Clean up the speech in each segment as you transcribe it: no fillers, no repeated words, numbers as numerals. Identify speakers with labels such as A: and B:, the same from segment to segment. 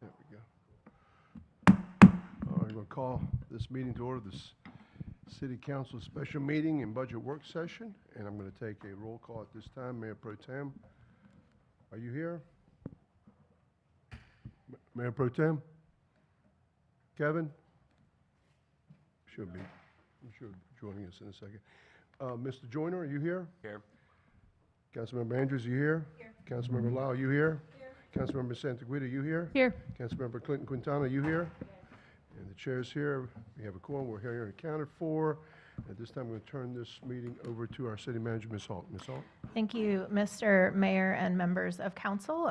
A: There we go. All right, we'll call this meeting to order, this City Council special meeting and budget work session, and I'm going to take a roll call at this time. Mayor Pro Tem, are you here? Mayor Pro Tem? Kevin? Should be. I'm sure joining us in a second. Mr. Joyner, are you here?
B: Here.
A: Councilmember Andrews, are you here? Here. Councilmember Lau, are you here? Here. Councilmember Santaguida, are you here?
C: Here.
A: Councilmember Clinton Quintana, are you here? Yes. And the chair's here. We have a quorum. We're here and accounted for. At this time, I'm going to turn this meeting over to our city manager, Ms. Holt. Ms. Holt?
C: Thank you, Mr. Mayor and members of council.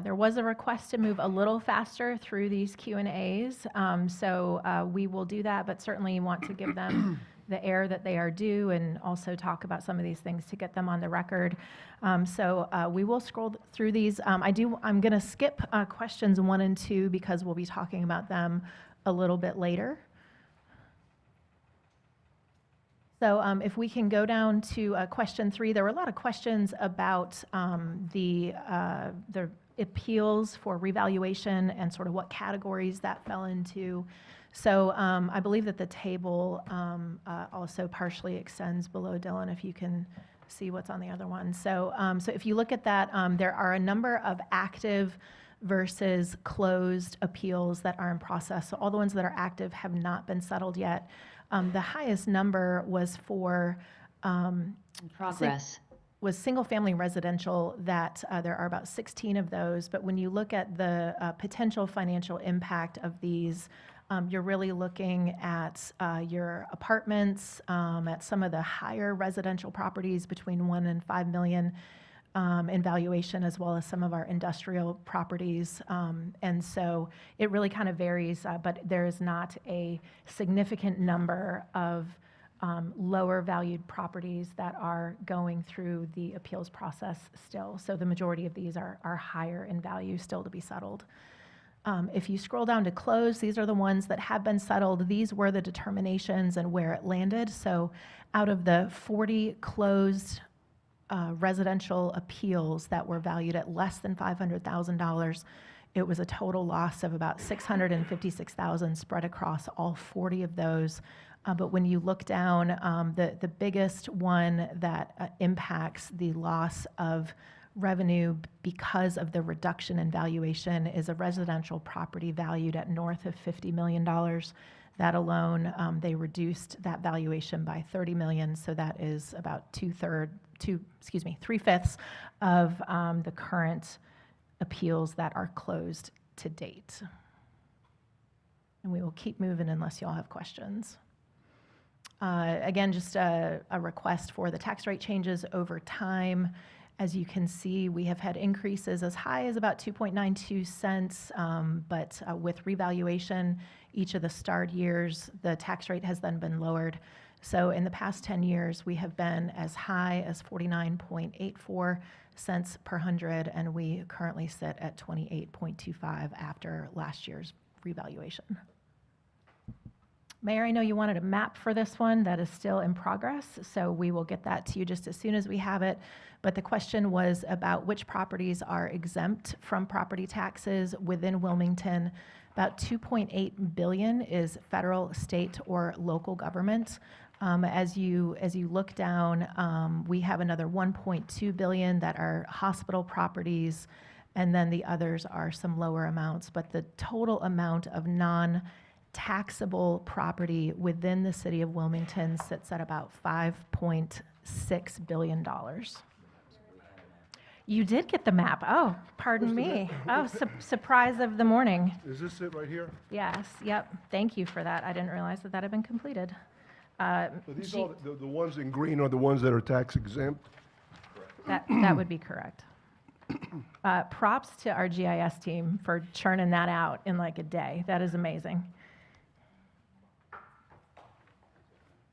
C: There was a request to move a little faster through these Q&As, so we will do that, but certainly want to give them the air that they are due and also talk about some of these things to get them on the record. So we will scroll through these. I'm going to skip questions 1 and 2 because we'll be talking about them a little bit later. So if we can go down to question 3, there were a lot of questions about the appeals for revaluation and sort of what categories that fell into. So I believe that the table also partially extends below, Dylan, if you can see what's on the other one. So, so if you look at that, there are a number of active versus closed appeals that are in process. So all the ones that are active have not been settled yet. The highest number was for
D: progress.
C: Was single-family residential, that there are about 16 of those. But when you look at the potential financial impact of these, you're really looking at your apartments, at some of the higher residential properties between 1 and 5 million in valuation, as well as some of our industrial properties. And so it really kind of varies, but there is not a significant number of lower valued properties that are going through the appeals process still. So the majority of these are higher in value still to be settled. If you scroll down to close, these are the ones that have been settled. These were the determinations and where it landed. So out of the 40 closed residential appeals that were valued at less than $500,000, it was a total loss of about $656,000 spread across all 40 of those. But when you look down, the biggest one that impacts the loss of revenue because of the reduction in valuation is a residential property valued at north of $50 million. That alone, they reduced that valuation by $30 million, so that is about 3/5 of the current appeals that are closed to date. And we will keep moving unless y'all have questions. Again, just a request for the tax rate changes over time. As you can see, we have had increases as high as about 2.92 cents, but with revaluation, each of the starred years, the tax rate has then been lowered. So in the past 10 years, we have been as high as 49.84 cents per hundred, and we currently sit at 28.25 after last year's revaluation. Mayor, I know you wanted a map for this one. That is still in progress, so we will get that to you just as soon as we have it. But the question was about which properties are exempt from property taxes within Wilmington. About $2.8 billion is federal, state, or local government. As you look down, we have another $1.2 billion that are hospital properties, and then the others are some lower amounts. But the total amount of non-taxable property within the city of Wilmington sits at about $5.6 billion. You did get the map. Oh, pardon me. Oh, surprise of the morning.
A: Is this it right here?
C: Yes, yep. Thank you for that. I didn't realize that had been completed.
A: So these are the ones in green are the ones that are tax exempt?
C: That would be correct. Props to our GIS team for churning that out in like a day. That is amazing.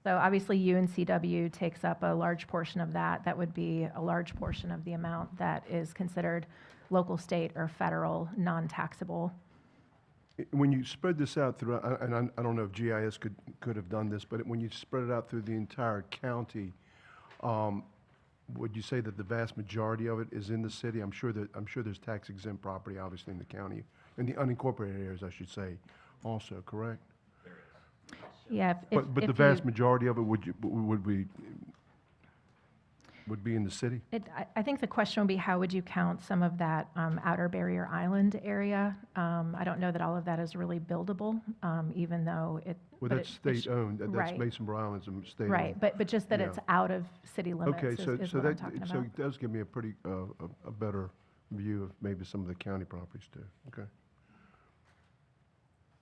C: So obviously UNCW takes up a large portion of that. That would be a large portion of the amount that is considered local, state, or federal non-taxable.
A: When you spread this out throughout, and I don't know if GIS could have done this, but when you spread it out through the entire county, would you say that the vast majority of it is in the city? I'm sure there's tax exempt property, obviously, in the county, in the unincorporated areas, I should say, also, correct?
C: Yeah.
A: But the vast majority of it would be in the city?
C: I think the question would be, how would you count some of that outer barrier island area? I don't know that all of that is really buildable, even though it.
A: Well,
C: but
A: that's
C: it sh-
A: state-owned, that's
C: right.
A: Masonboro Island's a state-owned.
C: Right, but just that
A: Yeah.
C: it's out of city limits
A: Okay,
C: is
A: so
C: what I'm talking
A: so
C: about.
A: it does give me a pretty, a better view of maybe some of the county properties too, okay?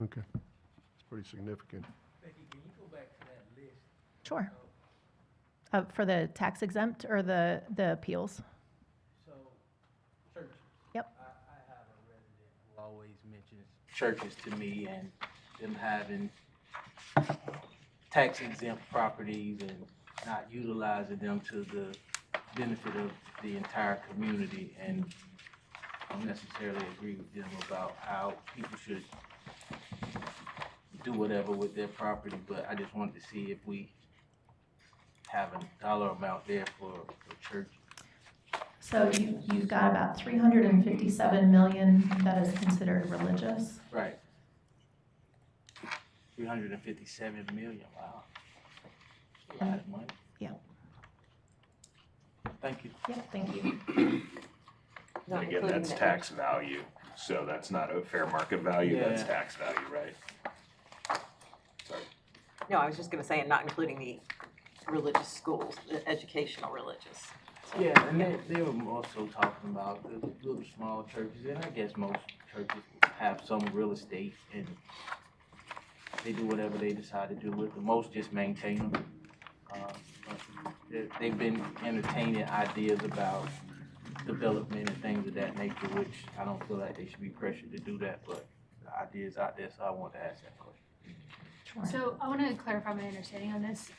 A: Okay, it's pretty significant.
B: Becky, can you go back to that list?
C: Sure. For the tax exempt or the appeals?
B: So, churches.
C: Yep.
B: I have a resident who always mentions churches to me and them having tax exempt properties and not utilizing them to the benefit of the entire community. And I don't necessarily agree with them about how people should do whatever with their property, but I just wanted to see if we have a dollar amount there for church.
C: So you've got about 357 million that is considered religious.
B: Right. 357 million, wow. A lot of money.
C: Yeah.
B: Thank you.
C: Yeah, thank you.
E: And again, that's tax value, so that's not a fair market value, that's
B: Yeah.
E: tax value, right? Sorry.
F: No, I was just gonna say, and not including the religious schools, the educational religious.
B: Yeah, and they were also talking about the little small churches, and I guess most churches have some real estate and they do whatever they decide to do with them. Most just maintain them. They've been entertaining ideas about development and things of that nature, which I don't feel like they should be pressured to do that, but the idea's out there, so I want to ask that question.
G: So I want to clarify my understanding on this.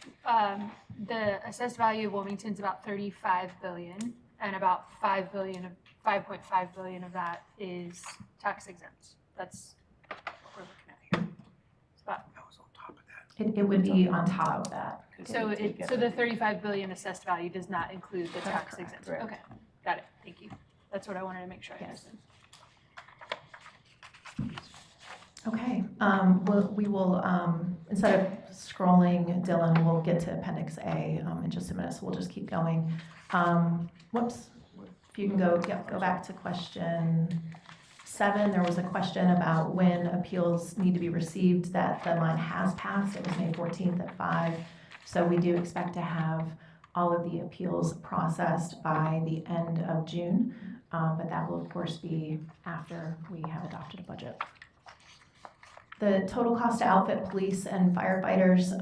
G: The assessed value of Wilmington's about 35 billion, and about 5.5 billion of that is tax exempt. That's what we're looking at here. It's about,
C: It would be on top of that.
G: so the 35 billion assessed value does not include the
C: That's
G: tax
C: correct.
G: exempt. Okay, got it. Thank you. That's what I wanted to make sure I
C: Yes.
G: understood.
C: Okay, we will, instead of scrolling, Dylan, we'll get to Appendix A in just a minute, so we'll just keep going. Whoops, if you can go back to question 7, there was a question about when appeals need to be received. That deadline has passed, it was May 14th at 5, so we do expect to have all of the appeals processed by the end of June, but that will of course be after we have adopted a budget. The total cost to outfit police and firefighters,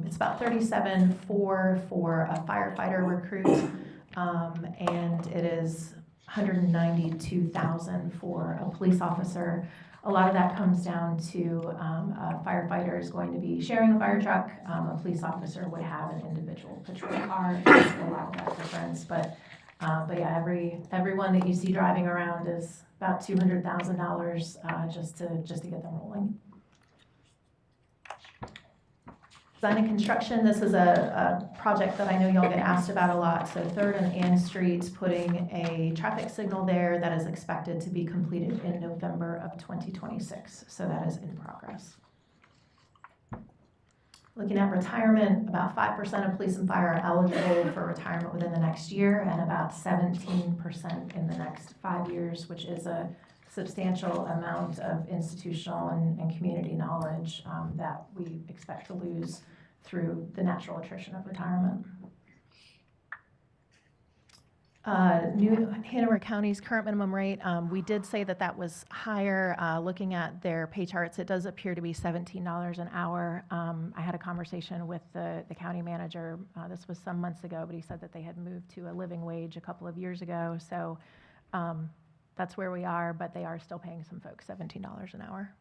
C: it's about $37,400 for a firefighter recruit, and it is $192,000 for a police officer. A lot of that comes down to a firefighter is going to be sharing a fire truck. A police officer would have an individual patrol car. That's a lot of that difference, but yeah, everyone that you see driving around is about $200,000 just to get them rolling. Design and construction, this is a project that I know y'all get asked about a lot. So 3rd and Ann Street, putting a traffic signal there that is expected to be completed in November of 2026. So that is in progress. Looking at retirement, about 5% of police and fire are eligible for retirement within the next year, and about 17% in the next 5 years, which is a substantial amount of institutional and community knowledge that we expect to lose through the natural attrition of retirement. New Hanover County's current minimum rate, we did say that was higher. Looking at their pay charts, it does appear to be $17 an hour. I had a conversation with the county manager, this was some months ago, but he said that they had moved to a living wage a couple of years ago. So that's where we are, but they are still paying some folks $17 an hour.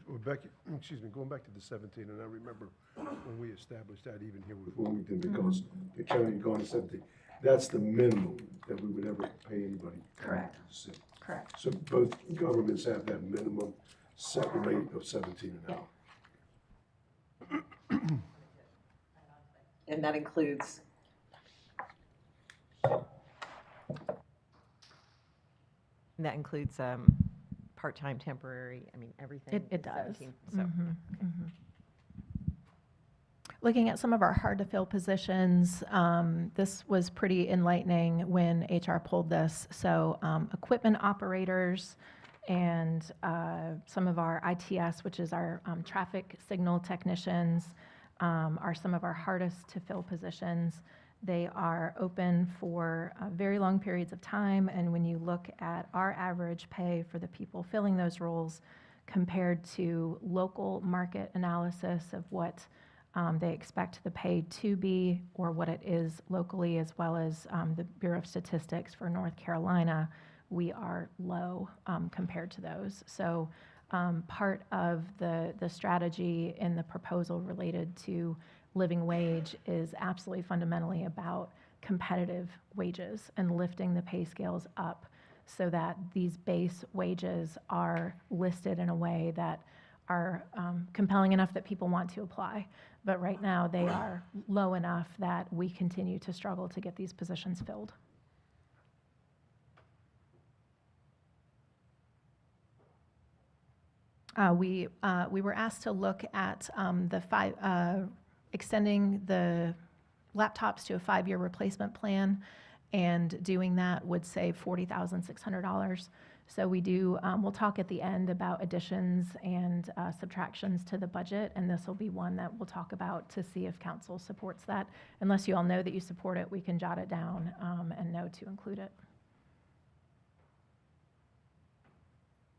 A: Well, Becky, excuse me, going back to the 17, and I remember when we established that even here with Wilmington, because the county had gone to 17. That's the minimum that we would ever pay anybody.
C: Correct.
A: to sit.
C: Correct.
A: So both governments have that minimum set rate of 17 an hour.
F: And that includes
H: And that includes part-time, temporary, I mean, everything.
C: It
H: is
C: does.
H: 17, So,
C: Mhm, mhm. Looking at some of our hard-to-fill positions, this was pretty enlightening when HR pulled this. So equipment operators and some of our ITS, which is our traffic signal technicians, are some of our hardest-to-fill positions. They are open for very long periods of time, and when you look at our average pay for the people filling those roles compared to local market analysis of what they expect the pay to be or what it is locally, as well as the Bureau of Statistics for North Carolina, we are low compared to those. So part of the strategy in the proposal related to living wage is absolutely fundamentally about competitive wages and lifting the pay scales up so that these base wages are listed in a way that are compelling enough that people want to apply. But right now, they are low enough that we continue to struggle to get these positions filled. We were asked to look at extending the laptops to a 5-year replacement plan, and doing that would save $40,600. So we'll talk at the end about additions and subtractions to the budget, and this will be one that we'll talk about to see if council supports that. Unless you all know that you support it, we can jot it down and know to include it.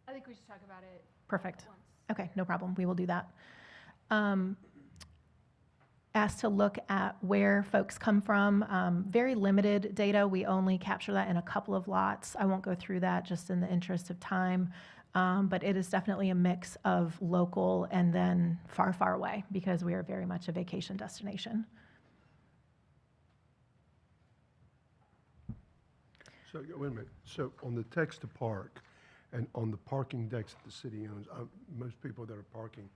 G: I think we should talk about it
C: Perfect.
G: once.
C: Okay, no problem. We will do that. Asked to look at where folks come from. Very limited data. We only capture that in a couple of lots. I won't go through that just in the interest of time. But it is definitely a mix of local and then far, far away, because we are very much a vacation destination.
A: So, wait a minute. So on the text to park and on the parking decks that the city owns, most people that are parking,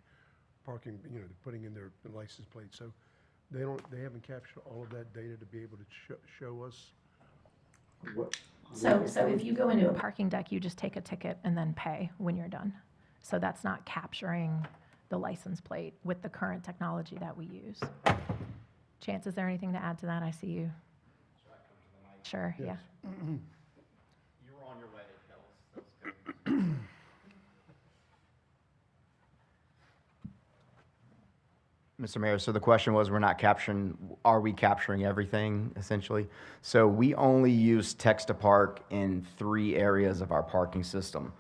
A: they're putting in their license plate. So they haven't captured all of that data to be able to show us.
C: So if you go into a parking deck, you just take a ticket and then pay when you're done. So that's not capturing the license plate with the current technology that we use. Chance, is there anything to add to that? I see you. Sure, yeah.
A: Yes.
I: You were on your way to tell us those codes.
J: Mr. Mayor, so the question was, are we capturing everything, essentially? So we only use text to park in 3 areas of our parking system,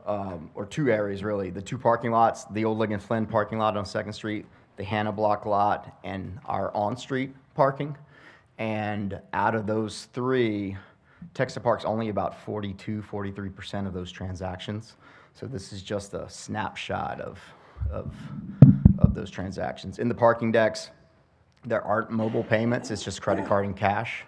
J: or 2 areas, really. The 2 parking lots, the old Ligon Flynn parking lot on 2nd Street, the Hannah Block lot, and our on-street parking. And out of those 3, text to park's only about 43% of those transactions. So this is just a snapshot of those transactions. In the parking decks, there aren't mobile payments, it's just credit card and cash.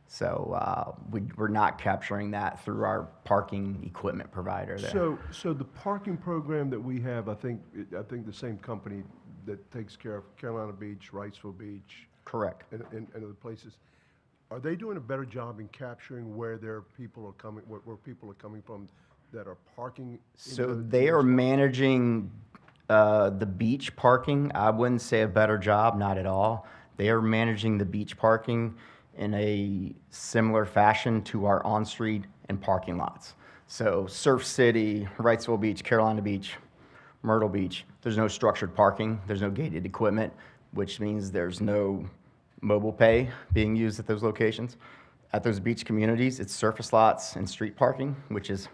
J: So we're not capturing that through our parking equipment provider there.
A: So the parking program that we have, I think the same company that takes care of Carolina Beach, Wrightsville Beach.
J: Correct.
A: And other places, are they doing a better job in capturing where people are coming from that are parking?
J: So they are managing the beach parking. I wouldn't say a better job, not at all. They are managing the beach parking in a similar fashion to our on-street and parking lots. So Surf City, Wrightsville Beach, Carolina Beach, Myrtle Beach, there's no structured parking, there's no gated equipment, which means there's no mobile pay being used at those locations. At those beach communities, it's surface lots and street parking, which is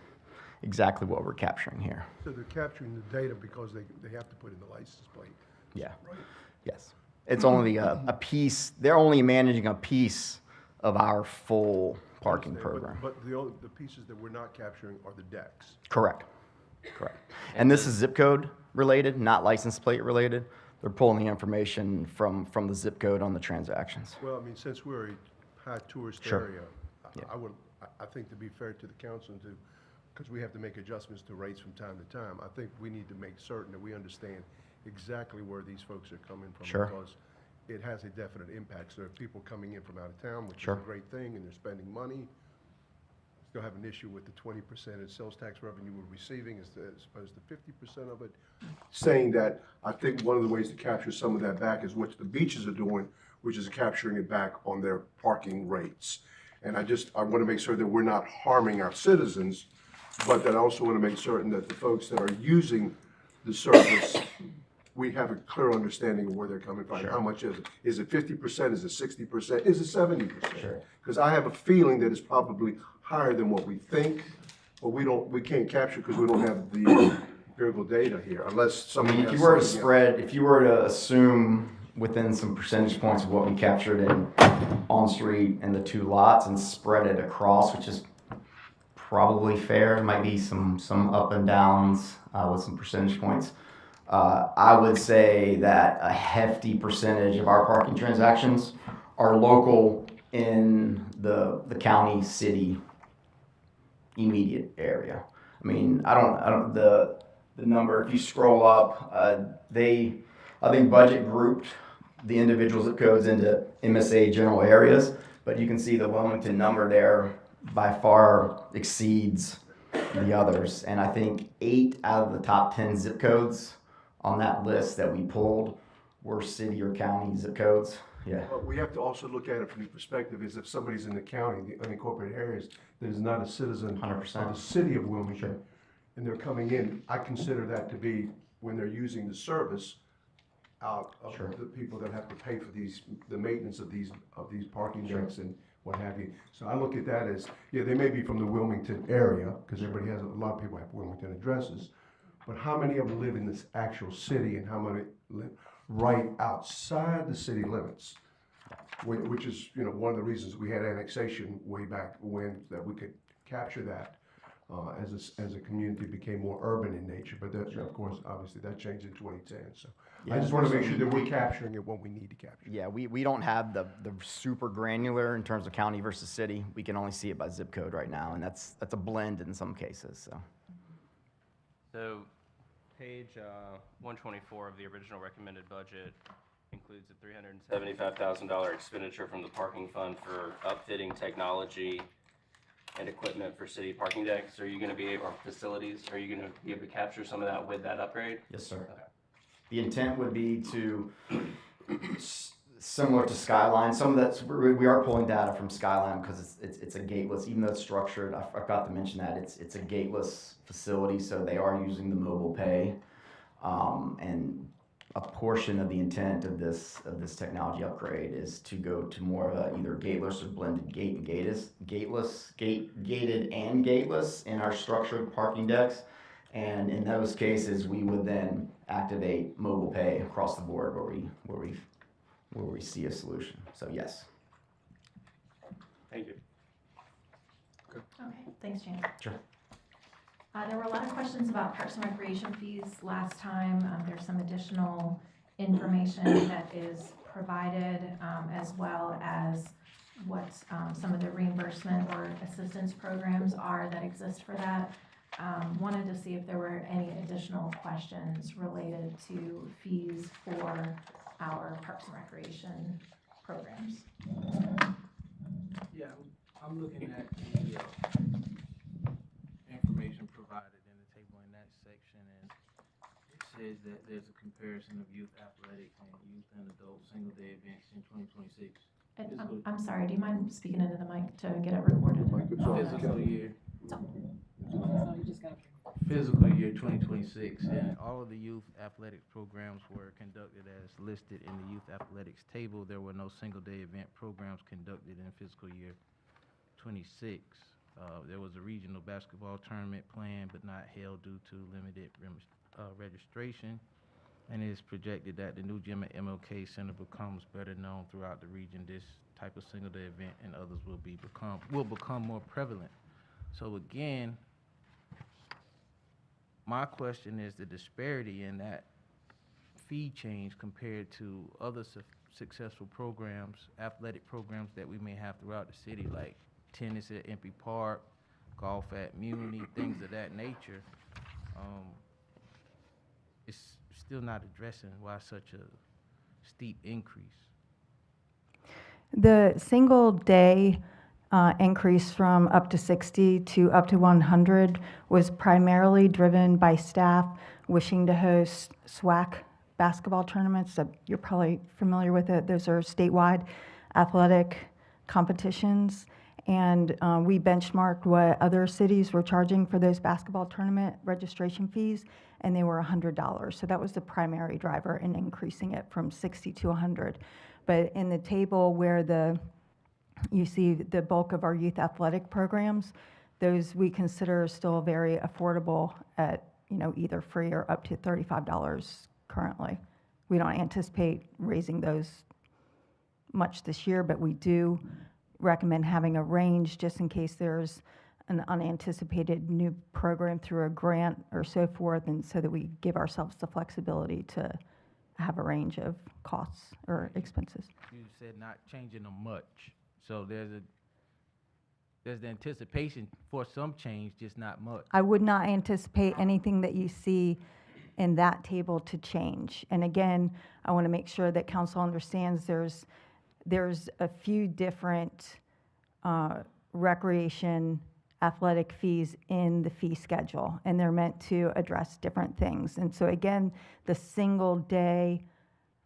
J: exactly what we're capturing here.
A: So they're capturing the data because they have to put in the license plate.
J: Yeah.
A: Right?
J: Yes. It's only a piece, they're only managing a piece of our full parking
A: Understand,
J: program.
A: But the pieces that we're not capturing are the decks.
J: Correct. And this is zip code related, not license plate related. They're pulling the information from the zip code on the transactions.
A: Well, I mean, since we're a high tourist
J: Sure.
A: area,
J: Yeah.
A: I think to be fair to the council and because we have to make adjustments to rates from time to time, I think we need to make certain that we understand exactly where these folks are coming from.
J: Sure.
A: Because it has a definite impact. So if people coming in from out of town, which
J: Sure.
A: is a great thing, and they're spending money, they'll have an issue with the 20% in sales tax revenue we're receiving as opposed to 50% of it. Saying that, I think one of the ways to capture some of that back is what the beaches are doing, which is capturing it back on their parking rates. And I want to make sure that we're not harming our citizens, but that I also want to make certain that the folks that are using the service, we have a clear understanding of where they're coming from. How much is it? Is it 50%? Is it 60%? Is it 70%?
J: Sure.
A: Because I have a feeling that it's probably higher than what we think, but we can't capture because we don't have the empirical data here, unless
J: I mean,
A: somebody
J: if
A: has
J: you were to
A: something else.
J: spread, if you were to assume within some percentage points of what we captured in on-street and the two lots and spread it across, which is probably fair, might be some up and downs with some percentage points. I would say that a hefty percentage of our parking transactions are local in the county, city, immediate area. I mean, the number, if you scroll up, I think budget grouped the individual zip codes into MSA general areas, but you can see the Wilmington number there by far exceeds the others. And I think 8 out of the top 10 zip codes on that list that we pulled were city or county zip codes. Yeah.
A: But we have to also look at it from the perspective is if somebody's in the county, the unincorporated areas, that is not a citizen
J: 100%.
A: of the city of Wilmington,
J: Sure.
A: and they're coming in, I consider that to be, when they're using the service, out of
J: Sure.
A: the people that have to pay for the maintenance of these parking decks and what have you. So I look at that as, yeah, they may be from the Wilmington area, because a lot of people have Wilmington addresses, but how many of them live in this actual city and how many live right outside the city limits? Which is, one of the reasons we had annexation way back when, that we could capture that as a community became more urban in nature. But that, of course, obviously that changed in 2010. So I just want to make sure that we're capturing it what we need to capture.
J: Yeah, we don't have the super granular in terms of county versus city. We can only see it by zip code right now, and that's a blend in some cases.
I: So, page 124 of the original recommended budget includes a $375,000 expenditure from the parking fund for upfitting technology and equipment for city parking decks. Are you going to be able, or facilities, are you going to be able to capture some of that with that upgrade?
J: Yes, sir. The intent would be to, similar to Skyline, some of that's, we are pulling data from Skyline because it's a gateless, even though it's structured, I forgot to mention that, it's a gateless facility, so they are using the mobile pay. And a portion of the intent of this technology upgrade is to go to more of a either gateless or blended gated and gateless in our structured parking decks. And in those cases, we would then activate mobile pay across the board where we see a solution. So yes.
I: Thank you.
C: Okay, thanks, James.
J: Sure.
C: There were a lot of questions about Parks and Recreation fees last time. There's some additional information that is provided, as well as what some of the reimbursement or assistance programs are that exist for that. Wanted to see if there were any additional questions related to fees for our Parks and Recreation programs.
B: Yeah, I'm looking at the information provided in the table in that section, and it says that there's a comparison of youth athletic and youth and adult single-day events in 2026.
C: And I'm sorry, do you mind speaking into the mic to get it recorded?
B: Fiscal year 2026, and all of the youth athletics programs were conducted as listed in the youth athletics table. There were no single-day event programs conducted in fiscal year 26. There was a regional basketball tournament planned but not held due to limited registration, and it is projected that the new gym at MLK Center becomes better known throughout the region. This type of single-day event and others will become more prevalent. So again, my question is the disparity in that fee change compared to other successful programs, athletic programs that we may have throughout the city, like tennis at Impey Park, golf at Muni, things of that nature. It's still not addressing why such a steep increase.
K: The single day increase from up to 60 to up to 100 was primarily driven by staff wishing to host SWAC basketball tournaments. So you're probably familiar with it. Those are statewide athletic competitions. And we benchmarked what other cities were charging for those basketball tournament registration fees, and they were $100. So that was the primary driver in increasing it from 60 to 100. But in the table where you see the bulk of our youth athletic programs, those we consider still very affordable at, either free or up to $35 currently. We don't anticipate raising those much this year, but we do recommend having a range just in case there's an unanticipated new program through a grant or so forth, and so that we give ourselves the flexibility to have a range of costs or expenses.
L: You said not changing them much, so there's the anticipation for some change, just not much.
K: I would not anticipate anything that you see in that table to change. And again, I want to make sure that council understands there's a few different recreation athletic fees in the fee schedule, and they're meant to address different things. And so again, the single day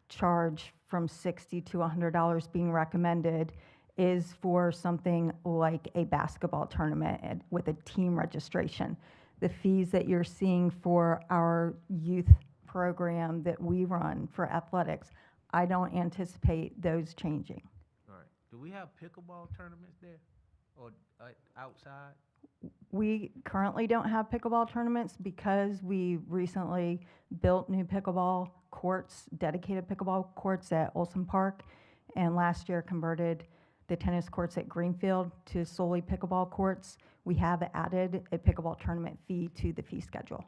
K: charge from $60 to $100 being recommended is for something like a basketball tournament with a team registration. The fees that you're seeing for our youth program that we run for athletics, I don't anticipate those changing.
L: All right. Do we have pickleball tournaments there or outside?
K: We currently don't have pickleball tournaments because we recently built new pickleball courts, dedicated pickleball courts at Olson Park, and last year converted the tennis courts at Greenfield to solely pickleball courts. We have added a pickleball tournament fee to the fee schedule.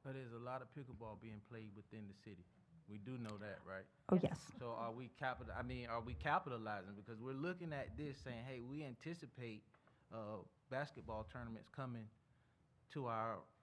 L: But there's a lot of pickleball being played within the city. We do know that, right?
K: Oh, yes.
L: So are we capitalizing? Because we're looking at this saying, hey, we anticipate basketball tournaments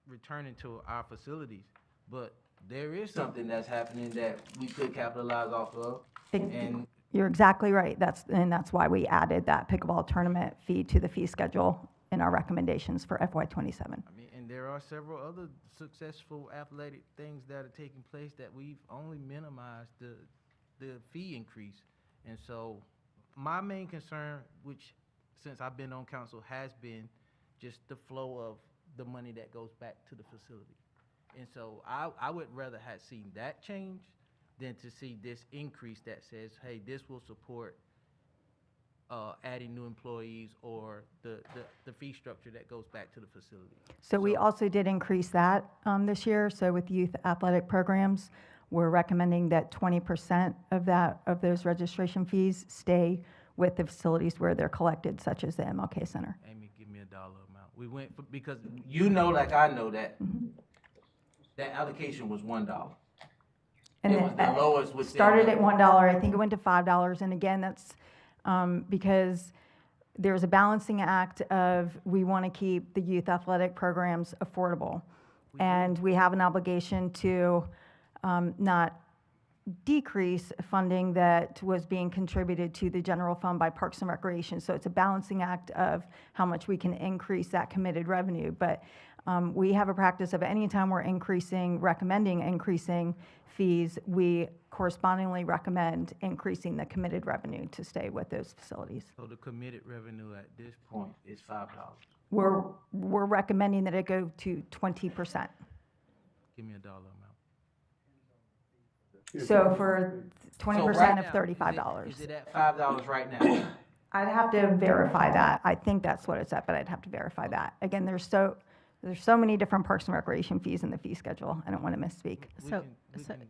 L: returning to our facilities. But there is something that's happening that we could capitalize off of. And
K: You're exactly right. That's why we added that pickleball tournament fee to the fee schedule in our recommendations for FY27.
L: and there are several other successful athletic things that are taking place that we've only minimized the fee increase. And so my main concern, which since I've been on council, has been just the flow of the money that goes back to the facility. And so I would rather have seen that change than to see this increase that says, hey, this will support adding new employees or the fee structure that goes back to the facility.
K: So we also did increase that this year. So with youth athletic programs, we're recommending that 20% of those registration fees stay with the facilities where they're collected, such as the MLK Center.
L: Amy, give me a dollar amount. We went for,
B: Because like I know that that allocation was $1.
K: And
B: It was the lowest within
K: started
B: the-
K: at $1. I think it went to $5. And again, that's because there's a balancing act of we want to keep the youth athletic programs affordable. And we have an obligation to not decrease funding that was being contributed to the general fund by Parks and Recreation. So it's a balancing act of how much we can increase that committed revenue. But we have a practice of any time we're recommending increasing fees, we correspondingly recommend increasing the committed revenue to stay with those facilities.
L: so the committed revenue at this point
B: It's $5.
K: We're recommending that it go to 20%.
L: give me a dollar amount.
K: So for 20% of $35.
B: Is it at $5 right now?
K: I'd have to verify that. I think that's what it's at, but I'd have to verify that. Again, there's so many different Parks and Recreation fees in the fee schedule. I don't want to misspeak.
C: So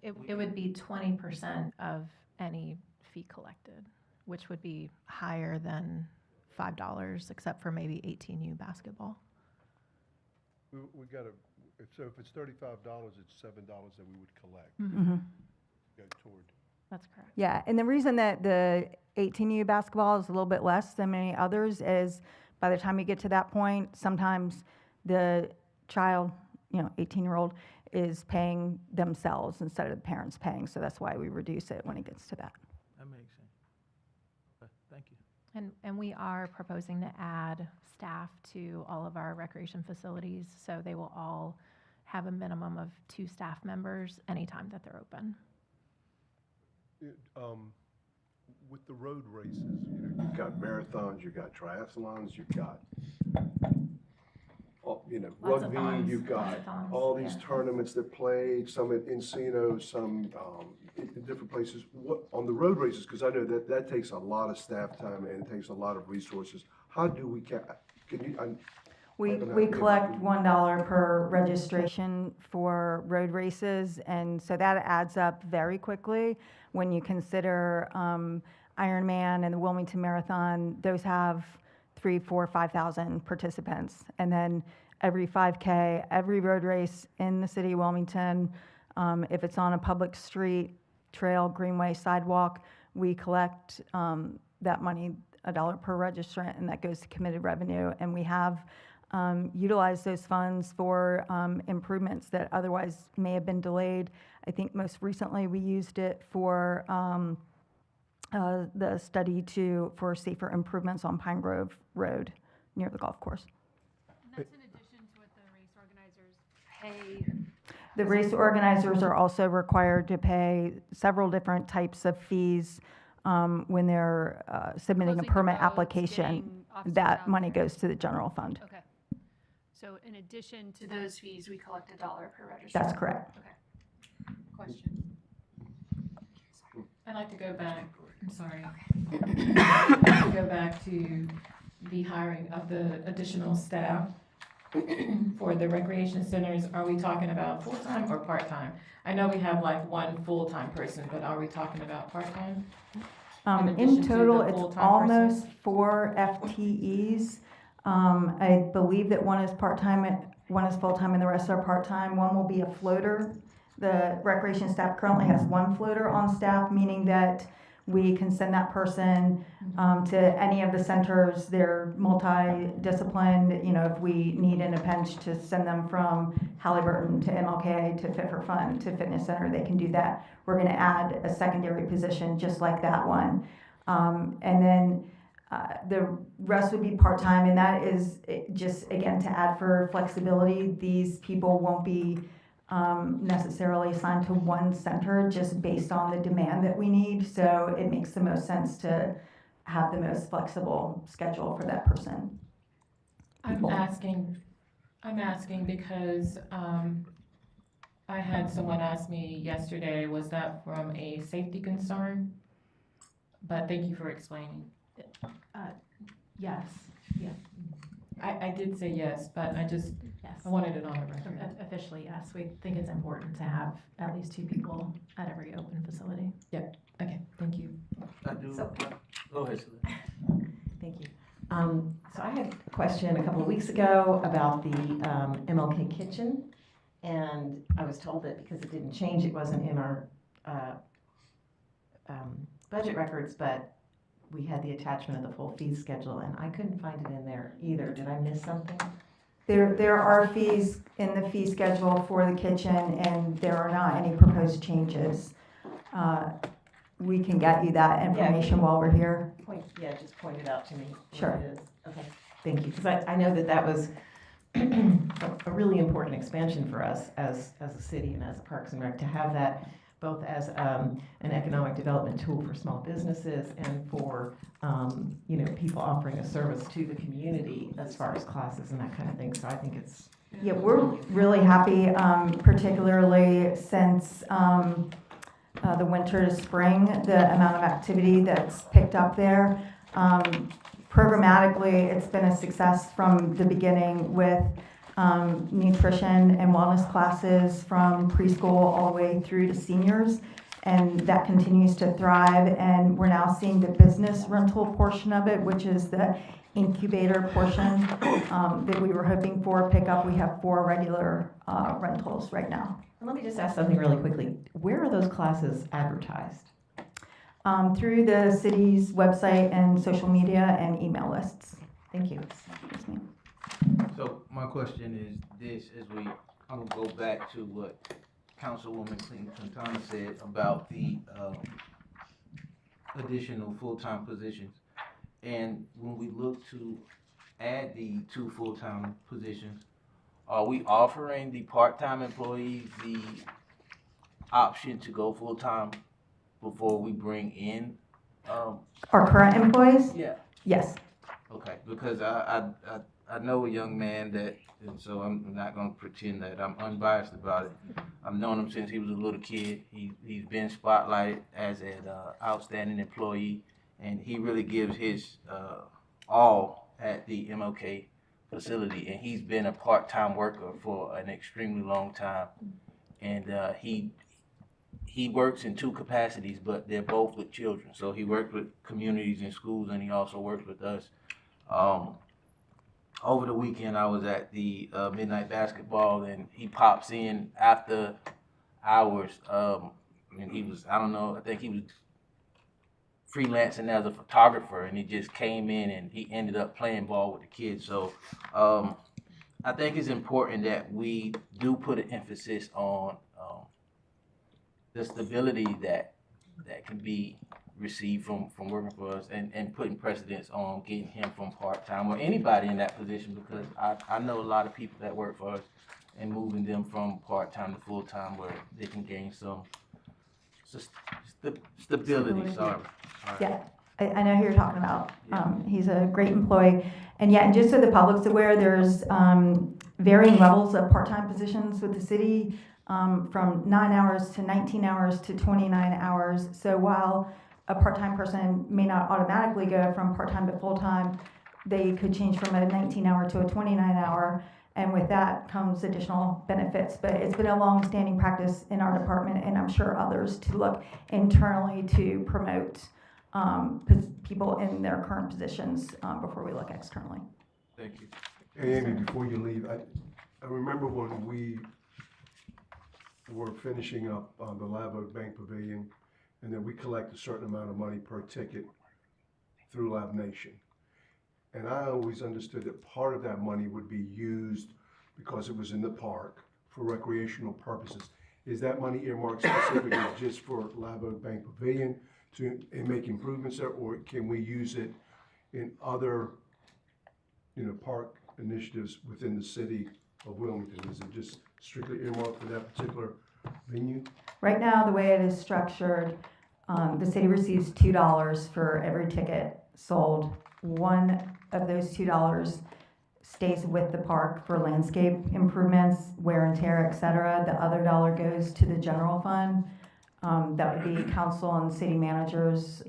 C: it would be 20% of any fee collected, which would be higher than $5, except for maybe 18U basketball.
A: We gotta, so if it's $35, it's $7 that we would collect,
K: Mm-hmm.
A: go toward.
C: That's correct.
K: Yeah, and the reason that the 18U basketball is a little bit less than many others is by the time you get to that point, sometimes the child, 18-year-old, is paying themselves instead of the parents paying. So that's why we reduce it when it gets to that.
L: That makes sense. Okay, thank you.
C: And we are proposing to add staff to all of our recreation facilities, so they will all have a minimum of 2 staff members anytime that they're open.
A: With the road races, you've got marathons, you've got triathlons, you've got,
C: Lots of
A: rugby,
C: thons,
A: you've got
C: thons,
A: all these
C: yeah.
A: tournaments that play, some at Encino, some in different places. What, on the road races, because I know that takes a lot of staff time and it takes a lot of resources. How do we, can you,
K: We collect $1 per registration for road races, and so that adds up very quickly. When you consider Ironman and the Wilmington Marathon, those have 3,000, 4,000, 5,000 participants. And then every 5K, every road race in the city of Wilmington, if it's on a public street, trail, greenway, sidewalk, we collect that money, $1 per registrant, and that goes to committed revenue. And we have utilize those funds for improvements that otherwise may have been delayed. I think most recently we used it for the study for safer improvements on Pine Grove Road near the golf course.
G: And that's in addition to what the race organizers pay.
K: The race organizers are also required to pay several different types of fees when they're submitting a
G: Closing the
K: permit
G: roads,
K: application.
G: getting officers
K: That
G: out
K: money
G: there.
K: goes to the general fund.
G: Okay. So in addition to those fees, we collect $1 per registrant?
K: That's correct.
G: Okay. Question?
M: I'd like to go back, I'm sorry. I'd like to go back to the hiring of the additional staff for the recreation centers. Are we talking about full-time or part-time? I know we have like 1 full-time person, but are we talking about part-time? addition
K: In
M: to
K: total,
M: the
K: it's
M: full-time person?
K: almost 4 FTEs. I believe that one is part-time, one is full-time, and the rest are part-time. One will be a floater. The recreation staff currently has 1 floater on staff, meaning that we can send that person to any of the centers. They're multi-disciplined. If we need in a pinch to send them from Halliburton to MLK to Fit for Fun to Fitness Center, they can do that. We're going to add a secondary position just like that one. And then the rest would be part-time, and that is just, again, to add for flexibility. These people won't be necessarily assigned to one center just based on the demand that we need. So it makes the most sense to have the most flexible schedule for that person.
M: I'm asking because I had someone ask me yesterday, was that from a safety concern? But thank you for explaining.
C: Yes, yes,
M: I did say yes, but I
C: yes.
M: wanted it on the record.
C: Officially, yes. We think it's important to have at least 2 people at every open facility.
M: Okay, thank you.
B: I do,
H: So-
B: go ahead, Celine.
H: Thank you. So I had a question a couple of weeks ago about the MLK kitchen, and I was told that because it didn't change, it wasn't in our budget records, but we had the attachment of the full fee schedule, and I couldn't find it in there either. Did I miss something?
K: There are fees in the fee schedule for the kitchen, and there are not any proposed changes. We can get you that information while we're here.
H: Just point it out to me. what
K: Sure.
H: it is. Okay, thank you, because I know that was a really important expansion for us as a city and as Parks and Rec to have that both as an economic development tool for small businesses and for people offering a service to the community as far as classes and that kind of thing. So I think it's
K: Yeah, we're really happy, particularly since the winter to spring, the amount of activity that's picked up there. Programmatically, it's been a success from the beginning with nutrition and wellness classes from preschool all the way through to seniors. And that continues to thrive. And we're now seeing the business rental portion of it, which is the incubator portion that we were hoping for pick up. We have 4 regular rentals right now.
H: And let me just ask something really quickly. Where are those classes advertised?
K: Through the city's website and social media and email lists.
H: Thank you.
K: Yes, ma'am.
L: So my question is this, I'm gonna go back to what Councilwoman Quintana said about the additional full-time positions. And when we look to add the 2 full-time positions, are we offering the part-time employees the option to go full-time before we bring in,
K: Our current employees?
L: yeah,
K: Yes.
L: okay, because I know a young man that, and so I'm not gonna pretend that I'm unbiased about it. I've known him since he was a little kid. He's been spotlighted as an outstanding employee, and he really gives his all at the MLK facility. And he's been a part-time worker for an extremely long time, and he works in 2 capacities, but they're both with children. So he works with communities and schools, and he also works with us. Over the weekend, I was at the midnight basketball, and he pops in after hours. And he was, I don't know, I think he was freelancing as a photographer, and he just came in and he ended up playing ball with the kids. So I think it's important that we do put an emphasis on the stability that can be received from working for us, and putting precedence on getting him from part-time or anybody in that position, because I know a lot of people that work for us, and moving them from part-time to full-time where they can gain some stability. Sorry.
K: Yeah, I know who you're talking about. He's a great employee. And yeah, and just so the public's aware, there's varying levels of part-time positions with the city, from 9 hours to 19 hours to 29 hours. So while a part-time person may not automatically go from part-time to full-time, they could change from a 19-hour to a 29-hour, and with that comes additional benefits. But it's been a long-standing practice in our department, and I'm sure others, to look internally to promote people in their current positions before we look externally.
L: Thank you.
A: Hey, Amy, before you leave, I remember when we were finishing up the Live Oak Bank Pavilion, and then we collect a certain amount of money per ticket through Live Nation. And I always understood that part of that money would be used, because it was in the park, for recreational purposes. Is that money earmarked specifically just for Live Oak Bank Pavilion and make improvements there, or can we use it in other, park initiatives within the city of Wilmington? Is it just strictly earmarked for that particular venue?
K: Right now, the way it is structured, the city receives $2 for every ticket sold. One of those $2 stays with the park for landscape improvements, wear and tear, et cetera. The other dollar goes to the general fund. That would be council and city manager's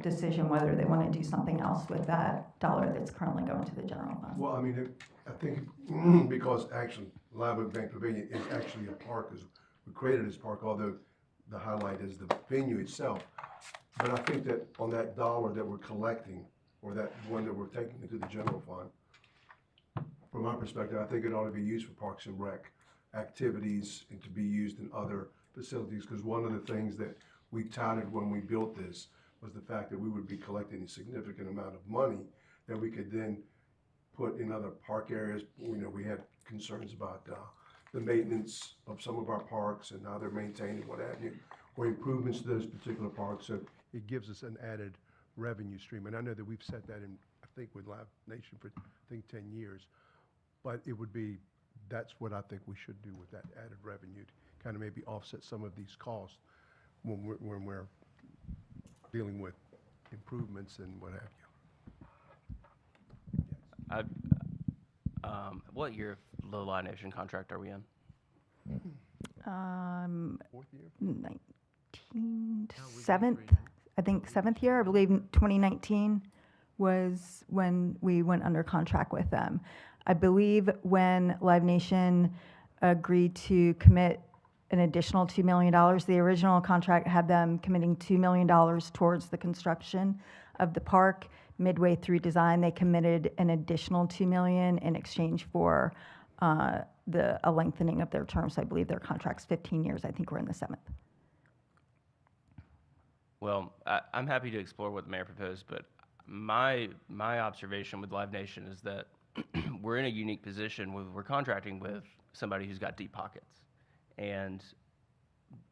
K: decision whether they want to do something else with that dollar that's currently going to the general fund.
A: Well, I mean, I think because actually Live Oak Bank Pavilion is actually a park, as we created this park, although the highlight is the venue itself. But I think that on that dollar that we're collecting, or that one that we're taking into the general fund, from my perspective, I think it ought to be used for Parks and Rec activities and to be used in other facilities, because one of the things that we touted when we built this was the fact that we would be collecting a significant amount of money that we could then put in other park areas. We had concerns about the maintenance of some of our parks and how they're maintained and what have you, or improvements to those particular parks. So it gives us an added revenue stream. And I know that we've set that in, I think, with Live Nation for, 10 years. But it would be, that's what I think we should do with that added revenue, to kind of maybe offset some of these costs when we're dealing with improvements and what have you.
I: What year of the Live Nation contract are we in?
A: 4th year?
K: 7th, I think 7th year. I believe 2019 was when we went under contract with them. I believe when Live Nation agreed to commit an additional $2 million, the original contract had them committing $2 million towards the construction of the park. Midway through design, they committed an additional $2 million in exchange for a lengthening of their terms. So I believe their contract's 15 years. I think we're in the 7th.
I: Well, I'm happy to explore what the mayor proposed, but my observation with Live Nation is that we're in a unique position where we're contracting with somebody who's got deep pockets. And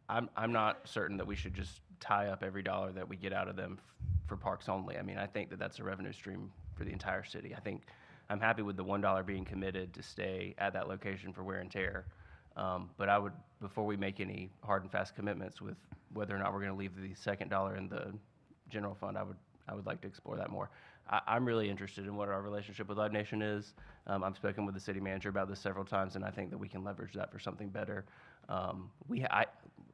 I: I'm not certain that we should just tie up every dollar that we get out of them for parks only. I mean, I think that that's a revenue stream for the entire city. I think I'm happy with the $1 being committed to stay at that location for wear and tear. But I would, before we make any hard and fast commitments with whether or not we're going to leave the second dollar in the general fund, I would like to explore that more. I'm really interested in what our relationship with Live Nation is. I've spoken with the city manager about this several times, and I think that we can leverage that for something better.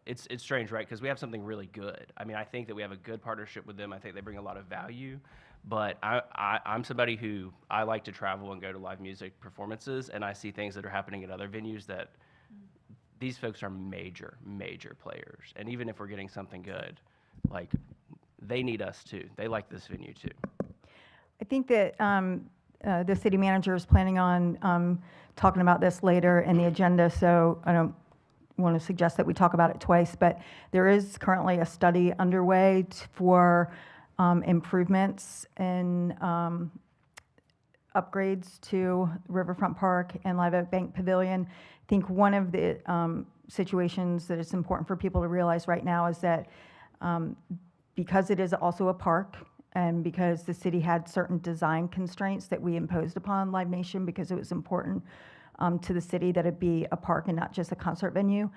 I: It's strange, right? Because we have something really good. I mean, I think that we have a good partnership with them. I think they bring a lot of value. But I'm somebody who I like to travel and go to live music performances, and I see things that are happening at other venues that these folks are major, major players. And even if we're getting something good, like, they need us too. They like this venue too.
K: I think that the city manager is planning on talking about this later in the agenda, so I don't want to suggest that we talk about it twice, but there is currently a study underway for improvements and upgrades to Riverfront Park and Live Oak Bank Pavilion. I think one of the situations that it's important for people to realize right now is that because it is also a park, and because the city had certain design constraints that we imposed upon Live Nation because it was important to the city that it be a park and not just a concert venue,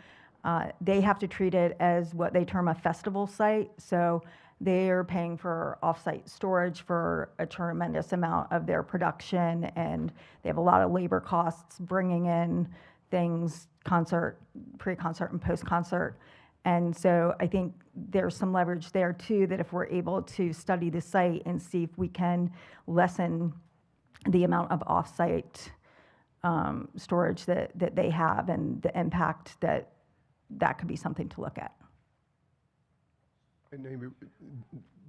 K: they have to treat it as what they term a festival site. So they are paying for off-site storage for a tremendous amount of their production, and they have a lot of labor costs bringing in things, concert, pre-concert and post-concert. And so I think there's some leverage there too, that if we're able to study the site and see if we can lessen the amount of off-site storage that they have and the impact that could be something to look at.
A: And Amy,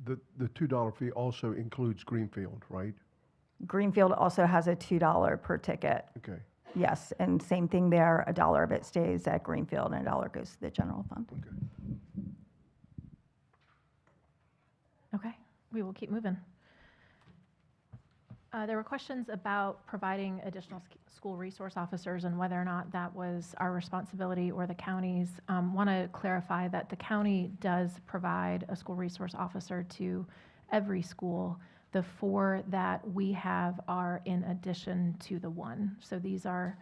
A: the $2 fee also includes Greenfield, right?
K: Greenfield also has a $2 per ticket.
A: Okay.
K: Yes, and same thing there, $1 of it stays at Greenfield and $1 goes to the general fund.
A: Okay.
C: Okay, we will keep moving. There were questions about providing additional school resource officers and whether or not that was our responsibility or the county's. Want to clarify that the county does provide a school resource officer to every school. The 4 that we have are in addition to the 1. So these are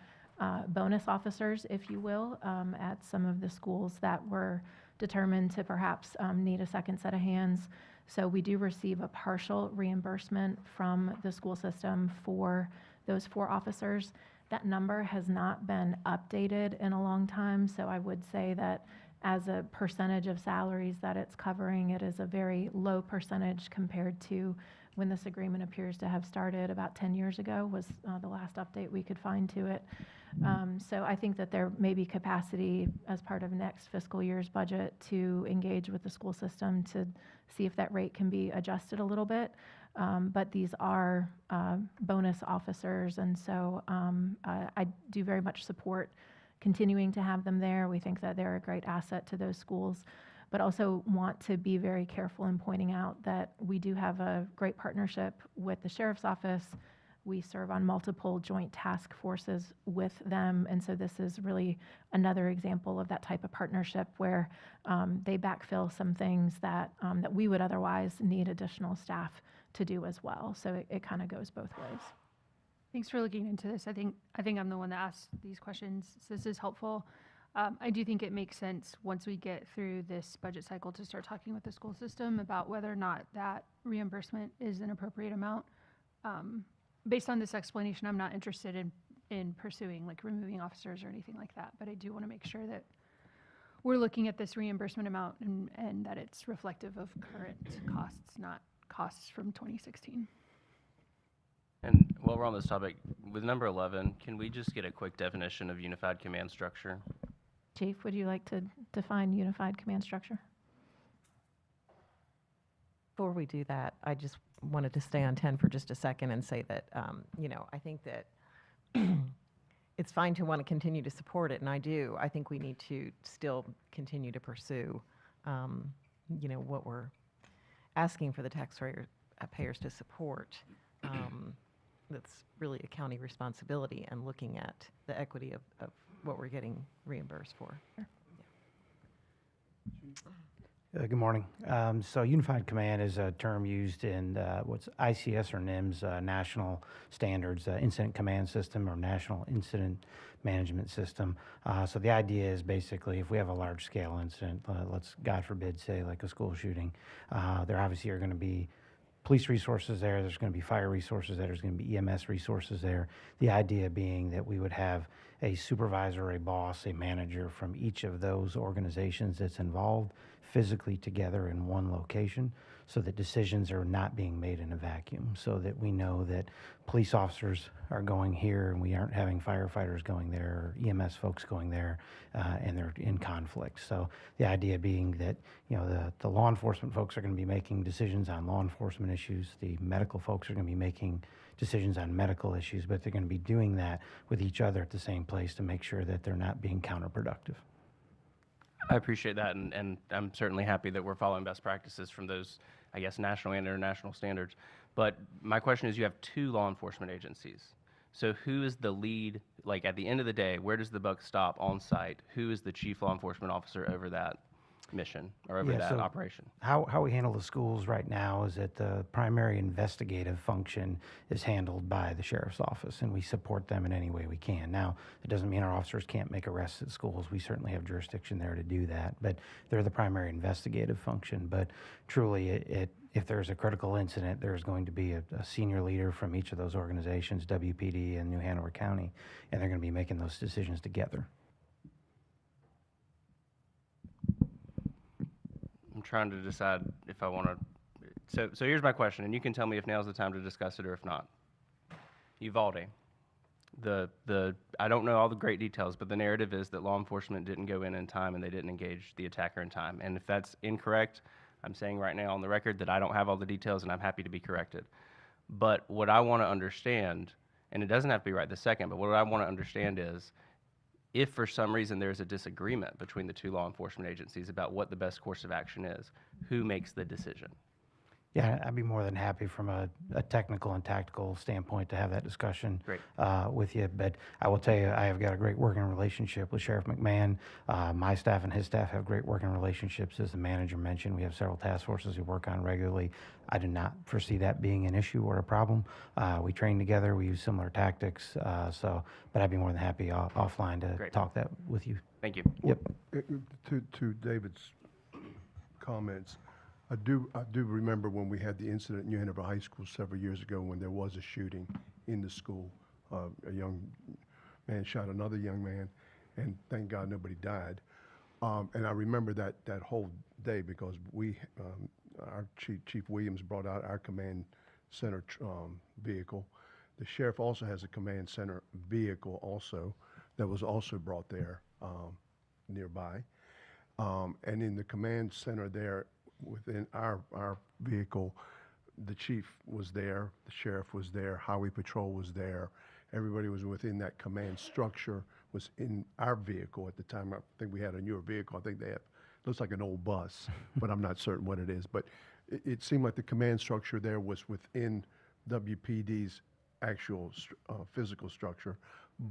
C: bonus officers, if you will, at some of the schools that were determined to perhaps need a second set of hands. So we do receive a partial reimbursement from the school system for those 4 officers. That number has not been updated in a long time, so I would say that as a percentage of salaries that it's covering, it is a very low percentage compared to when this agreement appears to have started about 10 years ago was the last update we could find to it. So I think that there may be capacity as part of next fiscal year's budget to engage with the school system to see if that rate can be adjusted a little bit. But these are bonus officers, and so I do very much support continuing to have them there. We think that they're a great asset to those schools, but also want to be very careful in pointing out that we do have a great partnership with the Sheriff's Office. We serve on multiple joint task forces with them, and so this is really another example of that type of partnership where they backfill some things that we would otherwise need additional staff to do as well. So it kind of goes both ways.
G: Thanks for looking into this. I think I'm the one that asked these questions, so this is helpful. I do think it makes sense once we get through this budget cycle to start talking with the school system about whether or not that reimbursement is an appropriate amount. Based on this explanation, I'm not interested in pursuing like removing officers or anything like that, but I do want to make sure that we're looking at this reimbursement amount and that it's reflective of current costs, not costs from 2016.
I: And while we're on this topic, with number 11, can we just get a quick definition of unified command structure?
C: Chief, would you like to define unified command structure?
H: Before we do that, I just wanted to stay on 10 for just a second and say that, I think that it's fine to want to continue to support it, and I do. I think we need to still continue to pursue, what we're asking for the taxpayers to support. That's really a county responsibility, and looking at the equity of what we're getting reimbursed for.
C: Sure.
N: Good morning. So Unified Command is a term used in what's ICS or NIMS, National Standards Incident Command System or National Incident Management System. So the idea is basically if we have a large-scale incident, let's, God forbid, say like a school shooting, there obviously are going to be police resources there, there's going to be fire resources there, there's going to be EMS resources there. The idea being that we would have a supervisor, a boss, a manager from each of those organizations that's involved physically together in one location so that decisions are not being made in a vacuum, so that we know that police officers are going here and we aren't having firefighters going there or EMS folks going there and they're in conflict. So the idea being that, you know, the law enforcement folks are going to be making decisions on law enforcement issues, the medical folks are going to be making decisions on medical issues, but they're going to be doing that with each other at the same place to make sure that they're not being counterproductive.
I: I appreciate that, and I'm certainly happy that we're following best practices from those, I guess, national and international standards. But my question is, you have two law enforcement agencies. So who is the lead, like at the end of the day, where does the buck stop on site? Who is the chief law enforcement officer over that mission or over that
N: so
I: operation?
N: How we handle the schools right now is that the primary investigative function is handled by the sheriff's office, and we support them in any way we can. Now, it doesn't mean our officers can't make arrests at schools. We certainly have jurisdiction there to do that, but they're the primary investigative function. But truly, if there's a critical incident, there's going to be a senior leader from each of those organizations, WPD and New Hanover County, and they're going to be making those decisions together.
I: Trying to decide if I want to. So here's my question, and you can tell me if now's the time to discuss it or if not. Uvalde, I don't know all the great details, but the narrative is that law enforcement didn't go in time and they didn't engage the attacker in time. And if that's incorrect, I'm saying right now on the record that I don't have all the details and I'm happy to be corrected. But what I want to understand, and it doesn't have to be right this second, but what I want to understand is, if for some reason there's a disagreement between the two law enforcement agencies about what the best course of action is, who makes the decision?
N: Yeah, I'd be more than happy from a technical and tactical standpoint to have that discussion with you. But I will tell you, I have got a great working relationship with Sheriff McMahon. My staff and his staff have great working relationships. As the manager mentioned, we have several task forces we work on regularly. I do not foresee that being an issue or a problem. We train together. We use similar tactics. But I'd be more than happy offline to talk that with you.
I: Thank you.
N: Yep.
A: To David's comments, I do remember when we had the incident in New Hanover High School several years ago when there was a shooting in the school. A young man shot another young man, and thank God nobody died. And I remember that whole day because our Chief Williams brought out our command center vehicle. The sheriff also has a command center vehicle also that was also brought there nearby. And in the command center there, within our vehicle, the chief was there, the sheriff was there, highway patrol was there. Everybody was within that command structure, was in our vehicle at the time. I think we had a newer vehicle. I think they have, looks like an old bus, but I'm not certain what it is. But it seemed like the command structure there was within WPD's actual physical structure.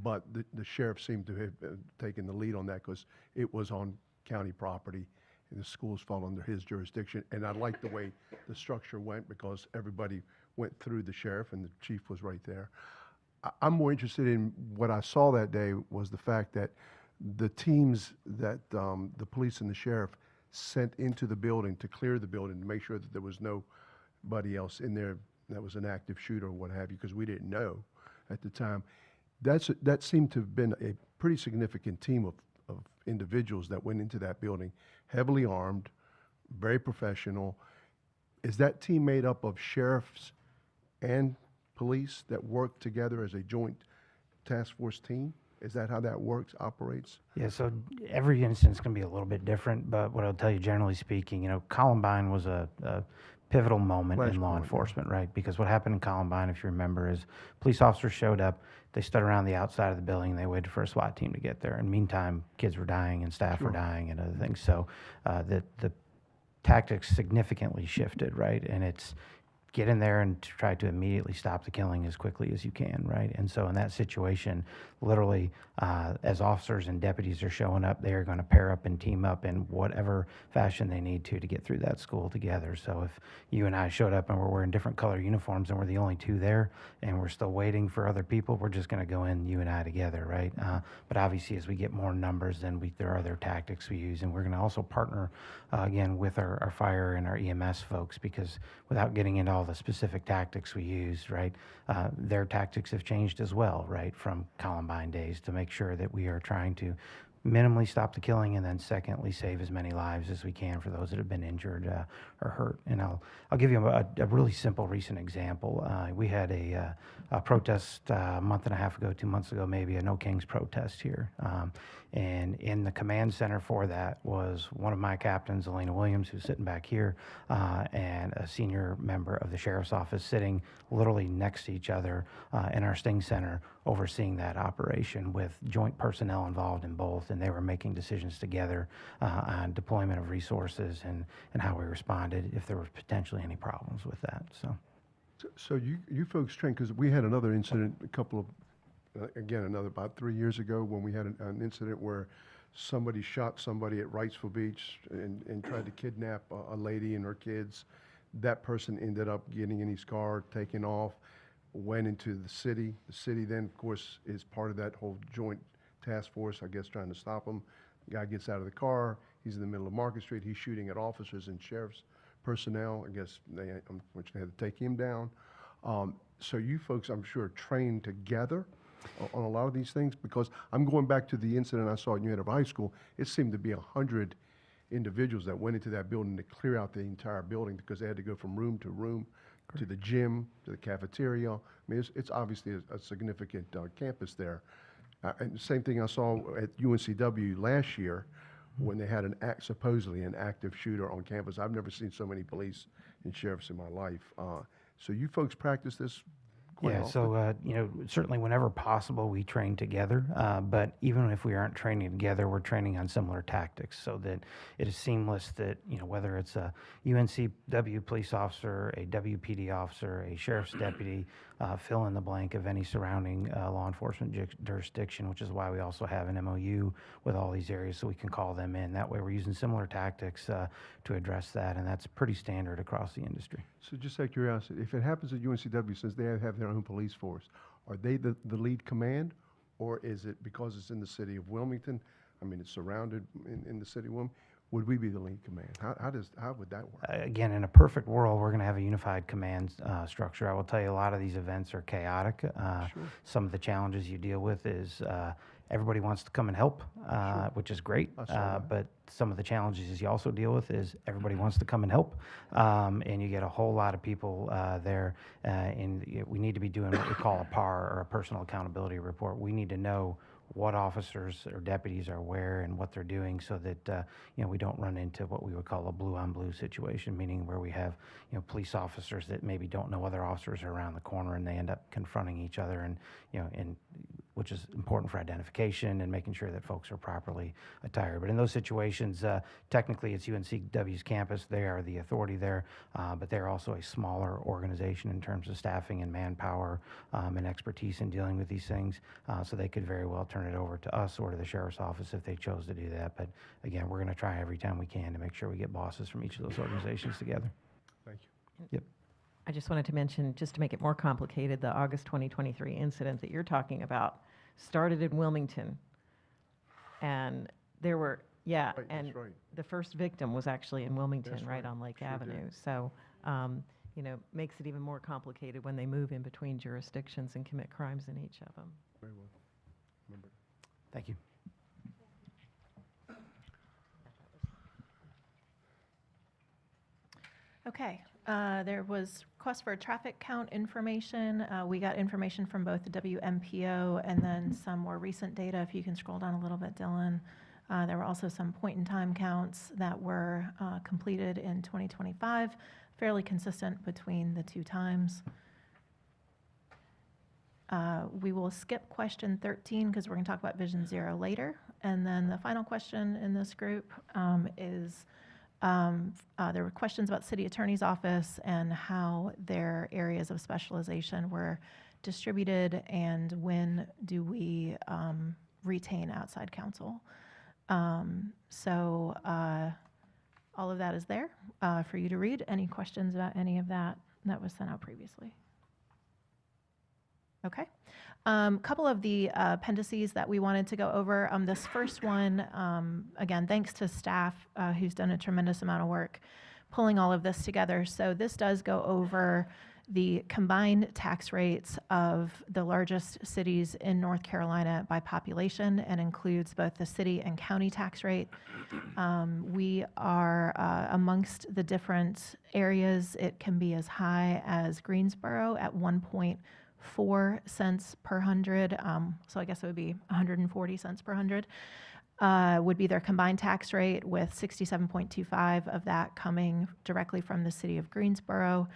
A: But the sheriff seemed to have taken the lead on that because it was on county property. And the schools fall under his jurisdiction. And I like the way the structure went because everybody went through the sheriff and the chief was right there. I'm more interested in what I saw that day was the fact that the teams that the police and the sheriff sent into the building to clear the building to make sure that there was nobody else in there that was an active shooter or what have you, because we didn't know at the time. That seemed to have been a pretty significant team of individuals that went into that building, heavily armed, very professional. Is that team made up of sheriffs and police that work together as a joint task force team? Is that how that works, operates?
N: Yeah, so every instance can be a little bit different, but what I'll tell you, generally speaking, Columbine was a pivotal moment in law enforcement, right? Because what happened in Columbine, if you remember, is police officers showed up, they stood around the outside of the building, they waited for a SWAT team to get there. And meantime, kids were dying and staff were dying and other things. So the tactics significantly shifted, right? And it's get in there and to try to immediately stop the killing as quickly as you can, right? And so in that situation, literally, as officers and deputies are showing up, they are going to pair up and team up in whatever fashion they need to get through that school together. So if you and I showed up and we're wearing different color uniforms and we're the only two there and we're still waiting for other people, we're just going to go in, you and I together, right? But obviously, as we get more numbers, then there are other tactics we use. And we're going to also partner, again, with our fire and our EMS folks, because without getting into all the specific tactics we use, right, their tactics have changed as well, right, from Columbine days, to make sure that we are trying to minimally stop the killing, and then secondly, save as many lives as we can for those that have been injured or hurt. And I'll give you a really simple recent example. We had a protest a month and a half ago, 2 months ago, maybe, a No Kings protest here. And in the command center for that was one of my captains, Elena Williams, who's sitting back here, and a senior member of the sheriff's office sitting literally next to each other in our Sting Center, overseeing that operation with joint personnel involved in both. And they were making decisions together on deployment of resources and how we responded if there were potentially any problems with that.
A: So you folks train, because we had another incident a couple of, about 3 years ago, when we had an incident where somebody shot somebody at Wrightsville Beach and tried to kidnap a lady and her kids. That person ended up getting in his car, taking off, went into the city. The city then, of course, is part of that whole joint task force, I guess, trying to stop him. The guy gets out of the car. He's in the middle of Market Street. He's shooting at officers and sheriff's personnel. I guess they unfortunately had to take him down. So you folks, I'm sure, trained together on a lot of these things, because I'm going back to the incident I saw at New Hanover High School. It seemed to be 100 individuals that went into that building to clear out the entire building, because they had to go from room to room, to the gym, to the cafeteria. I mean, it's obviously a significant campus there. And the same thing I saw at UNCW last year, when they had supposedly an active shooter on campus. I've never seen so many police and sheriffs in my life. So you folks practice this quite often?
N: So, certainly whenever possible, we train together. But even if we aren't training together, we're training on similar tactics, so that it is seamless that, whether it's a UNCW police officer, a WPD officer, a sheriff's deputy, fill in the blank of any surrounding law enforcement jurisdiction, which is why we also have an MOU with all these areas, so we can call them in. That way we're using similar tactics to address that, and that's pretty standard across the industry.
A: So just out of curiosity, if it happens at UNCW, since they have their own police force, are they the lead command, or is it because it's in the city of Wilmington? I mean, it's surrounded in the city of Wilmington. Would we be the lead command? How would that work?
N: Again, in a perfect world, we're going to have a unified command structure. I will tell you, a lot of these events are chaotic.
A: Sure.
N: Some of the challenges you deal with is everybody wants to come and help, which is great. But some of the challenges you also deal with is everybody wants to come and help, and you get a whole lot of people there. And we need to be doing what we call a PAR, or a personal accountability report. We need to know what officers or deputies are where and what they're doing, so that we don't run into what we would call a blue on blue situation, meaning where we have police officers that maybe don't know other officers are around the corner, and they end up confronting each other, and which is important for identification and making sure that folks are properly attired. But in those situations, technically it's UNCW's campus. They are the authority there, but they're also a smaller organization in terms of staffing and manpower and expertise in dealing with these things. So they could very well turn it over to us or to the sheriff's office if they chose to do that. But again, we're going to try every time we can to make sure we get bosses from each of those organizations together.
A: Thank you.
N: Yep.
H: I just wanted to mention, just to make it more complicated, the August 2023 incident that you're talking about started in Wilmington. And there were,
A: Right,
H: and
A: that's right.
H: the first victim was actually in Wilmington,
A: That's
H: right
A: right.
H: on Lake
A: Sure
H: Avenue.
A: did.
H: So, makes it even more complicated when they move in between jurisdictions and commit crimes in each of them.
A: Very well. Remember.
N: Thank you.
C: Okay, there was request for traffic count information. We got information from both the WMPO and then some more recent data. If you can scroll down a little bit, Dylan. There were also some point-in-time counts that were completed in 2025, fairly consistent between the two times. We will skip question 13 because we're going to talk about Vision Zero later. And then the final question in this group is there were questions about city attorney's office and how their areas of specialization were distributed, and when do we retain outside counsel. So all of that is there for you to read. Any questions about any of that that was sent out previously? Okay. Couple of the appendices that we wanted to go over. This first one, again, thanks to staff who's done a tremendous amount of work pulling all of this together. So this does go over the combined tax rates of the largest cities in North Carolina by population and includes both the city and county tax rate. We are amongst the different areas. It can be as high as Greensboro at 1.4 cents per hundred. So I guess it would be 140 cents per hundred. Would be their combined tax rate, with 67.25 of that coming directly from the city of Greensboro.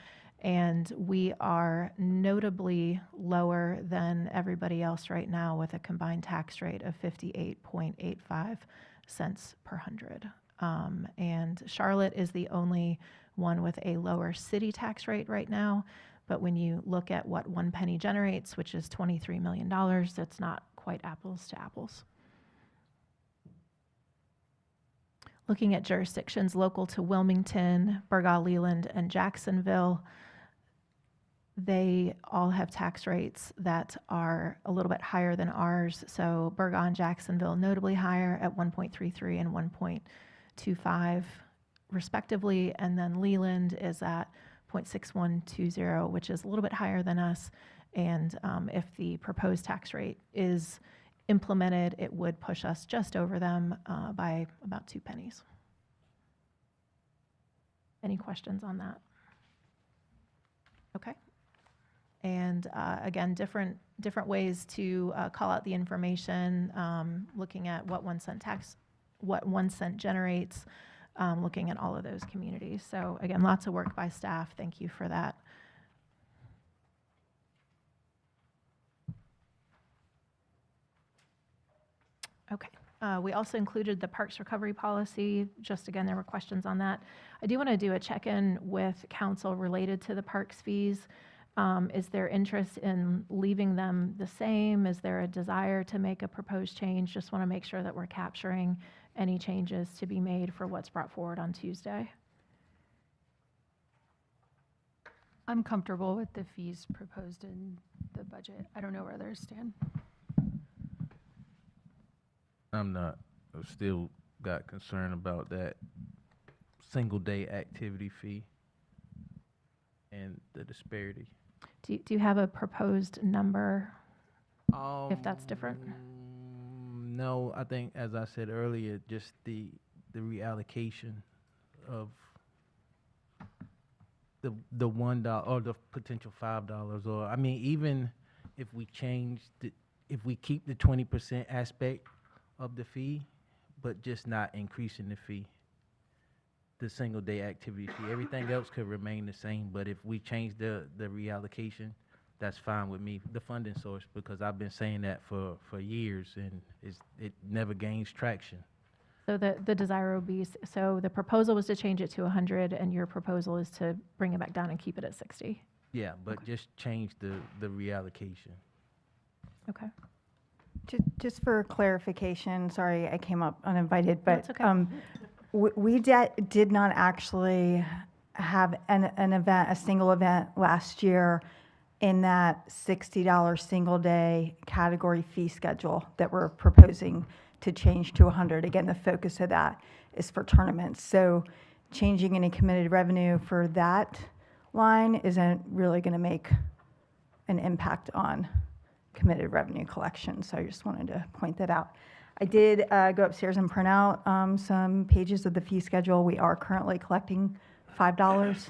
C: And we are notably lower than everybody else right now, with a combined tax rate of 58.85 cents per hundred. And Charlotte is the only one with a lower city tax rate right now. But when you look at what 1 penny generates, which is $23 million, it's not quite apples to apples. Looking at jurisdictions local to Wilmington, Burgaw, Leland, and Jacksonville, they all have tax rates that are a little bit higher than ours. So Burgaw and Jacksonville notably higher at 1.33 and 1.25 respectively. And then Leland is at 0.6120, which is a little bit higher than us. And if the proposed tax rate is implemented, it would push us just over them by about 2 pennies. Any questions on that? Okay. And again, different ways to call out the information, looking at what 1 cent tax, what 1 cent generates, looking at all of those communities. So again, lots of work by staff. Thank you for that. Okay. We also included the Parks Recovery Policy. Just again, there were questions on that. I do want to do a check-in with council related to the parks fees. Is there interest in leaving them the same? Is there a desire to make a proposed change? Just want to make sure that we're capturing any changes to be made for what's brought forward on Tuesday.
O: I'm comfortable with the fees proposed in the budget. I don't know where others stand.
L: I'm not. I've still got concern about that single day activity fee and the disparity.
C: Do you have a proposed number if that's different?
L: No, I think, as I said earlier, just the reallocation of the $1 or the potential $5, or I mean, even if we change if we keep the 20% aspect of the fee, but just not increasing the fee, the single day activity fee. Everything else could remain the same, but if we change the reallocation, that's fine with me. The funding source, because I've been saying that for years, and it never gains traction.
C: So the desire would be, so the proposal was to change it to 100, and your proposal is to bring it back down and keep it at 60?
L: Yeah, but just change the reallocation.
C: Okay.
K: Just for clarification, sorry I came up uninvited, but
C: That's okay.
K: we did not actually have an event, a single event last year in that $60 single day category fee schedule that we're proposing to change to 100. Again, the focus of that is for tournaments. So changing any committed revenue for that line isn't really going to make an impact on committed revenue collection. So I just wanted to point that out. I did go upstairs and print out some pages of the fee schedule. We are currently collecting $5.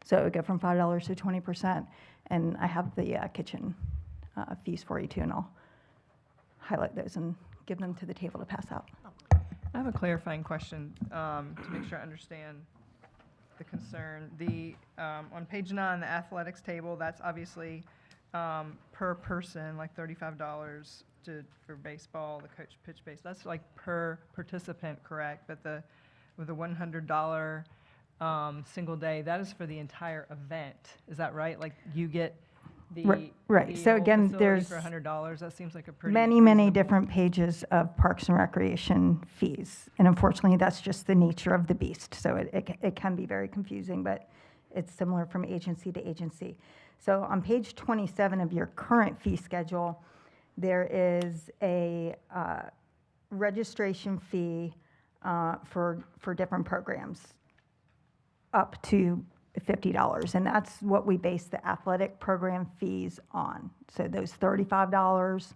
K: So it would go from $5 to 20%. And I have the kitchen fees for you too, and I'll highlight those and give them to the table to pass out.
P: I have a clarifying question to make sure I understand the concern. On page 9, the athletics table, that's obviously per person, like $35 for baseball, the coach pitch base. That's like per participant, correct? But the with a $100 single day, that is for the entire event. Is that right? Like you get the
K: Right.
P: the
K: So
P: whole
K: again,
P: facility
K: there's
P: for $100. That seems like a pretty
K: many
P: reasonable-
K: different pages of Parks and Recreation fees. And unfortunately, that's just the nature of the beast. So it can be very confusing, but it's similar from agency to agency. So on page 27 of your current fee schedule, there is a registration fee for different programs up to $50. And that's what we base the athletic program fees on. So those $35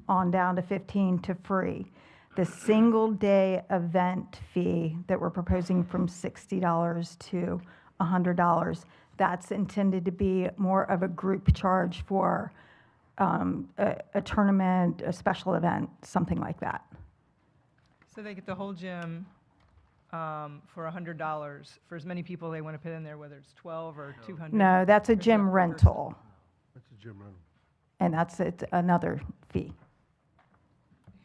K: on down to 15 to free. The single day event fee that we're proposing from $60 to $100, that's intended to be more of a group charge for a tournament, a special event, something like that.
P: So they get the whole gym for $100 for as many people they want to put in there, whether it's 12 or 200?
K: No, that's a
P: Or is that
K: gym
P: per person?
K: rental,
A: That's a gym rental.
K: and it's another fee.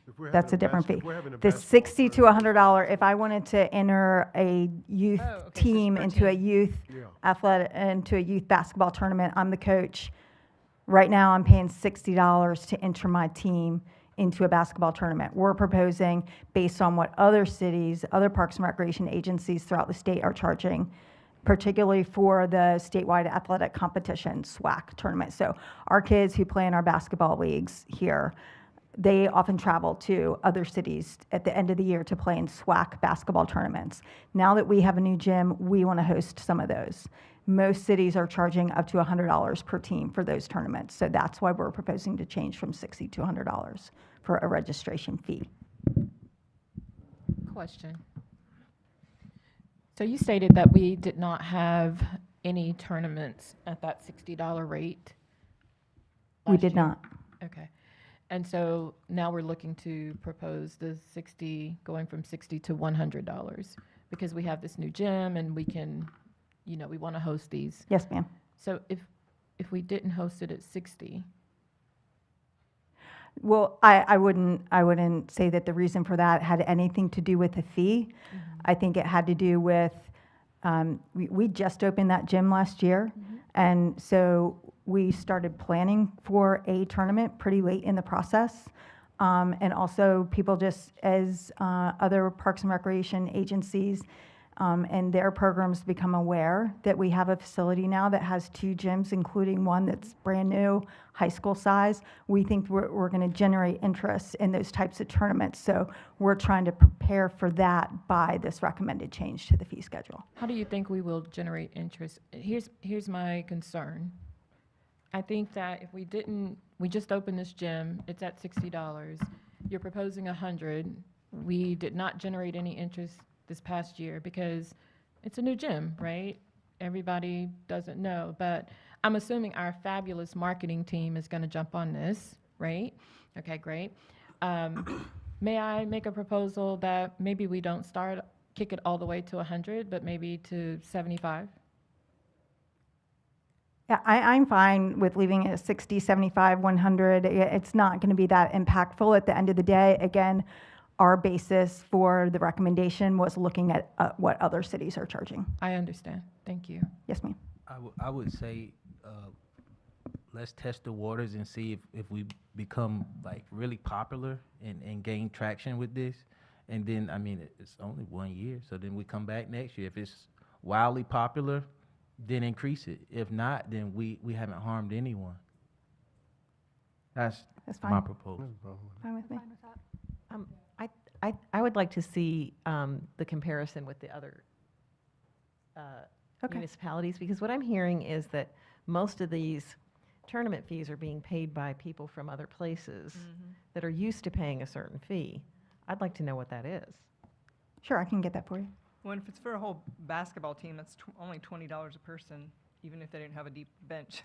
A: If we're
K: That's
A: having
K: a different
A: bas-
K: fee.
A: if we're having a
K: The
A: basketball
K: $60 to $100, if I wanted to enter a youth
P: Oh, okay, just
K: team
P: per
K: into a
P: team.
K: youth
A: Yeah.
K: athletic, into a youth basketball tournament, I'm the coach. Right now, I'm paying $60 to enter my team into a basketball tournament. We're proposing, based on what other cities, other parks and recreation agencies throughout the state are charging, particularly for the statewide athletic competition, SWAC tournament. So our kids who play in our basketball leagues here, they often travel to other cities at the end of the year to play in SWAC basketball tournaments. Now that we have a new gym, we want to host some of those. Most cities are charging up to $100 per team for those tournaments. So that's why we're proposing to change from $60 to $100 for a registration fee.
M: Question. So you stated that we did not have any tournaments at that $60 rate?
K: We
M: last
K: did
M: year?
K: not.
M: Okay. And so now we're looking to propose the 60, going from 60 to $100 because we have this new gym and we can, we want to host these.
K: Yes, ma'am.
M: So if we didn't host it at 60,
K: Well, I wouldn't say that the reason for that had anything to do with the fee. I think it had to do with, we just opened that gym last year. And so we started planning for a tournament pretty late in the process. And also people just, as other parks and recreation agencies and their programs become aware that we have a facility now that has 2 gyms, including one that's brand new, high school size, we think we're going to generate interest in those types of tournaments. So we're trying to prepare for that by this recommended change to the fee schedule.
M: how do you think we will generate interest? Here's my concern. I think that if we just opened this gym, it's at $60. You're proposing $100. We did not generate any interest this past year because it's a new gym, right? Everybody doesn't know, but I'm assuming our fabulous marketing team is going to jump on this, right? Okay, great. May I make a proposal that maybe we don't kick it all the way to 100, but maybe to 75?
K: Yeah, I'm fine with leaving it at 60, 75, 100. It's not going to be that impactful at the end of the day. Again, our basis for the recommendation was looking at what other cities are charging.
M: I understand. Thank you.
K: Yes, ma'am.
L: I would say, let's test the waters and see if we become like really popular and gain traction with this. And then, I mean, it's only 1 year, so then we come back next year. If it's wildly popular, then increase it. If not, then we haven't harmed anyone. That's
K: fine.
L: my proposal.
K: Fine with me.
F: I would like to see the comparison with the other
K: Okay.
F: municipalities, because what I'm hearing is that most of these tournament fees are being paid by people from other places that are used to paying a certain fee. I'd like to know what that is.
K: Sure, I can get that for you.
P: Well, if it's for a whole basketball team, that's only $20 a person, even if they didn't have a deep bench.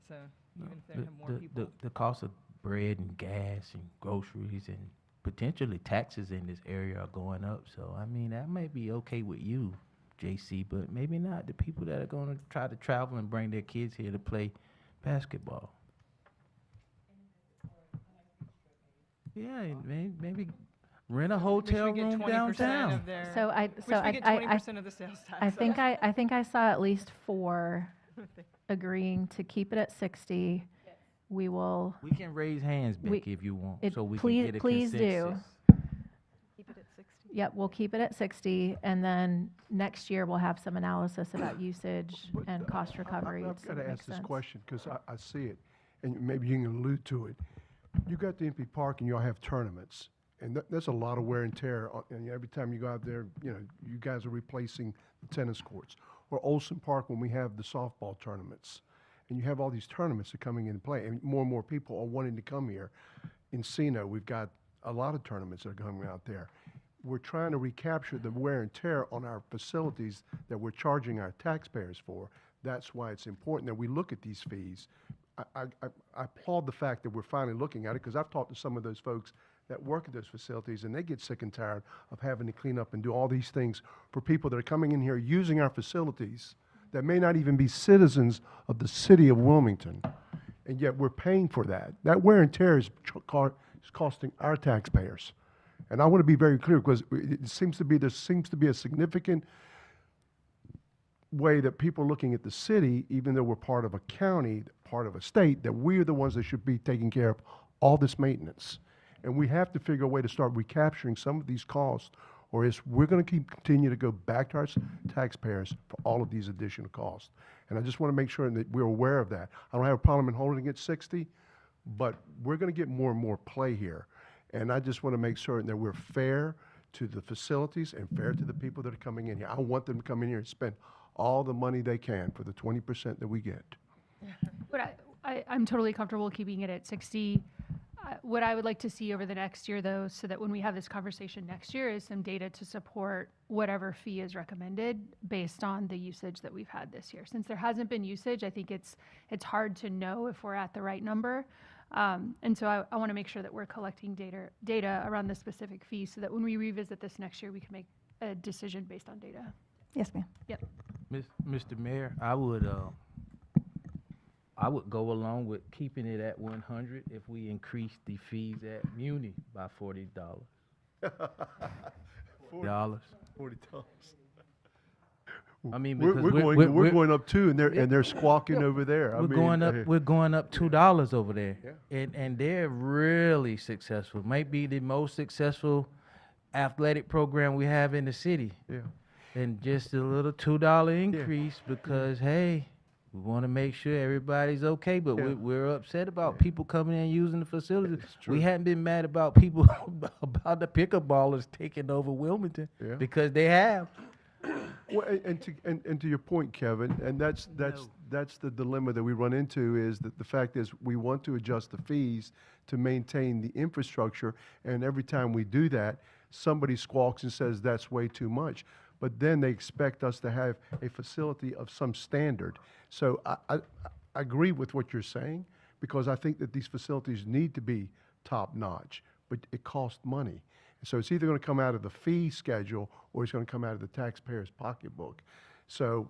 P: So even if they have more people.
L: The cost of bread and gas and groceries and potentially taxes in this area are going up. So, I mean, that may be okay with you, JC, but maybe not the people that are going to try to travel and bring their kids here to play basketball. Yeah, maybe Rent a hotel
P: Which we get
L: room
P: 20%
L: downtown.
P: of their,
C: So I,
P: which
C: so
P: we
C: I,
P: get
C: I,
P: 20% of the sales tax.
C: I think I think I saw at least 4 agreeing to keep it at 60. We will.
L: We can raise hands,
C: We-
L: Becky, if you want,
C: it-
L: so we
C: please-
L: can get a
C: please do.
L: consensus.
F: Keep it at 60.
C: Yep, we'll keep it at 60, and then next year we'll have some analysis about usage and cost recovery.
A: I've
C: so
A: got
C: that
A: to
C: makes
A: ask this
C: sense.
A: question, because I see it, and maybe you can allude to it. You got the MP Park and y'all have tournaments, and that's a lot of wear and tear, and every time you go out there, you guys are replacing the tennis courts. Or Olson Park when we have the softball tournaments. And you have all these tournaments that are coming into play, and more people are wanting to come here. In Encino, we've got a lot of tournaments that are coming out there. We're trying to recapture the wear and tear on our facilities that we're charging our taxpayers for. That's why it's important that we look at these fees. I applaud the fact that we're finally looking at it, because I've talked to some of those folks that work at those facilities, and they get sick and tired of having to clean up and do all these things for people that are coming in here using our facilities that may not even be citizens of the city of Wilmington, and yet we're paying for that. That wear and tear is costing our taxpayers. And I want to be very clear, because there seems to be a significant way that people are looking at the city, even though we're part of a county, part of a state, that we're the ones that should be taking care of all this maintenance. And we have to figure a way to start recapturing some of these costs, or else we're going to continue to go back to our taxpayers for all of these additional costs. And I just want to make sure that we're aware of that. I don't have a problem in holding it 60, but we're going to get more and more play here. And I just want to make sure that we're fair to the facilities and fair to the people that are coming in here. I want them to come in here and spend all the money they can for the 20% that we get.
O: But I'm totally comfortable keeping it at 60. What I would like to see over the next year, though, so that when we have this conversation next year, is some data to support whatever fee is recommended based on the usage that we've had this year. Since there hasn't been usage, I think it's hard to know if we're at the right number. And so I want to make sure that we're collecting data around the specific fee, so that when we revisit this next year, we can make a decision based on data.
K: Yes, ma'am.
O: Yep.
L: Mr. Mayor, I would go along with keeping it at 100 if we increase the fees at Muni by $40. $40. I mean, because
A: we're going up too, and they're squawking over there.
L: We're going up $2 over there, and they're really successful. Might be the most successful athletic program we have in the city.
A: Yeah.
L: And just a little $2 increase because hey, we want to make sure everybody's okay, but we're upset about people coming in using the facilities. We hadn't been mad about people about the pickleballers taking over Wilmington because they have.
A: Well, and to your point, Kevin, and that's the dilemma that we run into, is that the fact is we want to adjust the fees to maintain the infrastructure, and every time we do that, somebody squawks and says that's way too much. But then they expect us to have a facility of some standard. So I agree with what you're saying, because I think that these facilities need to be top-notch, but it costs money. So it's either going to come out of the fee schedule or it's going to come out of the taxpayer's pocketbook. So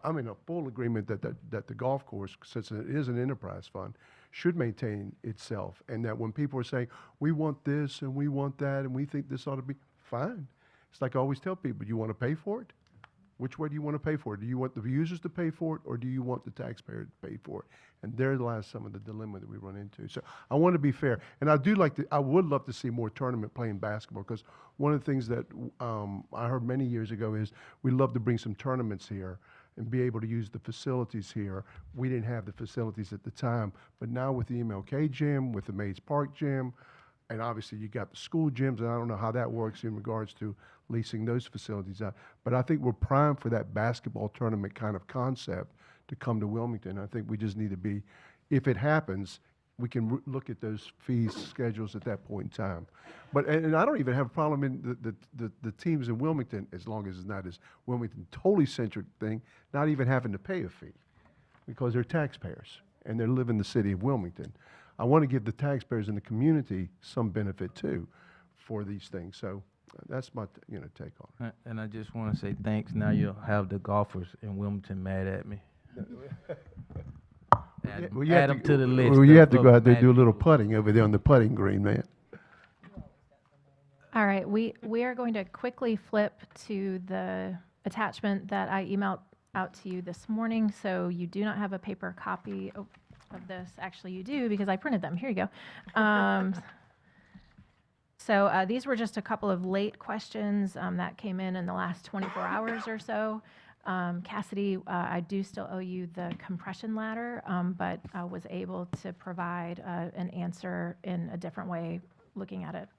A: I'm in a full agreement that the golf course, since it is an enterprise fund, should maintain itself, and that when people are saying, we want this and we want that and we think this ought to be, fine. It's like I always tell people, do you want to pay for it? Which way do you want to pay for it? Do you want the users to pay for it, or do you want the taxpayer to pay for it? And there lies some of the dilemma that we run into. So I want to be fair. And I would love to see more tournament playing basketball, because one of the things that I heard many years ago is we'd love to bring some tournaments here and be able to use the facilities here. We didn't have the facilities at the time, but now with the MLK gym, with the Mays Park gym, and obviously you got the school gyms, and I don't know how that works in regards to leasing those facilities out. But I think we're primed for that basketball tournament kind of concept to come to Wilmington. I think we just need to be, if it happens, we can look at those fees schedules at that point in time. But, and I don't even have a problem in the teams in Wilmington, as long as it's not this Wilmington totally centric thing, not even having to pay a fee, because they're taxpayers and they live in the city of Wilmington. I want to give the taxpayers in the community some benefit too for these things. So that's my take on it.
L: And I just want to say thanks. Now you'll have the golfers in Wilmington mad at me. Add them to the list.
A: Well, you have to go out there and do a little putting over there on the putting green, man.
C: All right. right, we are going to quickly flip to the attachment that I emailed out to you this morning. So you do not have a paper copy of this. Actually, you do, because I printed them. Here you go. So these were just a couple of late questions that came in the last 24 hours or so. Cassidy, I do still owe you the compression ladder, but I was able to provide an answer in a different way, looking at it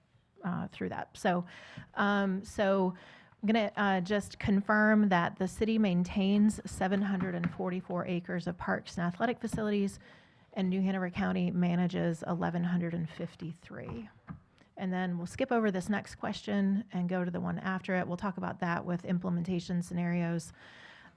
C: through that. So, I'm going to just confirm that the city maintains 744 acres of parks and athletic facilities, and New Hanover County manages 1,153. And then we'll skip over this next question and go to the one after it. We'll talk about that with implementation scenarios.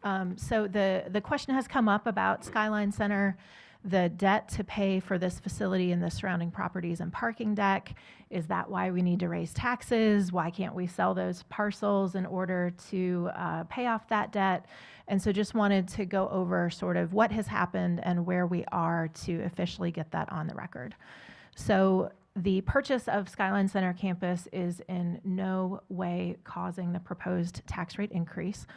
C: So the question has come up about Skyline Center, the debt to pay for this facility and the surrounding properties and parking deck. Is that why we need to raise taxes? Why can't we sell those parcels in order to pay off that debt? And so just wanted to go over sort of what has happened and where we are to officially get that on the record. So the purchase of Skyline Center campus is in no way causing the proposed tax rate increase.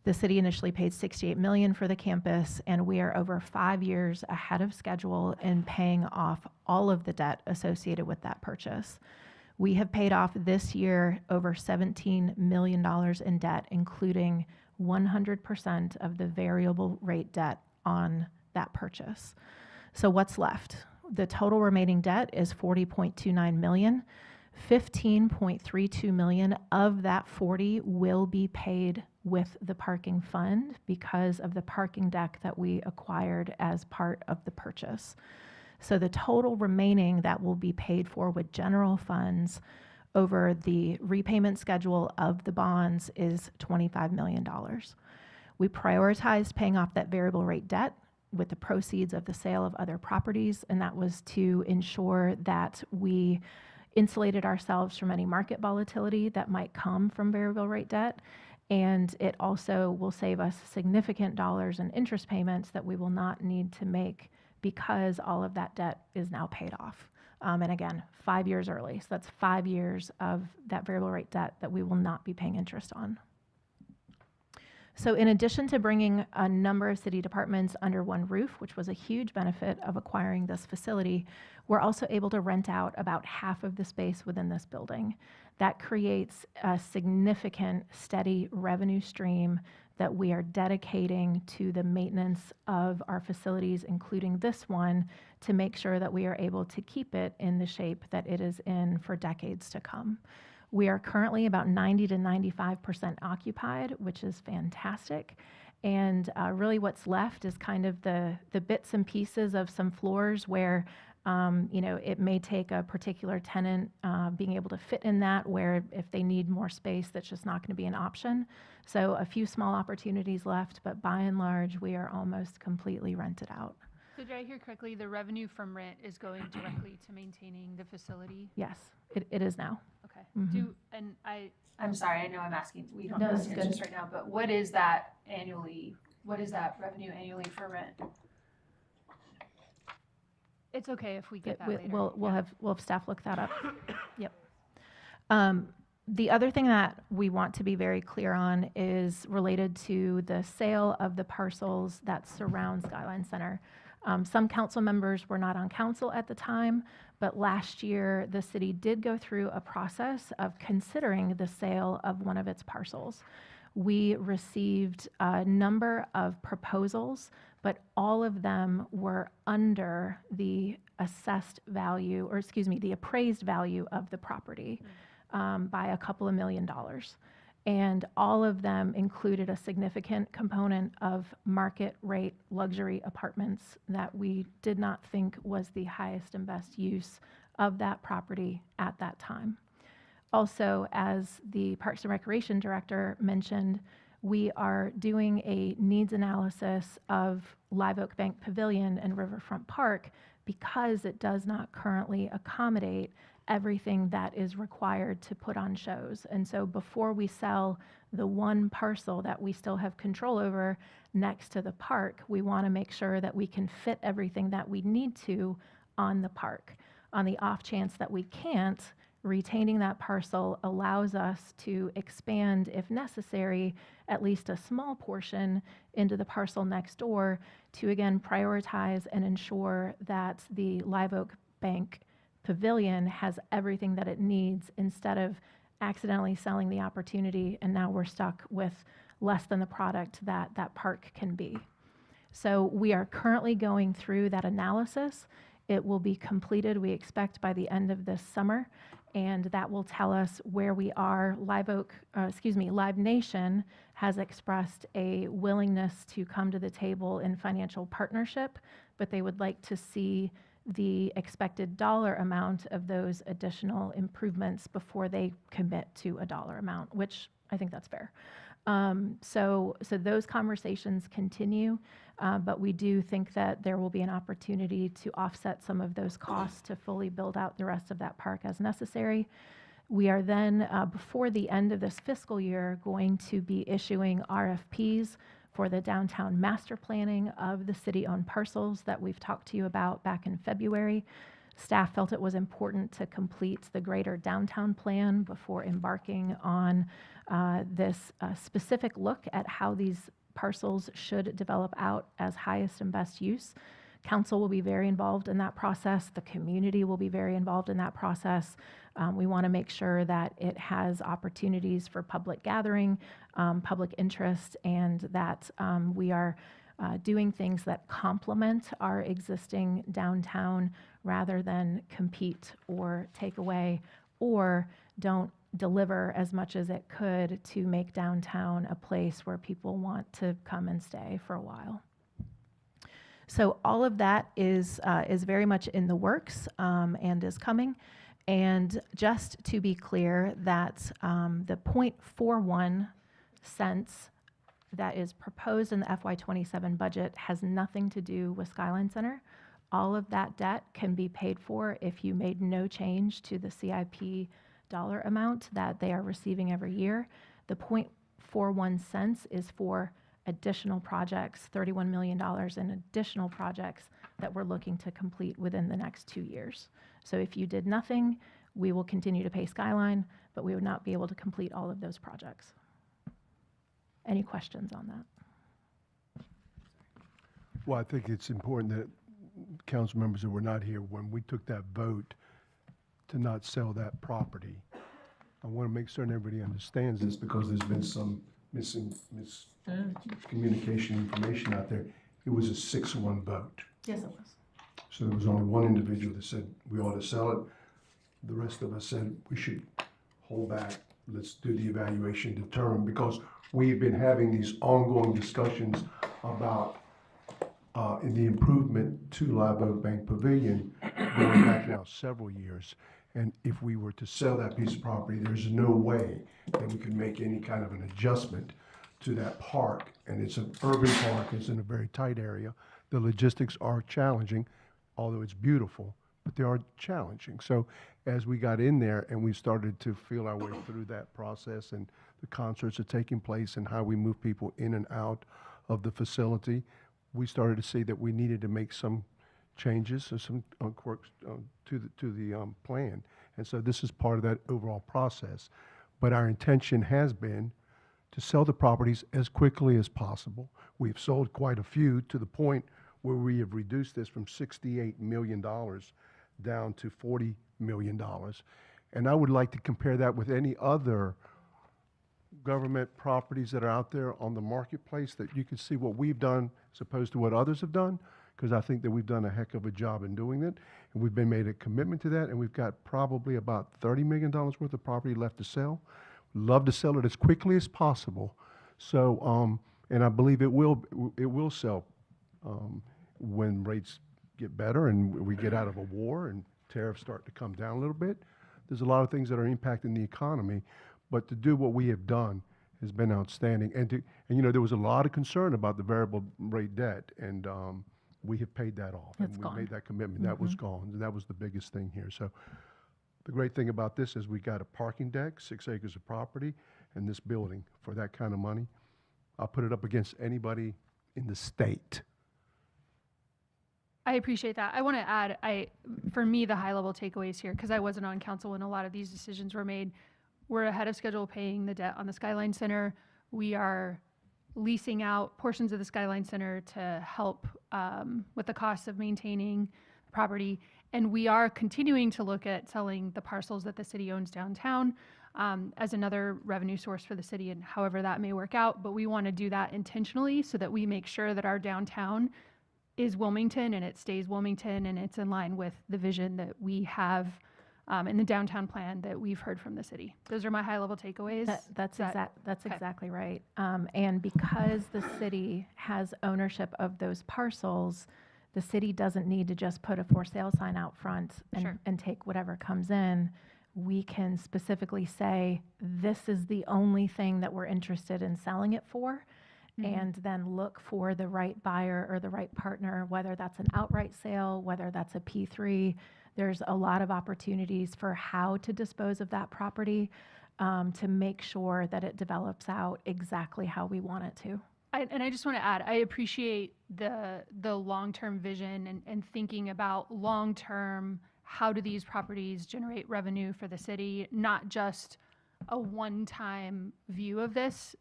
C: The city initially paid $68 million for the campus, and we are over 5 years ahead of schedule in paying off all of the debt associated with that purchase. We have paid off this year over $17 million in debt, including 100% of the variable rate debt on that purchase. So what's left? The total remaining debt is $40.29 million. $15.32 million of that 40 will be paid with the parking fund because of the parking deck that we acquired as part of the purchase. So the total remaining that will be paid for with general funds over the repayment schedule of the bonds is $25 million. We prioritized paying off that variable rate debt with the proceeds of the sale of other properties, and that was to ensure that we insulated ourselves from any market volatility that might come from variable rate debt. And it also will save us significant dollars in interest payments that we will not need to make because all of that debt is now paid off. And again, 5 years early. So that's 5 years of that variable rate debt that we will not be paying interest on. So in addition to bringing a number of city departments under one roof, which was a huge benefit of acquiring this facility, we're also able to rent out about half of the space within this building. That creates a significant steady revenue stream that we are dedicating to the maintenance of our facilities, including this one, to make sure that we are able to keep it in the shape that it is in for decades to come. We are currently about 90 to 95% occupied, which is fantastic. And really what's left is kind of the bits and pieces of some floors where it may take a particular tenant being able to fit in that, where if they need more space, that's just not going to be an option. So a few small opportunities left, but by and large, we are almost completely rented out.
O: So did I hear correctly, the revenue from rent is going directly to maintaining the facility?
C: Yes, it is now.
O: Okay.
C: Mhm.
G: I'm sorry, I know I'm asking, we don't
C: No,
G: know
C: that's
G: the
C: good.
G: answers right now, but what is that annually? What is that revenue annually for rent?
O: It's okay if we get that
C: We-
O: later.
C: We'll have staff look that up. Yep. The other thing that we want to be very clear on is related to the sale of the parcels that surround Skyline Center. Some council members were not on council at the time, but last year the city did go through a process of considering the sale of one of its parcels. We received a number of proposals, but all of them were under the assessed value, or excuse me, the appraised value of the property by a couple of $1 million. And all of them included a significant component of market rate luxury apartments that we did not think was the highest and best use of that property at that time. Also, as the Parks and Recreation Director mentioned, we are doing a needs analysis of Live Oak Bank Pavilion and Riverfront Park because it does not currently accommodate everything that is required to put on shows. And so before we sell the one parcel that we still have control over next to the park, we want to make sure that we can fit everything that we need to on the park. On the off chance that we can't, Retaining that parcel allows us to expand, if necessary, at least a small portion into the parcel next door to again prioritize and ensure that the Live Oak Bank Pavilion has everything that it needs instead of accidentally selling the opportunity, and now we're stuck with less than the product that that park can be. So we are currently going through that analysis. It will be completed, we expect, by the end of this summer, and that will tell us where we are. Live Nation has expressed a willingness to come to the table in financial partnership, but they would like to see the expected dollar amount of those additional improvements before they commit to a dollar amount, which I think that's fair. So those conversations continue, but we do think that there will be an opportunity to offset some of those costs to fully build out the rest of that park as necessary. We are then, before the end of this fiscal year, going to be issuing RFPs for the downtown master planning of the city-owned parcels that we've talked to you about back in February. Staff felt it was important to complete the greater downtown plan before embarking on this specific look at how these parcels should develop out as highest and best use. Council will be very involved in that process. The community will be very involved in that process. We want to make sure that it has opportunities for public gathering, public interest, and that we are doing things that complement our existing downtown rather than compete or take away or don't deliver as much as it could to make downtown a place where people want to come and stay for a while. So all of that is very much in the works and is coming. And just to be clear, that the 0.41 cents that is proposed in the FY27 budget has nothing to do with Skyline Center. All of that debt can be paid for if you made no change to the CIP dollar amount that they are receiving every year. The 0.41 cents is for additional projects, $31 million in additional projects that we're looking to complete within the next 2 years. So if you did nothing, we will continue to pay Skyline, but we would not be able to complete all of those projects. Any questions on that?
A: Well, I think it's important that council members that were not here, when we took that vote to not sell that property, I want to make certain everybody understands this because there's been some miscommunication information out there. It was a 6-1 vote.
C: Yes, it was.
A: So there was only one individual that said we ought to sell it. The rest of us said we should hold back. Let's do the evaluation, determine, because we've been having these ongoing discussions about in the improvement to Live Oak Bank Pavilion going back now several years. And if we were to sell that piece of property, there's no way that we could make any kind of an adjustment to that park. And it's an urban park, it's in a very tight area. The logistics are challenging, although it's beautiful, but they are challenging. So as we got in there and we started to feel our way through that process, and the concerts are taking place and how we move people in and out of the facility, we started to see that we needed to make some changes or some quirks to the plan. And so this is part of that overall process. But our intention has been to sell the properties as quickly as possible. We've sold quite a few to the point where we have reduced this from $68 million down to $40 million. And I would like to compare that with any other government properties that are out there on the marketplace, that you can see what we've done as opposed to what others have done, because I think that we've done a heck of a job in doing it. And we've been made a commitment to that, and we've got probably about $30 million worth of property left to sell. Love to sell it as quickly as possible. So, and I believe it will sell when rates get better and we get out of a war and tariffs start to come down a little bit. There's a lot of things that are impacting the economy, but to do what we have done has been outstanding. And you know, there was a lot of concern about the variable rate debt, and we have paid that off.
C: It's
A: and we
C: gone.
A: made that commitment. That was gone. And that was the biggest thing here. So the great thing about this is we got a parking deck, 6 acres of property, and this building for that kind of money. I'll put it up against anybody in the state.
O: I appreciate that. I want to add, for me, the high level takeaways here, because I wasn't on council when a lot of these decisions were made. We're ahead of schedule paying the debt on the Skyline Center. We are leasing out portions of the Skyline Center to help with the costs of maintaining the property. And we are continuing to look at selling the parcels that the city owns downtown as another revenue source for the city, and however that may work out. But we want to do that intentionally so that we make sure that our downtown is Wilmington and it stays Wilmington and it's in line with the vision that we have in the downtown plan that we've heard from the city. Those are my high level takeaways.
C: That's
O: Okay.
C: exactly right. And because the city has ownership of those parcels, the city doesn't need to just put a for sale sign out front
O: Sure.
C: and take whatever comes in. We can specifically say, this is the only thing that we're interested in selling it for. And then look for the right buyer or the right partner, whether that's an outright sale, whether that's a P3. There's a lot of opportunities for how to dispose of that property to make sure that it develops out exactly how we want it to.
O: And I just want to add, I appreciate the long-term vision and thinking about long-term, how do these properties generate revenue for the city, not just a one-time view of this.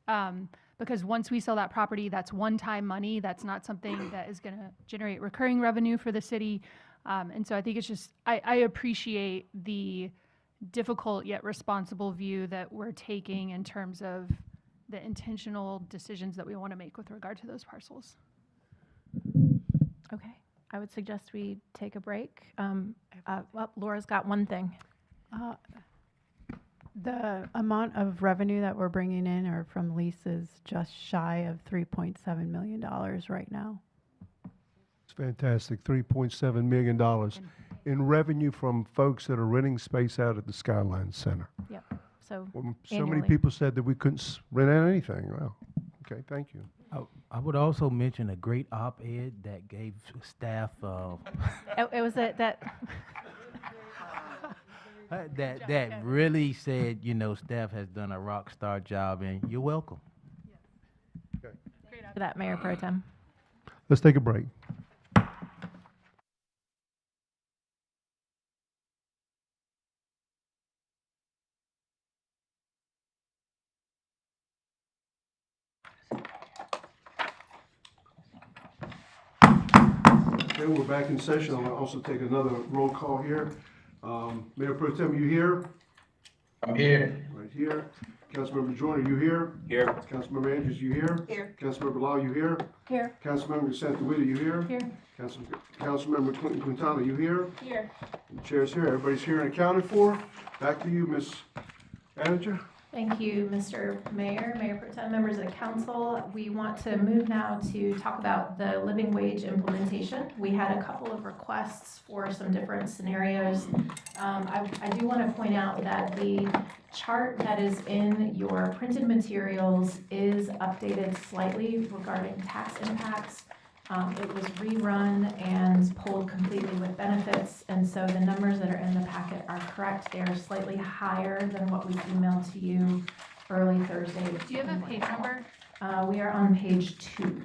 O: Because once we sell that property, that's one-time money. That's not something that is going to generate recurring revenue for the city. And so I think it's just, I appreciate the difficult yet responsible view that we're taking in terms of the intentional decisions that we want to make with regard to those parcels.
C: Okay, I would suggest we take a break. Well, Laura's got one thing.
Q: The amount of revenue that we're bringing in or from leases just shy of $3.7 million right now.
A: It's fantastic, $3.7 million in revenue from folks that are renting space out at the Skyline Center.
C: Yep, so
A: Well, so many
C: annually.
A: people said that we couldn't rent out anything. Well, okay, thank you.
L: I would also mention a great op-ed that gave staff
C: It was that
L: that really said, staff has done a rock star job, and you're welcome.
C: for that, Mayor Pro Tem.
A: Let's take a break. Okay, we're back in session. I'm going to also take another roll call here. Mayor Pro Tem, you here?
R: I'm here.
A: Right here. Councilmember Joyner, you here?
I: Here.
A: Councilmember Andrews, you here?
C: Here.
A: Councilmember Lau, you here?
C: Here.
A: Councilmember Santawita, you here?
C: Here.
A: Councilmember Clinton Quintana, you here?
C: Here.
A: The chair's here. Everybody's here and accounted for. Back to you, Ms. Manager.
C: Thank you, Mr. Mayor, Mayor Pro Tem, members of the council. We want to move now to talk about the living wage implementation. We had a couple of requests for some different scenarios. I do want to point out that the chart that is in your printed materials is updated slightly regarding tax impacts. It was rerun and pulled completely with benefits, and so the numbers that are in the packet are correct. They are slightly higher than what we emailed to you early Thursday.
O: Do you have a page number?
C: We are on page 2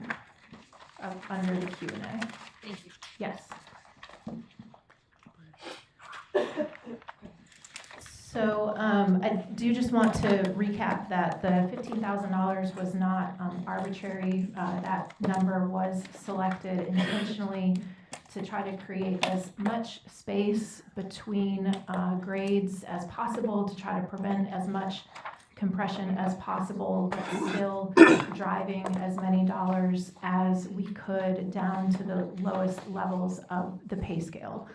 C: under the Q&A.
O: Thank you.
C: Yes. So I do just want to recap that the $15,000 was not arbitrary. That number was selected intentionally to try to create as much space between grades as possible, to try to prevent as much compression as possible, but still driving as many dollars as we could down to the lowest levels of the pay scale.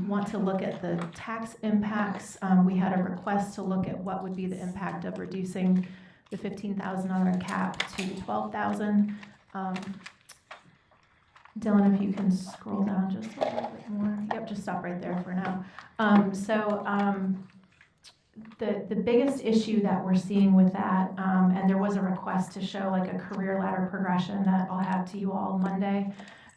C: Want to look at the tax impacts. We had a request to look at what would be the impact of reducing the $15,000 cap to $12,000. Dylan, if you can scroll down just a little bit more. Yep, just stop right there for now. The biggest issue that we're seeing with that, and there was a request to show like a career ladder progression that I'll have to you all Monday.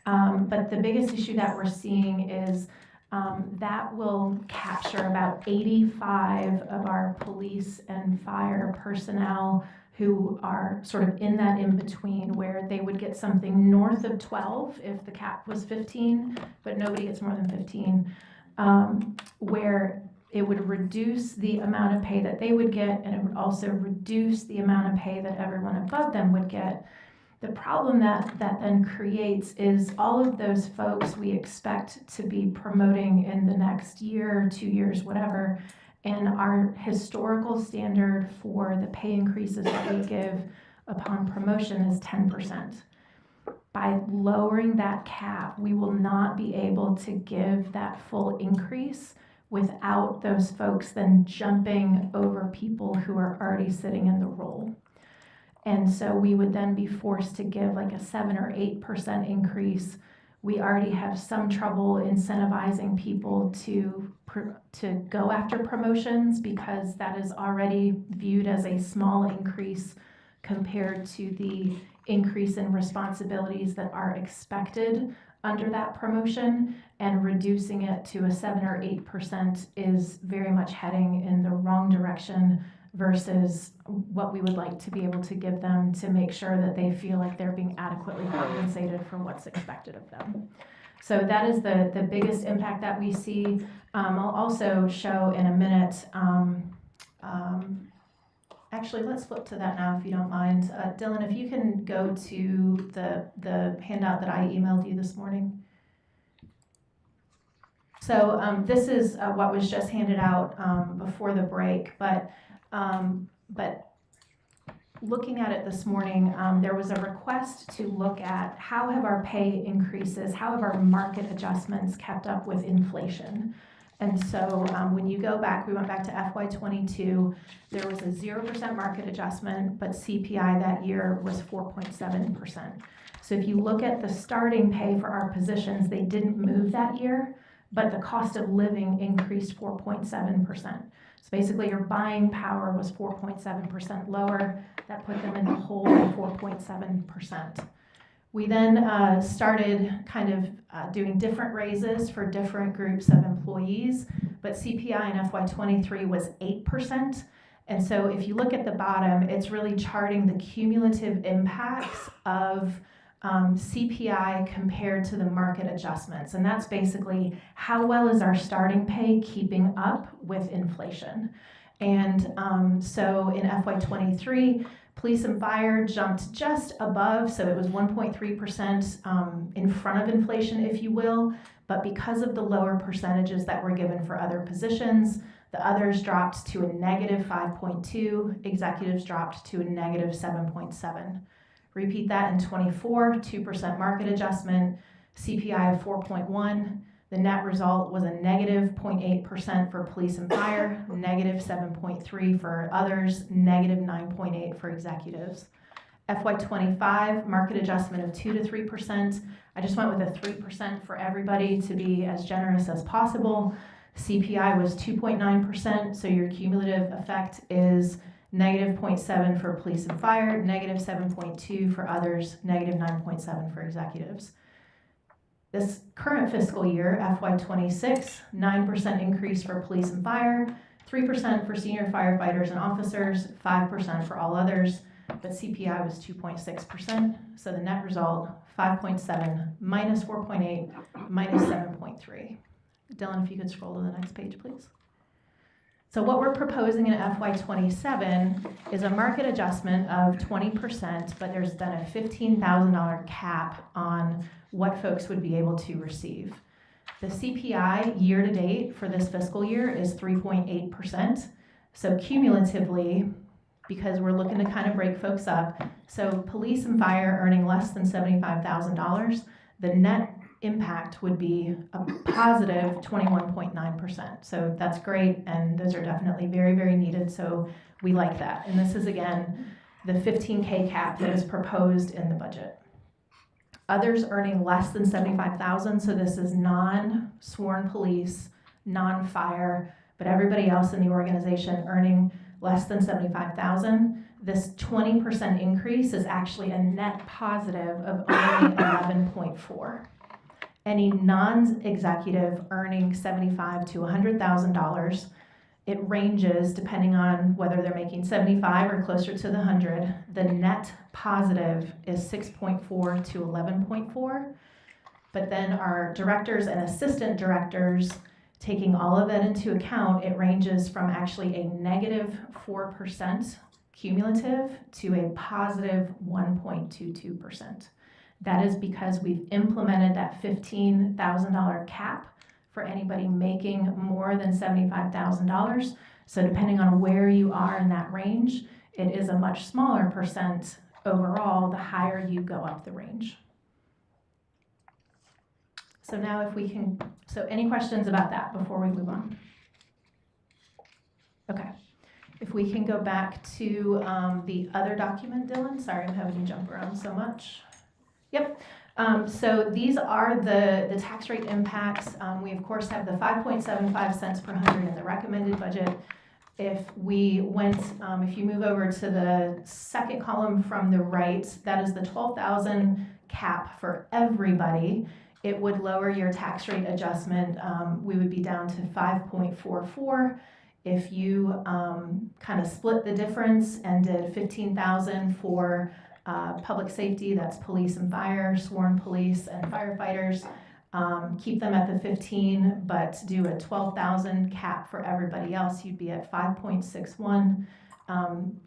C: But the biggest issue that we're seeing is That will capture about 85 of our police and fire personnel who are sort of in that in-between where they would get something north of 12 if the cap was 15, but nobody gets more than 15, where it would reduce the amount of pay that they would get, and it would also reduce the amount of pay that everyone above them would get. The problem that then creates is all of those folks we expect to be promoting in the next year, 2 years, whatever, and our historical standard for the pay increases that we give upon promotion is 10%. By lowering that cap, we will not be able to give that full increase without those folks then jumping over people who are already sitting in the role. And so we would then be forced to give like a 7 or 8% increase. We already have some trouble incentivizing people to go after promotions because that is already viewed as a small increase compared to the increase in responsibilities that are expected under that promotion, and reducing it to a 7 or 8% is very much heading in the wrong direction versus what we would like to be able to give them to make sure that they feel like they're being adequately compensated for what's expected of them. So that is the biggest impact that we see. I'll also show in a minute, actually let's flip to that now if you don't mind. Dylan, if you can go to the handout that I emailed you this morning. So this is what was just handed out before the break, but looking at it this morning, there was a request to look at how have our pay increases, how have our market adjustments kept up with inflation. And so when you go back, we went back to FY22, there was a 0% market adjustment, but CPI that year was 4.7%. So if you look at the starting pay for our positions, they didn't move that year, but the cost of living increased 4.7%. So basically your buying power was 4.7% lower. That put them in the hole at 4.7%. We then started kind of doing different raises for different groups of employees, but CPI in FY23 was 8%. And so if you look at the bottom, it's really charting the cumulative impacts of CPI compared to the market adjustments. And that's basically how well is our starting pay keeping up with inflation. And so in FY23, police and fire jumped just above, so it was 1.3% in front of inflation, if you will. But because of the lower percentages that were given for other positions, the others dropped to a negative 5.2, executives dropped to a negative 7.7. Repeat that in 24, 2% market adjustment, CPI of 4.1. The net result was a negative 0.8% for police and fire, negative 7.3 for others, negative 9.8 for executives. FY25, market adjustment of 2 to 3%. I just went with a 3% for everybody to be as generous as possible. CPI was 2.9%, so your cumulative effect is negative 0.7 for police and fire, negative 7.2 for others, negative 9.7 for executives. This current fiscal year, FY26, 9% increase for police and fire, 3% for senior firefighters and officers, 5% for all others, but CPI was 2.6%, so the net result, 5.7 minus 4.8 minus 7.3. Dylan, if you could scroll to the next page, please. So what we're proposing in FY27 is a market adjustment of 20%, but there's then a $15,000 cap on what folks would be able to receive. The CPI year to date for this fiscal year is 3.8%. So cumulatively, because we're looking to kind of break folks up, so police and fire earning less than $75,000, the net impact would be a positive 21.9%. So that's great, and those are definitely very, very needed, so we like that. And this is, again, the 15K cap that is proposed in the budget. Others earning less than $75,000, so this is non-sworn police, non-fire, but everybody else in the organization earning less than $75,000. This 20% increase is actually a net positive of only 11.4. Any non-executive earning $75,000 to $100,000. It ranges depending on whether they're making 75 or closer to the 100. The net positive is 6.4 to 11.4. But then our directors and assistant directors, taking all of that into account, it ranges from actually a negative 4% cumulative to a positive 1.22%. That is because we've implemented that $15,000 cap for anybody making more than $75,000. So depending on where you are in that range, it is a much smaller percent overall the higher you go up the range. So now if we can, so any questions about that before we move on? Okay. If we can go back to the other document, Dylan. Sorry, I'm having to jump around so much. Yep. So these are the tax rate impacts. We of course have the 5.75 cents per hundred in the recommended budget. If we went, if you move over to the second column from the right, that is the 12,000 cap for everybody. It would lower your tax rate adjustment. We would be down to 5.44. If you kind of split the difference and did 15,000 for public safety, that's police and fire, sworn police and firefighters, keep them at the 15, but do a 12,000 cap for everybody else, you'd be at 5.61.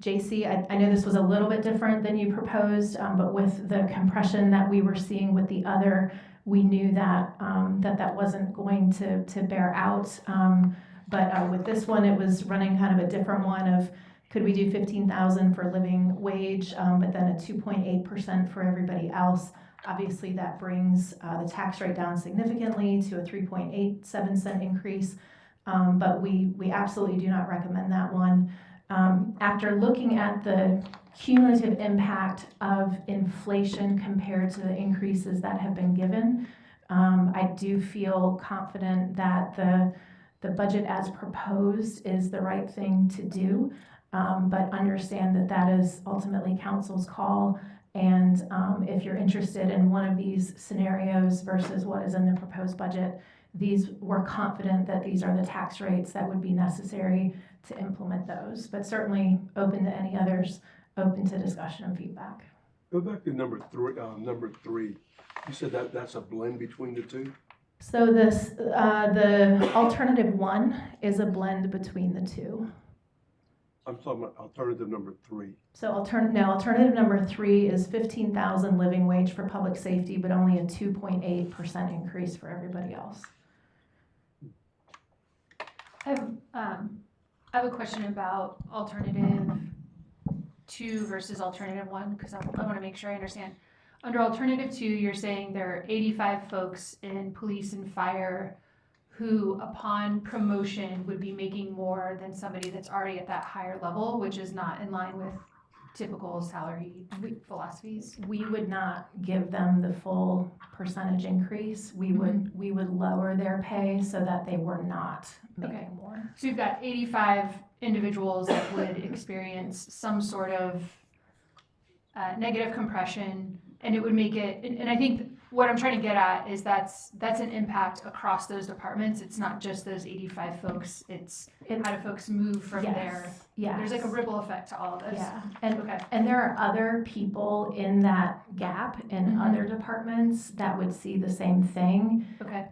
C: JC, I know this was a little bit different than you proposed, but with the compression that we were seeing with the other, we knew that that wasn't going to bear out. But with this one, it was running kind of a different one of, could we do 15,000 for living wage, but then a 2.8% for everybody else? Obviously, that brings the tax rate down significantly to a 3.87 cent increase, but we absolutely do not recommend that one. After looking at the cumulative impact of inflation compared to the increases that have been given, I do feel confident that the budget as proposed is the right thing to do, but understand that that is ultimately council's call. And if you're interested in one of these scenarios versus what is in the proposed budget, we're confident that these are the tax rates that would be necessary to implement those, but certainly open to any others, open to discussion and feedback.
A: Go back to number three. You said that's a blend between the two?
C: So this, the alternative one is a blend between the two.
A: I'm talking about alternative number three.
C: So alternative number three is 15,000 living wage for public safety, but only a 2.8% increase for everybody else.
G: I have a question about alternative 2 versus alternative 1, because I want to make sure I understand. Under alternative 2, you're saying there are 85 folks in police and fire who, upon promotion, would be making more than somebody that's already at that higher level, which is not in line with typical salary philosophies.
C: We would not give them the full percentage increase. We would lower their pay so that they were not making more.
G: So you've got 85 individuals that would experience some sort of negative compression, and it would make it, and I think what I'm trying to get at is that's an impact across those departments. It's not just those 85 folks. It's how do folks move from there.
C: Yes.
G: There's like a ripple effect to all of this.
C: Yeah, and there are other people in that gap in other departments that would see the same thing.
G: Okay.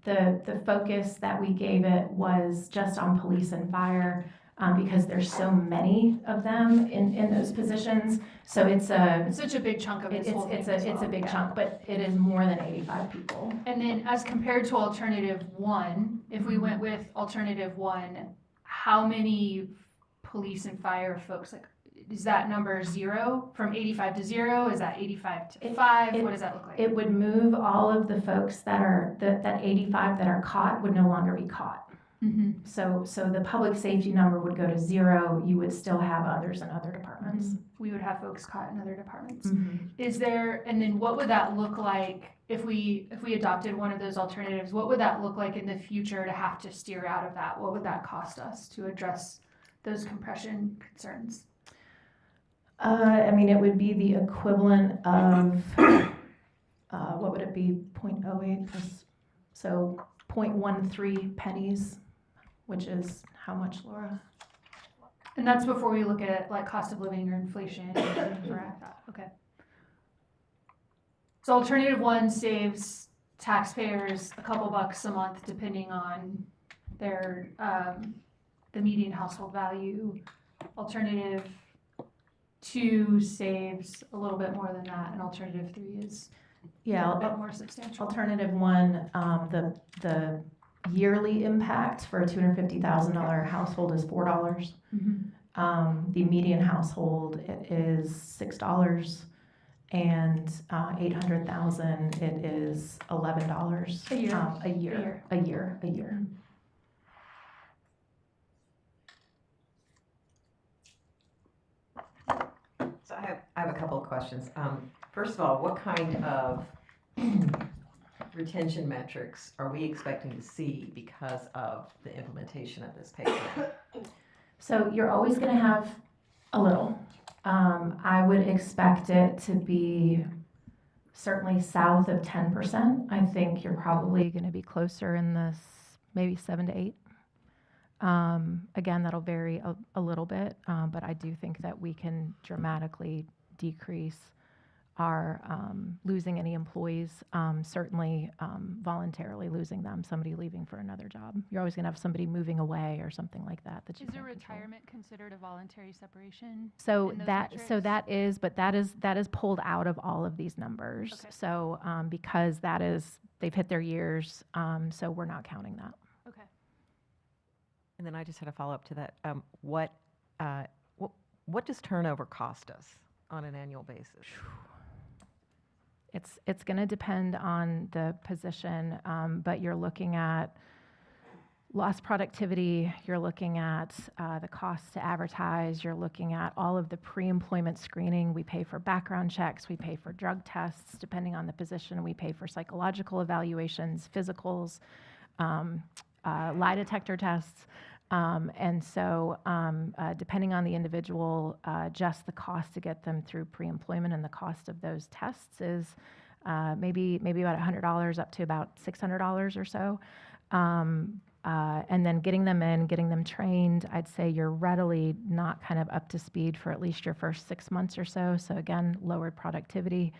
C: The focus that we gave it was just on police and fire, because there's so many of them in those positions. So it's
G: such a big chunk of this whole thing.
C: It's a big chunk, but it is more than 85 people.
G: And then as compared to alternative 1, if we went with alternative 1, how many police and fire folks, like, is that number 0 from 85 to 0? Is that 85 to 5? What does that look like?
C: It would move all of the folks that are, that 85 that are caught would no longer be caught. So the public safety number would go to 0. You would still have others in other departments.
G: We would have folks caught in other departments. Is there, and then what would that look like if we adopted one of those alternatives? What would that look like in the future to have to steer out of that? What would that cost us to address those compression concerns?
C: I mean, it would be the equivalent of what would it be, 0.08, so 0.13 pennies, which is how much, Laura?
G: And that's before we look at like cost of living or inflation, correct? Okay. So alternative one saves taxpayers a couple bucks a month depending on their, the median household value. Alternative two saves a little bit more than that, and alternative three is
C: Yeah,
G: a bit more substantial.
C: Alternative one, the yearly impact for a $250,000 household is $4. The median household it is $6, and 800,000 it is $11
G: A year.
C: a year.
H: So I have a couple of questions. First of all, what kind of retention metrics are we expecting to see because of the implementation of this pay plan?
C: So you're always going to have a little. I would expect it to be certainly south of 10%. I think you're probably going to be closer in this maybe 7 to 8. Again, that'll vary a little bit, but I do think that we can dramatically decrease our losing any employees, certainly voluntarily losing them, somebody leaving for another job. You're always going to have somebody moving away or something like that. That you
O: Is a
C: can't control.
O: retirement considered a voluntary separation?
C: So
O: in those
C: that
O: metrics?
C: that is pulled out of all of these numbers.
O: Okay.
C: So because they've hit their years, so we're not counting that.
O: Okay.
F: And then I just had a follow-up to that. What does turnover cost us on an annual basis?
C: It's going to depend on the position, but you're looking at lost productivity, you're looking at the cost to advertise, you're looking at all of the pre-employment screening. We pay for background checks, we pay for drug tests, depending on the position, we pay for psychological evaluations, physicals, lie detector tests. And so depending on the individual, just the cost to get them through pre-employment and the cost of those tests is maybe about $100 up to about $600 or so. And then getting them in, getting them trained, I'd say you're readily not kind of up to speed for at least your first 6 months or so. So again, lowered productivity.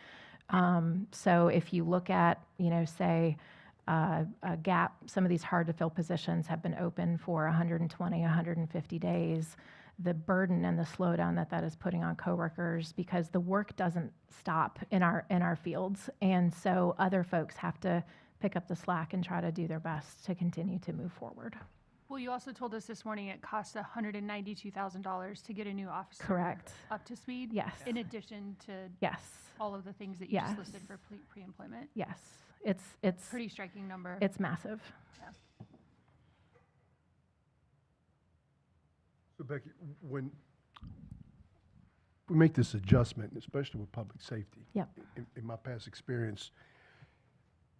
C: So if you look at, say, a gap, some of these hard to fill positions have been open for 120, 150 days. The burden and the slowdown that is putting on coworkers, because the work doesn't stop in our fields, and so other folks have to pick up the slack and try to do their best to continue to move forward.
O: Well, you also told us this morning it costs $192,000 to get a new officer
C: Correct.
O: up to speed.
C: Yes.
O: In addition to
C: Yes.
O: all of the things that you just
C: Yes.
O: listed for pre-employment.
C: Yes, it's
O: Pretty striking number.
C: It's massive.
O: Yeah.
A: So Becky, when we make this adjustment, especially with public safety.
C: Yep.
A: In my past experience,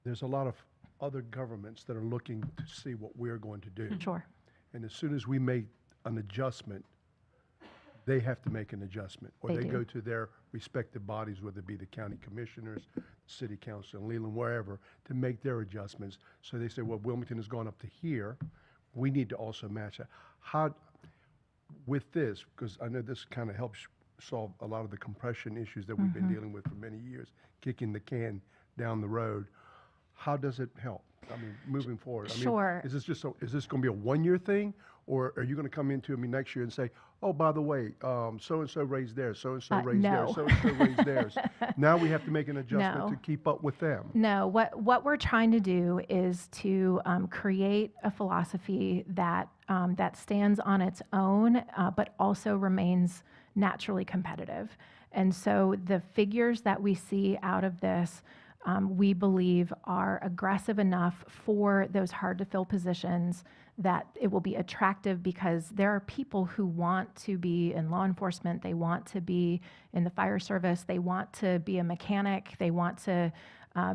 A: there's a lot of other governments that are looking to see what we're going to do.
C: Sure.
A: And as soon as we make an adjustment, they have to make an adjustment, or
C: They
A: they
C: do.
A: go to their respective bodies, whether it be the county commissioners, city council in Leland, wherever, to make their adjustments. So they say, well, Wilmington has gone up to here, we need to also match that. How, with this, because I know this kind of helps solve a lot of the compression issues that we've been dealing with for many years, kicking the can down the road, how does it help? I mean, moving forward. I mean,
C: Sure.
A: is this going to be a one-year thing, or are you going to come into me next year and say, oh, by the way, so-and-so raised theirs, so-and-so raised
C: no.
A: theirs, so-and-so raised theirs. Now we have to make an adjustment
C: No.
A: to keep up with them.
C: No, what we're trying to do is to create a philosophy that that stands on its own, but also remains naturally competitive. And so the figures that we see out of this, we believe are aggressive enough for those hard to fill positions that it will be attractive, because there are people who want to be in law enforcement, they want to be in the fire service, they want to be a mechanic, they want to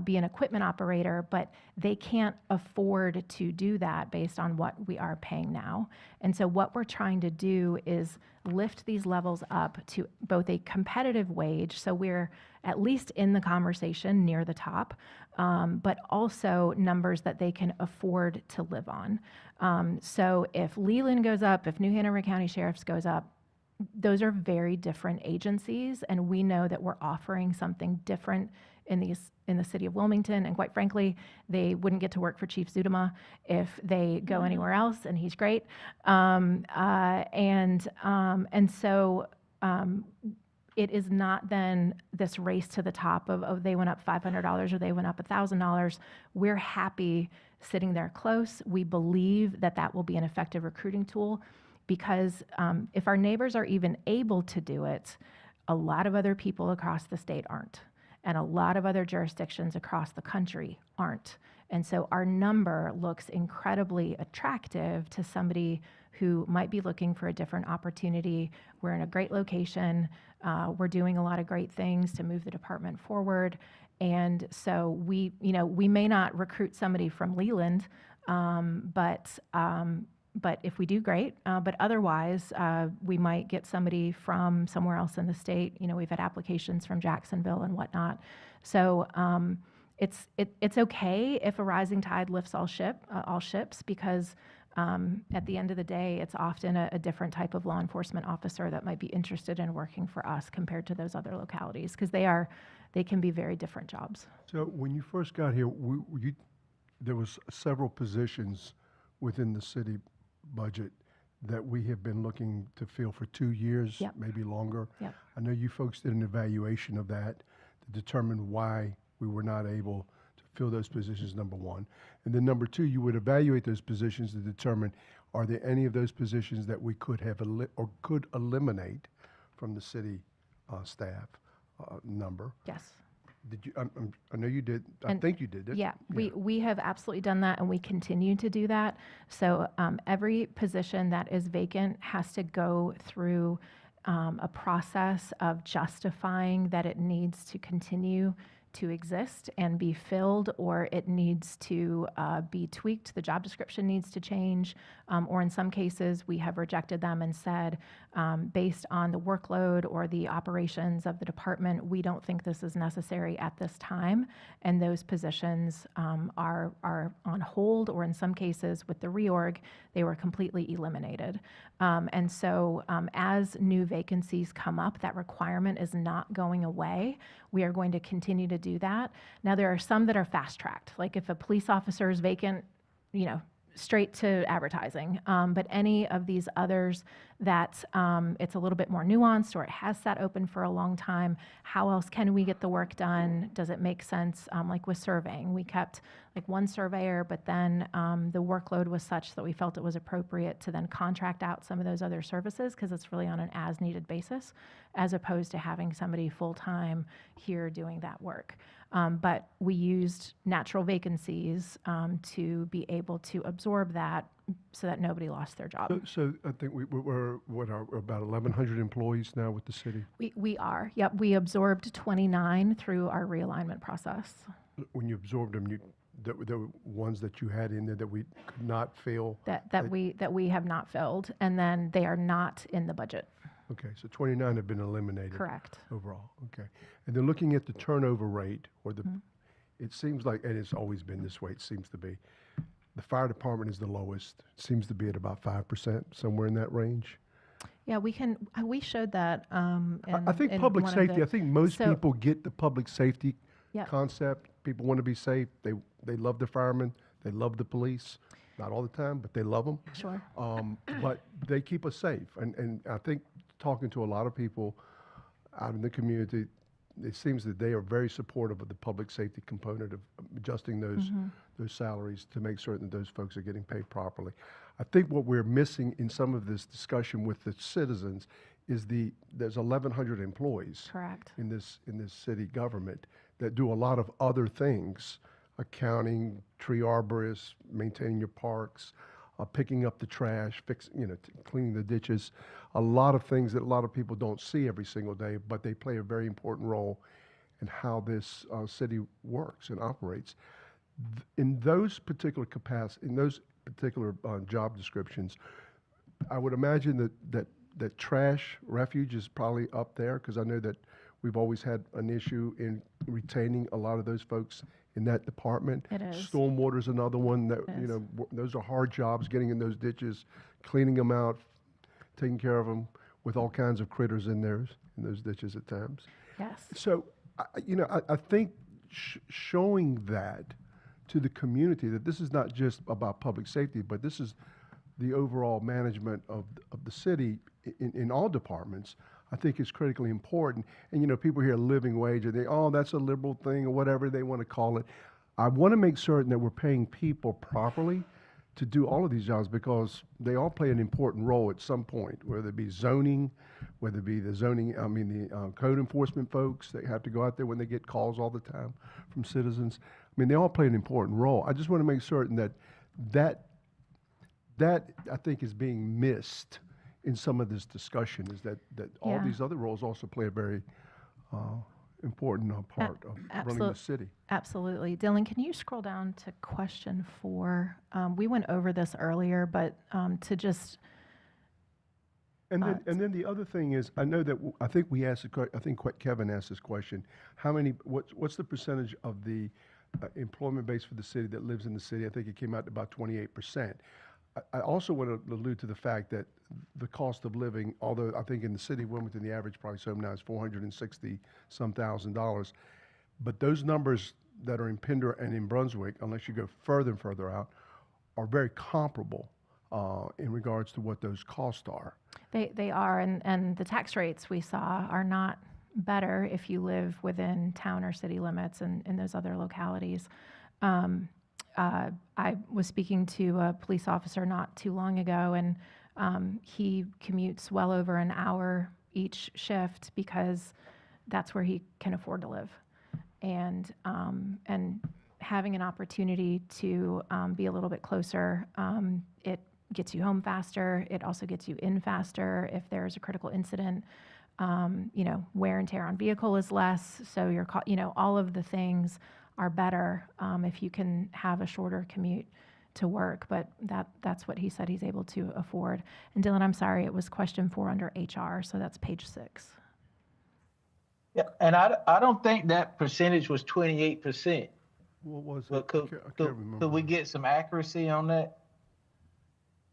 C: be an equipment operator, but they can't afford to do that based on what we are paying now. And so what we're trying to do is lift these levels up to both a competitive wage, so we're at least in the conversation near the top, but also numbers that they can afford to live on. So if Leland goes up, if New Hanover County Sheriff's goes up, those are very different agencies, and we know that we're offering something different in the city of Wilmington, and quite frankly, they wouldn't get to work for Chief Zudema if they go anywhere else, and he's great. It is not then this race to the top of, oh, they went up $500 or they went up $1,000. We're happy sitting there close. We believe that that will be an effective recruiting tool, because if our neighbors are even able to do it, a lot of other people across the state aren't, and a lot of other jurisdictions across the country aren't. And so our number looks incredibly attractive to somebody who might be looking for a different opportunity. We're in a great location. We're doing a lot of great things to move the department forward. And so we may not recruit somebody from Leland, but if we do, great. But otherwise, we might get somebody from somewhere else in the state. We've had applications from Jacksonville and whatnot. So it's okay if a rising tide lifts all ships, because at the end of the day, it's often a different type of law enforcement officer that might be interested in working for us compared to those other localities, because they can be very different jobs.
A: So when you first got here, there was several positions within the city budget that we have been looking to fill for 2 years,
C: Yep.
A: maybe longer.
C: Yep.
A: I know you folks did an evaluation of that to determine why we were not able to fill those positions, number one. And then number two, you would evaluate those positions to determine, are there any of those positions that we could have or could eliminate from the city staff number?
C: Yes.
A: Did you? I know you did. I think you did.
C: Yeah, we have absolutely done that, and we continue to do that. So every position that is vacant has to go through a process of justifying that it needs to continue to exist and be filled, or it needs to be tweaked. The job description needs to change, or in some cases, we have rejected them and said, based on the workload or the operations of the department, we don't think this is necessary at this time, and those positions are on hold, or in some cases, with the reorg, they were completely eliminated. And so as new vacancies come up, that requirement is not going away. We are going to continue to do that. Now, there are some that are fast-tracked, like if a police officer is vacant, straight to advertising. But any of these others that it's a little bit more nuanced, or it has sat open for a long time, how else can we get the work done? Does it make sense? Like with surveying, we kept like one surveyor, but then the workload was such that we felt it was appropriate to then contract out some of those other services, because it's really on an as-needed basis, as opposed to having somebody full-time here doing that work. But we used natural vacancies to be able to absorb that so that nobody lost their job.
A: So I think we're about 1,100 employees now with the city?
C: We are, yep. We absorbed 29 through our realignment process.
A: When you absorbed them, the ones that you had in there that we could not fill?
C: That we have not filled, and then they are not in the budget.
A: Okay, so 29 have been eliminated.
C: Correct.
A: Overall, okay. And then looking at the turnover rate, or it seems like, and it's always been this way, it seems to be, the fire department is the lowest. It seems to be at about 5%, somewhere in that range.
C: Yeah, we showed that.
A: I think public safety, I think most people get the public safety concept. People want to be safe. They love the firemen. They love the police. Not all the time, but they love them.
C: Sure.
A: But they keep us safe. And I think talking to a lot of people out in the community, it seems that they are very supportive of the public safety component of adjusting those salaries to make certain that those folks are getting paid properly. I think what we're missing in some of this discussion with the citizens is there's 1,100 employees.
C: Correct.
A: in this city government that do a lot of other things: accounting, tree arborists, maintaining your parks, picking up the trash, cleaning the ditches. A lot of things that a lot of people don't see every single day, but they play a very important role. and how this city works and operates. In those particular in those particular job descriptions, I would imagine that trash, refuge is probably up there, because I know that we've always had an issue in retaining a lot of those folks in that department.
C: It is.
A: Stormwater's another one that,
C: It is.
A: those are hard jobs, getting in those ditches, cleaning them out, taking care of them with all kinds of critters in those ditches at times.
C: Yes.
A: So, I think showing that to the community, that this is not just about public safety, but this is the overall management of the city in all departments, I think is critically important. And, people hear living wage, and that's a liberal thing, or whatever they want to call it. I want to make certain that we're paying people properly to do all of these jobs, because they all play an important role at some point, whether it be zoning, whether it be the code enforcement folks that have to go out there when they get calls all the time from citizens. They all play an important role. I just want to make certain that I think is being missed in some of this discussion, is that all
C: Yeah.
A: these other roles also play a very important part of running the city.
C: Absolutely. Dylan, can you scroll down to question 4? We went over this earlier, but to just...
A: And then the other thing is, I know that I think Kevin asked this question. What's the percentage of the employment base for the city that lives in the city? I think it came out to about 28%. I also want to allude to the fact that the cost of living, although I think in the city of Wilmington, the average price home now is $460-some thousand, but those numbers that are in Pender and in Brunswick, unless you go further and further out, are very comparable in regards to what those costs are.
C: They are, and the tax rates we saw are not better if you live within town or city limits and in those other localities. I was speaking to a police officer not too long ago, and he commutes well over an hour each shift because that's where he can afford to live. And having an opportunity to be a little bit closer, it gets you home faster. It also gets you in faster if there's a critical incident. Wear and tear on vehicle is less, so all of the things are better if you can have a shorter commute to work, but that's what he said he's able to afford. And Dylan, I'm sorry, it was question 4 under HR, so that's page 6.
L: Yeah, and I don't think that percentage was 28%.
A: What was it?
L: But
A: I can't remember.
L: could we get some accuracy on that?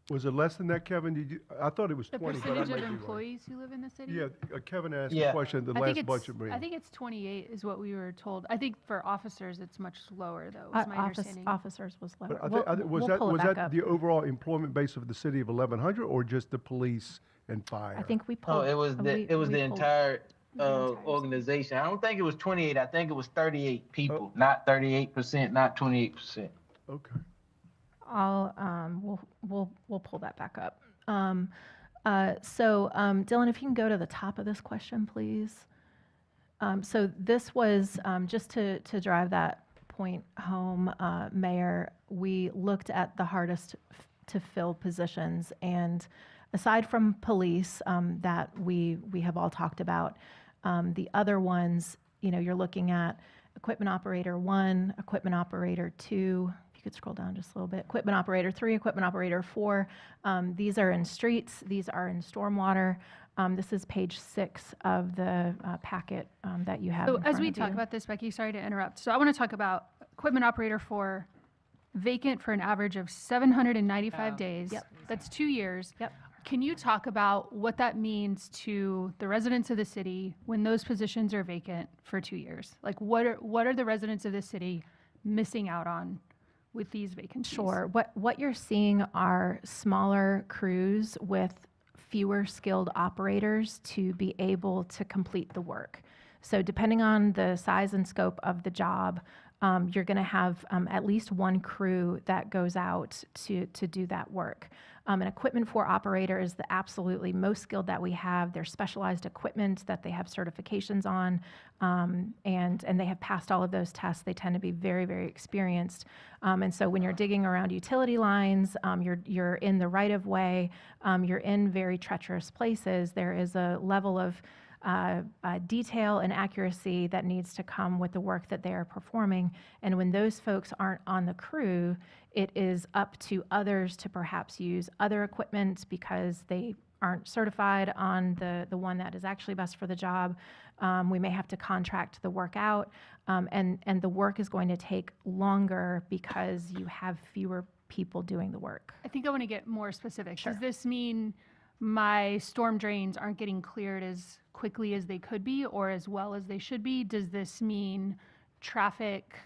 A: Was it less than that, Kevin? I thought it was
O: The
A: 20, but I
O: percentage
A: might
O: of
A: be wrong.
O: employees who live in the city?
A: Yeah, Kevin asked
L: Yeah.
A: the question at the
O: I think
A: last budget meeting.
O: I think it's 28 is what we were told. I think for officers, it's much lower, though, is my understanding.
C: Officers was lower.
A: But was
C: We'll pull it back up.
A: the overall employment base of the city of 1,100, or just the police and fire?
C: I think we
L: No,
C: pulled.
L: it was the
C: we pulled-
L: entire
C: entire
L: organization. I don't think it was 28. I think it was 38 people, not 38%, not 28%.
A: Okay.
C: We'll pull that back up. Dylan, if you can go to the top of this question, please. So this was, just to drive that point home, Mayor, we looked at the hardest to fill positions, and aside from police, that we have all talked about, the other ones, you're looking at equipment operator 1, equipment operator 2, if you could scroll down just a little bit, equipment operator 3, equipment operator 4. These are in streets, these are in stormwater. This is page 6 of the packet that you have.
O: So
C: in
O: as
C: front
O: we
C: of
O: talk
C: you.
O: about this, Becky, sorry to interrupt. So I want to talk about equipment operator 4, vacant for an average of 795 days.
C: Yep.
O: That's 2 years.
C: Yep.
O: Can you talk about what that means to the residents of the city when those positions are vacant for 2 years? Like, what are the residents of the city missing out on with these vacancies?
C: Sure. What you're seeing are smaller crews with fewer skilled operators to be able to complete the work. So depending on the size and scope of the job, you're going to have at least one crew that goes out to do that work. An equipment 4 operator is the absolutely most skilled that we have. They're specialized equipment that they have certifications on, and they have passed all of those tests. They tend to be very, very experienced. And so when you're digging around utility lines, you're in the right of way, you're in very treacherous places, there is a level of detail and accuracy that needs to come with the work that they are performing. And when those folks aren't on the crew, it is up to others to perhaps use other equipment because they aren't certified on the one that is actually best for the job. We may have to contract the work out, and the work is going to take longer because you have fewer people doing the work.
O: I think I want to get more specific.
C: Sure.
O: Does this mean my storm drains aren't getting cleared as quickly as they could be or as well as they should be? Does this mean traffic,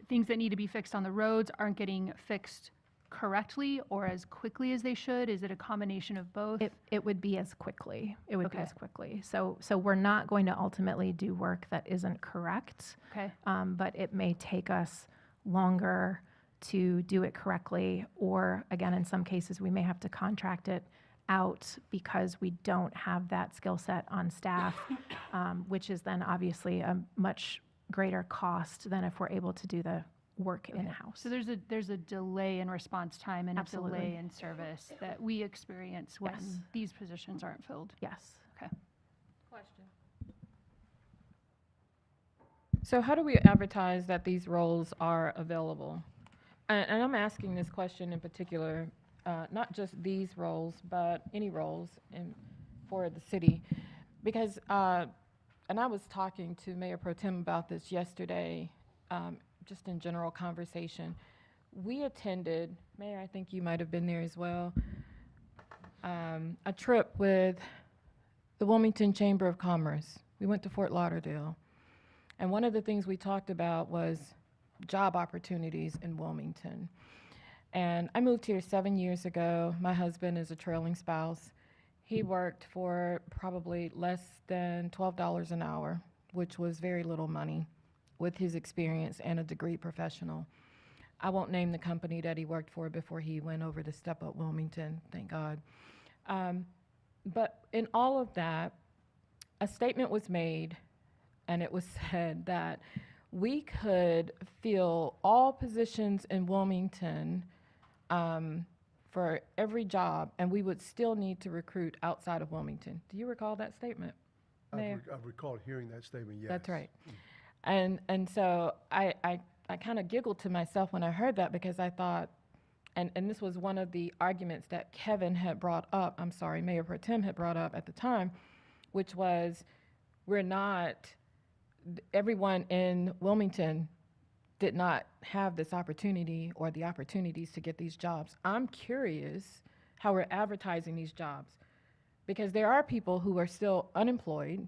O: things that need to be fixed on the roads aren't getting fixed correctly or as quickly as they should? Is it a combination of both?
C: It would be as quickly. It would be
O: Okay.
C: as quickly. So we're not going to ultimately do work that isn't correct.
O: Okay.
C: But it may take us longer to do it correctly, or again, in some cases, we may have to contract it out because we don't have that skill set on staff, which is then obviously a much greater cost than if we're able to do the work in-house.
O: So there's a delay in response time and
C: Absolutely.
O: a delay in service that we experience when
C: Yes.
O: these positions aren't filled.
C: Yes.
O: Okay.
M: Question. So how do we advertise that these roles are available? And I'm asking this question in particular, not just these roles, but any roles for the city. Because, and I was talking to Mayor Pro Tem about this yesterday, just in general conversation. We attended, Mayor, I think you might have been there as well, a trip with the Wilmington Chamber of Commerce. We went to Fort Lauderdale. And one of the things we talked about was job opportunities in Wilmington. And I moved here 7 years ago. My husband is a trailing spouse. He worked for probably less than $12 an hour, which was very little money with his experience and a degree professional. I won't name the company that he worked for before he went over to Step Up Wilmington, thank God. But in all of that, a statement was made, and it was said that we could fill all positions in Wilmington for every job, and we would still need to recruit outside of Wilmington. Do you recall that statement, Mayor?
A: I've recalled hearing that statement, yes.
M: That's right. And so I kind of giggled to myself when I heard that, because I thought, and this was one of the arguments that Kevin had brought up, I'm sorry, Mayor Pro Tem had brought up at the time, which was everyone in Wilmington did not have this opportunity or the opportunities to get these jobs. I'm curious how we're advertising these jobs, because there are people who are still unemployed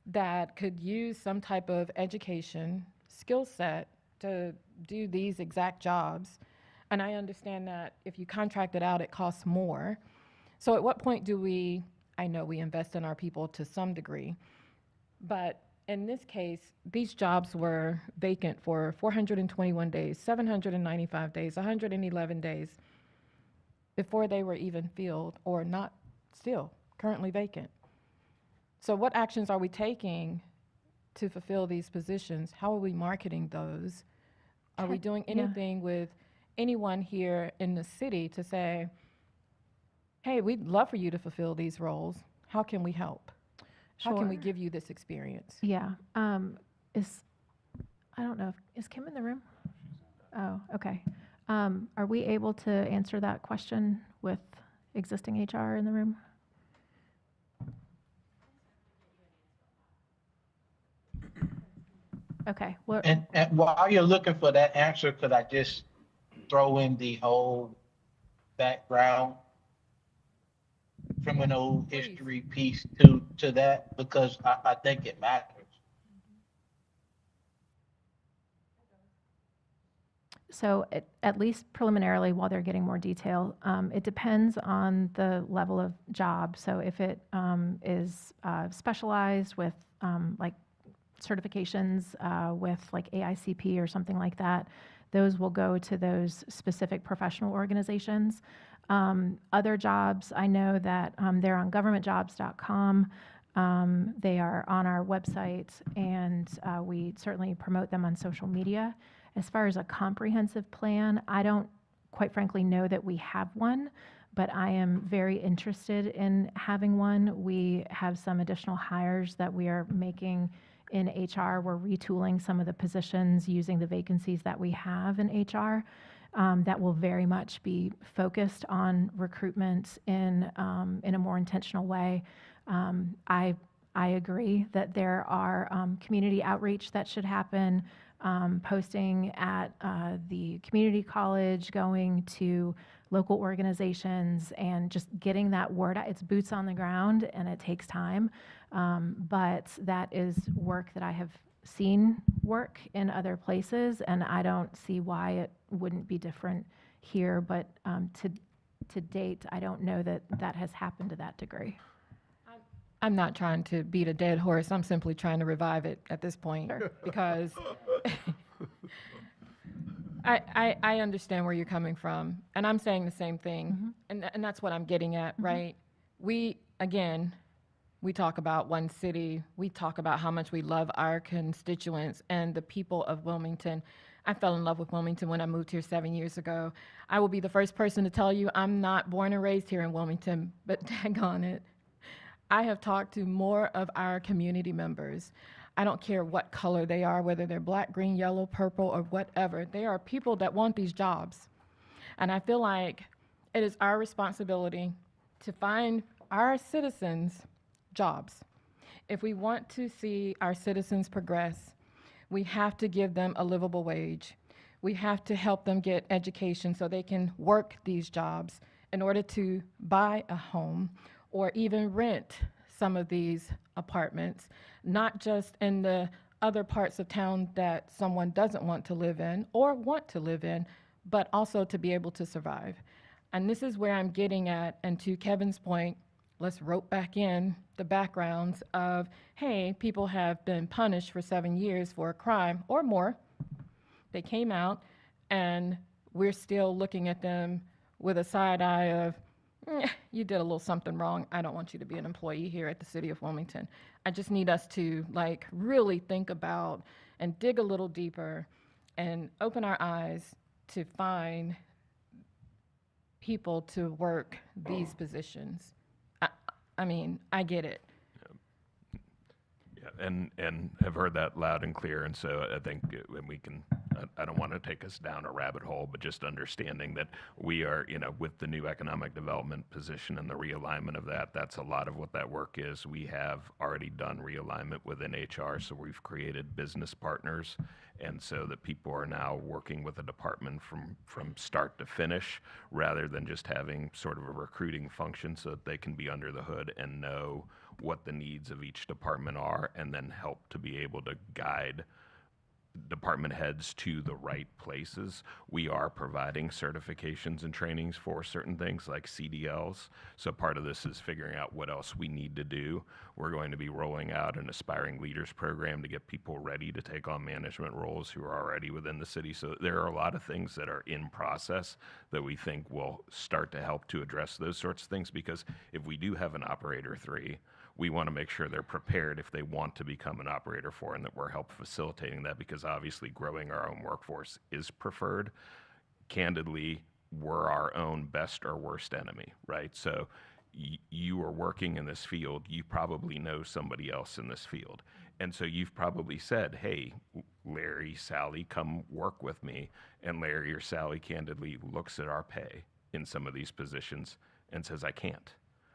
M: that could use some type of education, skill set to do these exact jobs. And I understand that if you contract it out, it costs more. So at what point do I know we invest in our people to some degree, but in this case, these jobs were vacant for 421 days, 795 days, 111 days before they were even filled, or not, still currently vacant. So what actions are we taking to fulfill these positions? How are we marketing those? Are we doing anything with anyone here in the city to say, hey, we'd love for you to fulfill these roles. How can we help? How can we give you this experience?
C: Yeah. I don't know, is Kim in the room? Oh, okay. Are we able to answer that question with existing HR in the room? Okay.
R: And while you're looking for that answer, could I just throw in the whole background criminal history piece to that, because I think it matters.
C: So at least preliminarily, while they're getting more detail, it depends on the level of job. So if it is specialized with like certifications with like AICP or something like that, those will go to those specific professional organizations. Other jobs, I know that they're on governmentjobs.com. They are on our website, and we certainly promote them on social media. As far as a comprehensive plan, I don't quite frankly know that we have one, but I am very interested in having one. We have some additional hires that we are making in HR. We're retooling some of the positions using the vacancies that we have in HR. That will very much be focused on recruitment in a more intentional way. I agree that there are community outreach that should happen, posting at the community college, going to local organizations, and just getting that word out. It's boots on the ground, and it takes time, but that is work that I have seen work in other places, and I don't see why it wouldn't be different here, but to date, I don't know that that has happened to that degree.
S: I'm not trying to beat a dead horse. I'm simply trying to revive it at this point because I understand where you're coming from, and I'm saying the same thing, and that's what I'm getting at, right? We talk about one city. We talk about how much we love our constituents and the people of Wilmington. I fell in love with Wilmington when I moved here 7 years ago. I will be the first person to tell you I'm not born and raised here in Wilmington, but daggone it. I have talked to more of our community members. I don't care what color they are, whether they're black, green, yellow, purple, or whatever. They are people that want these jobs. And I feel like it is our responsibility to find our citizens jobs. If we want to see our citizens progress, we have to give them a livable wage. We have to help them get education so they can work these jobs in order to buy a home or even rent some of these apartments, not just in the other parts of town that someone doesn't want to live in or want to live in, but also to be able to survive. And this is where I'm getting at, and to Kevin's point, let's rope back in the backgrounds of, hey, people have been punished for 7 years for a crime or more. They came out, and we're still looking at them with a side eye of, you did a little something wrong. I don't want you to be an employee here at the City of Wilmington. I just need us to really think about and dig a little deeper and open our eyes to find people to work these positions. I mean, I get it.
E: Yeah, and have heard that loud and clear, and so I think when we can, I don't want to take us down a rabbit hole, but just understanding that we are, with the new economic development position and the realignment of that, that's a lot of what that work is. We have already done realignment within HR, so we've created business partners, and so that people are now working with the department from start to finish, rather than just having sort of a recruiting function so that they can be under the hood and know what the needs of each department are, and then help to be able to guide department heads to the right places. We are providing certifications and trainings for certain things like CDLs. So part of this is figuring out what else we need to do. We're going to be rolling out an Aspiring Leaders program to get people ready to take on management roles who are already within the city. So there are a lot of things that are in process that we think will start to help to address those sorts of things, because if we do have an operator 3, we want to make sure they're prepared if they want to become an operator 4, and that we're help facilitating that, because obviously growing our own workforce is preferred. Candidly, we're our own best or worst enemy, right? So you are working in this field, you probably know somebody else in this field. And so you've probably said, hey, Larry, Sally, come work with me. And Larry or Sally candidly looks at our pay in some of these positions and says, I can't.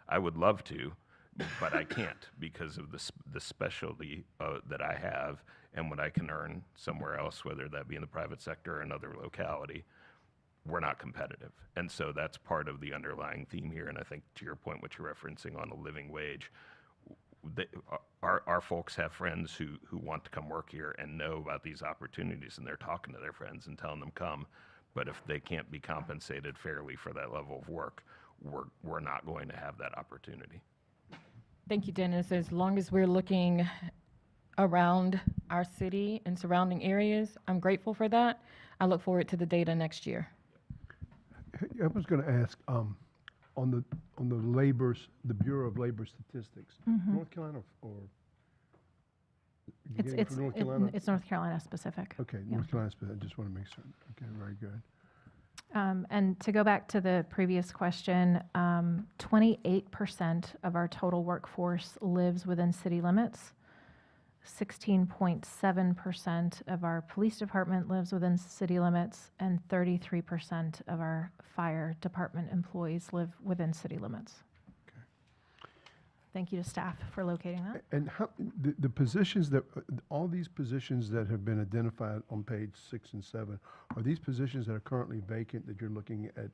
E: I would love to, but I can't because of the specialty that I have and what I can earn somewhere else, whether that be in the private sector or another locality. We're not competitive. And so that's part of the underlying theme here. And I think to your point, what you're referencing on a living wage, our folks have friends who want to come work here and know about these opportunities, and they're talking to their friends and telling them come. But if they can't be compensated fairly for that level of work, we're not going to have that opportunity.
S: Thank you, Dennis. As long as we're looking around our city and surrounding areas, I'm grateful for that. I look forward to the data next year.
A: I was going to ask, on the the Bureau of Labor Statistics, North Carolina or?
C: It's North Carolina specific.
A: Okay,
C: Yeah.
A: North Carolina specific. I just want to make certain. Okay, very good.
C: And to go back to the previous question, 28% of our total workforce lives within city limits. 16.7% of our police department lives within city limits, and 33% of our fire department employees live within city limits. Thank you to staff for locating that.
A: And how, the positions that, all these positions that have been identified on page 6 and 7, are these positions that are currently vacant that you're looking at?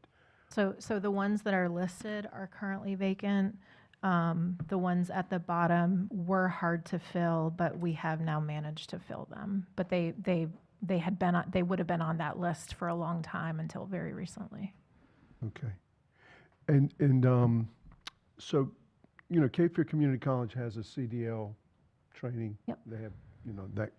C: So the ones that are listed are currently vacant. The ones at the bottom were hard to fill, but we have now managed to fill them. But they would have been on that list for a long time until very recently.
A: Okay. And so, you know, Cape Fear Community College has a CDL training.
C: Yep.
A: They have, you know, that,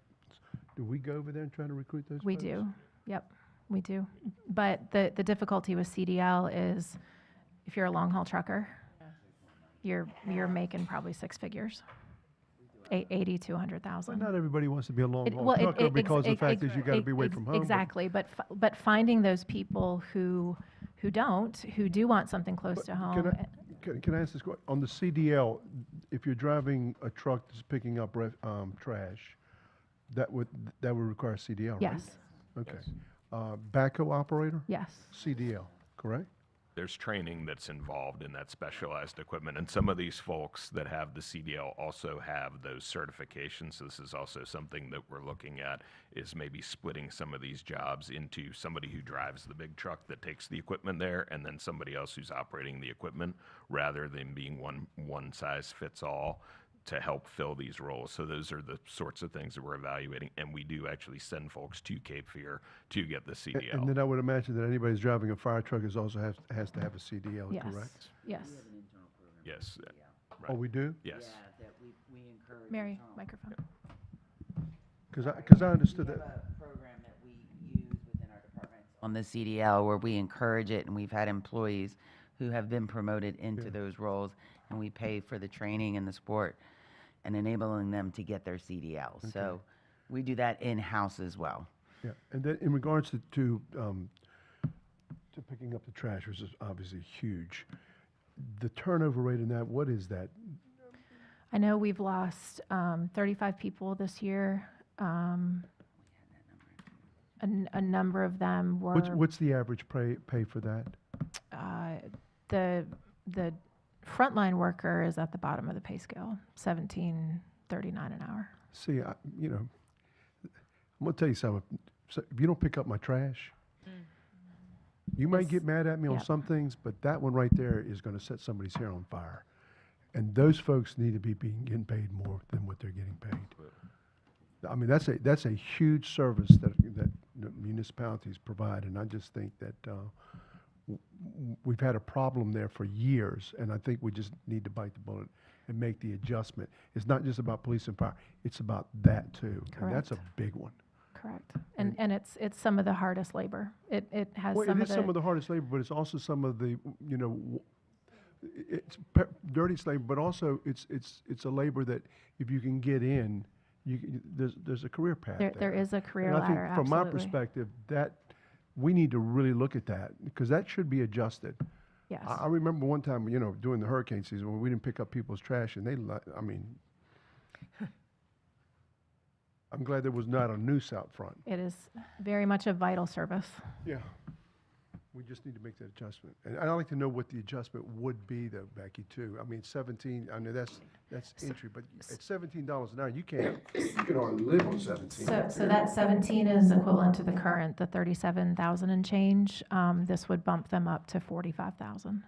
A: do we go over there and try to recruit those
C: We
A: folks?
C: do. Yep, we do. But the difficulty with CDL is if you're a long haul trucker, you're making probably six figures, 80 to 100,000.
A: But not everybody wants to be a long haul
C: Well,
A: trucker because the fact is you got to be away from home. but-
C: Exactly, but finding those people who do want something close to home.
A: Can I ask this question? On the CDL, if you're driving a truck that's picking up trash, that would require CDL, right?
C: Yes.
A: Okay. Backhoe operator?
C: Yes.
A: CDL, correct?
E: There's training that's involved in that specialized equipment, and some of these folks that have the CDL also have those certifications. So this is also something that we're looking at, is maybe splitting some of these jobs into somebody who drives the big truck that takes the equipment there, and then somebody else who's operating the equipment, rather than being one size fits all, to help fill these roles. So those are the sorts of things that we're evaluating, and we do actually send folks to Cape Fear to get the CDL.
A: And then I would imagine that anybody who's driving a fire truck has to have a CDL,
C: Yes.
A: correct?
C: Yes.
E: Yes.
A: Oh, we do?
E: Yes.
C: Mary, microphone.
A: Because I understood that.
T: Program that we use within our departments on the CDL where we encourage it, and we've had employees who have been promoted into those roles, and we pay for the training and the support and enabling them to get their CDL. So we do that in-house as well.
A: Yeah, and then in regards to picking up the trash, which is obviously huge, the turnover rate in that, what is that?
C: I know we've lost 35 people this year. A number of them were.
A: What's the average pay for that?
C: The frontline worker is at the bottom of the pay scale, $17.39 an hour.
A: See, I'm going to tell you something. So if you don't pick up my trash, you might get mad at me on some things, but that one right there is going to set somebody's hair on fire. And those folks need to be getting paid more than what they're getting paid. I mean, that's a huge service that municipalities provide, and I just think that we've had a problem there for years, and I think we just need to bite the bullet and make the adjustment. It's not just about police and fire; it's about that too, and that's a big one.
C: Correct, and it's some of the hardest labor. It has
A: Well,
C: some
A: it
C: of
A: is some of the hardest labor, but it's also some of the it's dirty labor, but also it's a labor that if you can get in, there's a career path there.
C: There is a career
A: and I think
C: ladder.
A: from my
C: absolutely.
A: perspective, that we need to really look at that because that should be adjusted.
C: Yes.
A: I remember one time, during the hurricane season when we didn't pick up people's trash, and I'm glad there was not a noose out front.
C: It is very much a vital service.
A: Yeah. We just need to make that adjustment. And I'd like to know what the adjustment would be though, Becky, too. I mean, 17, I know that's entry, but at $17 an hour, you can hardly live on 17.
C: So that 17 is equivalent to the current, the 37,000 and change. This would bump them up to 45,000.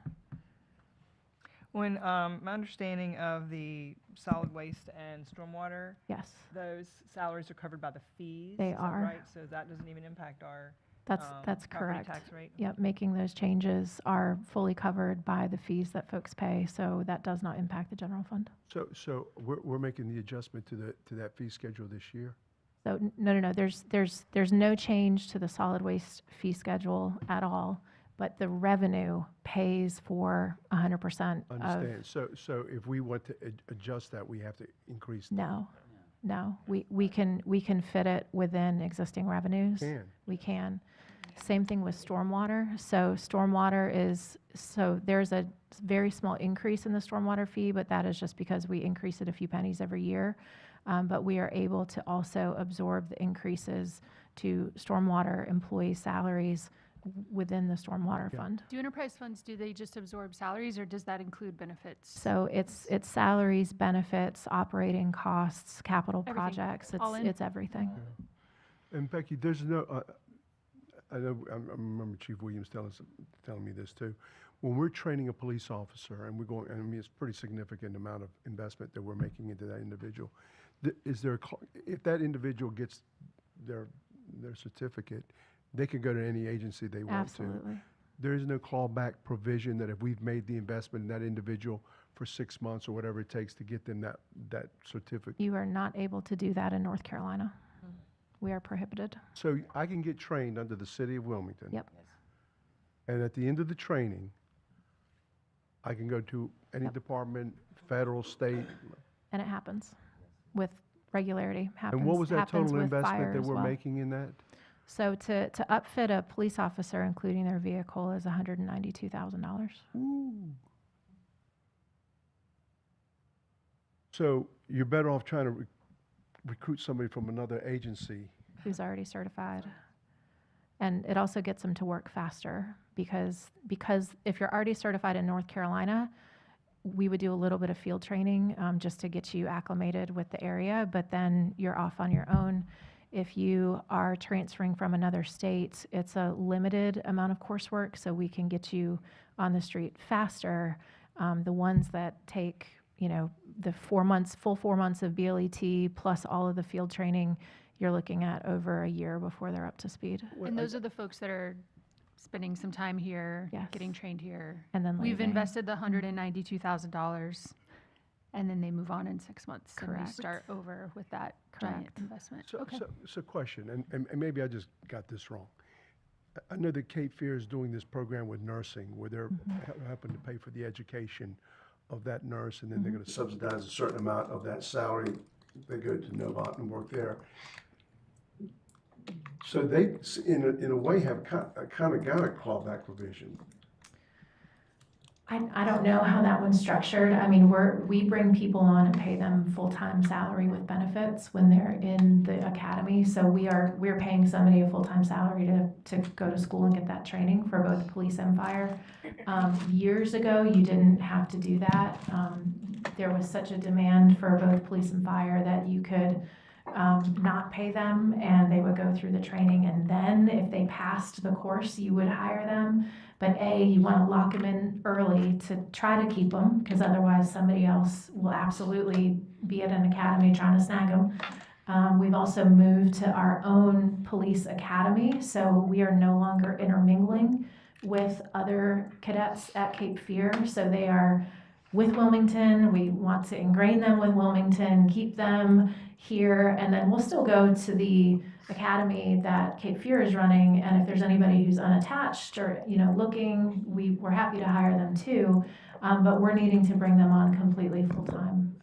P: When, my understanding of the solid waste and stormwater.
C: Yes.
P: Those salaries are covered by the fees.
C: They
P: is that
C: are.
P: right? So that doesn't even impact our
C: That's
P: property
C: correct.
P: tax rate?
C: Yep, making those changes are fully covered by the fees that folks pay, so that does not impact the general fund.
A: So we're making the adjustment to that fee schedule this year?
C: So no, there's no change to the solid waste fee schedule at all, but the revenue pays for 100% of.
A: Understand. So if we want to adjust that, we have to increase.
C: No, we can fit it within existing revenues.
A: Can.
C: We can. Same thing with stormwater. So there's a very small increase in the stormwater fee, but that is just because we increase it a few pennies every year. But we are able to also absorb the increases to stormwater employee salaries within the stormwater fund.
O: Do enterprise funds, do they just absorb salaries or does that include benefits?
C: So it's salaries, benefits, operating costs, capital
O: Everything.
C: projects.
O: All in?
C: It's everything.
A: And Becky, there's no, I know, I remember Chief Williams telling me this too. When we're training a police officer and we're going, I mean, it's a pretty significant amount of investment that we're making into that individual. Is there, if that individual gets their certificate, they can go to any agency they want to.
C: Absolutely.
A: There is no clawback provision that if we've made the investment in that individual for 6 months or whatever it takes to get them that certificate.
C: You are not able to do that in North Carolina. We are prohibited.
A: So I can get trained under the city of Wilmington.
C: Yep.
A: And at the end of the training, I can go to any department, federal, state.
C: And it happens with regularity.
A: And what was that
C: happens
A: total
C: with
A: investment
C: fire
A: that
C: as
A: we're
C: well.
A: making in that?
C: So to upfit a police officer, including their vehicle, is $192,000.
A: So you're better off trying to recruit somebody from another agency.
C: Who's already certified. And it also gets them to work faster because if you're already certified in North Carolina, we would do a little bit of field training just to get you acclimated with the area, but then you're off on your own. If you are transferring from another state, it's a limited amount of coursework, so we can get you on the street faster. The ones that take, the full 4 months of BLET plus all of the field training, you're looking at over a year before they're up to speed.
O: And those are the folks that are spending some time here,
C: Yes.
O: getting trained here.
C: And then
O: We've
C: leaving.
O: invested the $192,000 and then they move on in 6 months. And
C: Correct.
O: we start over with that giant investment. Okay.
A: So question, and maybe I just got this wrong. I know that Cape Fear is doing this program with nursing where they're helping to pay for the education of that nurse, and then they're going to subsidize a certain amount of that salary. They go to Novant and work there. So they, in a way, have kind of got a clawback provision.
C: I don't know how that one's structured. I mean, we bring people on and pay them full-time salary with benefits when they're in the academy. So we're paying somebody a full-time salary to go to school and get that training for both police and fire. Years ago, you didn't have to do that. There was such a demand for both police and fire that you could not pay them and they would go through the training, and then if they passed the course, you would hire them. But you want to lock them in early to try to keep them, because otherwise somebody else will absolutely be at an academy trying to snag them. We've also moved to our own police academy, so we are no longer intermingling with other cadets at Cape Fear. So they are with Wilmington. We want to ingrain them with Wilmington, keep them here, and then we'll still go to the academy that Cape Fear is running, and if there's anybody who's unattached or looking, we're happy to hire them too, but we're needing to bring them on completely full-time.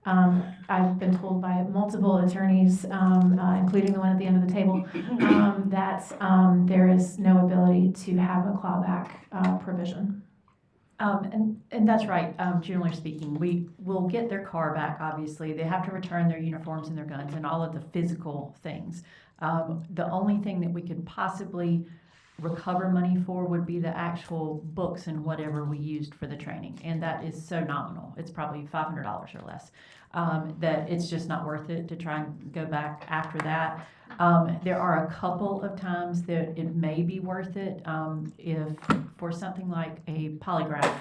C: I've been told by multiple attorneys, including the one at the end of the table, that there is no ability to have a clawback provision.
U: And that's right. Generally speaking, we will get their car back. Obviously, they have to return their uniforms and their guns and all of the physical things. The only thing that we could possibly recover money for would be the actual books and whatever we used for the training, and that is so nominal. It's probably $500 or less. That it's just not worth it to try and go back after that. There are a couple of times that it may be worth it if for something like a polygraph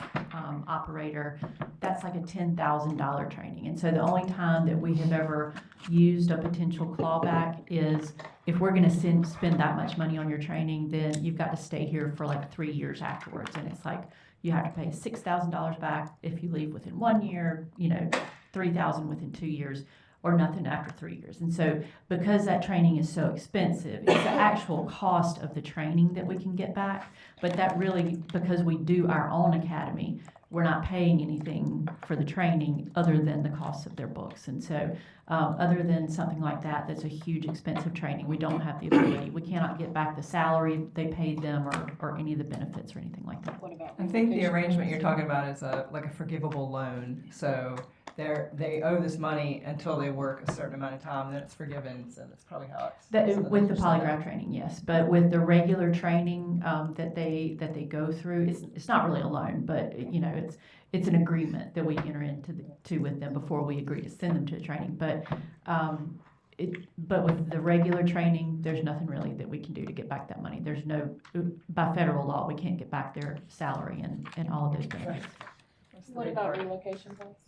U: operator, that's like a $10,000 training. And so the only time that we have ever used a potential clawback is if we're going to spend that much money on your training, then you've got to stay here for like 3 years afterwards. And it's like you have to pay $6,000 back if you leave within 1 year, $3,000 within 2 years, or nothing after 3 years. And so because that training is so expensive, it's the actual cost of the training that we can get back. But that really, because we do our own academy, we're not paying anything for the training other than the cost of their books. And so, other than something like that, that's a huge expensive training, we don't have the ability. We cannot get back the salary they paid them or any of the benefits or anything like that.
M: What about
D: I think the
M: relocation
D: arrangement you're
M: costs?
D: talking about is like a forgivable loan. So they owe this money until they work a certain amount of time, then it's forgiven. So that's probably how it's.
U: With the polygraph training, yes, but with the regular training that they go through, it's not really a loan, but it's an agreement that we enter into with them before we agree to send them to the training. But with the regular training, there's nothing really that we can do to get back that money. There's no, by federal law, we can't get back their salary and all of those benefits.
M: What about relocation costs?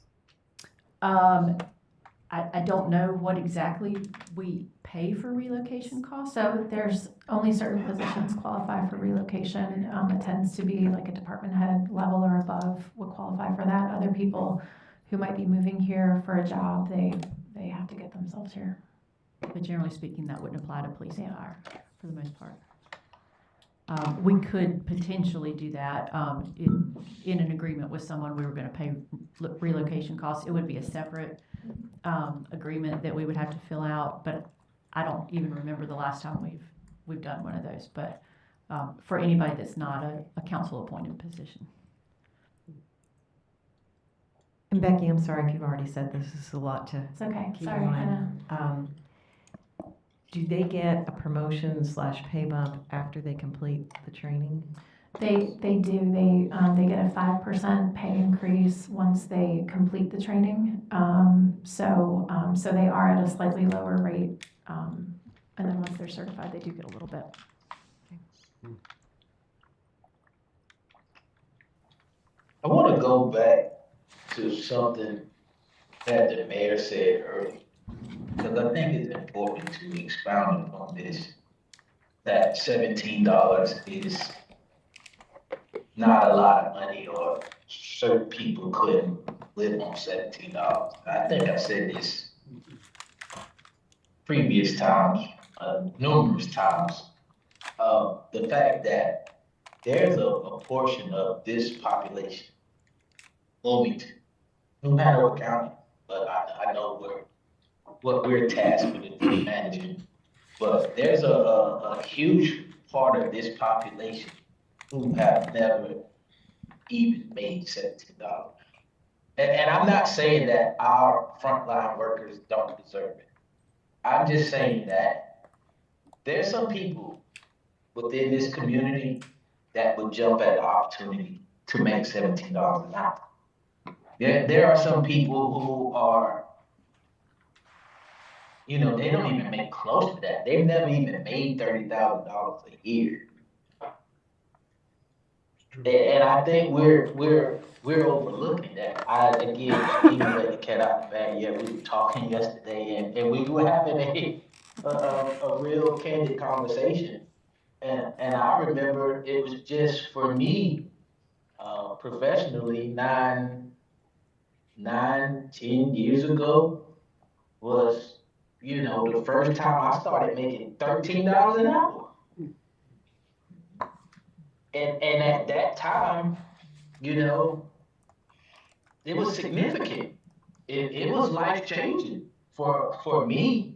U: I don't know what exactly we pay for relocation costs.
C: So there's only certain positions qualify for relocation. It tends to be like a department head level or above would qualify for that. Other people who might be moving here for a job, they have to get themselves here.
U: But generally speaking, that wouldn't apply to police and fire for the most part. We could potentially do that in an agreement with someone. We were going to pay relocation costs. It would be a separate agreement that we would have to fill out, but I don't even remember the last time we've done one of those. But for anybody that's not a council appointed position.
H: And Becky, I'm sorry if you've already said this. This is a lot to
C: It's okay.
H: keep
C: Sorry,
H: in mind. Do they get a promotion / pay bump after they complete the training?
C: They do. They get a 5% pay increase once they complete the training. So they are at a slightly lower rate. And then once they're certified, they do get a little bit.
R: I want to go back to something that the mayor said earlier, because I think it's important to expound on this, that $17 is not a lot of money, or certain people couldn't live on $17. I think I said this previous times, numerous times. The fact that there's a portion of this population, Wilmington, no matter what county, but I know what we're tasked with managing. But there's a huge part of this population who have never even made $17. And I'm not saying that our frontline workers don't deserve it. I'm just saying that there's some people within this community that would jump at the opportunity to make $17 an hour. There are some people who are, they don't even make close to that. They've never even made $30,000 a year. And I think we're overlooking that. Again, even let the cat out the bag. Yeah, we were talking yesterday, and we were having a real candid conversation. And I remember it was just for me, professionally, 10 years ago was, the first time I started making $13 an hour. And at that time, it was significant. It was life changing for me.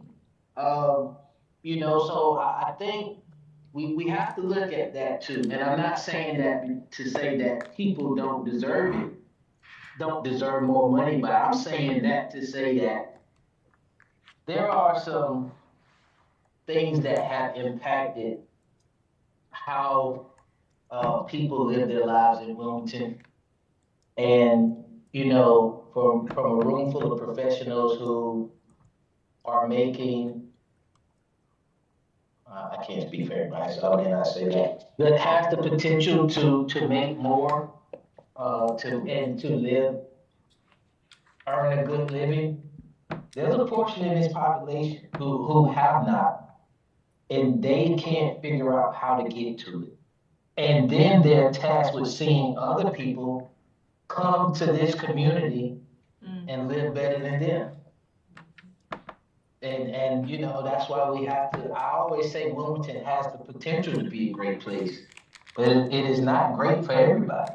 R: So I think we have to look at that too. And I'm not saying that to say that people don't deserve it, don't deserve more money, but I'm saying that to say that there are some things that have impacted how people live their lives in Wilmington. And, from a room full of professionals who are making, I can't speak for everybody, so I cannot say that have the potential to make more, to earn a good living. There's a portion in this population who have not, and they can't figure out how to get to it. And then they're tasked with seeing other people come to this community and live better than them. And that's why we have to, I always say Wilmington has the potential to be a great place, but it is not great for everybody.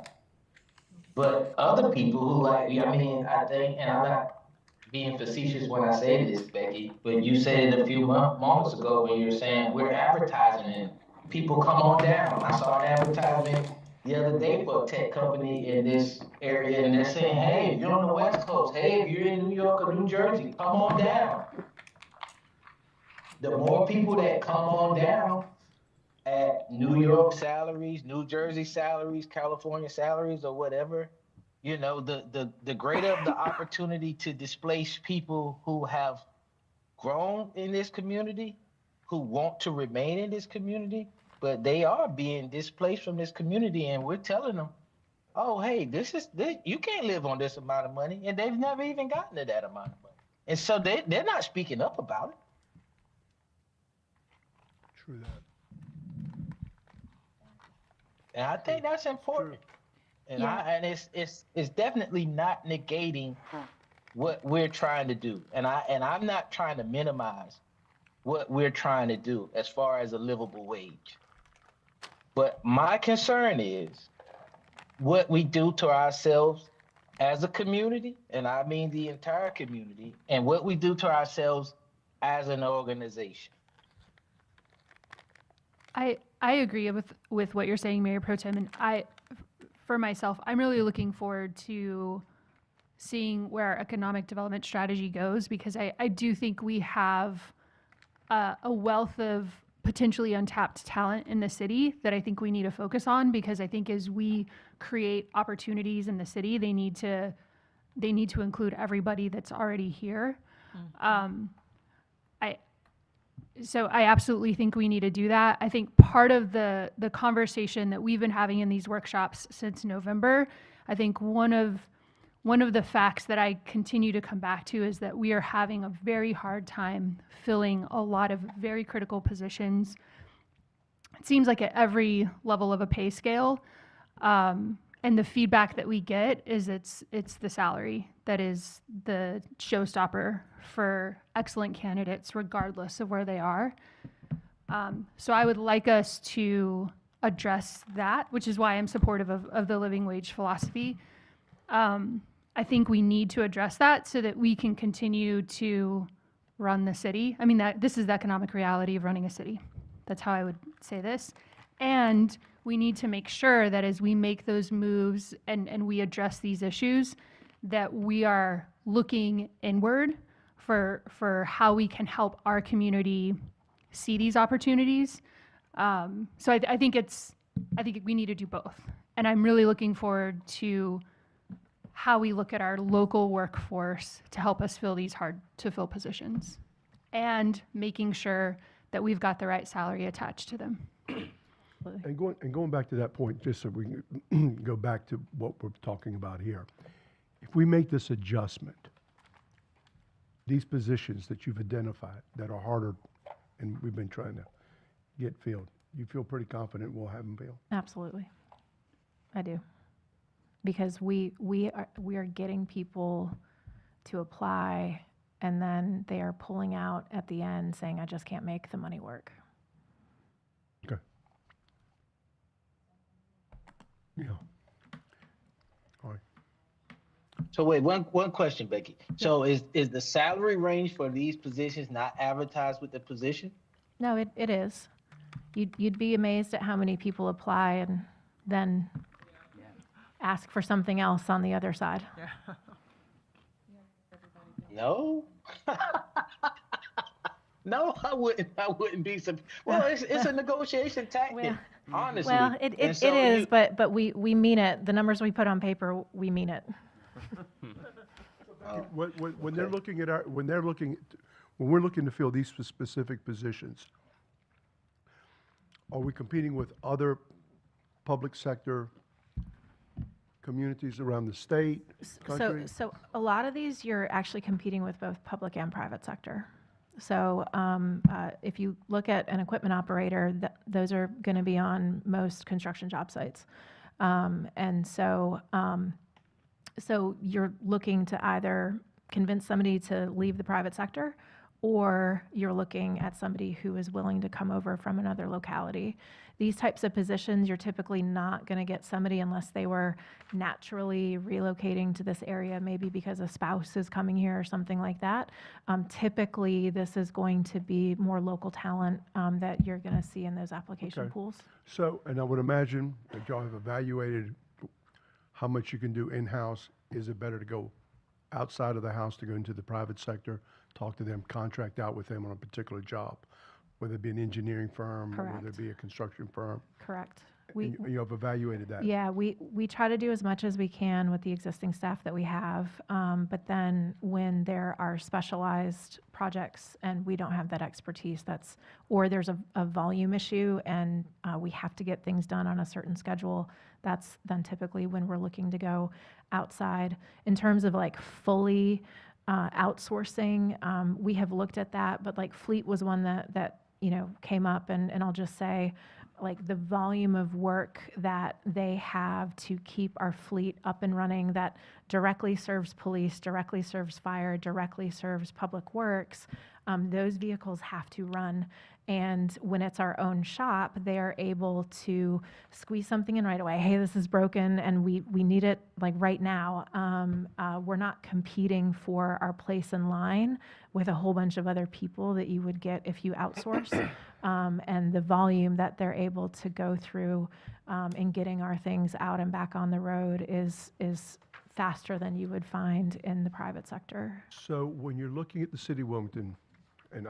R: But other people who like, I mean, I think, and I'm not being facetious when I say this, Becky, but you said it a few moments ago when you were saying we're advertising and people come on down. I saw an advertisement the other day for a tech company in this area, and they're saying, hey, if you're on the West Coast, hey, if you're in New York or New Jersey, come on down. The more people that come on down at New York salaries, New Jersey salaries, California salaries, or whatever, you know, the greater the opportunity to displace people who have grown in this community, who want to remain in this community, but they are being displaced from this community, and we're telling them, oh, hey, this you can't live on this amount of money, and they've never even gotten to that amount of money. And so they're not speaking up about it.
A: True that.
R: And I think that's important. And
O: Yeah.
R: and it's definitely not negating what we're trying to do. And I'm not trying to minimize what we're trying to do as far as a livable wage. But my concern is what we do to ourselves as a community, and I mean the entire community, and what we do to ourselves as an organization.
O: I agree with what you're saying, Mayor Pro Tem, and for myself, I'm really looking forward to seeing where our economic development strategy goes, because I do think we have a wealth of potentially untapped talent in the city that I think we need to focus on, because I think as we create opportunities in the city, they need to include everybody that's already here. So I absolutely think we need to do that. I think part of the conversation that we've been having in these workshops since November, I think one of the facts that I continue to come back to is that we are having a very hard time filling a lot of very critical positions. It seems like at every level of a pay scale. And the feedback that we get is it's the salary that is the showstopper for excellent candidates, regardless of where they are. So I would like us to address that, which is why I'm supportive of the living wage philosophy. I think we need to address that so that we can continue to run the city. I mean, this is the economic reality of running a city. That's how I would say this. And we need to make sure that as we make those moves and we address these issues, that we are looking inward for how we can help our community see these opportunities. So I think we need to do both. And I'm really looking forward to how we look at our local workforce to help us fill these hard to fill positions, and making sure that we've got the right salary attached to them.
A: And going back to that point, just so we can go back to what we're talking about here. If we make this adjustment, these positions that you've identified that are harder and we've been trying to get filled, you feel pretty confident we'll have them filled?
C: Absolutely. I do. Because we are getting people to apply, and then they are pulling out at the end saying, I just can't make the money work.
A: Okay. Yeah. All right.
R: So wait, one question, Becky. So is the salary range for these positions not advertised with the position?
C: No, it is. You'd be amazed at how many people apply and then ask for something else on the other side.
R: No. No, I wouldn't be surprised. Well, it's a negotiation tactic, honestly.
C: Well, it is, but we mean it. The numbers we put on paper, we mean it.
A: When they're looking at when we're looking to fill these specific positions, are we competing with other public sector communities around the state, country?
C: So a lot of these, you're actually competing with both public and private sector. So if you look at an equipment operator, those are going to be on most construction job sites. And so you're looking to either convince somebody to leave the private sector, or you're looking at somebody who is willing to come over from another locality. these types of positions, you're typically not going to get somebody unless they were naturally relocating to this area, maybe because a spouse is coming here or something like that. Typically, this is going to be more local talent that you're going to see in those application
A: Okay.
C: pools.
A: So, and I would imagine that y'all have evaluated how much you can do in-house. Is it better to go outside of the house, to go into the private sector, talk to them, contract out with them on a particular job, whether it be an engineering firm or whether
C: Correct.
A: it be a construction firm?
C: Correct.
A: And you have evaluated that?
C: Yeah, we try to do as much as we can with the existing staff that we have. But then when there are specialized projects and we don't have that expertise, or there's a volume issue and we have to get things done on a certain schedule, that's then typically when we're looking to go outside. In terms of like fully outsourcing, we have looked at that, but like Fleet was one that came up, and I'll just say, like, the volume of work that they have to keep our fleet up and running that directly serves police, directly serves fire, directly serves public works, those vehicles have to run. And when it's our own shop, they are able to squeeze something in right away. Hey, this is broken and we need it like right now. We're not competing for our place in line with a whole bunch of other people that you would get if you outsource. And the volume that they're able to go through in getting our things out and back on the road is faster than you would find in the private sector.
A: So when you're looking at the city of Wilmington, and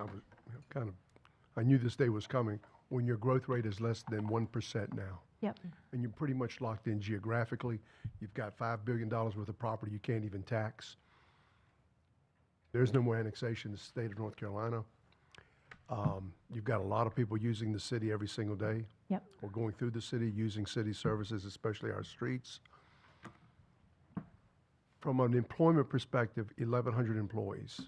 A: I knew this day was coming, when your growth rate is less than 1% now.
C: Yep.
A: And you're pretty much locked in geographically. You've got $5 billion worth of property you can't even tax. There's no more annexation in the state of North Carolina. You've got a lot of people using the city every single day.
C: Yep.
A: Or going through the city, using city services, especially our streets. From an employment perspective, 1,100 employees.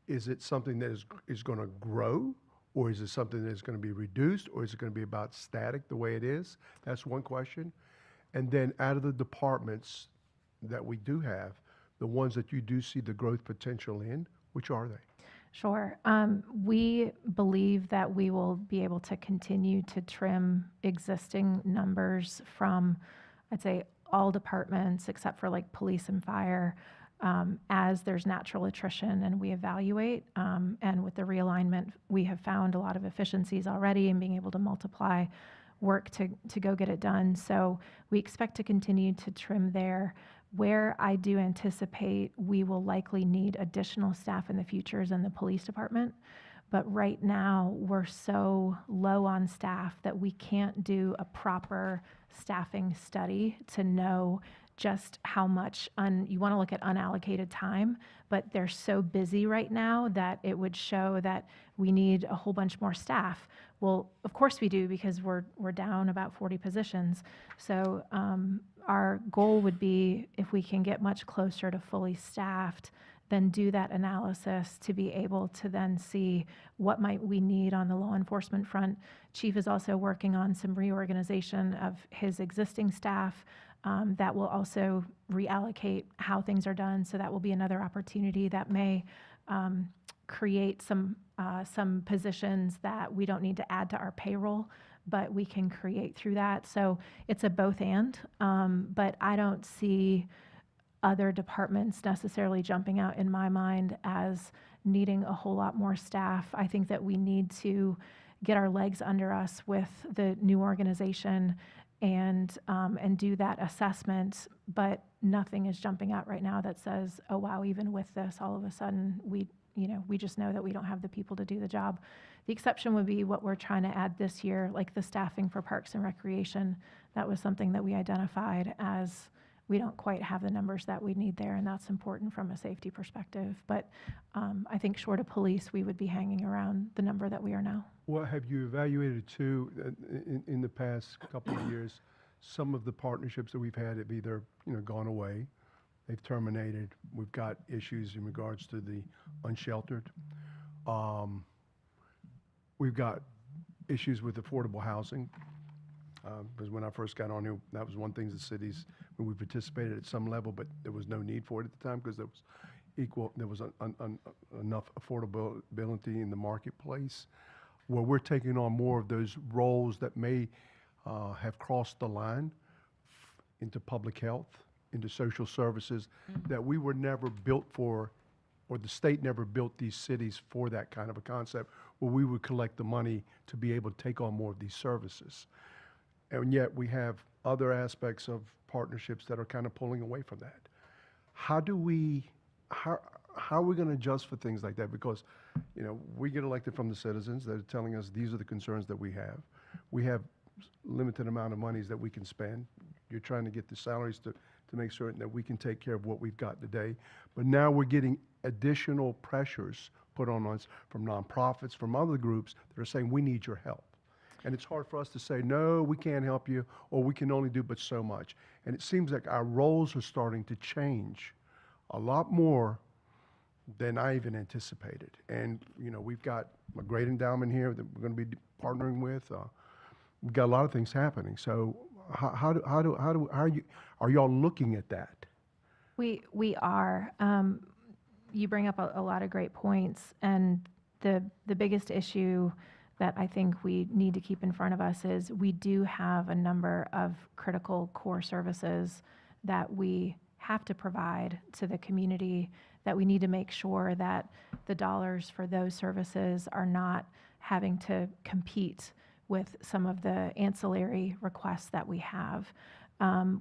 A: Is it something that is going to grow? Or is it something that's going to be reduced? Or is it going to be about static the way it is? That's one question. And then out of the departments that we do have, the ones that you do see the growth potential in, which are they?
C: Sure. We believe that we will be able to continue to trim existing numbers from, I'd say, all departments except for like police and fire, as there's natural attrition and we evaluate. And with the realignment, we have found a lot of efficiencies already in being able to multiply work to go get it done. So we expect to continue to trim there. Where I do anticipate we will likely need additional staff in the future is in the police department. But right now, we're so low on staff that we can't do a proper staffing study to know just how much, you want to look at unallocated time, but they're so busy right now that it would show that we need a whole bunch more staff. Well, of course we do, because we're down about 40 positions. So our goal would be, if we can get much closer to fully staffed, then do that analysis to be able to then see what might we need on the law enforcement front. Chief is also working on some reorganization of his existing staff that will also reallocate how things are done. So that will be another opportunity that may create some positions that we don't need to add to our payroll, but we can create through that. So it's a both and, but I don't see other departments necessarily jumping out in my mind as needing a whole lot more staff. I think that we need to get our legs under us with the new organization and do that assessment, but nothing is jumping out right now that says, oh wow, even with this, all of a sudden we just know that we don't have the people to do the job. The exception would be what we're trying to add this year, like the staffing for Parks and Recreation. That was something that we identified as we don't quite have the numbers that we need there, and that's important from a safety perspective. But I think short of police, we would be hanging around the number that we are now.
A: Well, have you evaluated too, in the past couple of years, some of the partnerships that we've had have either, gone away, they've terminated, we've got issues in regards to the unsheltered. We've got issues with affordable housing. Because when I first got on here, that was one thing the cities, when we participated at some level, but there was no need for it at the time because there was enough affordability in the marketplace. where we're taking on more of those roles that may have crossed the line into public health, into social services, that we were never built for, or the state never built these cities for that kind of a concept, where we would collect the money to be able to take on more of these services. And yet we have other aspects of partnerships that are kind of pulling away from that. How are we going to adjust for things like that? Because, we get elected from the citizens that are telling us these are the concerns that we have. We have limited amount of monies that we can spend. You're trying to get the salaries to make certain that we can take care of what we've got today. But now we're getting additional pressures put on us from nonprofits, from other groups that are saying, we need your help. And it's hard for us to say, no, we can't help you, or we can only do but so much. And it seems like our roles are starting to change a lot more than I even anticipated. And, we've got a great endowment here that we're going to be partnering with. We've got a lot of things happening. So are y'all looking at that?
C: We are. You bring up a lot of great points, and the biggest issue that I think we need to keep in front of us is we do have a number of critical core services that we have to provide to the community, that we need to make sure that the dollars for those services are not having to compete with some of the ancillary requests that we have.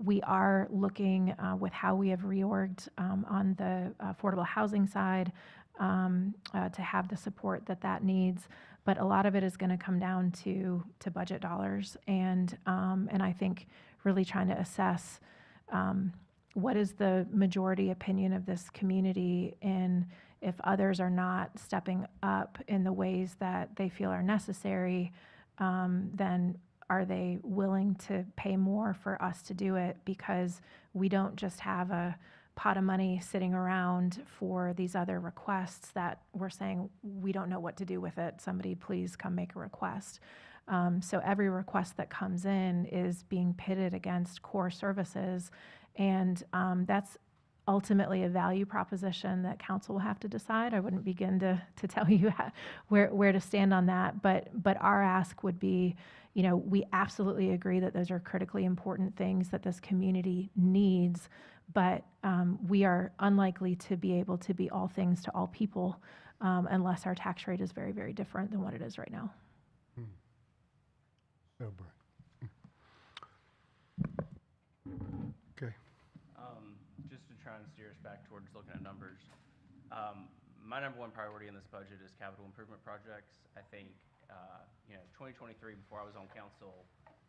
C: We are looking with how we have reorged on the affordable housing side to have the support that needs. But a lot of it is going to come down to budget dollars, and I think really trying to assess what is the majority opinion of this community, and if others are not stepping up in the ways that they feel are necessary, then are they willing to pay more for us to do it? Because we don't just have a pot of money sitting around for these other requests that we're saying, we don't know what to do with it. Somebody please come make a request. So every request that comes in is being pitted against core services. And that's ultimately a value proposition that council will have to decide. I wouldn't begin to tell you where to stand on that, but our ask would be, we absolutely agree that those are critically important things that this community needs, but we are unlikely to be able to be all things to all people unless our tax rate is very, very different than what it is right now.
A: Okay.
I: Just to try and steer us back towards looking at numbers, my number one priority in this budget is capital improvement projects. I think, 2023, before I was on council,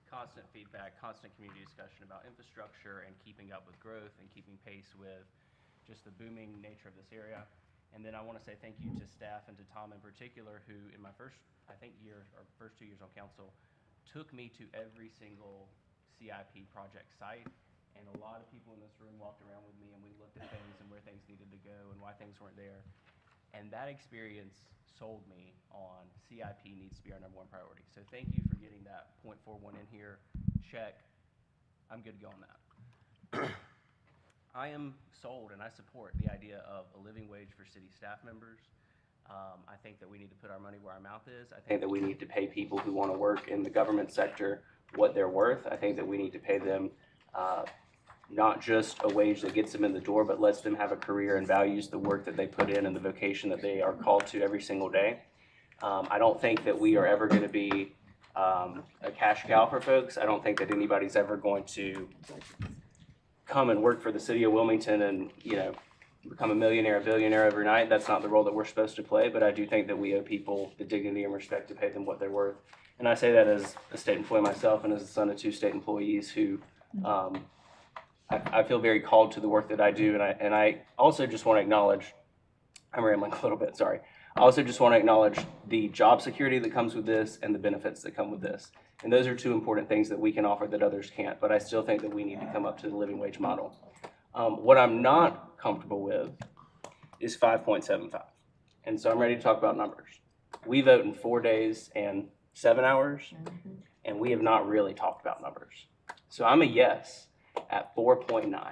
I: constant feedback, constant community discussion about infrastructure and keeping up with growth and keeping pace with just the booming nature of this area. And then I want to say thank you to staff and to Tom in particular, who in my first 2 years on council, took me to every single CIP project site. And a lot of people in this room walked around with me, and we looked at things and where things needed to go and why things weren't there. And that experience sold me on CIP needs to be our number one priority. So thank you for getting that 0.41 in here. Check. I'm good to go on that. I am sold and I support the idea of a living wage for city staff members. I think that we need to put our money where our mouth is. I think that we need to pay people who want to work in the government sector what they're worth. I think that we need to pay them not just a wage that gets them in the door, but lets them have a career and values the work that they put in and the vocation that they are called to every single day. I don't think that we are ever going to be a cash cow for folks. I don't think that anybody's ever going to come and work for the city of Wilmington and, become a millionaire, a billionaire overnight. That's not the role that we're supposed to play, but I do think that we owe people the dignity and respect to pay them what they're worth. And I say that as a state employee myself and as the son of 2 state employees who I feel very called to the work that I do. And I also just want to acknowledge, I'm rambling a little bit, sorry. I also just want to acknowledge the job security that comes with this and the benefits that come with this. And those are 2 important things that we can offer that others can't, but I still think that we need to come up to the living wage model. What I'm not comfortable with is 5.75. And so I'm ready to talk about numbers. We vote in 4 days and 7 hours, and we have not really talked about numbers. So I'm a yes at 4.9.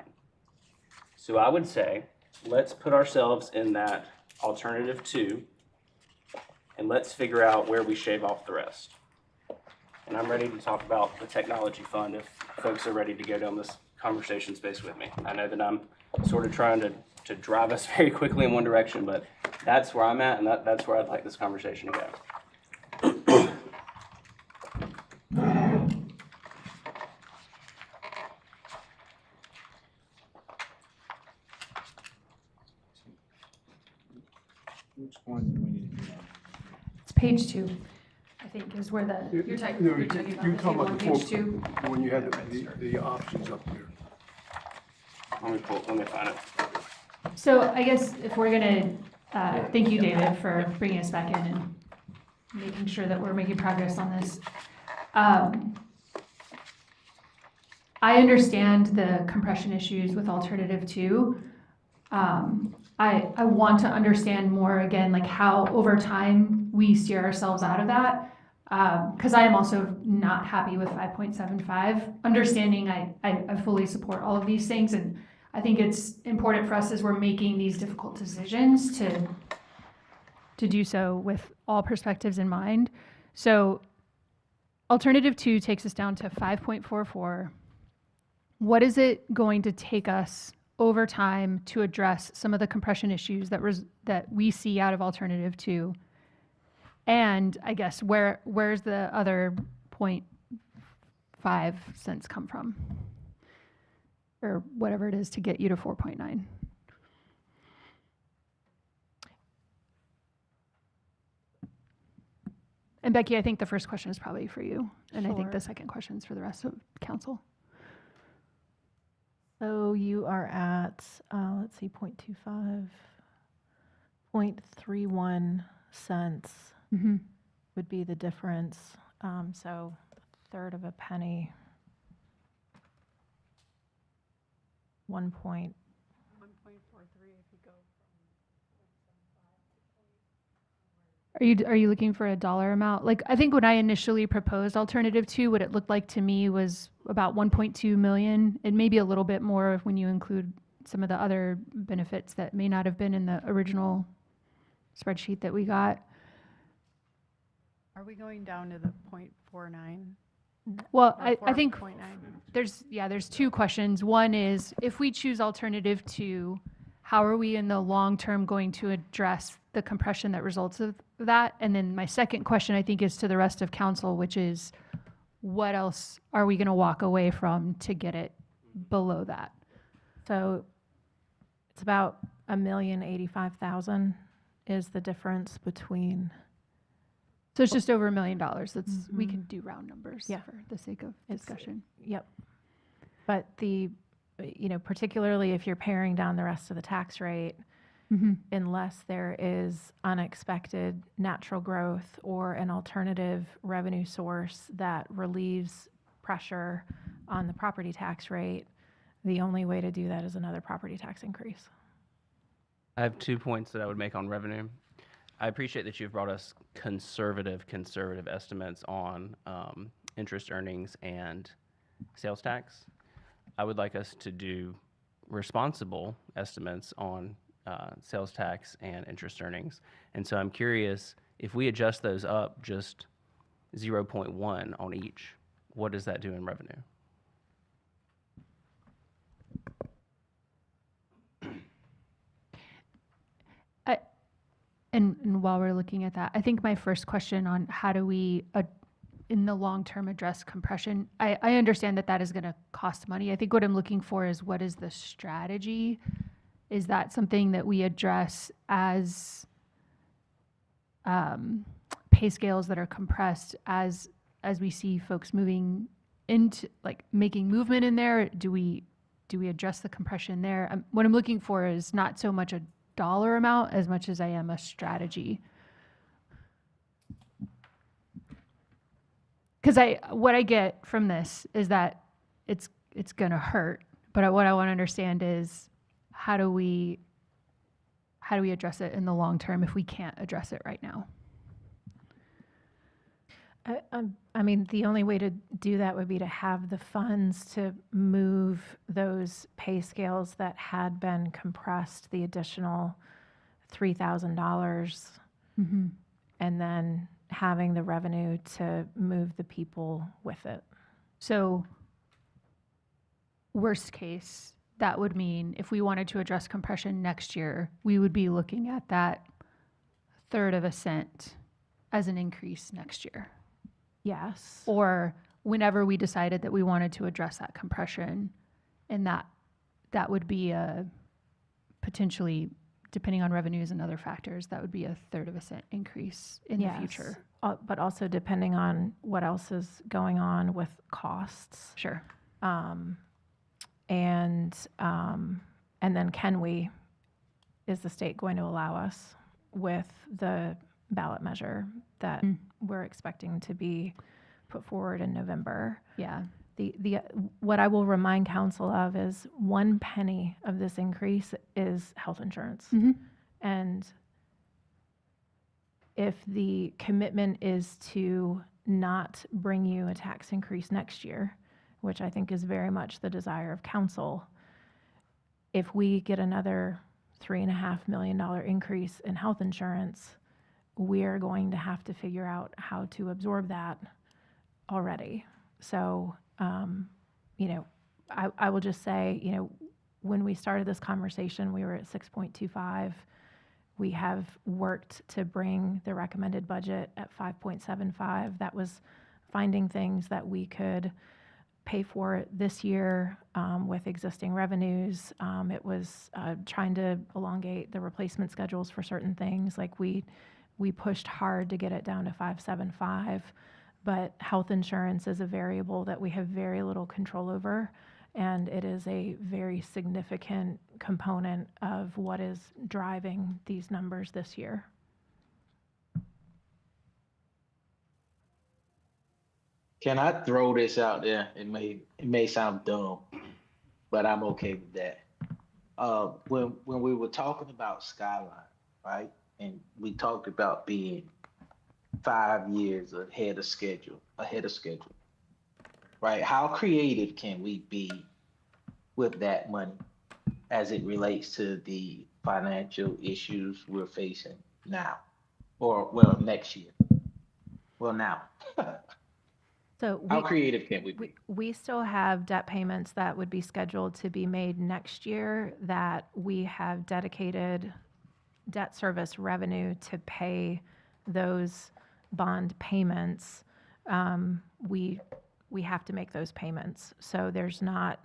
I: So I would say, let's put ourselves in that alternative 2 and let's figure out where we shave off the rest. And I'm ready to talk about the technology fund if folks are ready to go down this conversation space with me. I know that I'm sort of trying to drive us very quickly in one direction, but that's where I'm at, and that's where I'd like this conversation to go.
M: Which one do we need to do?
G: It's page 2, I think, is where you're talking
A: No,
G: about the
A: you're
G: table
A: talking
G: on
A: about
G: page
A: the
G: 2.
A: when you had the options up there.
I: Let me find it.
G: So I guess if we're gonna, thank you, David, for bringing us back in and making sure that we're making progress on this. I understand the compression issues with alternative 2. I want to understand more, again, like how over time we steer ourselves out of that. Because I am also not happy with 5.75. Understanding I fully support all of these things, and I think it's important for us as we're making these difficult decisions to do so with all perspectives in mind. So alternative 2 takes us down to 5.44. What is it going to take us over time to address some of the compression issues that we see out of alternative 2? And I guess where's the other 0.5 cents come from? Or whatever it is to get you to 4.9. And Becky, I think the first question is probably for you. And I think
C: Sure.
G: the second question is for the rest of council.
C: So you are at, let's see, 0.25, 0.31 cents
G: Mm-hmm.
C: would be the difference. So a third of a penny. 1.43 if you go.
G: Are you looking for a dollar amount? Like, I think when I initially proposed alternative 2, what it looked like to me was about 1.2 million. It may be a little bit more when you include some of the other benefits that may not have been in the original spreadsheet that we got.
Q: Are we going down to the 0.49?
G: Well,
Q: Or
G: I think
Q: 4.9?
G: there's 2 questions. One is, if we choose alternative 2, how are we in the long term going to address the compression that results of that? And then my second question, I think, is to the rest of council, which is, what else are we going to walk away from to get it below that?
C: So it's about $1,085,000 is the difference between.
G: So it's just over $1 million. That's we can do round numbers
C: Yeah.
G: for the sake of discussion.
C: Yep. But particularly if you're paring down the rest of the tax rate,
G: Mhm.
C: unless there is unexpected natural growth or an alternative revenue source that relieves pressure on the property tax rate, the only way to do that is another property tax increase.
I: I have 2 points that I would make on revenue. I appreciate that you've brought us conservative estimates on interest earnings and sales tax. I would like us to do responsible estimates on sales tax and interest earnings. And so I'm curious, if we adjust those up just 0.1 on each, what does that do in revenue?
G: And while we're looking at that, I think my first question on how do we, in the long term, address compression, I understand that is going to cost money. I think what I'm looking for is, what is the strategy? Is that something that we address as pay scales that are compressed as we see folks moving into, like, making movement in there? Do we address the compression there? What I'm looking for is not so much a dollar amount as much as I am a strategy. Because what I get from this is that it's gonna hurt, but what I want to understand is, how do we address it in the long term if we can't address it right now?
C: I mean, the only way to do that would be to have the funds to move those pay scales that had been compressed, the additional $3,000,
G: Mm-hmm.
C: and then having the revenue to move the people with it.
O: So worst case, that would mean if we wanted to address compression next year, we would be looking at that third of a cent as an increase next year.
C: Yes.
O: Or whenever we decided that we wanted to address that compression, and that would be a potentially, depending on revenues and other factors, that would be a third of a cent increase in the future.
C: But also depending on what else is going on with costs.
O: Sure.
C: And then is the state going to allow us with the ballot measure that we're expecting to be put forward in November?
O: Yeah.
C: What I will remind council of is 1 penny of this increase is health insurance. And if the commitment is to not bring you a tax increase next year, which I think is very much the desire of council, if we get another $3.5 million increase in health insurance, we are going to have to figure out how to absorb that already. So, I will just say, when we started this conversation, we were at 6.25. We have worked to bring the recommended budget at 5.75. That was finding things that we could pay for this year with existing revenues. It was trying to elongate the replacement schedules for certain things. Like we pushed hard to get it down to 5.75, but health insurance is a variable that we have very little control over, and it is a very significant component of what is driving these numbers this year.
R: Can I throw this out there? It may sound dumb, but I'm okay with that. When we were talking about Skyline, right, and we talked about being 5 years ahead of schedule, right? How creative can we be with that money as it relates to the financial issues we're facing now, or well, next year? Well, now.
C: So
R: how creative can we be?
C: We still have debt payments that would be scheduled to be made next year that we have dedicated debt service revenue to pay those bond payments. We have to make those payments. So there's not,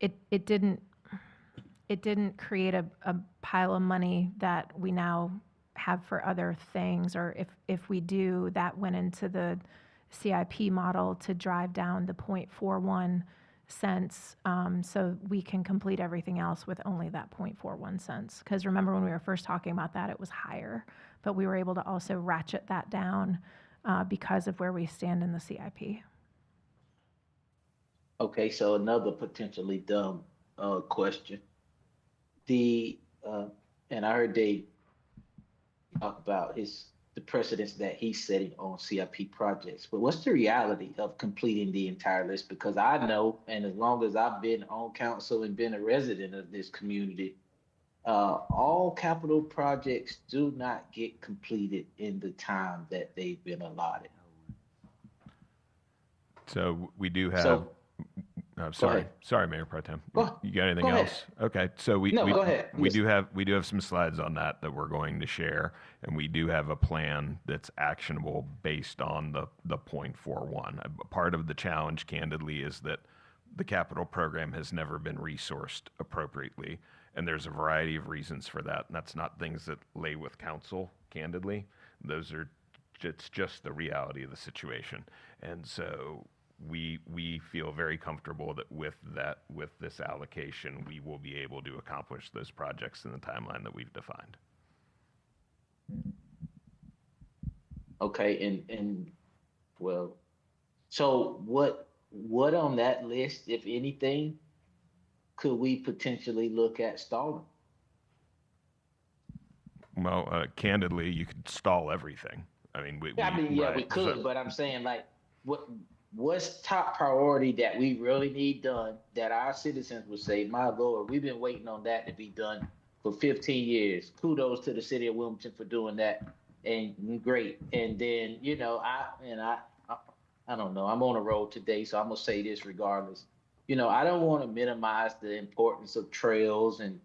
C: it didn't create a pile of money that we now have for other things, or if we do, that went into the CIP model to drive down the 0.41 cents, so we can complete everything else with only that 0.41 cents. Because remember, when we were first talking about that, it was higher, but we were able to also ratchet that down because of where we stand in the CIP.
R: Okay, so another potentially dumb question. And I heard Dave talk about the precedence that he's setting on CIP projects. But what's the reality of completing the entire list? Because I know, and as long as I've been on council and been a resident of this community, all capital projects do not get completed in the time that they've been allotted.
E: So we do have.
R: So-
E: sorry,
R: ahead.
E: sorry, Mayor Pro Tem.
R: Go-
E: You got anything
R: go ahead.
E: else? Okay, so
R: No, go ahead.
E: we do have some slides on that we're going to share, and we do have a plan that's actionable based on the 0.41. Part of the challenge, candidly, is that the capital program has never been resourced appropriately, and there's a variety of reasons for that. And that's not things that lay with council, candidly. It's just the reality of the situation, and so. We feel very comfortable that with this allocation, we will be able to accomplish those projects in the timeline that we've defined.
R: Okay, and well, so what on that list, if anything, could we potentially look at stalling?
E: Well, candidly, you could stall everything. I mean, we
R: could,
E: so-
R: but I'm saying, like, what's top priority that we really need done that our citizens would say, my Lord, we've been waiting on that to be done for 15 years. Kudos to the city of Wilmington for doing that. and great. And then, you know, I don't know, I'm on a roll today, so I'm gonna say this regardless. You know, I don't want to minimize the importance of trails and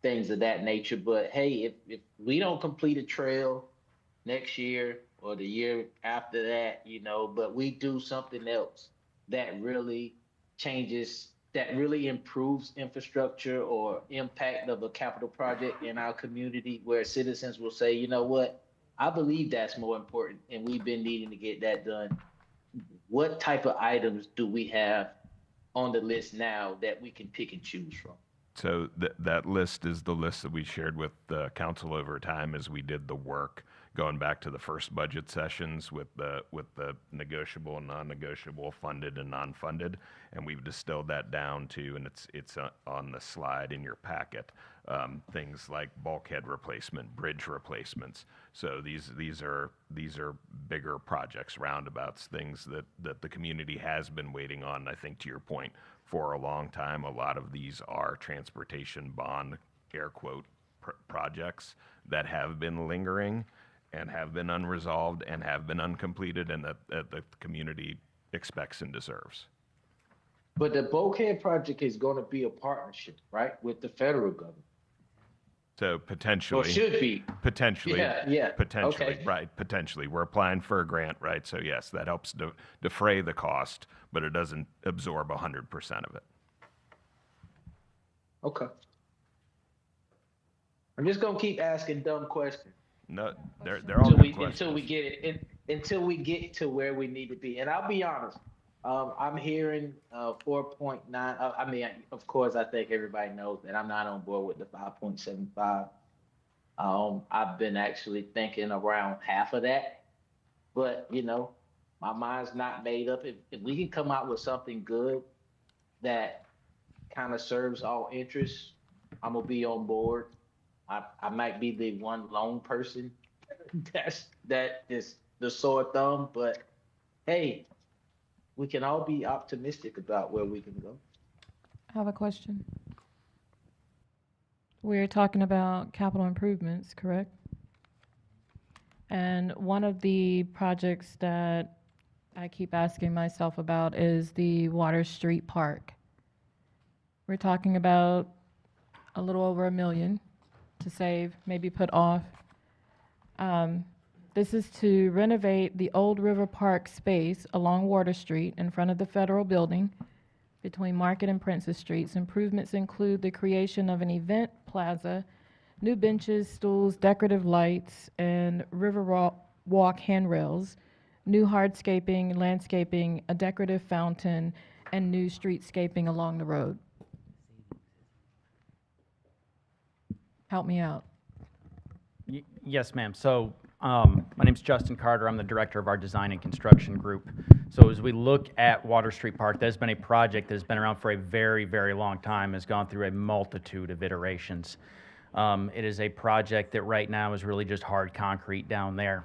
R: things of that nature, but hey, if we don't complete a trail next year or the year after that, you know, but we do something else that really changes, that really improves infrastructure or impact of a capital project in our community where citizens will say, you know what, I believe that's more important and we've been needing to get that done. What type of items do we have on the list now that we can pick and choose from?
E: So that list is the list that we shared with the council over time as we did the work, going back to the first budget sessions with the negotiable and non-negotiable, funded and non-funded, and we've distilled that down to, and it's on the slide in your packet, things like bulkhead replacement, bridge replacements. So these are bigger projects, roundabouts, things that the community has been waiting on. I think to your point, for a long time, a lot of these are transportation bond, air quote, projects that have been lingering and have been unresolved and have been uncompleted, and that the community expects and deserves.
R: But the bulkhead project is going to be a partnership, right, with the federal government.
E: So potentially.
R: Or should be.
E: Potentially.
R: Yeah.
E: Potentially,
R: Okay.
E: right, potentially. We're applying for a grant, right? So yes, that helps defray the cost, but it doesn't absorb 100% of it.
R: Okay. I'm just going to keep asking dumb questions.
E: No, they're all good questions.
R: Until we get to where we need to be. And I'll be honest, I'm hearing 4.9. I mean, of course, I think everybody knows that I'm not on board with the 5.75. I've been actually thinking around half of that, but you know, my mind's not made up. If we can come out with something good that kind of serves all interests, I'm gonna be on board. I might be the one lone person that is the sore thumb, but hey, we can all be optimistic about where we can go.
S: I have a question. We're talking about capital improvements, correct? And one of the projects that I keep asking myself about is the Water Street Park. We're talking about a little over $1 million to save, maybe put off. This is to renovate the old River Park space along Water Street in front of the Federal Building between Market and Princess Streets. Improvements include the creation of an event plaza, new benches, stools, decorative lights, and river walk handrails, new hardscaping, landscaping, a decorative fountain, and new streetscaping along the road. Help me out.
J: Yes, ma'am. So my name's Justin Carter. I'm the director of our design and construction group. So as we look at Water Street Park, there's been a project that's been around for a very, very long time, has gone through a multitude of iterations. It is a project that right now is really just hard concrete down there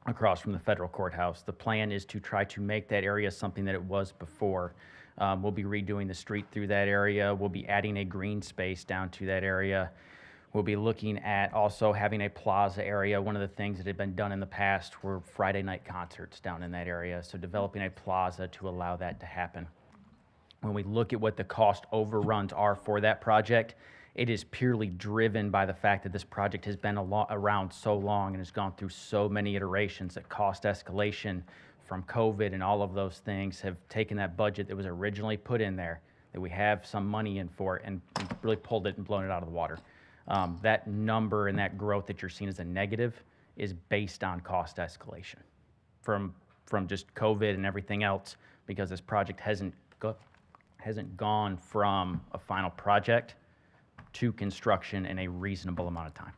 J: across from the federal courthouse. The plan is to try to make that area something that it was before. We'll be redoing the street through that area. We'll be adding a green space down to that area. We'll be looking at also having a plaza area. One of the things that had been done in the past were Friday night concerts down in that area, so developing a plaza to allow that to happen. When we look at what the cost overruns are for that project, it is purely driven by the fact that this project has been around so long and has gone through so many iterations that cost escalation from COVID and all of those things have taken that budget that was originally put in there, that we have some money in for, and really pulled it and blown it out of the water. That number and that growth that you're seeing as a negative is based on cost escalation from just COVID and everything else, because this project hasn't gone from a final project to construction in a reasonable amount of time.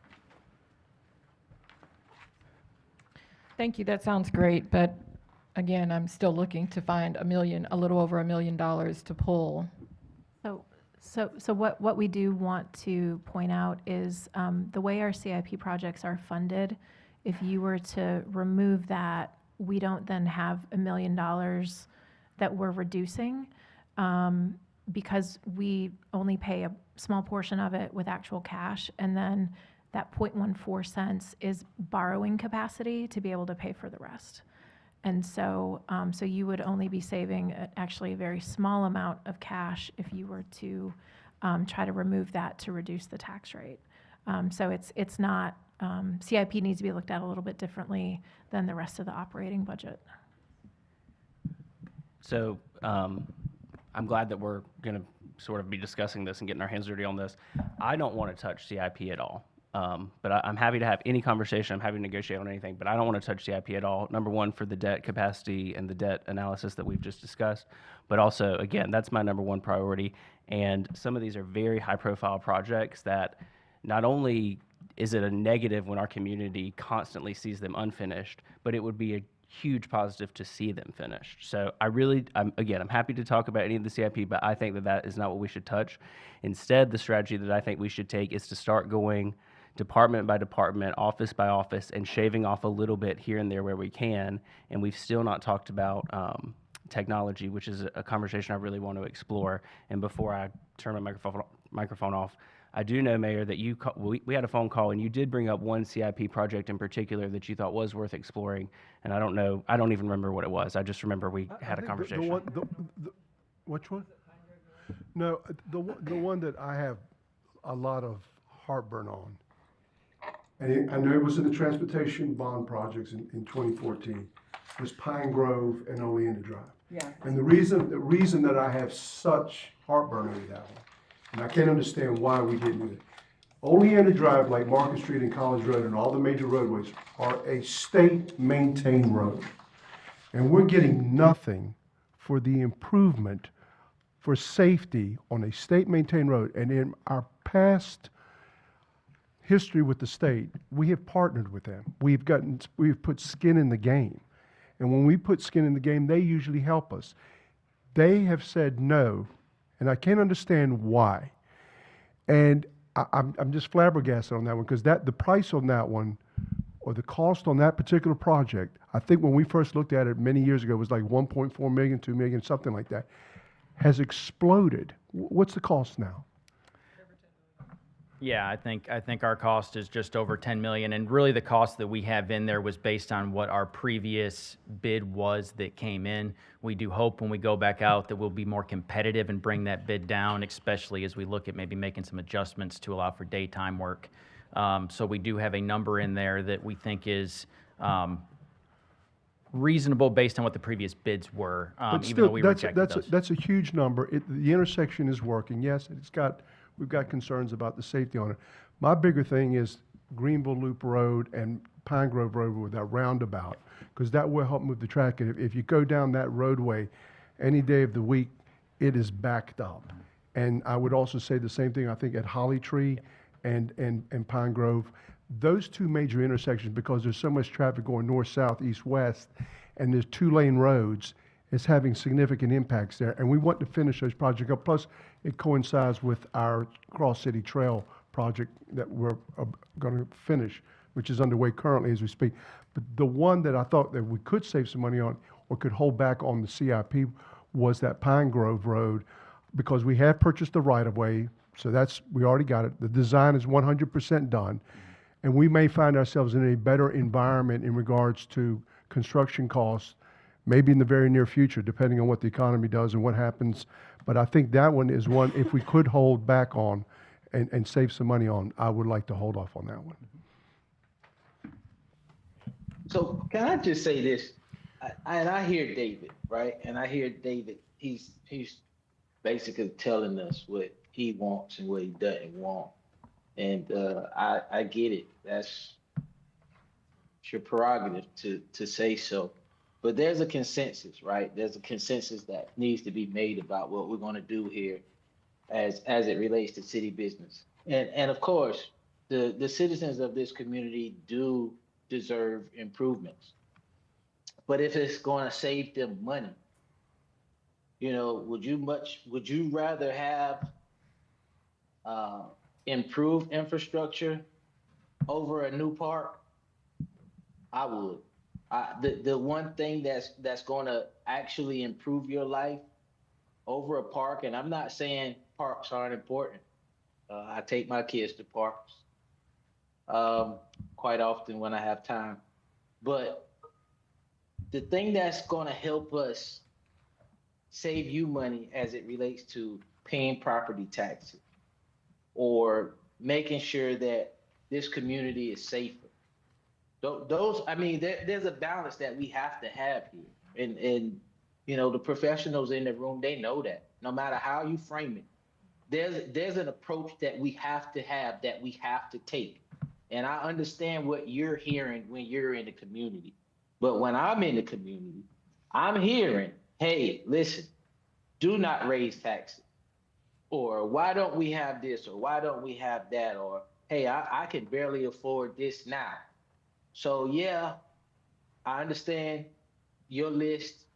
S: Thank you. That sounds great, but again, I'm still looking to find a little over $1 million to pull.
C: So what we do want to point out is the way our CIP projects are funded, if you were to remove that, we don't then have $1 million that we're reducing because we only pay a small portion of it with actual cash, and then that 0.14 cents is borrowing capacity to be able to pay for the rest. And so, so you would only be saving actually a very small amount of cash if you were to try to remove that to reduce the tax rate. So it's not, CIP needs to be looked at a little bit differently than the rest of the operating budget.
I: So I'm glad that we're going to sort of be discussing this and getting our hands dirty on this. I don't want to touch CIP at all. But I'm happy to have any conversation. I'm happy to negotiate on anything, but I don't want to touch CIP at all. Number one, for the debt capacity and the debt analysis that we've just discussed. But also, again, that's my number one priority. And some of these are very high profile projects that not only is it a negative when our community constantly sees them unfinished, but it would be a huge positive to see them finished. So I'm happy to talk about any of the CIP, but I think that that is not what we should touch. Instead, the strategy that I think we should take is to start going department by department, office by office, and shaving off a little bit here and there where we can. And we've still not talked about technology, which is a conversation I really want to explore. And before I turn my microphone off, I do know, Mayor, that we had a phone call and you did bring up one CIP project in particular that you thought was worth exploring. And I don't even remember what it was. I just remember we had a conversation.
A: Which one? No, the one that I have a lot of heartburn on. And I know it was in the transportation bond projects in 2014, was Pine Grove and Oleander Drive.
D: Yeah.
A: And the reason that I have such heartburn over that one, and I can't understand why we didn't do it. Oleander Drive, like Market Street and College Road and all the major roadways, are a state-maintained road. And we're getting nothing for the improvement for safety on a state-maintained road. And in our past history with the state, we have partnered with them. We've put skin in the game. And when we put skin in the game, they usually help us. They have said no, and I can't understand why. And I'm just flabbergasted on that one, because the price on that one, or the cost on that particular project, I think when we first looked at it many years ago, it was like 1.4 million, 2 million, something like that, has exploded. What's the cost now?
J: Yeah, I think our cost is just over 10 million, and really the cost that we have in there was based on what our previous bid was that came in. We do hope when we go back out that we'll be more competitive and bring that bid down, especially as we look at maybe making some adjustments to allow for daytime work. So we do have a number in there that we think is reasonable based on what the previous bids were, even though we rejected those.
A: That's a huge number. The intersection is working. Yes, we've got concerns about the safety on it. My bigger thing is Greenville Loop Road and Pine Grove Road with that roundabout, because that will help move the traffic. If you go down that roadway any day of the week, it is backed up. And I would also say the same thing, I think, at Holly Tree and Pine Grove. Those two major intersections, because there's so much traffic going north, south, east, west, and there's 2-lane roads, is having significant impacts there. And we want to finish those projects up. Plus, it coincides with our Cross City Trail project that we're going to finish, which is underway currently as we speak. But the one that I thought that we could save some money on or could hold back on the CIP was that Pine Grove Road, because we have purchased the right-of-way, so we already got it. The design is 100% done. And we may find ourselves in a better environment in regards to construction costs, maybe in the very near future, depending on what the economy does and what happens. But I think that one is one, if we could hold back on and save some money on, I would like to hold off on that one.
R: So can I just say this? I hear David, right? And I hear David, he's basically telling us what he wants and what he doesn't want. And I get it. That's your prerogative to say so. But there's a consensus, right? There's a consensus that needs to be made about what we're going to do here as it relates to city business. And of course, the citizens of this community do deserve improvements. But if it's going to save them money, would you rather have improved infrastructure over a new park? I would. The one thing that's going to actually improve your life over a park, and I'm not saying parks aren't important. I take my kids to parks. quite often when I have time. But the thing that's gonna help us save you money as it relates to paying property taxes or making sure that this community is safer. Those, I mean, there's a balance that we have to have here. And you know, the professionals in the room, they know that. No matter how you frame it, there's an approach that we have to have, that we have to take. And I understand what you're hearing when you're in the community. But when I'm in the community, I'm hearing, hey, listen, do not raise taxes. Or why don't we have this? Or why don't we have that? Or, hey, I can barely afford this now. So yeah, I understand your list,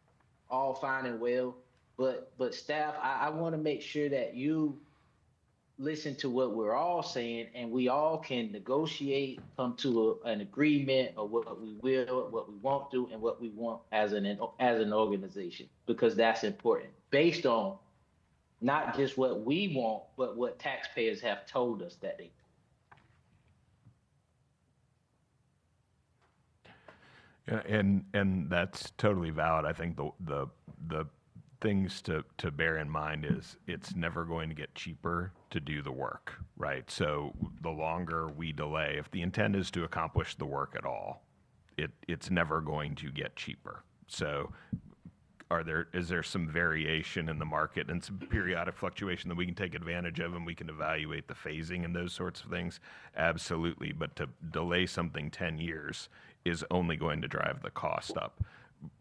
R: all fine and well, but staff, I want to make sure that you listen to what we're all saying, and we all can negotiate, come to an agreement of what we will, what we won't do, and what we want as an organization, because that's important, based on not just what we want, but what taxpayers have told us that they want.
E: Yeah, and that's totally valid. I think the things to bear in mind is it's never going to get cheaper to do the work, right? So the longer we delay, if the intent is to accomplish the work at all, it's never going to get cheaper. So is there some variation in the market and some periodic fluctuation that we can take advantage of, and we can evaluate the phasing and those sorts of things? Absolutely. But to delay something 10 years is only going to drive the cost up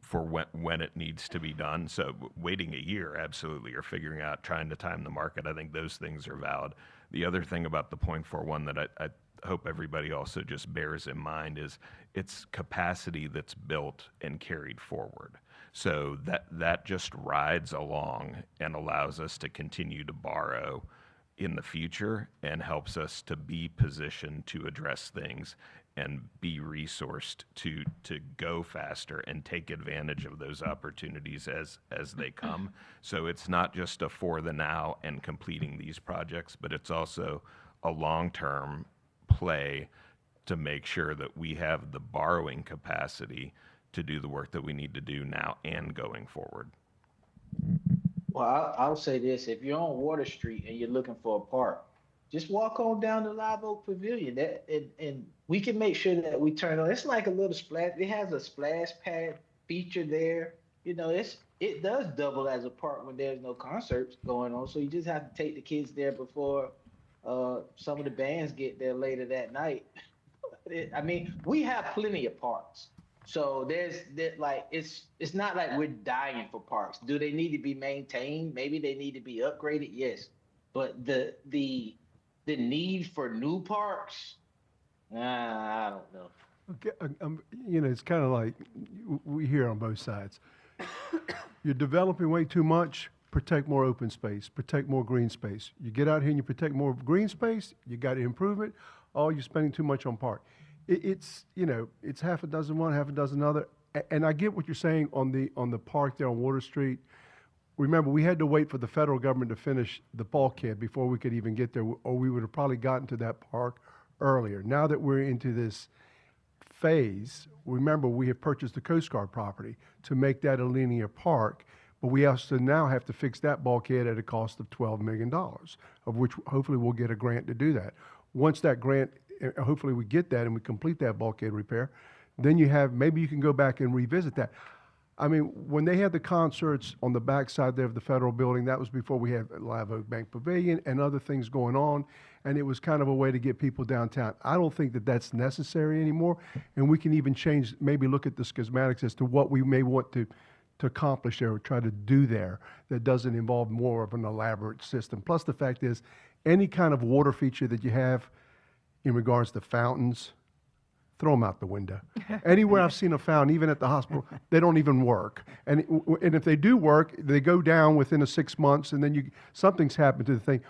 E: for when it needs to be done. So waiting a year, absolutely, or figuring out, trying to time the market, I think those things are valid. The other thing about the 0.41 that I hope everybody also just bears in mind is it's capacity that's built and carried forward. So that just rides along and allows us to continue to borrow in the future and helps us to be positioned to address things and be resourced to go faster and take advantage of those opportunities as they come. So it's not just a for the now and completing these projects, but it's also a long-term play to make sure that we have the borrowing capacity to do the work that we need to do now and going forward.
R: Well, I'll say this: if you're on Water Street and you're looking for a park, just walk on down to Live Oak Pavilion. And we can make sure that we turn on. It's like a little splash. It has a splash pad feature there. You know, it does double as a park when there's no concerts going on. So you just have to take the kids there before some of the bands get there later that night. I mean, we have plenty of parks. So it's not like we're dying for parks. Do they need to be maintained? Maybe they need to be upgraded. Yes, but the need for new parks, I don't know.
A: Okay, you know, it's kind of like we hear on both sides. You're developing way too much. Protect more open space. Protect more green space. You get out here and you protect more green space. You got to improve it. Oh, you're spending too much on park. It's you know, it's half a dozen one, half a dozen other. And I get what you're saying on the park there on Water Street. Remember, we had to wait for the federal government to finish the bulkhead before we could even get there, or we would have probably gotten to that park earlier. Now that we're into this phase, remember, we have purchased the Coast Guard property to make that a linear park, but we also now have to fix that bulkhead at a cost of $12 million, of which hopefully we'll get a grant to do that. Once that grant, hopefully we get that and we complete that bulkhead repair, then maybe you can go back and revisit that. I mean, when they had the concerts on the backside there of the federal building, that was before we had Live Oak Bank Pavilion and other things going on, and it was kind of a way to get people downtown. I don't think that that's necessary anymore, and we can even change, maybe look at the schematics as to what we may want to accomplish there or try to do there that doesn't involve more of an elaborate system. Plus, the fact is, any kind of water feature that you have in regards to fountains, throw them out the window. Anywhere I've seen a fountain, even at the hospital, they don't even work. And if they do work, they go down within 6 months, and then something's happened to the thing.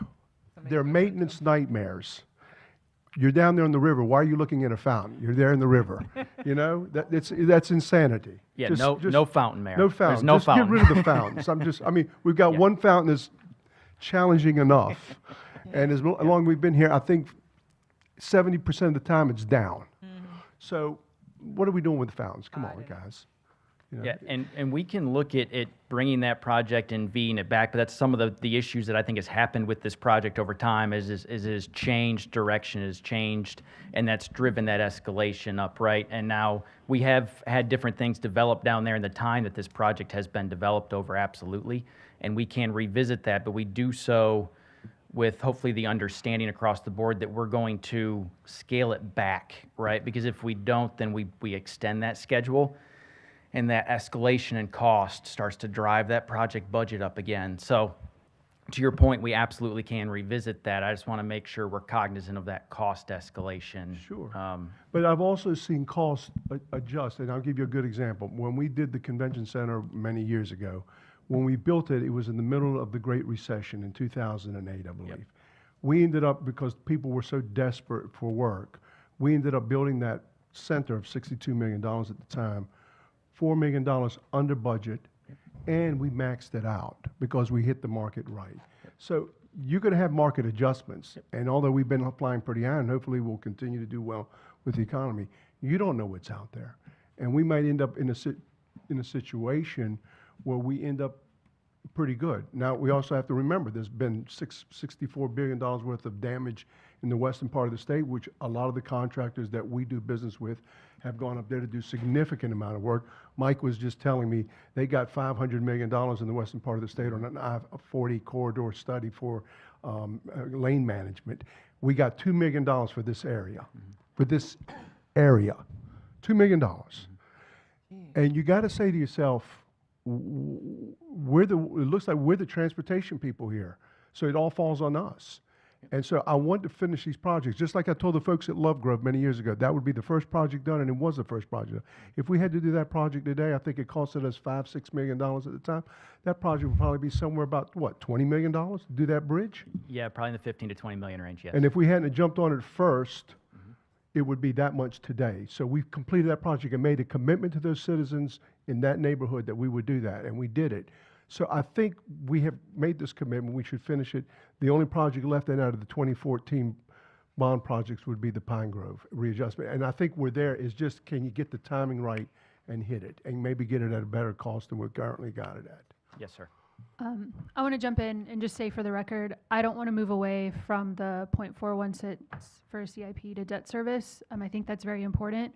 A: They're maintenance nightmares. You're down there in the river. Why are you looking at a fountain? You're there in the river. You know, that's insanity.
J: Yeah, no fountain, Mayor.
A: No fountain.
J: There's no
A: just
J: fountain.
A: Get rid of the fountains. I mean, we've got one fountain that's challenging enough. And as long as we've been here, I think 70% of the time it's down. So what are we doing with the fountains? Come on, guys. You know,
J: Yeah, and we can look at it, bringing that project and Ving it back, but that's some of the issues that I think has happened with this project over time is it has changed, direction has changed, and that's driven that escalation up, right? And now we have had different things develop down there in the time that this project has been developed over, absolutely, and we can revisit that, but we do so with hopefully the understanding across the board that we're going to scale it back, right? Because if we don't, then we extend that schedule, and that escalation in cost starts to drive that project budget up again. So to your point, we absolutely can revisit that. I just want to make sure we're cognizant of that cost escalation.
A: Sure. But I've also seen costs adjust, and I'll give you a good example. When we did the convention center many years ago, when we built it, it was in the middle of the Great Recession in 2008, I believe.
J: Yep. We
A: ended up, because people were so desperate for work, we ended up building that center of $62 million at the time, $4 million under budget, and we maxed it out because we hit the market right. So you're going to have market adjustments, and although we've been flying pretty high, and hopefully we'll continue to do well with the economy, you don't know what's out there. And we might end up in a situation where we end up pretty good. Now, we also have to remember there's been $64 billion worth of damage in the western part of the state, which a lot of the contractors that we do business with have gone up there to do significant amount of work. Mike was just telling me they got $500 million in the western part of the state on an I-40 corridor study for lane management. We got $2 million for this area, $2 million. And you got to say to yourself, it looks like we're the transportation people here, so it all falls on us. And so I want to finish these projects, just like I told the folks at Love Grove many years ago. That would be the first project done, and it was the first project done. If we had to do that project today, I think it costed us $5-6 million at the time. That project would probably be somewhere about, what, $20 million to do that bridge?
J: Yeah, probably in the 15 to 20 million range, yes.
A: And if we hadn't jumped on it first, it would be that much today. So we've completed that project and made a commitment to those citizens in that neighborhood that we would do that, and we did it. So I think we have made this commitment. We should finish it. The only project left then out of the 2014 bond projects would be the Pine Grove readjustment. And I think we're there is just, can you get the timing right and hit it, and maybe get it at a better cost than we currently got it at?
J: Yes, sir.
O: I want to jump in and just say for the record, I don't want to move away from the 0.416 for CIP to debt service. I think that's very important,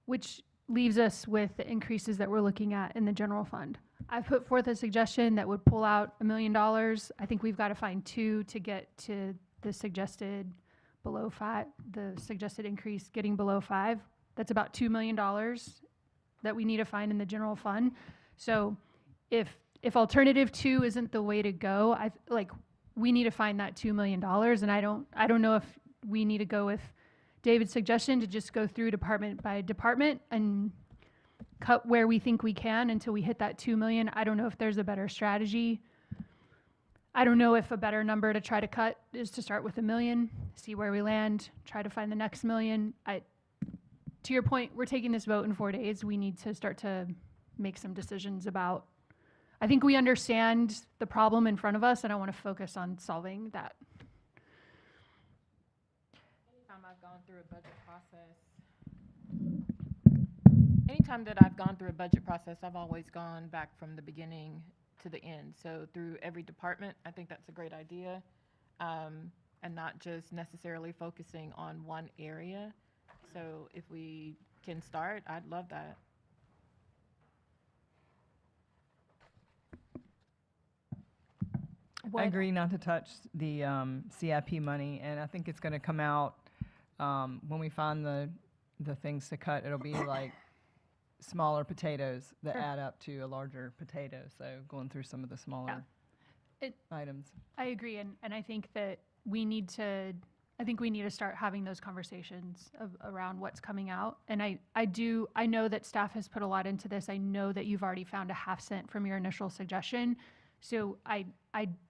O: which leaves us with the increases that we're looking at in the general fund. I've put forth a suggestion that would pull out $1 million. I think we've got to find two to get to the suggested below 5, the suggested increase getting below 5. That's about $2 million that we need to find in the general fund. So if alternative 2 isn't the way to go, we need to find that $2 million, and I don't know if we need to go with David's suggestion to just go through department by department and cut where we think we can until we hit that 2 million. I don't know if there's a better strategy. I don't know if a better number to try to cut is to start with $1 million, see where we land, try to find the next $1 million. To your point, we're taking this vote in 4 days. We need to start to make some decisions about, I think we understand the problem in front of us, and I want to focus on solving that.
S: Anytime that I've gone through a budget process, I've always gone back from the beginning to the end. So through every department, I think that's a great idea, and not just necessarily focusing on one area. So if we can start, I'd love that.
P: I agree not to touch the CIP money, and I think it's going to come out when we find the things to cut. It'll be like smaller potatoes that add up to a larger potato. So going through some of the smaller items.
O: I agree, and I think that we need to start having those conversations around what's coming out. And I know that staff has put a lot into this. I know that you've already found a ½ cent from your initial suggestion. So I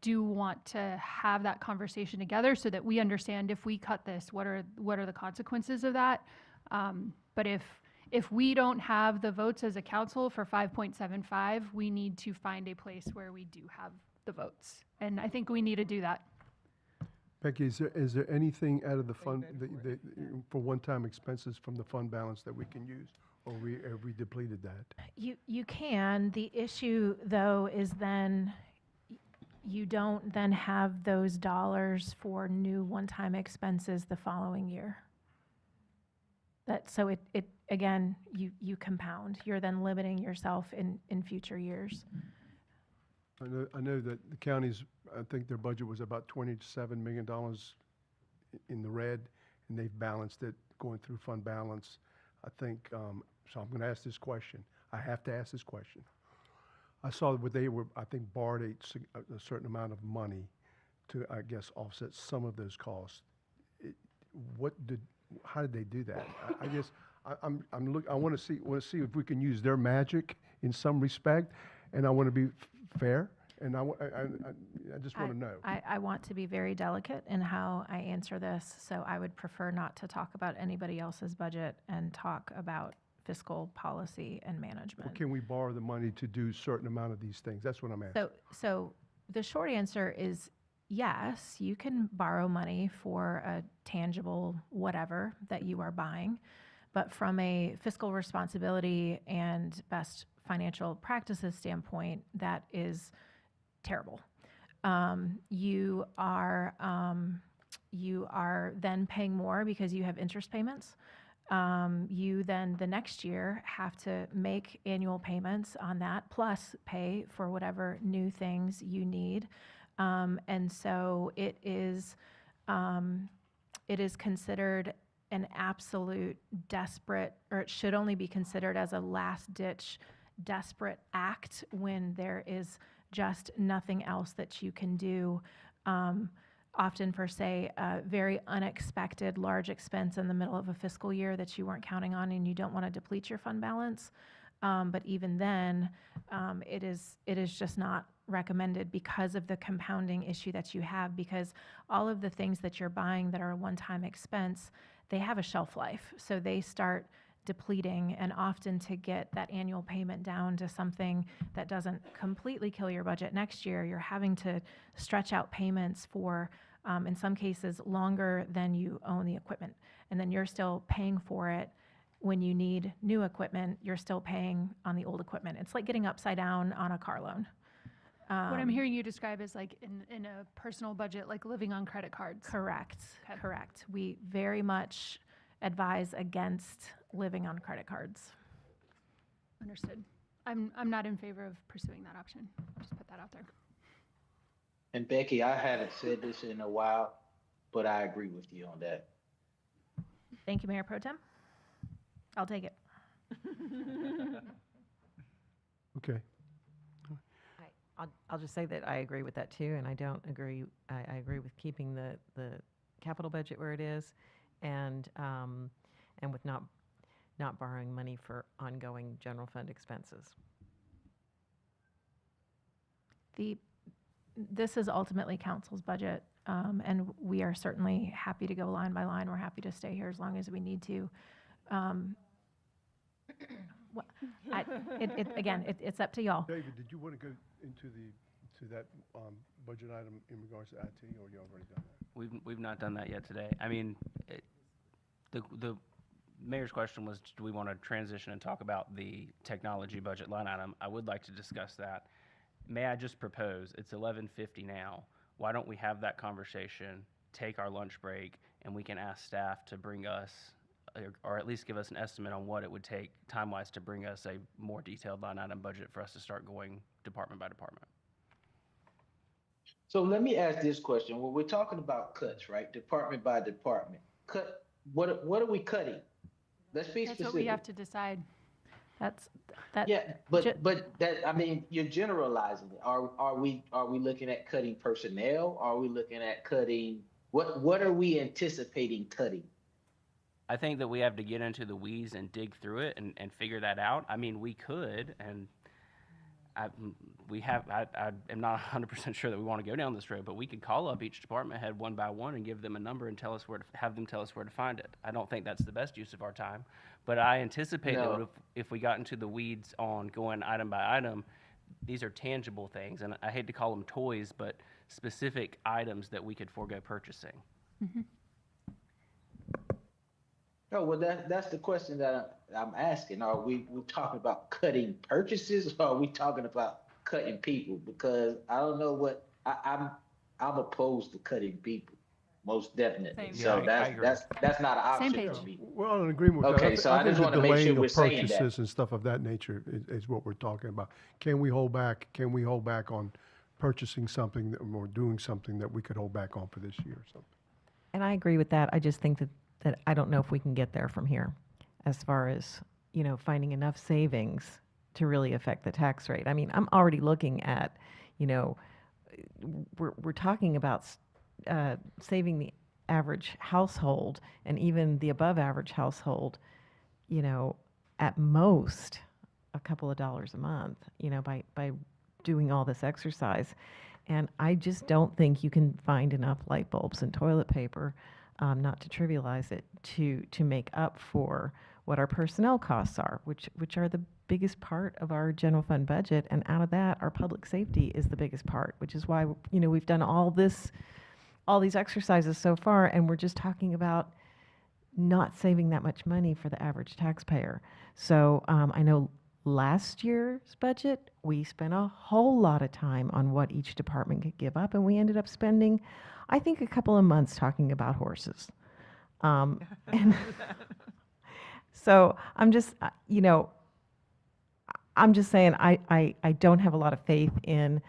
O: do want to have that conversation together so that we understand if we cut this, what are the consequences of that. But if we don't have the votes as a council for 5.75, we need to find a place where we do have the votes. And I think we need to do that.
A: Becky, is there anything out of the fund, for one-time expenses from the fund balance that we can use? Or have we depleted that?
C: You can. The issue, though, is then you don't then have those dollars for new one-time expenses the following year. So it again, you compound. You're then limiting yourself in future years.
A: I know that the counties, I think their budget was about $27 million in the red, and they've balanced it going through fund balance. I think, so I'm going to ask this question. I have to ask this question. I saw that they were, I think, borrowed a certain amount of money to, I guess, offset some of those costs. How did they do that? I guess I want to see if we can use their magic in some respect, and I want to be fair, and I just want to know.
C: I want to be very delicate in how I answer this, so I would prefer not to talk about anybody else's budget and talk about fiscal policy and management.
A: Or can we borrow the money to do a certain amount of these things? That's what I'm asking.
C: So the short answer is yes, you can borrow money for a tangible whatever that you are buying, but from a fiscal responsibility and best financial practices standpoint, that is terrible. You are then paying more because you have interest payments. You then the next year have to make annual payments on that, plus pay for whatever new things you need. And so it is considered an absolute desperate, or it should only be considered as a last-ditch desperate act when there is just nothing else that you can do. Often for, say, a very unexpected large expense in the middle of a fiscal year that you weren't counting on and you don't want to deplete your fund balance. But even then, it is just not recommended because of the compounding issue that you have, because all of the things that you're buying that are a one-time expense, they have a shelf life. So they start depleting, and often to get that annual payment down to something that doesn't completely kill your budget next year, you're having to stretch out payments for, in some cases, longer than you own the equipment. And then you're still paying for it. When you need new equipment, you're still paying on the old equipment. It's like getting upside down on a car loan.
O: What I'm hearing you describe is like in a personal budget, like living on credit cards.
C: Correct, correct. We very much advise against living on credit cards.
O: Understood. I'm not in favor of pursuing that option. I'll just put that out there.
R: And Becky, I haven't said this in a while, but I agree with you on that.
C: Thank you, Mayor Pro Tem. I'll take it.
A: Okay.
F: I'll just say that I agree with that too, and I don't agree. I agree with keeping the capital budget where it is, and with not borrowing money for ongoing general fund expenses.
C: This is ultimately council's budget, and we are certainly happy to go line by line. We're happy to stay here as long as we need to. Again, it's up to y'all.
A: David, did you want to go into that budget item in regards to IT, or you already done that?
I: We've not done that yet today. I mean, the mayor's question was, do we want to transition and talk about the technology budget line item? I would like to discuss that. May I just propose, it's 11:50 now. Why don't we have that conversation, take our lunch break, and we can ask staff to bring us, or at least give us an estimate on what it would take time-wise to bring us a more detailed line item budget for us to start going department by department.
R: So let me ask this question. When we're talking about cuts, right? Department by department. What are we cutting? Let's be specific.
O: That's what we have to decide.
R: Yeah, but that, I mean, you're generalizing it. Are we looking at cutting personnel? Are we looking at cutting, what are we anticipating cutting?
I: I think that we have to get into the weeds and dig through it and figure that out. I mean, we could, and I am not 100% sure that we want to go down this road, but we could call up each department head one by one and give them a number and have them tell us where to find it. I don't think that's the best use of our time, but I anticipate that if we got into the weeds on going item by item, these are tangible things, and I hate to call them toys, but specific items that we could forego purchasing.
R: Oh, well, that's the question that I'm asking. Are we talking about cutting purchases, or are we talking about cutting people? Because I don't know what I'm opposed to cutting people, most definitely.
I: Same.
R: So
I: Yeah, I agree.
R: that's not an
G: Same
R: option
G: page.
R: for me.
A: We're all in agreement with that.
R: Okay, so I
A: think
R: just
A: the
R: wanna make sure
A: delaying of
R: we're saying that.
A: purchases and stuff of that nature is what we're talking about. Can we hold back? Can we hold back on purchasing something or doing something that we could hold back on for this year or something?
F: And I agree with that. I just think that I don't know if we can get there from here as far as, finding enough savings to really affect the tax rate. I mean, I'm already looking at, we're talking about saving the average household and even the above average household, at most a couple of dollars a month, by doing all this exercise. And I just don't think you can find enough light bulbs and toilet paper, not to trivialize it, to make up for what our personnel costs are, which are the biggest part of our general fund budget. And out of that, our public safety is the biggest part, which is why, we've done all these exercises so far, and we're just talking about not saving that much money for the average taxpayer. So I know last year's budget, we spent a whole lot of time on what each department could give up, and we ended up spending, I think, a couple of months talking about horses. And so I'm just, I'm just saying I don't have a lot of faith in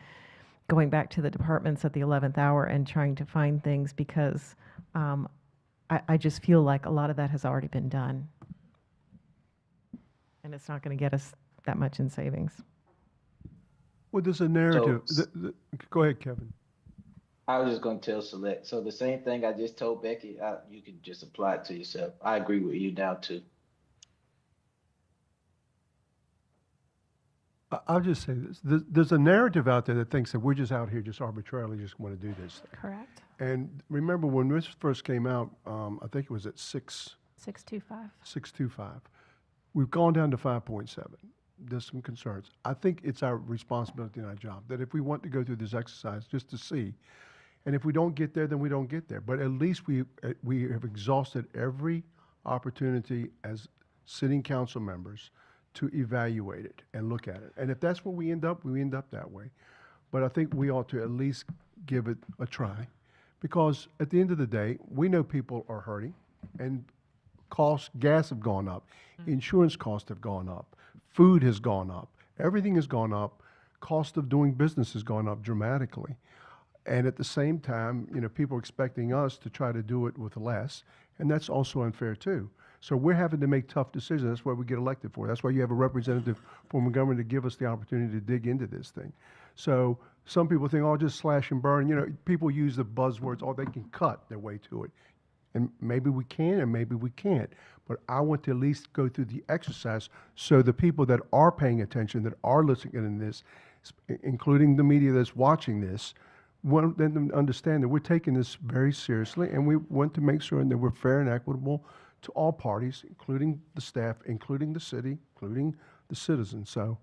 F: going back to the departments at the 11th hour and trying to find things, because I just feel like a lot of that has already been done. And it's not going to get us that much in savings.
A: Well, there's a narrative. Go ahead, Kevin.
R: I was just going to tell Select. So the same thing I just told Becky, you can just apply it to yourself. I agree with you now too.
A: I'll just say this. There's a narrative out there that thinks that we're just out here just arbitrarily just want to do this thing.
C: Correct.
A: And remember when this first came out, I think it was at
C: 625.
A: 625. We've gone down to 5.7. There's some concerns. I think it's our responsibility and our job that if we want to go through this exercise just to see, and if we don't get there, then we don't get there. But at least we have exhausted every opportunity as sitting council members to evaluate it and look at it. And if that's where we end up that way. But I think we ought to at least give it a try, because at the end of the day, we know people are hurting, and costs, gas have gone up, insurance costs have gone up, food has gone up, everything has gone up, cost of doing business has gone up dramatically. And at the same time, people are expecting us to try to do it with less, and that's also unfair too. So we're having to make tough decisions. That's why we get elected for. That's why you have a representative from government to give us the opportunity to dig into this thing. So some people think, oh, just slash and burn. People use the buzzwords, oh, they can cut their way to it. And maybe we can and maybe we can't. But I want to at least go through the exercise so the people that are paying attention, that are listening in this, including the media that's watching this, want them to understand that we're taking this very seriously, and we want to make sure that we're fair and equitable to all parties, including the staff, including the city, including the citizens. So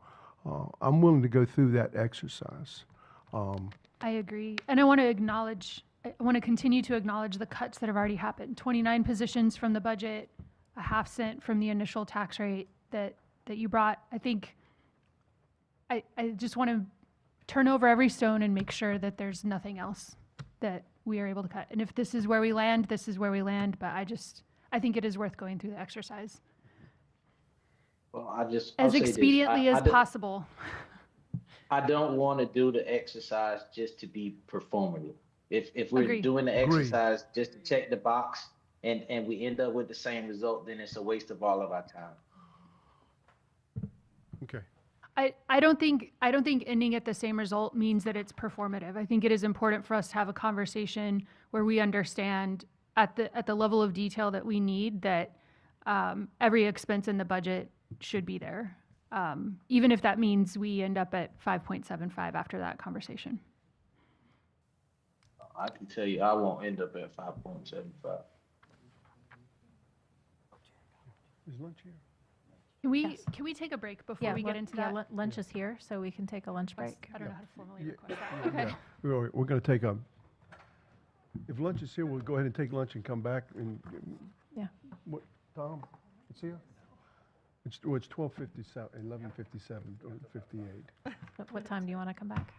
A: I'm willing to go through that exercise.
O: I agree. And I want to continue to acknowledge the cuts that have already happened. 29 positions from the budget, a half cent from the initial tax rate that you brought. I think I just want to turn over every stone and make sure that there's nothing else that we are able to cut. And if this is where we land, this is where we land. But I think it is worth going through the exercise.
R: Well,
O: as expediently as possible.
R: I don't want to do the exercise just to be performative. If we're
O: Agreed.
R: doing the exercise just to check the box and we end up with the same result, then it's a waste of all of our time.
A: Okay.
O: I don't think ending at the same result means that it's performative. I think it is important for us to have a conversation where we understand at the level of detail that we need that every expense in the budget should be there, even if that means we end up at 5.75 after that conversation.
R: I can tell you I won't end up at 5.75.
A: Is lunch here?
O: Can we take a break before
C: Yeah,
O: we get into that?
C: lunch is here, so we can take a lunch break.
O: I don't know how to formally
A: Yeah,
O: request
A: yeah,
O: that. Okay.
A: yeah. We're going to take a, if lunch is here, we'll go ahead and take lunch and come back and.
C: Yeah.
A: What, Tom, it's here? It's 12:57, 11:57, or 58.
C: What time do you want to come back?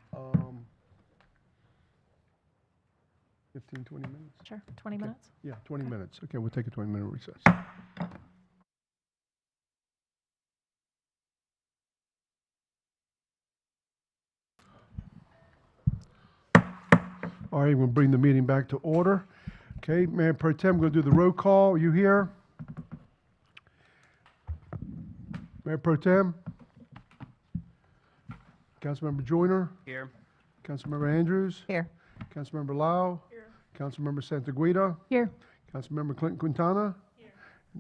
A: 15, 20 minutes?
C: Sure, 20
A: Okay.
C: minutes?
A: Yeah, 20 minutes. Okay, we'll take a 20-minute recess. All right, we'll bring the meeting back to order. Okay, Mayor Pro Tem, we're going to do the roll call. Are you here? Mayor Pro Tem? Councilmember Joyner?
I: Here.
A: Councilmember Andrews?
F: Here.
A: Councilmember Lau? Here. Councilmember Santaguida?
C: Here.
A: Councilmember Clinton Quintana? Here.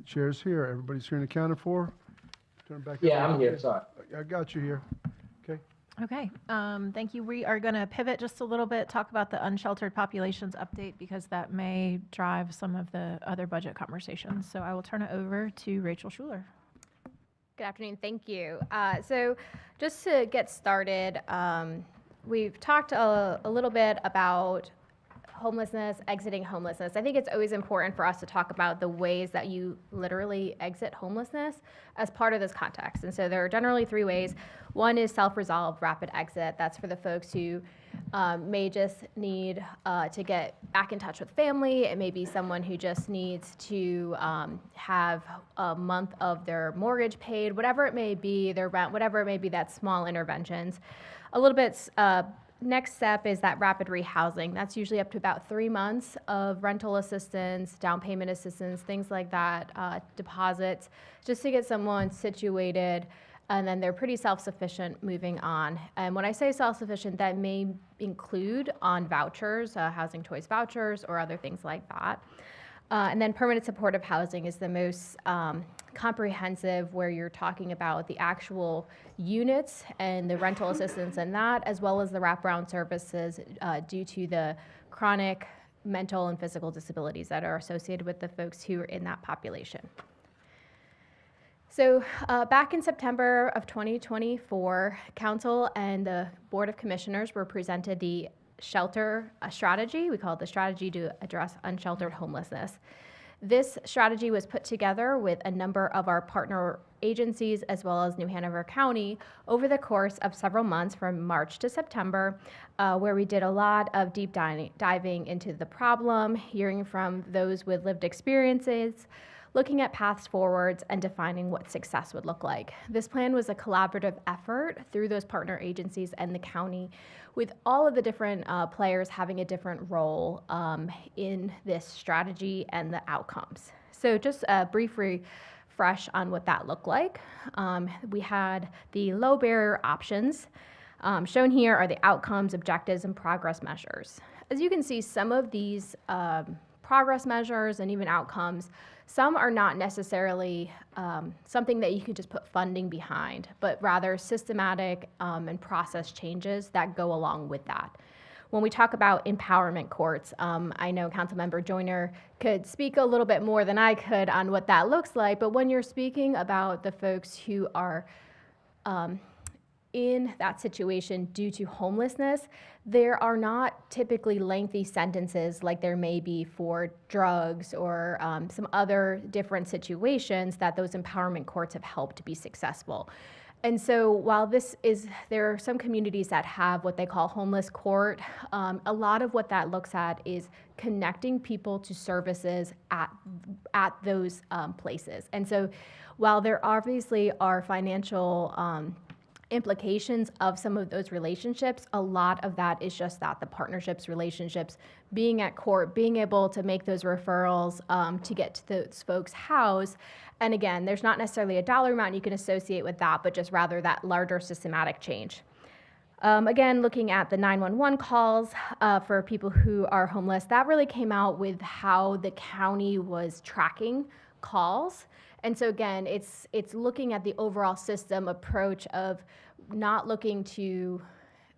A: Chair's here. Everybody's here and accounted for. Turn it back.
R: Yeah,
A: over.
R: I'm here, sorry.
A: I got you here. Okay.
C: Okay, thank you. We are going to pivot just a little bit, talk about the unsheltered populations update because that may drive some of the other budget conversations. So I will turn it over to Rachel Schuler.
B: Good afternoon, thank you. So just to get started, we've talked a little bit about homelessness, exiting homelessness. I think it's always important for us to talk about the ways that you literally exit homelessness as part of this context. And so there are generally three ways. One is self-resolved rapid exit. That's for the folks who may just need to get back in touch with family. It may be someone who just needs to have a month of their mortgage paid, whatever it may be, their rent, whatever it may be, that's small interventions. A little bit next step is that rapid rehousing. That's usually up to about 3 months of rental assistance, down payment assistance, things like that, deposits, just to get someone situated, and then they're pretty self-sufficient moving on. And when I say self-sufficient, that may include on vouchers, housing choice vouchers, or other things like that. And then permanent supportive housing is the most comprehensive, where you're talking about the actual units and the rental assistance and that, as well as the wraparound services due to the chronic mental and physical disabilities that are associated with the folks who are in that population. So back in September of 2024, Council and the Board of Commissioners were presented the shelter strategy. We call it the strategy to address unsheltered homelessness. This strategy was put together with a number of our partner agencies as well as New Hanover County over the course of several months from March to September, where we did a lot of deep diving into the problem, hearing from those with lived experiences, looking at paths forwards, and defining what success would look like. This plan was a collaborative effort through those partner agencies and the county, with all of the different players having a different role in this strategy and the outcomes. So just a brief refresh on what that looked like. We had the low barrier options. Shown here are the outcomes, objectives, and progress measures. As you can see, some of these progress measures and even outcomes, some are not necessarily something that you can just put funding behind, but rather systematic and process changes that go along with that. When we talk about empowerment courts, I know Councilmember Joyner could speak a little bit more than I could on what that looks like, but when you're speaking about the folks who are in that situation due to homelessness, there are not typically lengthy sentences like there may be for drugs or some other different situations that those empowerment courts have helped to be successful. And so while there are some communities that have what they call homeless court, a lot of what that looks at is connecting people to services at those places. And so while there obviously are financial implications of some of those relationships, a lot of that is just that, the partnerships, relationships, being at court, being able to make those referrals to get to those folks' house. And again, there's not necessarily a dollar amount you can associate with that, but just rather that larger systematic change. Again, looking at the 911 calls for people who are homeless, that really came out with how the county was tracking calls. And so again, it's looking at the overall system approach of not looking to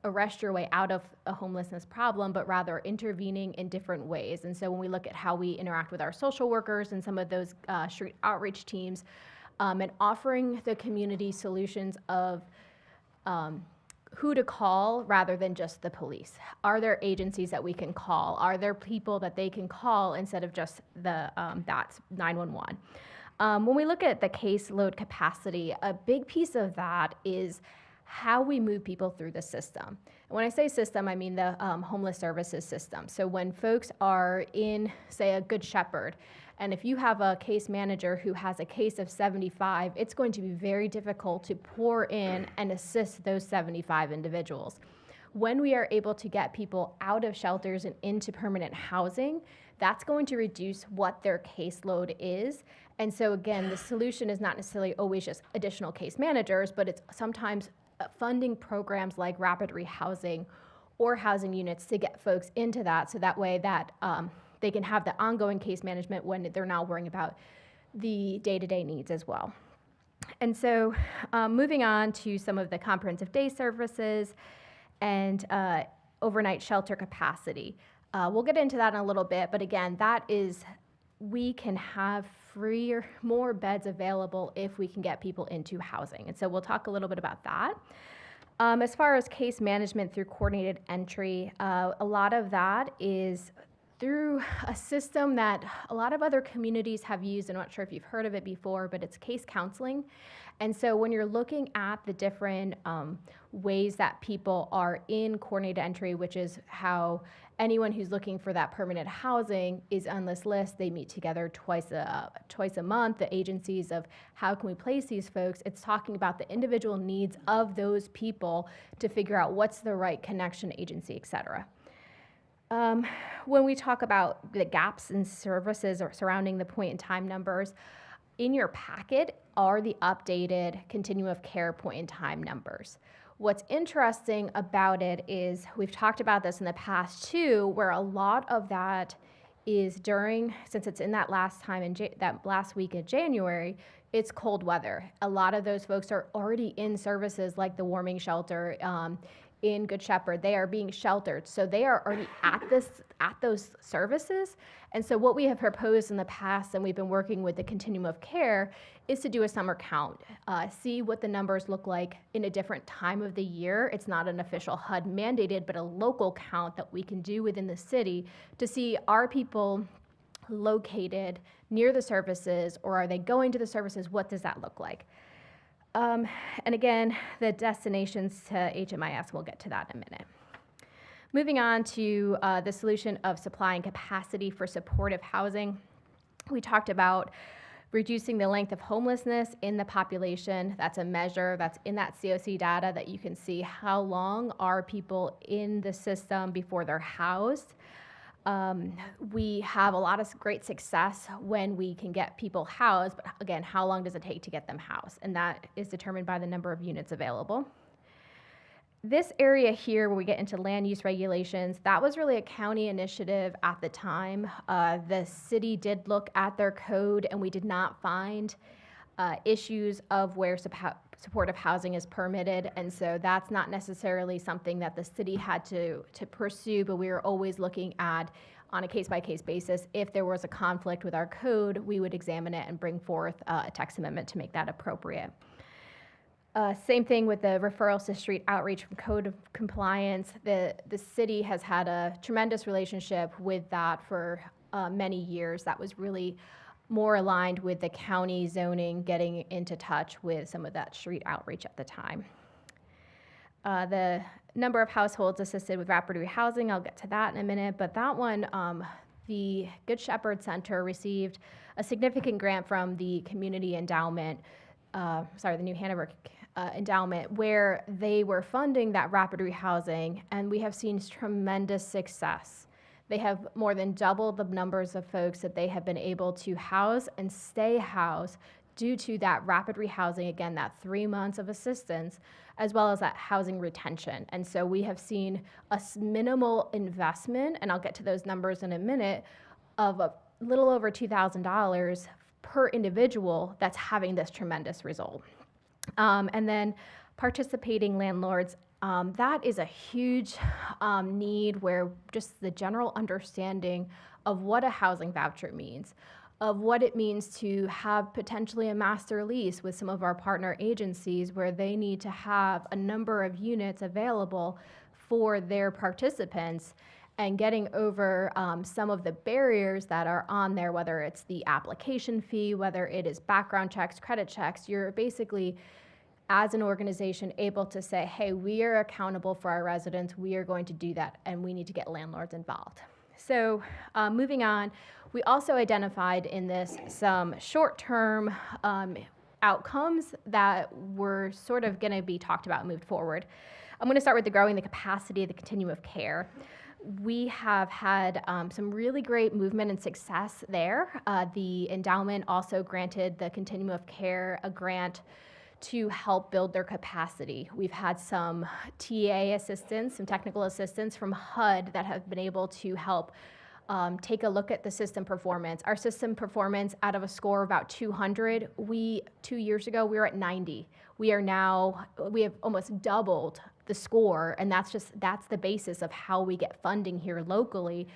B: arrest your way out of a homelessness problem, but rather intervening in different ways. And so when we look at how we interact with our social workers and some of those street outreach teams, and offering the community solutions of who to call rather than just the police. Are there agencies that we can call? Are there people that they can call instead of just the that's 911? When we look at the caseload capacity, a big piece of that is how we move people through the system. And when I say system, I mean the homeless services system. So when folks are in, say, a Good Shepherd, and if you have a case manager who has a case of 75, it's going to be very difficult to pour in and assist those 75 individuals. When we are able to get people out of shelters and into permanent housing, that's going to reduce what their caseload is. And so again, the solution is not necessarily always just additional case managers, but it's sometimes funding programs like rapid rehousing or housing units to get folks into that, so that way that they can have the ongoing case management when they're not worrying about the day-to-day needs as well. And so moving on to some of the comprehensive day services and overnight shelter capacity. We'll get into that in a little bit, but again, that is, we can have more beds available if we can get people into housing. And so we'll talk a little bit about that. As far as case management through coordinated entry, a lot of that is through a system that a lot of other communities have used. I'm not sure if you've heard of it before, but it's case counseling. And so when you're looking at the different ways that people are in coordinated entry, which is how anyone who's looking for that permanent housing is on this list, they meet together twice a month, the agencies of how can we place these folks. It's talking about the individual needs of those people to figure out what's the right connection agency, et cetera. When we talk about the gaps in services or surrounding the point in time numbers, in your packet are the updated continuum of care point in time numbers. What's interesting about it is, we've talked about this in the past too, where a lot of that is since it's in that last time that last week of January, it's cold weather. A lot of those folks are already in services like the warming shelter, in Good Shepherd. They are being sheltered. So they are already at those services. And so what we have proposed in the past, and we've been working with the continuum of care, is to do a summer count, see what the numbers look like in a different time of the year. It's not an official HUD mandated, but a local count that we can do within the city to see, are people located near the services, or are they going to the services? What does that look like? And again, the destinations to HMIS, we'll get to that in a minute. Moving on to the solution of supply and capacity for supportive housing. We talked about reducing the length of homelessness in the population. That's a measure that's in that COC data that you can see how long are people in the system before they're housed. We have a lot of great success when we can get people housed, but again, how long does it take to get them housed? And that is determined by the number of units available. This area here, where we get into land use regulations, that was really a county initiative at the time. The city did look at their code, and we did not find issues of where supportive housing is permitted, and so that's not necessarily something that the city had to pursue, but we were always looking at, on a case-by-case basis, if there was a conflict with our code, we would examine it and bring forth a text amendment to make that appropriate. Same thing with the referrals to street outreach from code of compliance. The city has had a tremendous relationship with that for many years. That was really more aligned with the county zoning, getting into touch with some of that street outreach at the time. The number of households assisted with rapid rehousing, I'll get to that in a minute, but that one, the Good Shepherd Center received a significant grant from the community endowment, the New Hanover endowment, where they were funding that rapid rehousing, and we have seen tremendous success. They have more than doubled the numbers of folks that they have been able to house and stay housed due to that rapid rehousing, again, that 3 months of assistance, as well as that housing retention. And so we have seen a minimal investment, and I'll get to those numbers in a minute, of a little over $2,000 per individual that's having this tremendous result. And then participating landlords, that is a huge need, where just the general understanding of what a housing voucher means. of what it means to have potentially a master lease with some of our partner agencies where they need to have a number of units available for their participants, and getting over some of the barriers that are on there, whether it's the application fee, whether it is background checks, credit checks. You're basically, as an organization, able to say, hey, we are accountable for our residents, we are going to do that, and we need to get landlords involved. So moving on, we also identified in this some short-term outcomes that were sort of going to be talked about moved forward. I'm going to start with the growing the capacity of the continuum of care. We have had some really great movement and success there. The endowment also granted the continuum of care a grant to help build their capacity. We've had some TA assistance, some technical assistance from HUD that have been able to help take a look at the system performance. Our system performance, out of a score of about 200, 2 years ago, we were at 90. We have almost doubled the score, and that's the basis of how we get funding here locally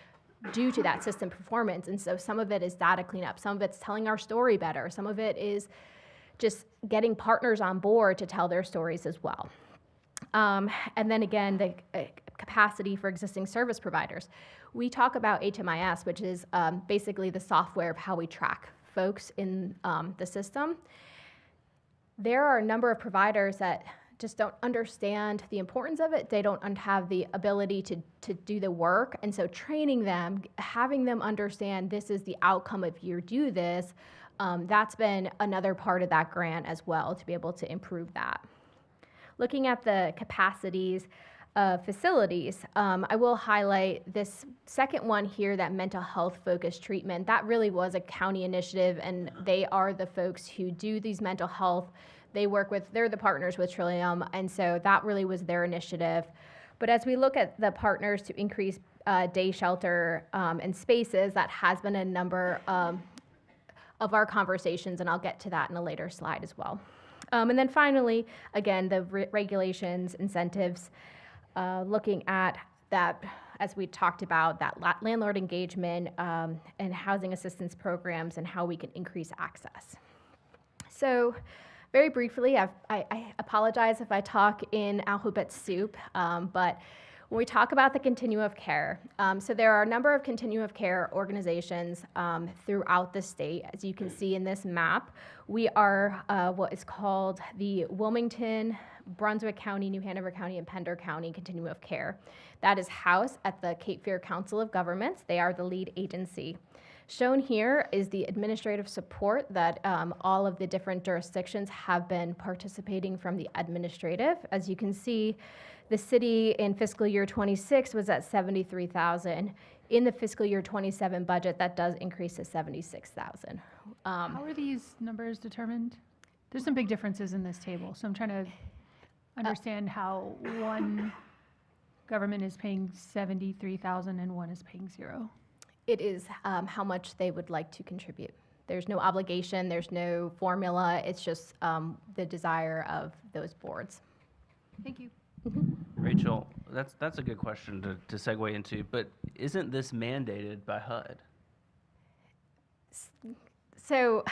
B: due to that system performance. And so some of it is data cleanup, some of it's telling our story better, some of it is just getting partners on board to tell their stories as well. And then again, the capacity for existing service providers. We talk about HMIS, which is basically the software of how we track folks in the system. There are a number of providers that just don't understand the importance of it. They don't have the ability to do the work. And so training them, having them understand this is the outcome if you do this, that's been another part of that grant as well, to be able to improve that. Looking at the capacities of facilities, I will highlight this second one here, that mental health focused treatment. That really was a county initiative, and they are the folks who do these mental health. They're the partners with Trillium, and so that really was their initiative. But as we look at the partners to increase day shelter and spaces, that has been a number of our conversations, and I'll get to that in a later slide as well. And then finally, again, the regulations, incentives, looking at that, as we talked about, that landlord engagement and housing assistance programs and how we can increase access. So very briefly, I apologize if I talk in alphabet soup, but when we talk about the continuum of care, so there are a number of continuum of care organizations throughout the state. As you can see in this map, we are what is called the Wilmington, Brunswick County, New Hanover County, and Pender County Continuum of Care. That is housed at the Cape Fear Council of Governments. They are the lead agency. Shown here is the administrative support that all of the different jurisdictions have been participating from the administrative. As you can see, the city in fiscal year 26 was at 73,000. In the fiscal year 27 budget, that does increase to 76,000.
O: How are these numbers determined? There's some big differences in this table, so I'm trying to understand how one government is paying 73,000 and one is paying 0.
B: It is how much they would like to contribute. There's no obligation, there's no formula, it's just the desire of those boards.
O: Thank you.
I: Rachel, that's a good question to segue into, but isn't this mandated by HUD?
B: So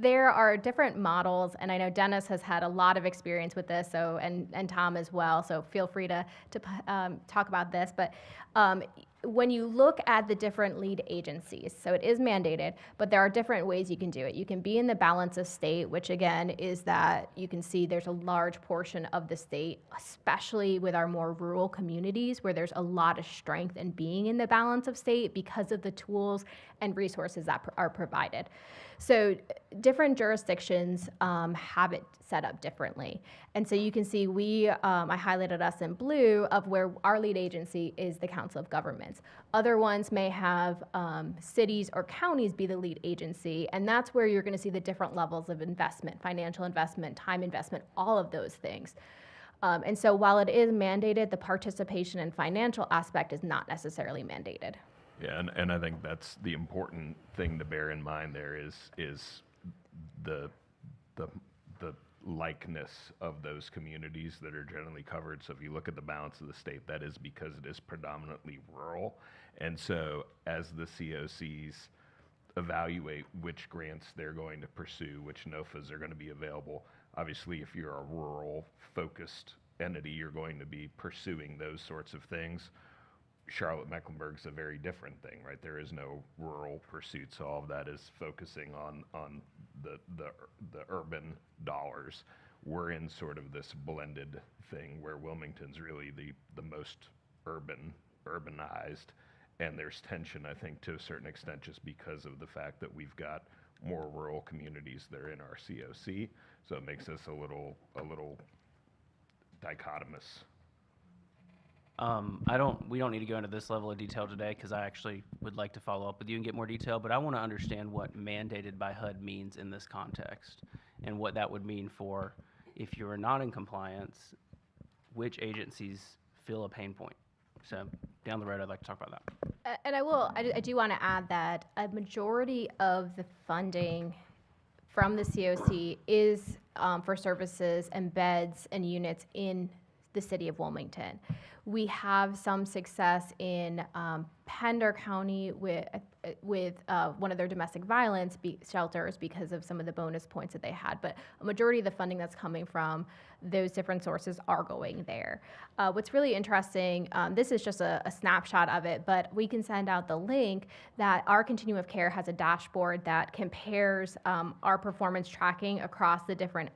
B: there are different models, and I know Dennis has had a lot of experience with this, so and Tom as well, so feel free to talk about this. But when you look at the different lead agencies, so it is mandated, but there are different ways you can do it. You can be in the balance of state, which again is that you can see there's a large portion of the state, especially with our more rural communities, where there's a lot of strength in being in the balance of state because of the tools and resources that are provided. So different jurisdictions have it set up differently. And so you can see I highlighted us in blue of where our lead agency is the Council of Governments. Other ones may have cities or counties be the lead agency, and that's where you're going to see the different levels of investment, financial investment, time investment, all of those things. And so while it is mandated, the participation and financial aspect is not necessarily mandated.
E: Yeah, and I think that's the important thing to bear in mind there is the likeness of those communities that are generally covered. So if you look at the balance of the state, that is because it is predominantly rural. And so as the COCs evaluate which grants they're going to pursue, which NOFAs are going to be available. Obviously, if you're a rural-focused entity, you're going to be pursuing those sorts of things. Charlotte-Mecklenburg's a very different thing, right? There is no rural pursuit, so all of that is focusing on the urban dollars. We're in sort of this blended thing where Wilmington's really the most urbanized, and there's tension, I think, to a certain extent, just because of the fact that we've got more rural communities that are in our COC, so it makes us a little dichotomous.
N: We don't need to go into this level of detail today, because I actually would like to follow up with you and get more detail, but I want to understand what mandated by HUD means in this context, and what that would mean for, if you're not in compliance, which agencies feel a pain point. So down the road, I'd like to talk about that.
B: And I do want to add that a majority of the funding from the COC is for services and beds and units in the city of Wilmington. We have some success in Pender County with one of their domestic violence shelters because of some of the bonus points that they had. But a majority of the funding that's coming from those different sources are going there. What's really interesting, this is just a snapshot of it, but we can send out the link that our continuum of care has a dashboard that compares our performance tracking across the different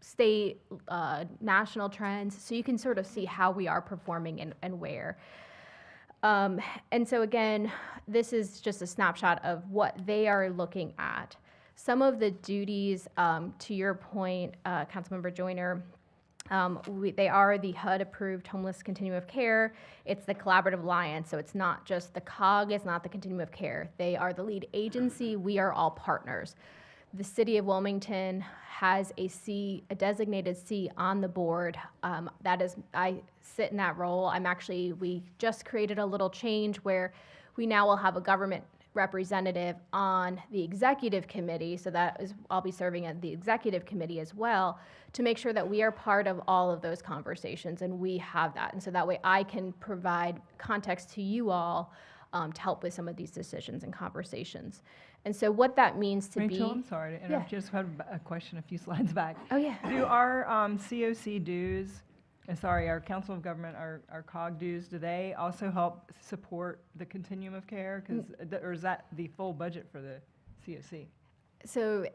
B: state, national trends, so you can sort of see how we are performing and where. And so again, this is just a snapshot of what they are looking at. Some of the duties, to your point, Councilmember Joyner, they are the HUD-approved Homeless Continuum of Care. It's the Collaborative Alliance, so it's not just the COG, it's not the Continuum of Care. They are the lead agency. We are all partners. The city of Wilmington has a designated C on the board. I sit in that role. We just created a little change where we now will have a government representative on the executive committee, so I'll be serving at the executive committee as well, to make sure that we are part of all of those conversations, and we have that. And so that way I can provide context to you all to help with some of these decisions and conversations. And so what that means to be...
P: Rachel, I'm sorry to interrupt.
B: Yeah.
P: Just had a question a few slides back.
B: Oh, yeah.
P: Do our COC dues, our Council of Government, our COG dues, do they also help support the continuum of care? Or is that the full budget for the COC?
B: So,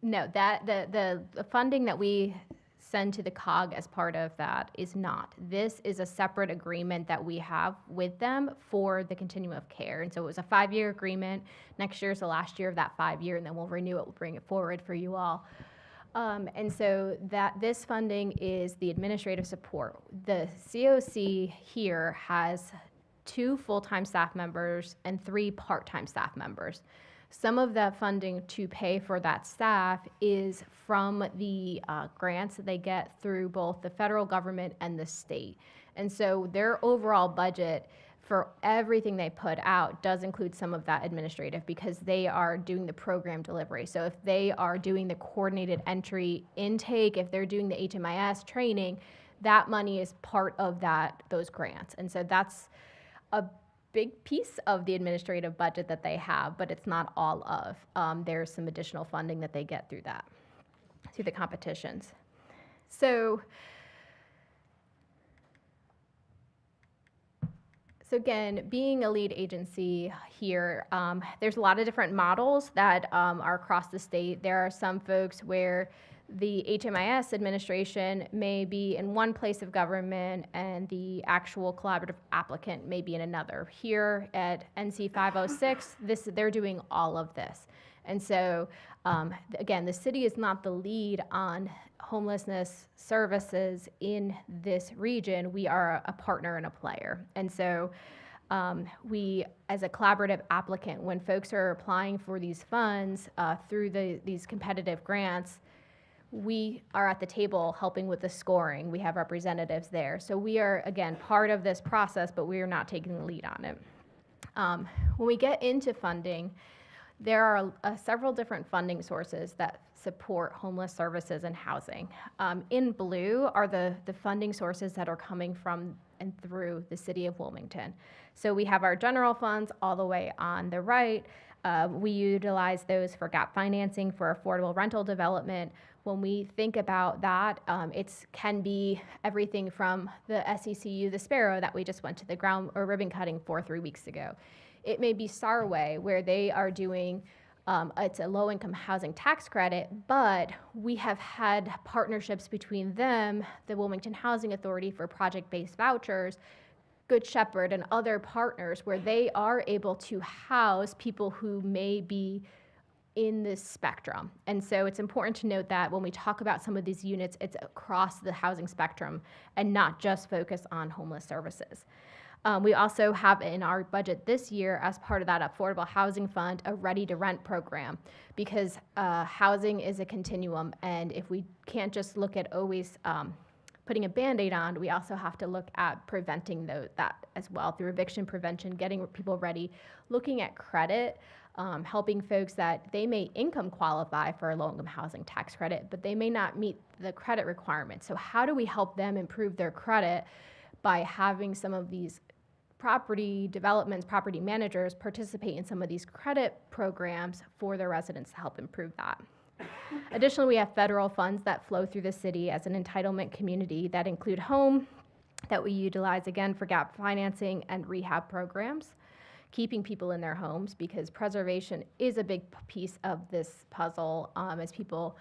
B: no, the funding that we send to the COG as part of that is not. This is a separate agreement that we have with them for the continuum of care. And so it was a 5-year agreement. Next year is the last year of that 5-year, and then we'll renew it, we'll bring it forward for you all. And so this funding is the administrative support. The COC here has 2 full-time staff members and 3 part-time staff members. Some of that funding to pay for that staff is from the grants that they get through both the federal government and the state. And so their overall budget for everything they put out does include some of that administrative, because they are doing the program delivery. So if they are doing the coordinated entry intake, if they're doing the HMIS training, that money is part of those grants. And so that's a big piece of the administrative budget that they have, but it's not all of. There's some additional funding that they get through the competitions. So again, being a lead agency here, there's a lot of different models that are across the state. There are some folks where the HMIS administration may be in one place of government and the actual collaborative applicant may be in another. Here at NC 506, they're doing all of this. And so, again, the city is not the lead on homelessness services in this region. We are a partner and a player. And so we, as a collaborative applicant, when folks are applying for these funds through these competitive grants, we are at the table helping with the scoring. We have representatives there. So we are, again, part of this process, but we are not taking the lead on it. When we get into funding, There are several different funding sources that support homeless services and housing. In blue are the funding sources that are coming from and through the city of Wilmington. So we have our general funds all the way on the right. We utilize those for gap financing for affordable rental development. When we think about that, it can be everything from the SECU, the Sparrow, that we just went to the ground or ribbon cutting for 3 weeks ago. It may be Sarway, where they are doing, it's a low-income housing tax credit, but we have had partnerships between them, the Wilmington Housing Authority for project-based vouchers, Good Shepherd, and other partners where they are able to house people who may be in this spectrum. And so it's important to note that when we talk about some of these units, it's across the housing spectrum and not just focus on homeless services. We also have in our budget this year, as part of that Affordable Housing Fund, a Ready to Rent program, because housing is a continuum, and if we can't just look at always putting a Band-Aid on, we also have to look at preventing that as well through eviction prevention, getting people ready, looking at credit, helping folks that they may income qualify for a low-income housing tax credit, but they may not meet the credit requirements. So how do we help them improve their credit by having some of these property developments, property managers participate in some of these credit programs for their residents to help improve that? Additionally, we have federal funds that flow through the city as an entitlement community that include home, that we utilize again for gap financing and rehab programs, keeping people in their homes, because preservation is a big piece of this puzzle. As people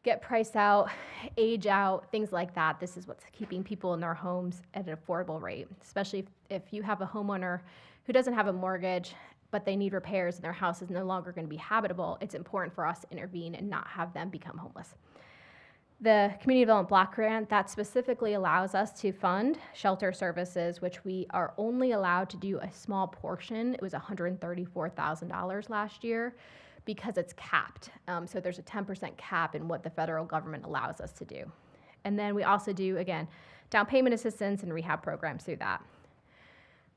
B: get priced out, age out, things like that, this is what's keeping people in their homes at an affordable rate, especially if you have a homeowner who doesn't have a mortgage, but they need repairs and their house is no longer going to be habitable. It's important for us to intervene and not have them become homeless. The Community Development Block Grant, that specifically allows us to fund shelter services, which we are only allowed to do a small portion. It was $134,000 last year because it's capped. So there's a 10% cap in what the federal government allows us to do. And then we also do, again, down payment assistance and rehab programs through that.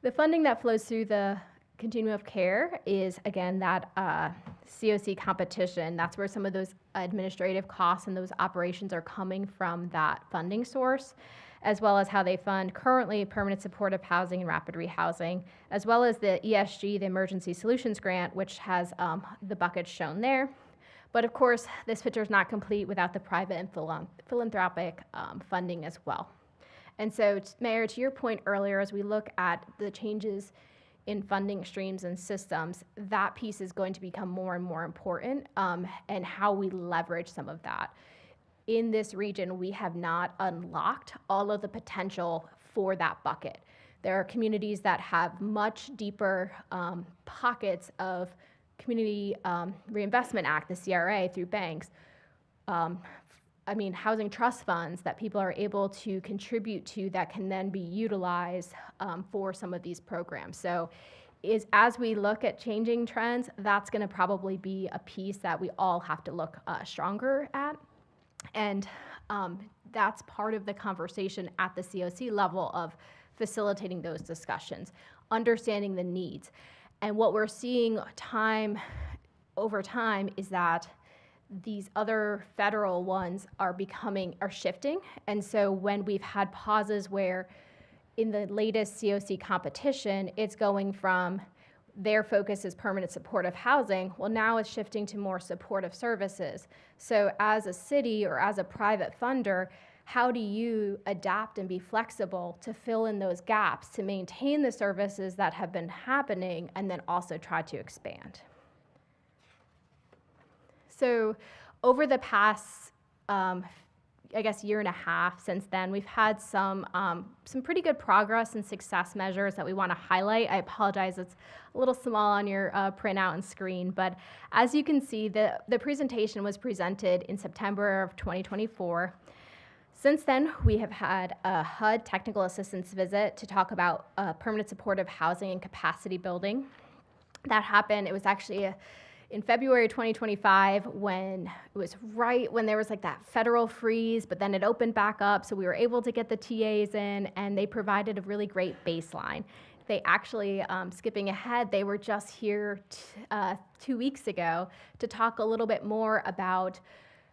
B: The funding that flows through the continuum of care is, again, that COC competition. That's where some of those administrative costs and those operations are coming from, that funding source, as well as how they fund currently permanent supportive housing and rapid rehousing, as well as the ESG, the Emergency Solutions Grant, which has the buckets shown there. But of course, this picture is not complete without the private and philanthropic funding as well. And so, Mayor, to your point earlier, as we look at the changes in funding streams and systems, that piece is going to become more and more important, and how we leverage some of that. In this region, we have not unlocked all of the potential for that bucket. There are communities that have much deeper pockets of Community Reinvestment Act, the CRA, through banks, housing trust funds that people are able to contribute to that can then be utilized for some of these programs. So as we look at changing trends, that's going to probably be a piece that we all have to look stronger at. And that's part of the conversation at the COC level of facilitating those discussions, understanding the needs. And what we're seeing over time is that these other federal ones are shifting. And so when we've had pauses where in the latest COC competition, it's going from their focus is permanent supportive housing, well, now it's shifting to more supportive services. So as a city or as a private funder, how do you adapt and be flexible to fill in those gaps, to maintain the services that have been happening, and then also try to expand? So over the past, year and a half since then, we've had some pretty good progress and success measures that we want to highlight. I apologize, it's a little small on your printout and screen, but as you can see, the presentation was presented in September of 2024. Since then, we have had a HUD technical assistance visit to talk about permanent supportive housing and capacity building. That happened, it was actually in February 2025, when it was right when there was like that federal freeze, but then it opened back up, so we were able to get the TAs in, and they provided a really great baseline. They actually, skipping ahead, they were just here 2 weeks ago to talk a little bit more about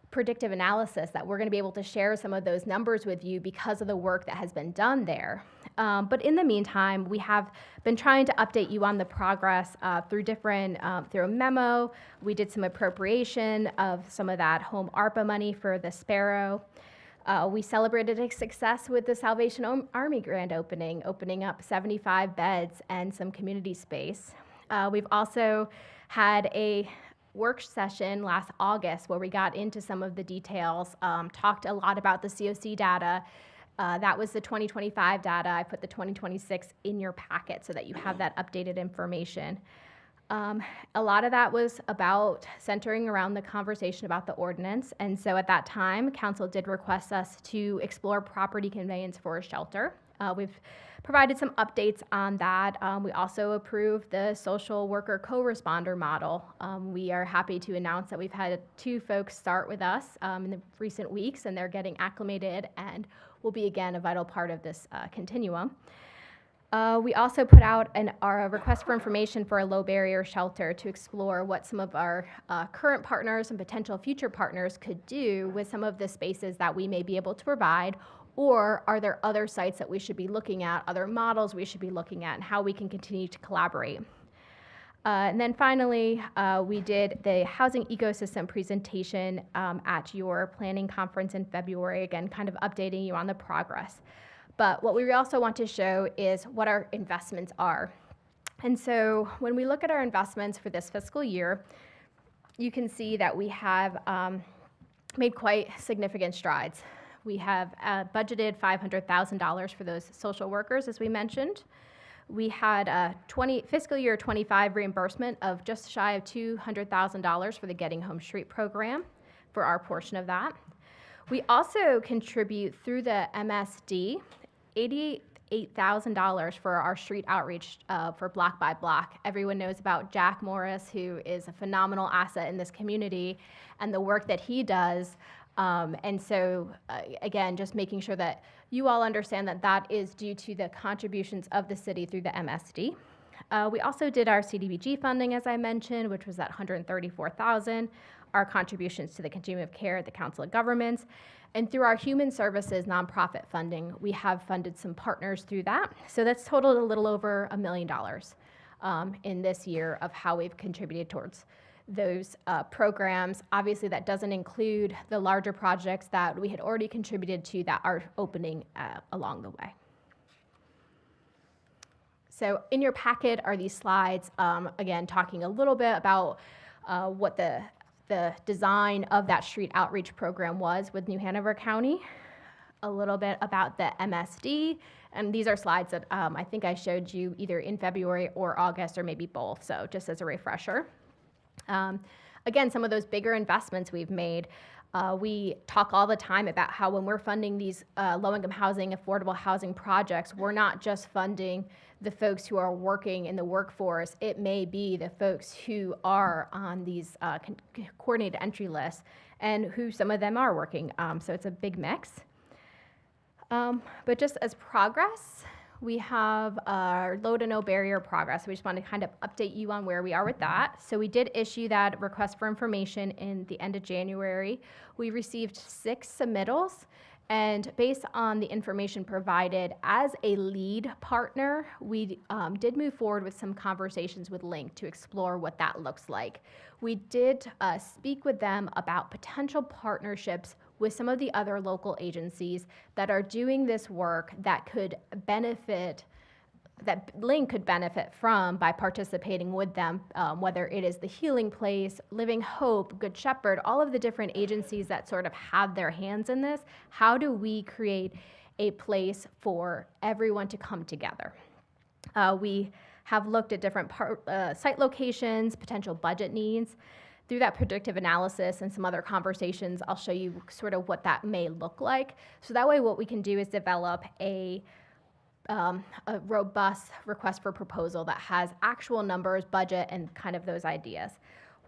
B: predictive analysis, that we're going to be able to share some of those numbers with you because of the work that has been done there. But in the meantime, we have been trying to update you on the progress through through a memo. We did some appropriation of some of that home ARPA money for the Sparrow. We celebrated a success with the Salvation Army grand opening up 75 beds and some community space. We've also had a work session last August where we got into some of the details, talked a lot about the COC data. That was the 2025 data. I put the 2026 in your packet so that you have that updated information. A lot of that was about centering around the conversation about the ordinance. And so at that time, council did request us to explore property conveyance for a shelter. We've provided some updates on that. We also approved the social worker co-responder model. We are happy to announce that we've had 2 folks start with us in the recent weeks, and they're getting acclimated and will be, again, a vital part of this continuum. We also put out our request for information for a low barrier shelter to explore what some of our current partners and potential future partners could do with some of the spaces that we may be able to provide, or are there other sites that we should be looking at, other models we should be looking at, and how we can continue to collaborate. And then finally, we did the housing ecosystem presentation at your planning conference in February, again, kind of updating you on the progress. But what we also want to show is what our investments are. And so when we look at our investments for this fiscal year, you can see that we have made quite significant strides. We have budgeted $500,000 for those social workers, as we mentioned. We had a fiscal year 25 reimbursement of just shy of $200,000 for the Getting Home Street program for our portion of that. We also contribute through the MSD $88,000 for our street outreach for Block by Block. Everyone knows about Jack Morris, who is a phenomenal asset in this community, and the work that he does. And so, again, just making sure that you all understand that that is due to the contributions of the city through the MSD. We also did our CDBG funding, as I mentioned, which was at $134,000, our contributions to the Continuum of Care at the Council of Governments. And through our human services nonprofit funding, we have funded some partners through that. So that's totaled a little over $1 million in this year of how we've contributed towards those programs. Obviously, that doesn't include the larger projects that we had already contributed to that are opening along the way. So in your packet are these slides, again, talking a little bit about what the design of that street outreach program was with New Hanover County, a little bit about the MSD, and these are slides that I think I showed you either in February or August or maybe both, so just as a refresher. Again, some of those bigger investments we've made, we talk all the time about how when we're funding these low-income housing, affordable housing projects, we're not just funding the folks who are working in the workforce. It may be the folks who are on these coordinated entry lists and who some of them are working. So it's a big mix. But just as progress, we have our low to no barrier progress. We just want to kind of update you on where we are with that. So we did issue that request for information in the end of January. We received 6 submittals, and based on the information provided as a lead partner, we did move forward with some conversations with Link to explore what that looks like. We did speak with them about potential partnerships with some of the other local agencies that are doing this work that could benefit, that Link could benefit from by participating with them, whether it is the Healing Place, Living Hope, Good Shepherd, all of the different agencies that sort of have their hands in this. How do we create a place for everyone to come together? We have looked at different site locations, potential budget needs. Through that predictive analysis and some other conversations, I'll show you sort of what that may look like. So that way what we can do is develop a robust request for proposal that has actual numbers, budget, and kind of those ideas.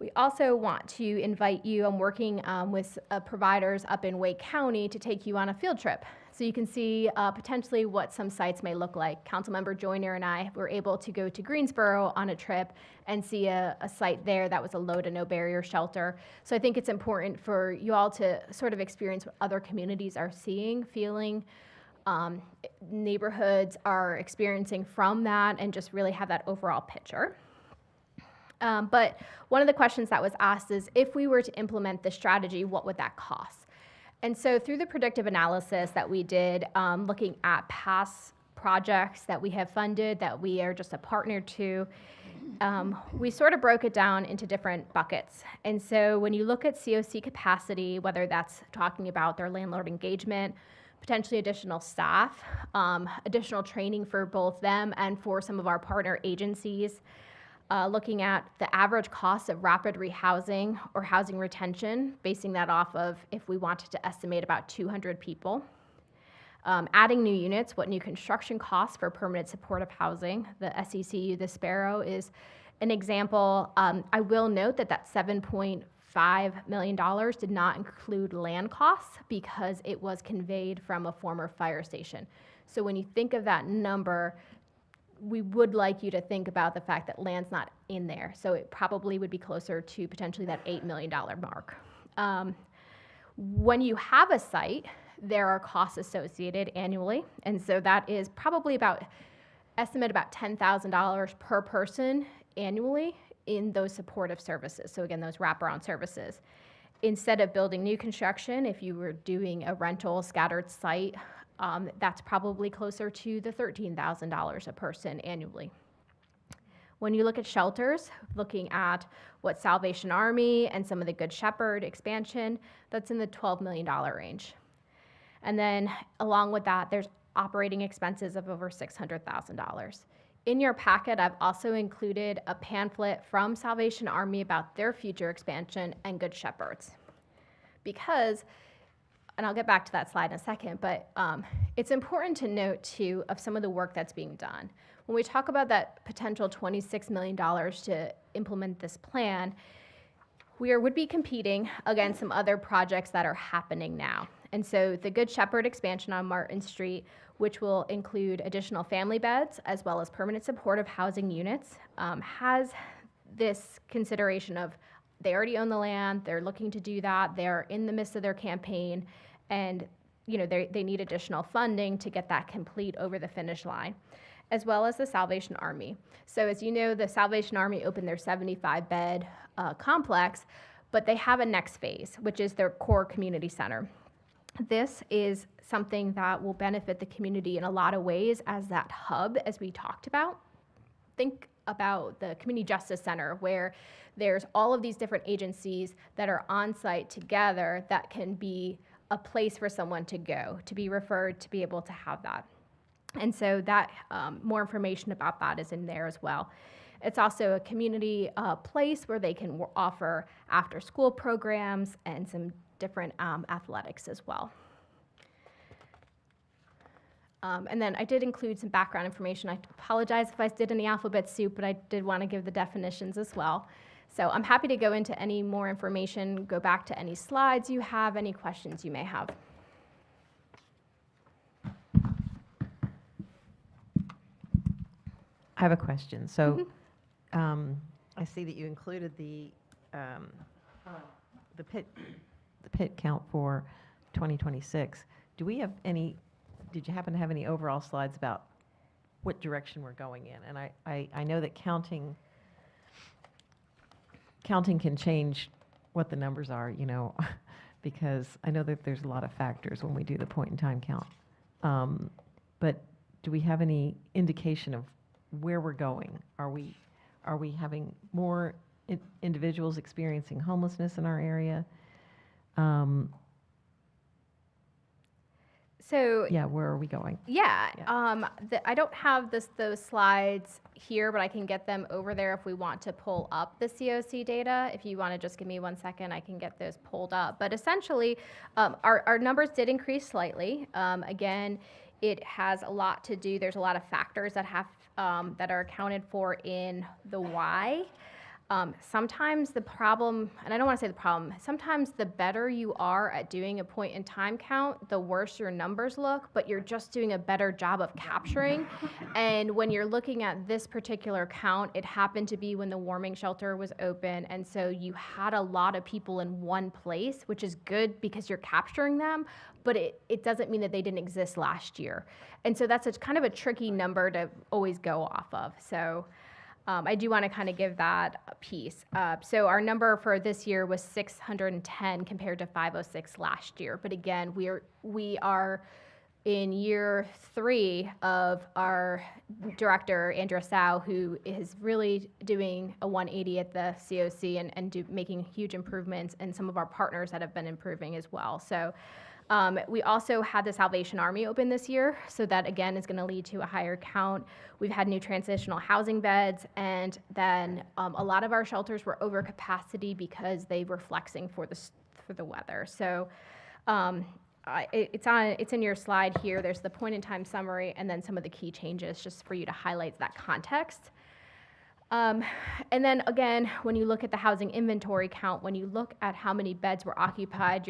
B: We also want to invite you, I'm working with providers up in Wake County to take you on a field trip. So you can see potentially what some sites may look like. Councilmember Joyner and I were able to go to Greensboro on a trip and see a site there that was a low to no barrier shelter. So I think it's important for you all to sort of experience what other communities are seeing, feeling, neighborhoods are experiencing from that, and just really have that overall picture. But one of the questions that was asked is, if we were to implement this strategy, what would that cost? And so through the predictive analysis that we did, looking at past projects that we have funded, that we are just a partner to, we sort of broke it down into different buckets. And so when you look at COC capacity, whether that's talking about their landlord engagement, potentially additional staff, additional training for both them and for some of our partner agencies, looking at the average cost of rapid rehousing or housing retention, basing that off of if we wanted to estimate about 200 people. Adding new units, what new construction costs for permanent supportive housing. The SECU, the Sparrow, is an example. I will note that that $7.5 million did not include land costs because it was conveyed from a former fire station. So when you think of that number, we would like you to think about the fact that land's not in there. So it probably would be closer to potentially that $8 million mark. When you have a site, there are costs associated annually. And so that is probably estimate about $10,000 per person annually in those supportive services. So again, those wraparound services. Instead of building new construction, if you were doing a rental scattered site, that's probably closer to the $13,000 a person annually. When you look at shelters, looking at what Salvation Army and some of the Good Shepherd expansion, that's in the $12 million range. And then along with that, there's operating expenses of over $600,000. In your packet, I've also included a pamphlet from Salvation Army about their future expansion and Good Shepherds. Because, and I'll get back to that slide in a second, but it's important to note too of some of the work that's being done. When we talk about that potential $26 million to implement this plan, we would be competing against some other projects that are happening now. And so the Good Shepherd expansion on Martin Street, which will include additional family beds as well as permanent supportive housing units, has this consideration of they already own the land, they're looking to do that, they're in the midst of their campaign, and they need additional funding to get that complete over the finish line, as well as the Salvation Army. So as you know, the Salvation Army opened their 75-bed complex, but they have a next phase, which is their core community center. This is something that will benefit the community in a lot of ways as that hub, as we talked about. Think about the Community Justice Center, where there's all of these different agencies that are on site together that can be a place for someone to go, to be referred, to be able to have that. And so that more information about that is in there as well. It's also a community place where they can offer after-school programs and some different athletics as well. And then I did include some background information. I apologize if I did any alphabet soup, but I did want to give the definitions as well. So I'm happy to go into any more information, go back to any slides you have, any questions you may have.
F: I have a question. So I see that you included the pit count for 2026. Do we have any? Did you happen to have any overall slides about what direction we're going in? And I know that counting can change what the numbers are, because I know that there's a lot of factors when we do the point-in-time count. But do we have any indication of where we're going? Are we having more individuals experiencing homelessness in our area?
B: So
F: yeah, where are we going?
B: Yeah, I don't have those slides here, but I can get them over there if we want to pull up the COC data. If you want to just give me 1 second, I can get those pulled up. But essentially, our numbers did increase slightly. Again, it has a lot to do. There's a lot of factors that are accounted for in the why. Sometimes the problem, and I don't want to say the problem, sometimes the better you are at doing a point in time count, the worse your numbers look, but you're just doing a better job of capturing. And when you're looking at this particular count, it happened to be when the warming shelter was open. And so you had a lot of people in one place, which is good because you're capturing them, but it doesn't mean that they didn't exist last year. And so that's kind of a tricky number to always go off of. So I do want to kind of give that a piece. So our number for this year was 610 compared to 506 last year. But again, we are in year 3 of our director, Andrea Sau, who is really doing a 180 at the COC and making huge improvements, and some of our partners that have been improving as well. So we also had the Salvation Army open this year, so that again is going to lead to a higher count. We've had new transitional housing beds, and then a lot of our shelters were over capacity because they were flexing for the weather. So it's in your slide here. There's the point in time summary, and then some of the key changes just for you to highlight that context. And then again, when you look at the housing inventory count, when you look at how many beds were occupied,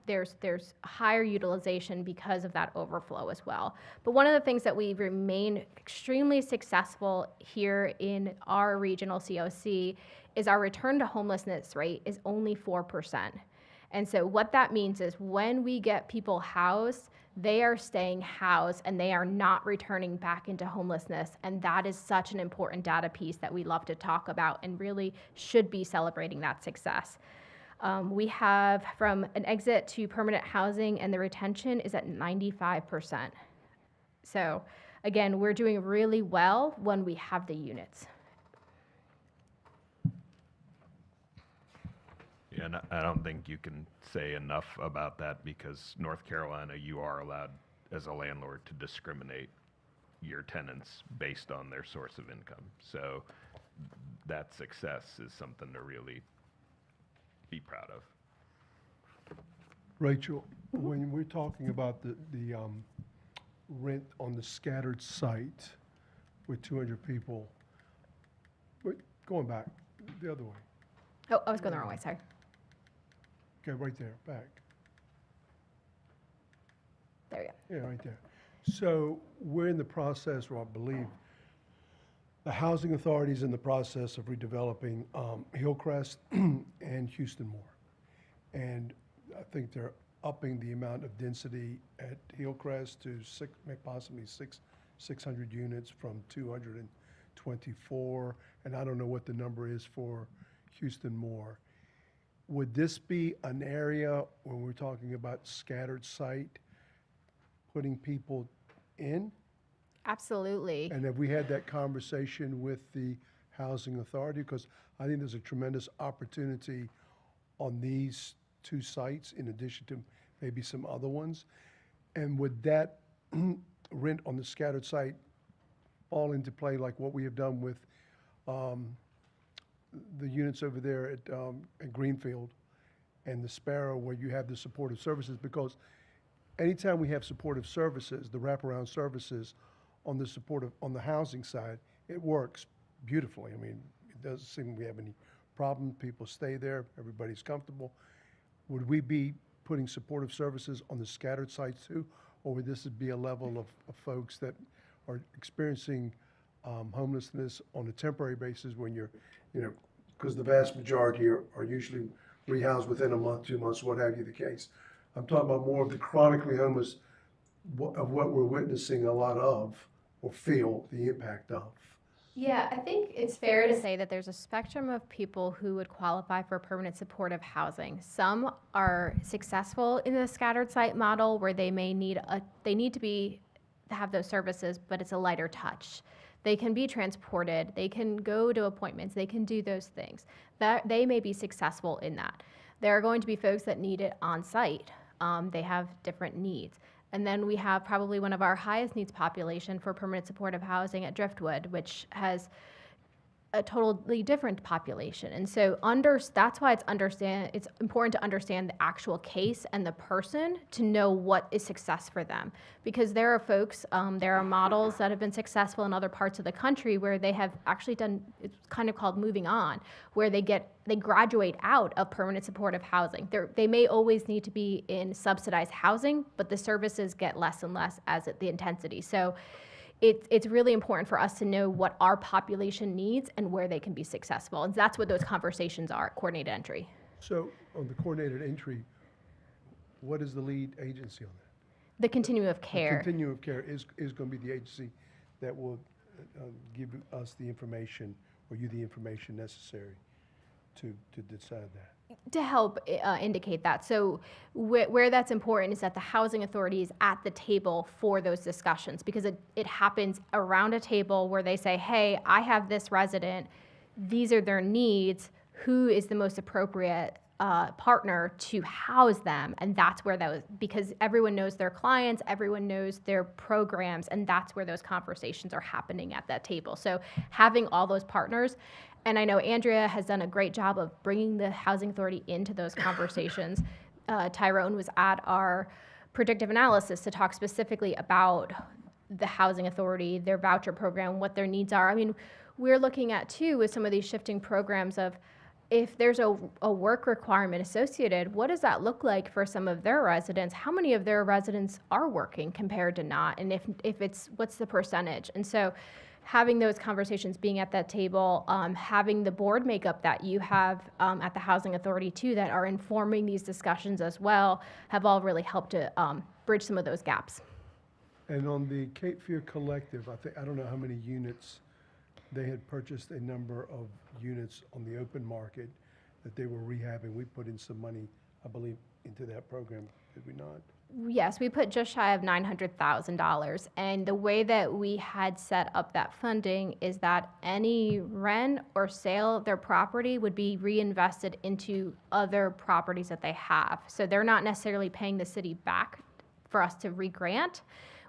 B: there's higher utilization because of that overflow as well. But one of the things that we remain extremely successful here in our regional COC is our return to homelessness rate is only 4%. And so what that means is when we get people housed, they are staying housed and they are not returning back into homelessness. And that is such an important data piece that we love to talk about and really should be celebrating that success. We have from an exit to permanent housing, and the retention is at 95%. So again, we're doing really well when we have the units.
E: Yeah, and I don't think you can say enough about that, because North Carolina, you are allowed as a landlord to discriminate your tenants based on their source of income. So that success is something to really be proud of.
A: Rachel, when we're talking about the rent on the scattered site with 200 people, wait, going back the other way.
B: Oh, I was going the wrong way, sorry.
A: Okay, right there, back.
B: There you go.
A: Yeah, right there. So we're in the process, or I believe, the housing authority is in the process of redeveloping Hillcrest and Houston Moore. And I think they're upping the amount of density at Hillcrest to possibly 600 units from 224. And I don't know what the number is for Houston Moore. Would this be an area, when we're talking about scattered site, putting people in?
B: Absolutely.
A: And have we had that conversation with the housing authority? Because I think there's a tremendous opportunity on these 2 sites in addition to maybe some other ones. And would that rent on the scattered site fall into play like what we have done with the units over there at Greenfield and the Sparrow, where you have the supportive services? Because anytime we have supportive services, the wraparound services on the housing side, it works beautifully. I mean, it doesn't seem we have any problem. People stay there, everybody's comfortable. Would we be putting supportive services on the scattered sites too? Or would this be a level of folks that are experiencing homelessness on a temporary basis when you're, because the vast majority are usually rehoused within a month, 2 months, what have you the case. I'm talking about more of the chronically homeless, of what we're witnessing a lot of, or feel the impact of.
B: Yeah, I think it's fair to say that there's a spectrum of people who would qualify for permanent supportive housing. Some are successful in the scattered site model where they may need to have those services, but it's a lighter touch. They can be transported, they can go to appointments, they can do those things. That they may be successful in that. There are going to be folks that need it on site. They have different needs. And then we have probably one of our highest needs population for permanent supportive housing at Driftwood, which has a totally different population. And so that's why it's important to understand the actual case and the person to know what is success for them. Because there are folks, there are models that have been successful in other parts of the country where they have actually done, it's kind of called moving on, where they graduate out of permanent supportive housing. They may always need to be in subsidized housing, but the services get less and less as the intensity. So it's really important for us to know what our population needs and where they can be successful. And that's what those conversations are at coordinated entry.
A: So on the coordinated entry, what is the lead agency on that?
B: The continuum of
A: The
B: care.
A: continuum of care is going to be the agency that will give us the information, or you the information necessary to decide that.
B: To help indicate that. So where that's important is that the housing authority is at the table for those discussions, because it happens around a table where they say, hey, I have this resident, these are their needs, who is the most appropriate partner to house them? And that's where because everyone knows their clients, everyone knows their programs, and that's where those conversations are happening at that table. So having all those partners, and I know Andrea has done a great job of bringing the housing authority into those conversations. Tyrone was at our predictive analysis to talk specifically about the housing authority, their voucher program, what their needs are. I mean, we're looking at too with some of these shifting programs of, if there's a work requirement associated, what does that look like for some of their residents? How many of their residents are working compared to not? And if it's, what's the percentage? And so having those conversations, being at that table, having the board makeup that you have at the Housing Authority too, that are informing these discussions as well, have all really helped to bridge some of those gaps.
A: And on the Cape Fear Collective, I don't know how many units, they had purchased a number of units on the open market that they were rehabbing. We put in some money, I believe, into that program, did we not?
B: Yes, we put just shy of $900,000. And the way that we had set up that funding is that any rent or sale of their property would be reinvested into other properties that they have. So they're not necessarily paying the city back for us to re-grant.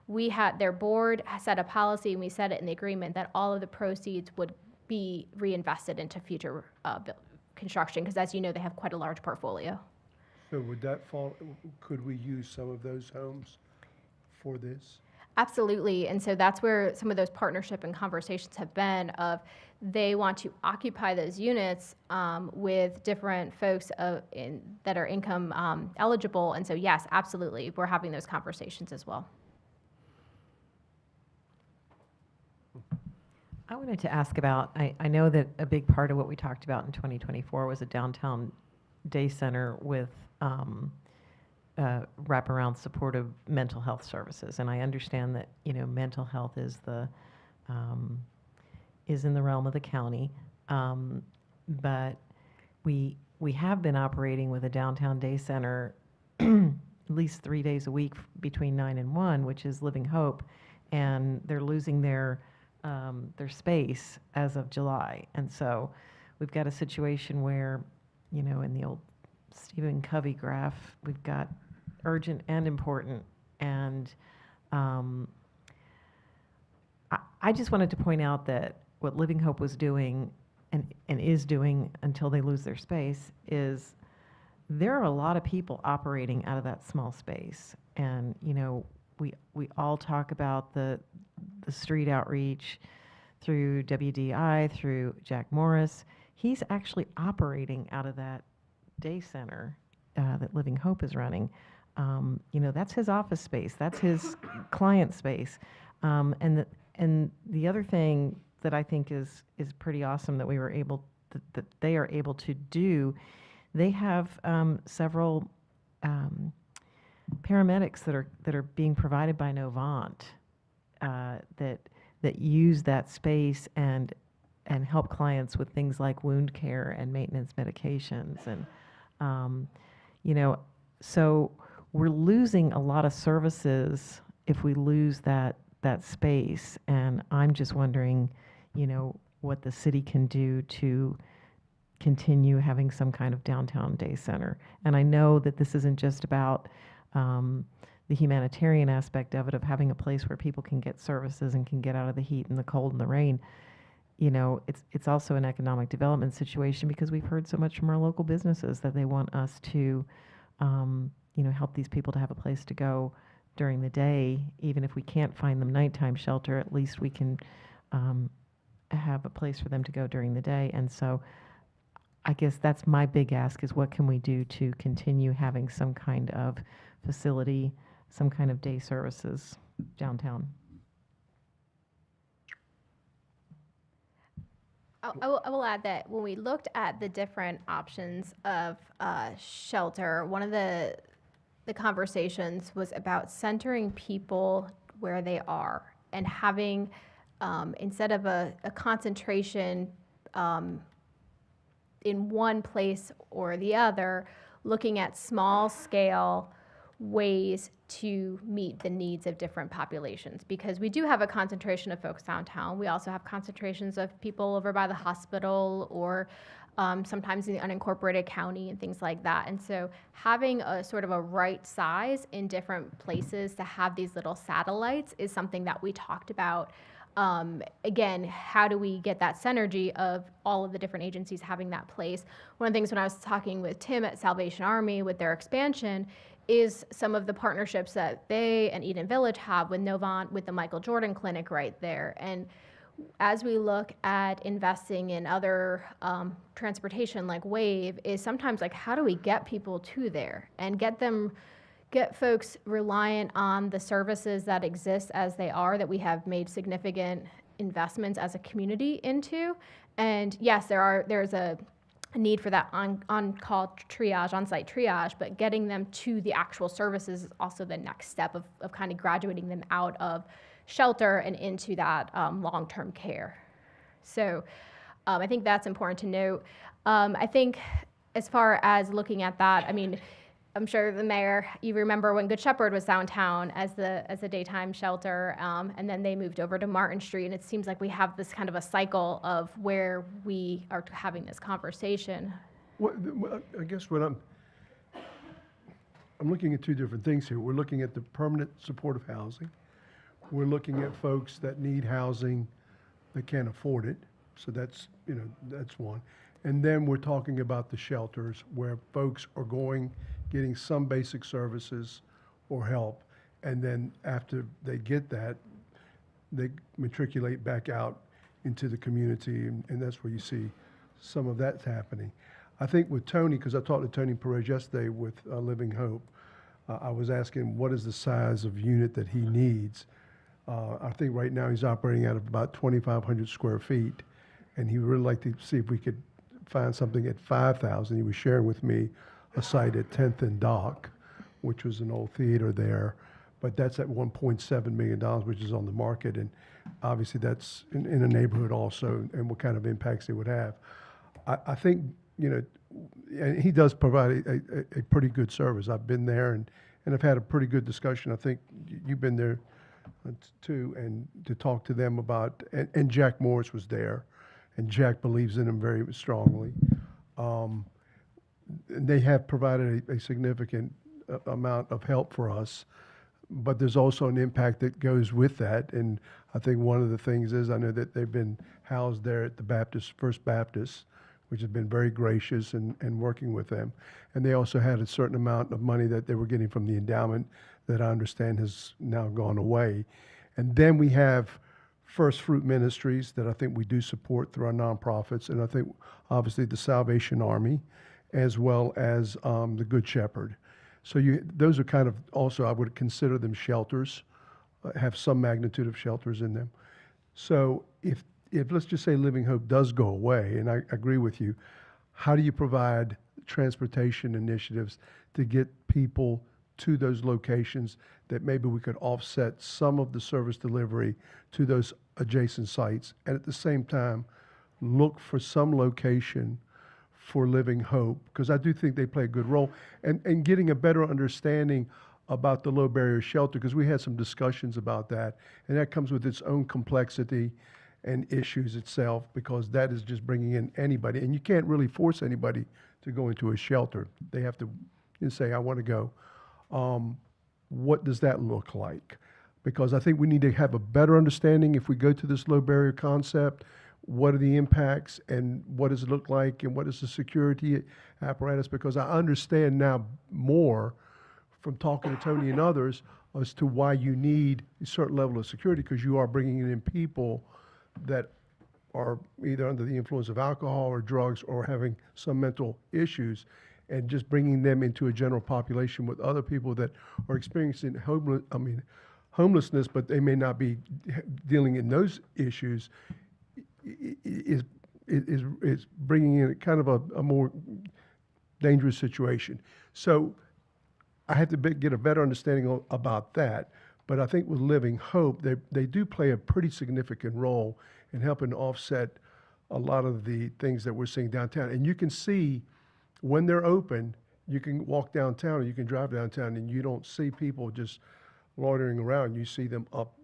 B: We had, their board set a policy, and we set it in the agreement that all of the proceeds would be reinvested into future construction, because as you know, they have quite a large portfolio.
A: So would that fall, could we use some of those homes for this?
B: Absolutely. And so that's where some of those partnership and conversations have been of, they want to occupy those units with different folks that are income eligible. And so yes, absolutely, we're having those conversations as well.
F: I wanted to ask about, I know that a big part of what we talked about in 2024 was a downtown day center with wraparound supportive mental health services. And I understand that, you know, mental health is in the realm of the county. But we have been operating with a downtown day center at least 3 days a week between 9 and 1, which is Living Hope. And they're losing their space as of July. And so we've got a situation where, you know, in the old Stephen Covey graph, we've got urgent and important. And I just wanted to point out that what Living Hope was doing and is doing until they lose their space is there are a lot of people operating out of that small space. And, you know, we all talk about the street outreach through WDI, through Jack Morris. He's actually operating out of that day center that Living Hope is running. You know, that's his office space. That's his client space. And the other thing that I think is pretty awesome that we were able that they are able to do, they have several paramedics that are being provided by Novant that use that space and help clients with things like wound care and maintenance medications. And you know, so we're losing a lot of services if we lose that space. And I'm just wondering, you know, what the city can do to continue having some kind of downtown day center. And I know that this isn't just about the humanitarian aspect of it, of having a place where people can get services and can get out of the heat and the cold and the rain. you know, it's also an economic development situation because we've heard so much from our local businesses that they want us to, you know, help these people to have a place to go during the day. Even if we can't find them nighttime shelter, at least we can have a place for them to go during the day. And so I guess that's my big ask is what can we do to continue having some kind of facility, some kind of day services downtown?
B: I will add that when we looked at the different options of shelter, one of the conversations was about centering people where they are and having, instead of a concentration in one place or the other, looking at small scale ways to meet the needs of different populations, because we do have a concentration of folks downtown. We also have concentrations of people over by the hospital or sometimes in the unincorporated county and things like that. And so having a sort of a right size in different places to have these little satellites is something that we talked about. Again, how do we get that synergy of all of the different agencies having that place? One of the things when I was talking with Tim at Salvation Army with their expansion is some of the partnerships that they and Eden Village have with Novant, with the Michael Jordan Clinic right there. And as we look at investing in other transportation like Wave, is sometimes like, how do we get people to there and get folks reliant on the services that exist as they are, that we have made significant investments as a community into. And yes, there's a need for that on-call triage, on-site triage, but getting them to the actual services is also the next step of kind of graduating them out of shelter and into that long-term care. So I think that's important to note. I think as far as looking at that, I mean, I'm sure the mayor, you remember when Good Shepherd was downtown as a daytime shelter, and then they moved over to Martin Street, and it seems like we have this kind of a cycle of where we are having this conversation.
A: Well, I guess what I'm looking at two different things here. We're looking at the permanent supportive housing. We're looking at folks that need housing that can't afford it. So that's, you know, that's one. And then we're talking about the shelters where folks are getting some basic services or help, and then after they get that, they matriculate back out into the community, and that's where you see some of that's happening. I think with Tony, because I talked to Tony Perez yesterday with Living Hope, I was asking what is the size of unit that he needs. I think right now he's operating at about 2,500 square feet, and he would really like to see if we could find something at 5,000. He was sharing with me a site at 10th and Dock, which was an old theater there, but that's at $1.7 million, which is on the market, and obviously that's in a neighborhood also, and what kind of impacts it would have. I think, you know, and he does provide a pretty good service. I've been there, and I've had a pretty good discussion. I think you've been there too, and to talk to them about, and Jack Morris was there, and Jack believes in him very strongly. They have provided a significant amount of help for us, but there's also an impact that goes with that. And I think one of the things is, I know that they've been housed there at the First Baptist, which has been very gracious and working with them. And they also had a certain amount of money that they were getting from the endowment that I understand has now gone away. And then we have First Fruit Ministries that I think we do support through our nonprofits, and I think obviously the Salvation Army, as well as the Good Shepherd. So those are kind of also, I would consider them shelters, have some magnitude of shelters in them. So if let's just say Living Hope does go away, and I agree with you, how do you provide transportation initiatives to get people to those locations that maybe we could offset some of the service delivery to those adjacent sites, and at the same time look for some location for Living Hope, because I do think they play a good role, and getting a better understanding about the low barrier shelter, because we had some discussions about that, and that comes with its own complexity and issues itself, because that is just bringing in anybody, and you can't really force anybody to go into a shelter. They have to say, I want to go. What does that look like? Because I think we need to have a better understanding if we go to this low barrier concept, what are the impacts and what does it look like and what is the security apparatus? Because I understand now more from talking to Tony and others as to why you need a certain level of security, because you are bringing in people that are either under the influence of alcohol or drugs or having some mental issues, and just bringing them into a general population with other people that are experiencing homelessness, but they may not be dealing in those issues, is bringing in kind of a more dangerous situation. So I had to get a better understanding about that. But I think with Living Hope, they do play a pretty significant role in helping offset a lot of the things that we're seeing downtown. And you can see when they're open, you can walk downtown or you can drive downtown and you don't see people just loitering around. You see them up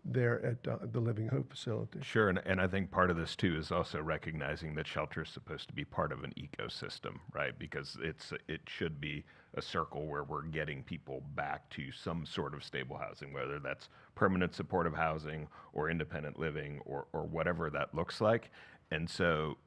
A: there at the Living Hope facility.
E: Sure, and I think part of this too is also recognizing that shelter is supposed to be part of an ecosystem, right? Because it should be a circle where we're getting people back to some sort of stable housing, whether that's permanent supportive housing or independent living or whatever that looks like. And so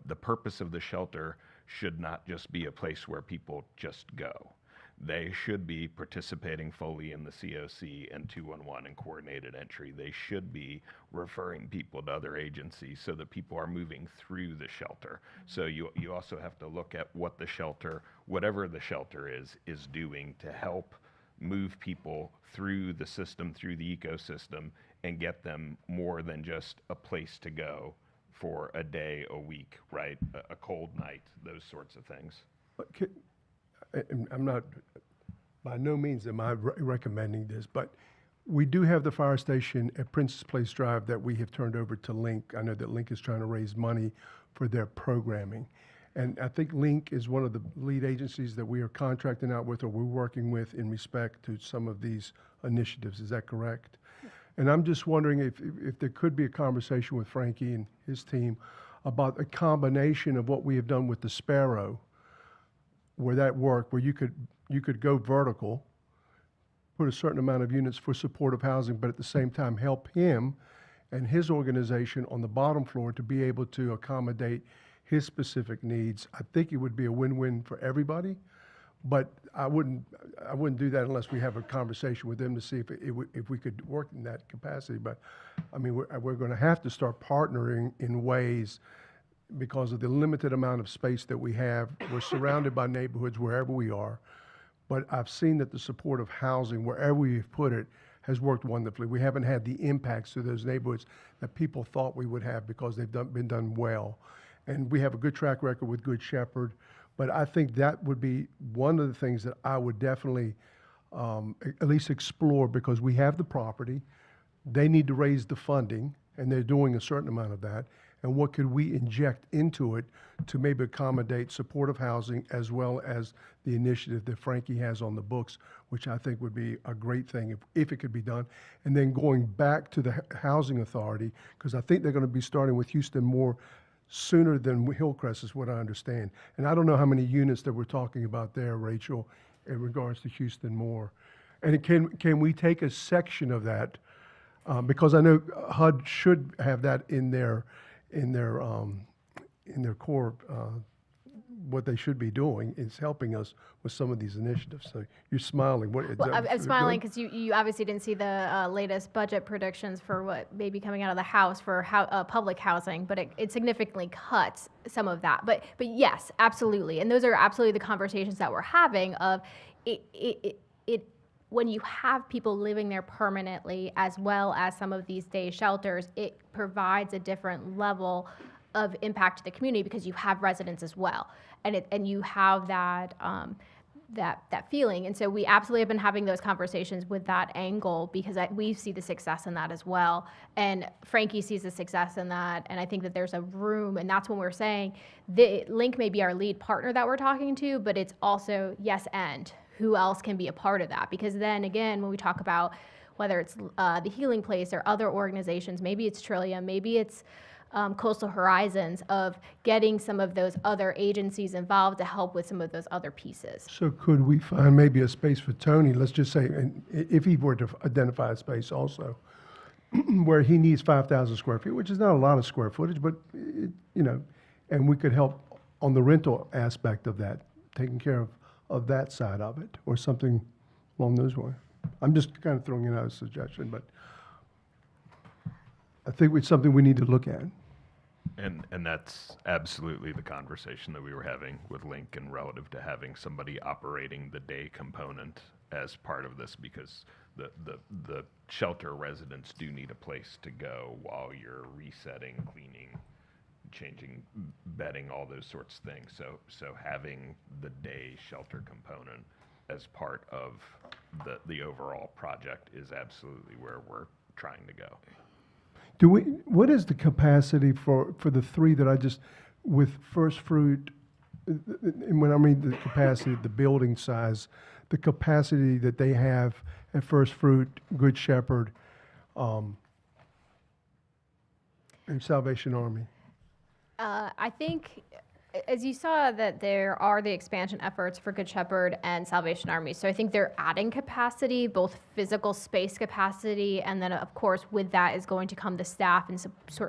E: the purpose of the shelter should not just be a place where people just go. They should be participating fully in the COC and 211 and coordinated entry. They should be referring people to other agencies so that people are moving through the shelter. So you also have to look at what the shelter, whatever the shelter is doing to help move people through the system, through the ecosystem, and get them more than just a place to go for a day, a week, right? A cold night, those sorts of things.
A: I'm not, by no means am I recommending this, but we do have the fire station at Princess Place Drive that we have turned over to Link. I know that Link is trying to raise money for their programming. And I think Link is one of the lead agencies that we are contracting out with or we're working with in respect to some of these initiatives. Is that correct? And I'm just wondering if there could be a conversation with Frankie and his team about a combination of what we have done with the Sparrow, where that worked, where you could go vertical, put a certain amount of units for supportive housing, but at the same time help him and his organization on the bottom floor to be able to accommodate his specific needs. I think it would be a win-win for everybody, but I wouldn't do that unless we have a conversation with them to see if we could work in that capacity. But I mean, we're going to have to start partnering in ways because of the limited amount of space that we have. We're surrounded by neighborhoods wherever we are, but I've seen that the supportive housing, wherever we've put it, has worked wonderfully. We haven't had the impacts to those neighborhoods that people thought we would have because they've been done well. And we have a good track record with Good Shepherd, but I think that would be one of the things that I would definitely at least explore, because we have the property, they need to raise the funding, and they're doing a certain amount of that. And what could we inject into it to maybe accommodate supportive housing as well as the initiative that Frankie has on the books, which I think would be a great thing if it could be done. And then going back to the Housing Authority, because I think they're going to be starting with Houston more sooner than Hillcrest is what I understand. And I don't know how many units that we're talking about there, Rachel, in regards to Houston Moore. And can we take a section of that? Because I know HUD should have that in their core, what they should be doing is helping us with some of these initiatives. So you're smiling. Well,
B: I'm smiling because you obviously didn't see the latest budget predictions for what may be coming out of the House for public housing, but it significantly cuts some of that. But yes, absolutely. And those are absolutely the conversations that we're having of it when you have people living there permanently, as well as some of these day shelters, it provides a different level of impact to the community because you have residents as well, and you have that that feeling. And so we absolutely have been having those conversations with that angle because we see the success in that as well, and Frankie sees the success in that, and I think that there's a room, and that's when we're saying Link may be our lead partner that we're talking to, but it's also yes and who else can be a part of that? Because then again, when we talk about whether it's the Healing Place or other organizations, maybe it's Trillium, maybe it's Coastal Horizons, of getting some of those other agencies involved to help with some of those other pieces.
A: So could we find maybe a space for Tony, let's just say, and if he were to identify a space also, where he needs 5,000 square feet, which is not a lot of square footage, but, and we could help on the rental aspect of that, taking care of that side of it, or something along those lines. I'm just kind of throwing it out as a suggestion, but I think it's something we need to look at.
E: And that's absolutely the conversation that we were having with Lincoln relative to having somebody operating the day component as part of this, because the shelter residents do need a place to go while you're resetting, cleaning, changing bedding, all those sorts of things. So having the day shelter component as part of the overall project is absolutely where we're trying to go.
A: What is the capacity for the three that I just, with First Fruit, and when I mean the capacity, the building size, the capacity that they have at First Fruit, Good Shepherd, and Salvation Army?
B: I think, as you saw, that there are the expansion efforts for Good Shepherd and Salvation Army. So I think they're adding capacity, both physical space capacity, and then of course with that is going to come the staff and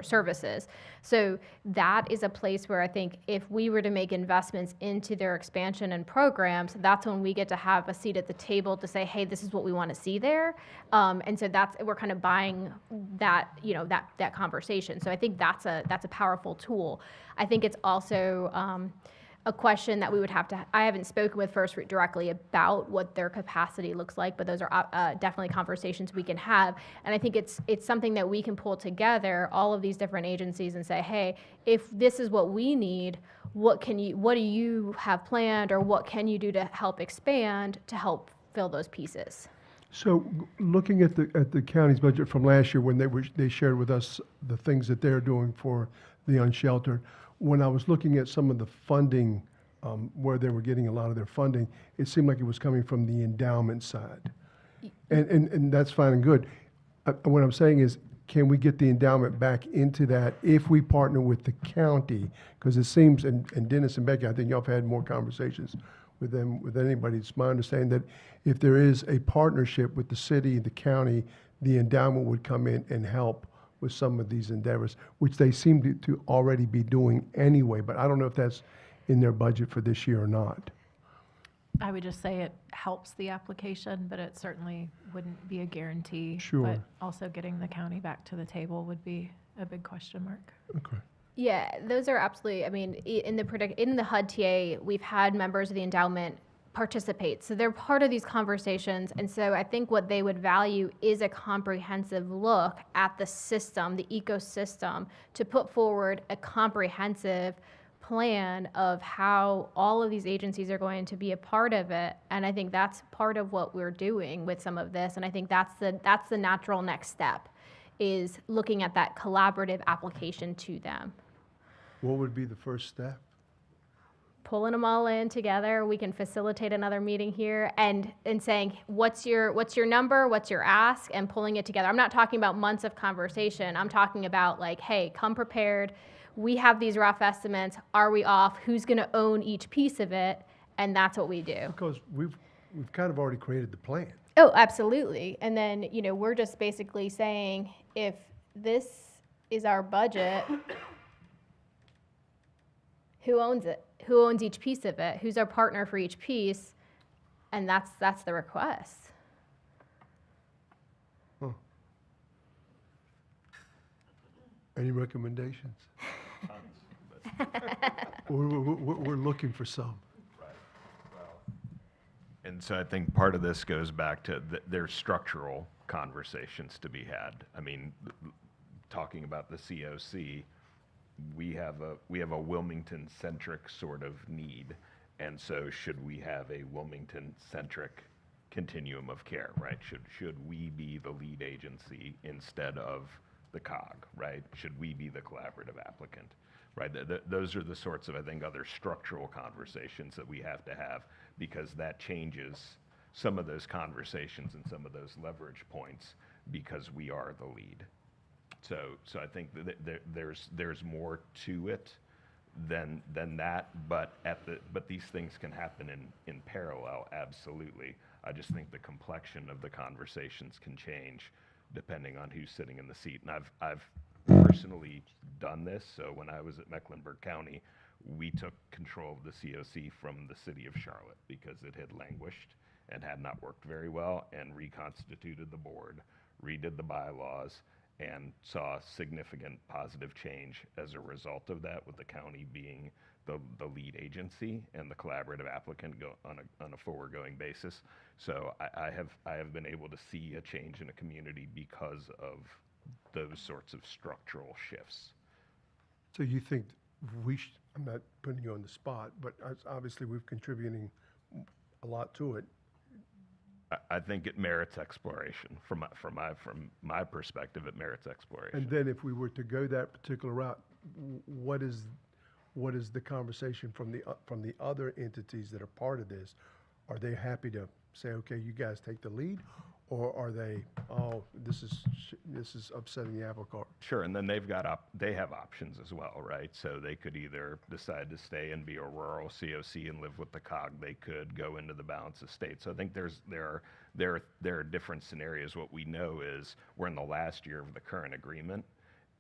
B: services. So that is a place where I think if we were to make investments into their expansion and programs, that's when we get to have a seat at the table to say, hey, this is what we want to see there. And so we're kind of buying that, that conversation. So I think that's a powerful tool. I think it's also a question that we would have to, I haven't spoken with First Fruit directly about what their capacity looks like, but those are definitely conversations we can have. And I think it's something that we can pull together, all of these different agencies, and say, hey, if this is what we need, what do you have planned, or what can you do to help expand to help fill those pieces?
A: So looking at the county's budget from last year, when they shared with us the things that they're doing for the unsheltered, when I was looking at some of the funding, where they were getting a lot of their funding, it seemed like it was coming from the endowment side. And that's fine and good. What I'm saying is, can we get the endowment back into that if we partner with the county? Because it seems, and Dennis and Becky, I think y'all have had more conversations with them, with anybody. It's my understanding that if there is a partnership with the city, the county, the endowment would come in and help with some of these endeavors, which they seem to already be doing anyway, but I don't know if that's in their budget for this year or not.
C: I would just say it helps the application, but it certainly wouldn't be a guarantee.
A: Sure.
C: But also getting the county back to the table would be a big question mark.
A: Okay.
B: Yeah, those are absolutely, I mean, in the HUD TA, we've had members of the endowment participate. So they're part of these conversations. And so I think what they would value is a comprehensive look at the system, the ecosystem, to put forward a comprehensive plan of how all of these agencies are going to be a part of it. And I think that's part of what we're doing with some of this. And I think that's the natural next step, is looking at that collaborative application to them.
A: What would be the first step?
B: Pulling them all in together. We can facilitate another meeting here and saying, what's your number, what's your ask, and pulling it together. I'm not talking about months of conversation. I'm talking about like, hey, come prepared. We have these rough estimates. Are we off? Who's going to own each piece of it? And that's what we do.
A: Because we've kind of already created the plan.
B: Oh, absolutely. And then, we're just basically saying, if this is our budget, who owns it? Who owns each piece of it? Who's our partner for each piece? And that's the request.
A: Huh. Any recommendations? We're looking for some.
E: And so I think part of this goes back to there's structural conversations to be had. I mean, talking about the COC, we have a Wilmington-centric sort of need, and so should we have a Wilmington-centric continuum of care, right? Should we be the lead agency instead of the COG, right? Should we be the collaborative applicant, right? Those are the sorts of, I think, other structural conversations that we have to have, because that changes some of those conversations and some of those leverage points, because we are the lead. So I think that there's more to it than that, but these things can happen in parallel, absolutely. I just think the complexion of the conversations can change depending on who's sitting in the seat. And I've personally done this. So when I was at Mecklenburg County, we took control of the COC from the city of Charlotte because it had languished and had not worked very well, and reconstituted the board, redid the bylaws, and saw significant positive change as a result of that, with the county being the lead agency and the collaborative applicant on a forward-going basis. So I have been able to see a change in a community because of those sorts of structural shifts.
A: So you think I'm not putting you on the spot, but obviously we're contributing a lot to it.
E: I think it merits exploration. From my perspective, it merits exploration.
A: And then if we were to go that particular route, what is the conversation from the other entities that are part of this? Are they happy to say, okay, you guys take the lead, or are they, oh, this is upsetting the apple cart?
E: Sure, and then they have options as well, right? So they could either decide to stay and be a rural COC and live with the COG. They could go into the balance of state. So I think there are different scenarios. What we know is we're in the last year of the current agreement,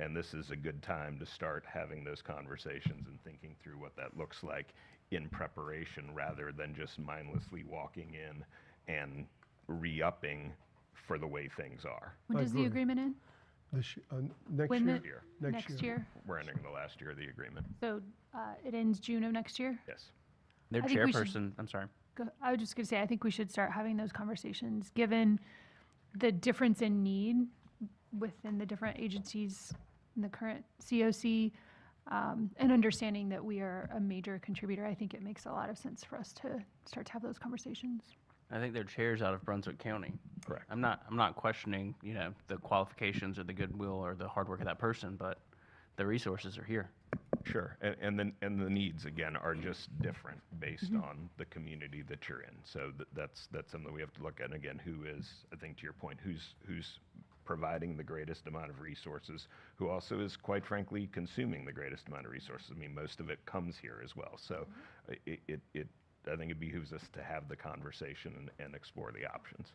E: and this is a good time to start having those conversations and thinking through what that looks like in preparation, rather than just mindlessly walking in and re-upping for the way things are.
O: When does the agreement end?
A: Next
O: When
A: year.
O: Next year?
E: We're entering the last year of the agreement.
O: So it ends June of next year?
E: Yes.
N: Their
O: I think we should-
N: chairperson, I'm sorry.
O: I was just going to say, I think we should start having those conversations, given the difference in need within the different agencies in the current COC, and understanding that we are a major contributor. I think it makes a lot of sense for us to start to have those conversations.
N: I think their chair's out of Brunswick County.
E: Correct.
N: I'm not questioning, the qualifications or the goodwill or the hard work of that person, but the resources are here.
E: Sure, and the needs, again, are just different based on the community that you're in. So that's something we have to look at. And again, who is, I think to your point, who's providing the greatest amount of resources, who also is, quite frankly, consuming the greatest amount of resources. I mean, most of it comes here as well. So I think it behooves us to have the conversation and explore the options.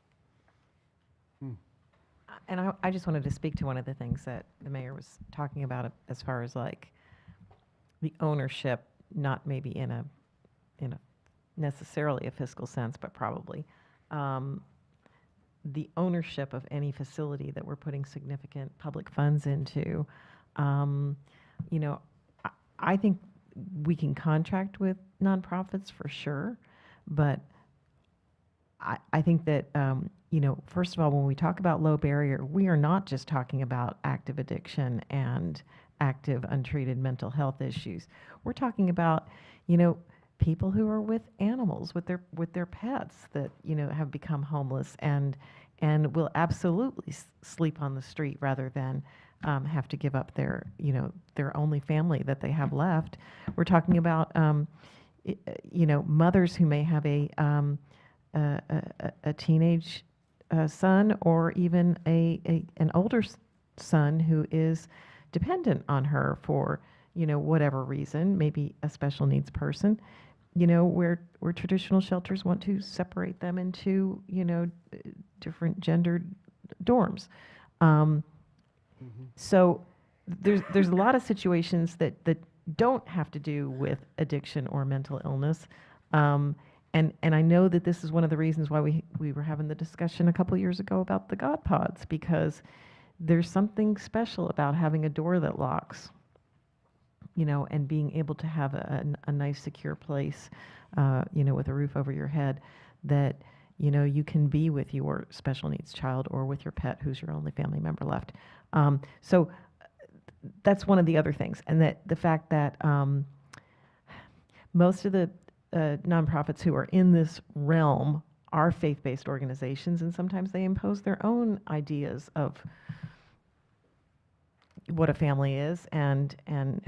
F: And I just wanted to speak to one of the things that the mayor was talking about as far as like the ownership, not maybe in a necessarily a fiscal sense, but probably the ownership of any facility that we're putting significant public funds into. I think we can contract with nonprofits for sure, but I think that, first of all, when we talk about low barrier, we are not just talking about active addiction and active untreated mental health issues. We're talking about, people who are with animals, with their pets that, have become homeless and will absolutely sleep on the street rather than have to give up their only family that they have left. We're talking about, mothers who may have a teenage son, or even an older son who is dependent on her for whatever reason, maybe a special needs person, where traditional shelters want to separate them into different gendered dorms. So there's a lot of situations that don't have to do with addiction or mental illness. And I know that this is one of the reasons why we were having the discussion a couple years ago about the God Pods, because there's something special about having a door that locks, and being able to have a nice, secure place, with a roof over your head that, you can be with your special needs child or with your pet who's your only family member left. So that's one of the other things. And that the fact that most of the nonprofits who are in this realm are faith-based organizations, and sometimes they impose their own ideas of what a family is and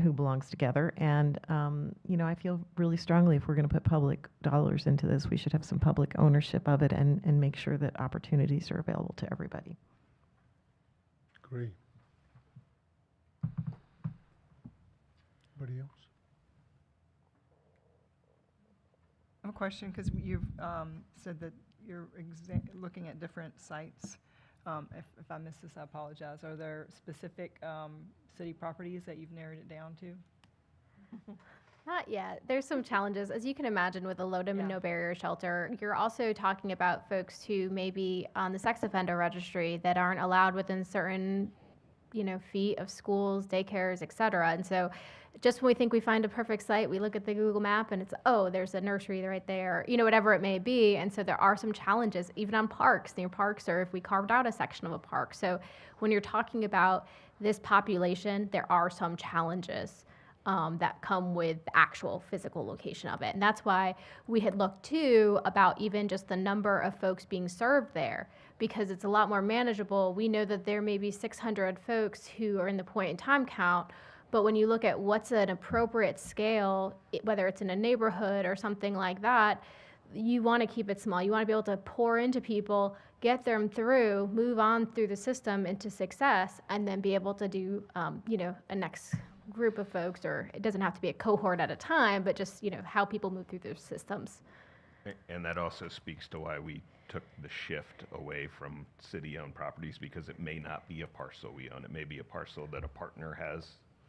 F: who belongs together. And, I feel really strongly if we're going to put public dollars into this, we should have some public ownership of it and make sure that opportunities are available to everybody.
A: Agree. Anybody else?
P: I have a question, because you've said that you're looking at different sites. if I missed this, I apologize. Are there specific city properties that you've narrowed it down to?
B: Not yet. There's some challenges. As you can imagine, with a low to no barrier shelter, you're also talking about folks who may be on the sex offender registry that aren't allowed within certain, feet of schools, daycares, et cetera. And so just when we think we find a perfect site, we look at the Google map and it's, oh, there's a nursery right there, whatever it may be. And so there are some challenges, even on parks, near parks, or if we carved out a section of a park. So when you're talking about this population, there are some challenges that come with the actual physical location of it. And that's why we had looked too about even just the number of folks being served there, because it's a lot more manageable. We know that there may be 600 folks who are in the point in time count, but when you look at what's an appropriate scale, whether it's in a neighborhood or something like that, you want to keep it small. You want to be able to pour into people, get them through, move on through the system into success, and then be able to do, a next group of folks, or it doesn't have to be a cohort at a time, but just, how people move through those systems.
E: And that also speaks to why we took the shift away from city-owned properties, because it may not be a parcel we own. It may be a parcel that a partner has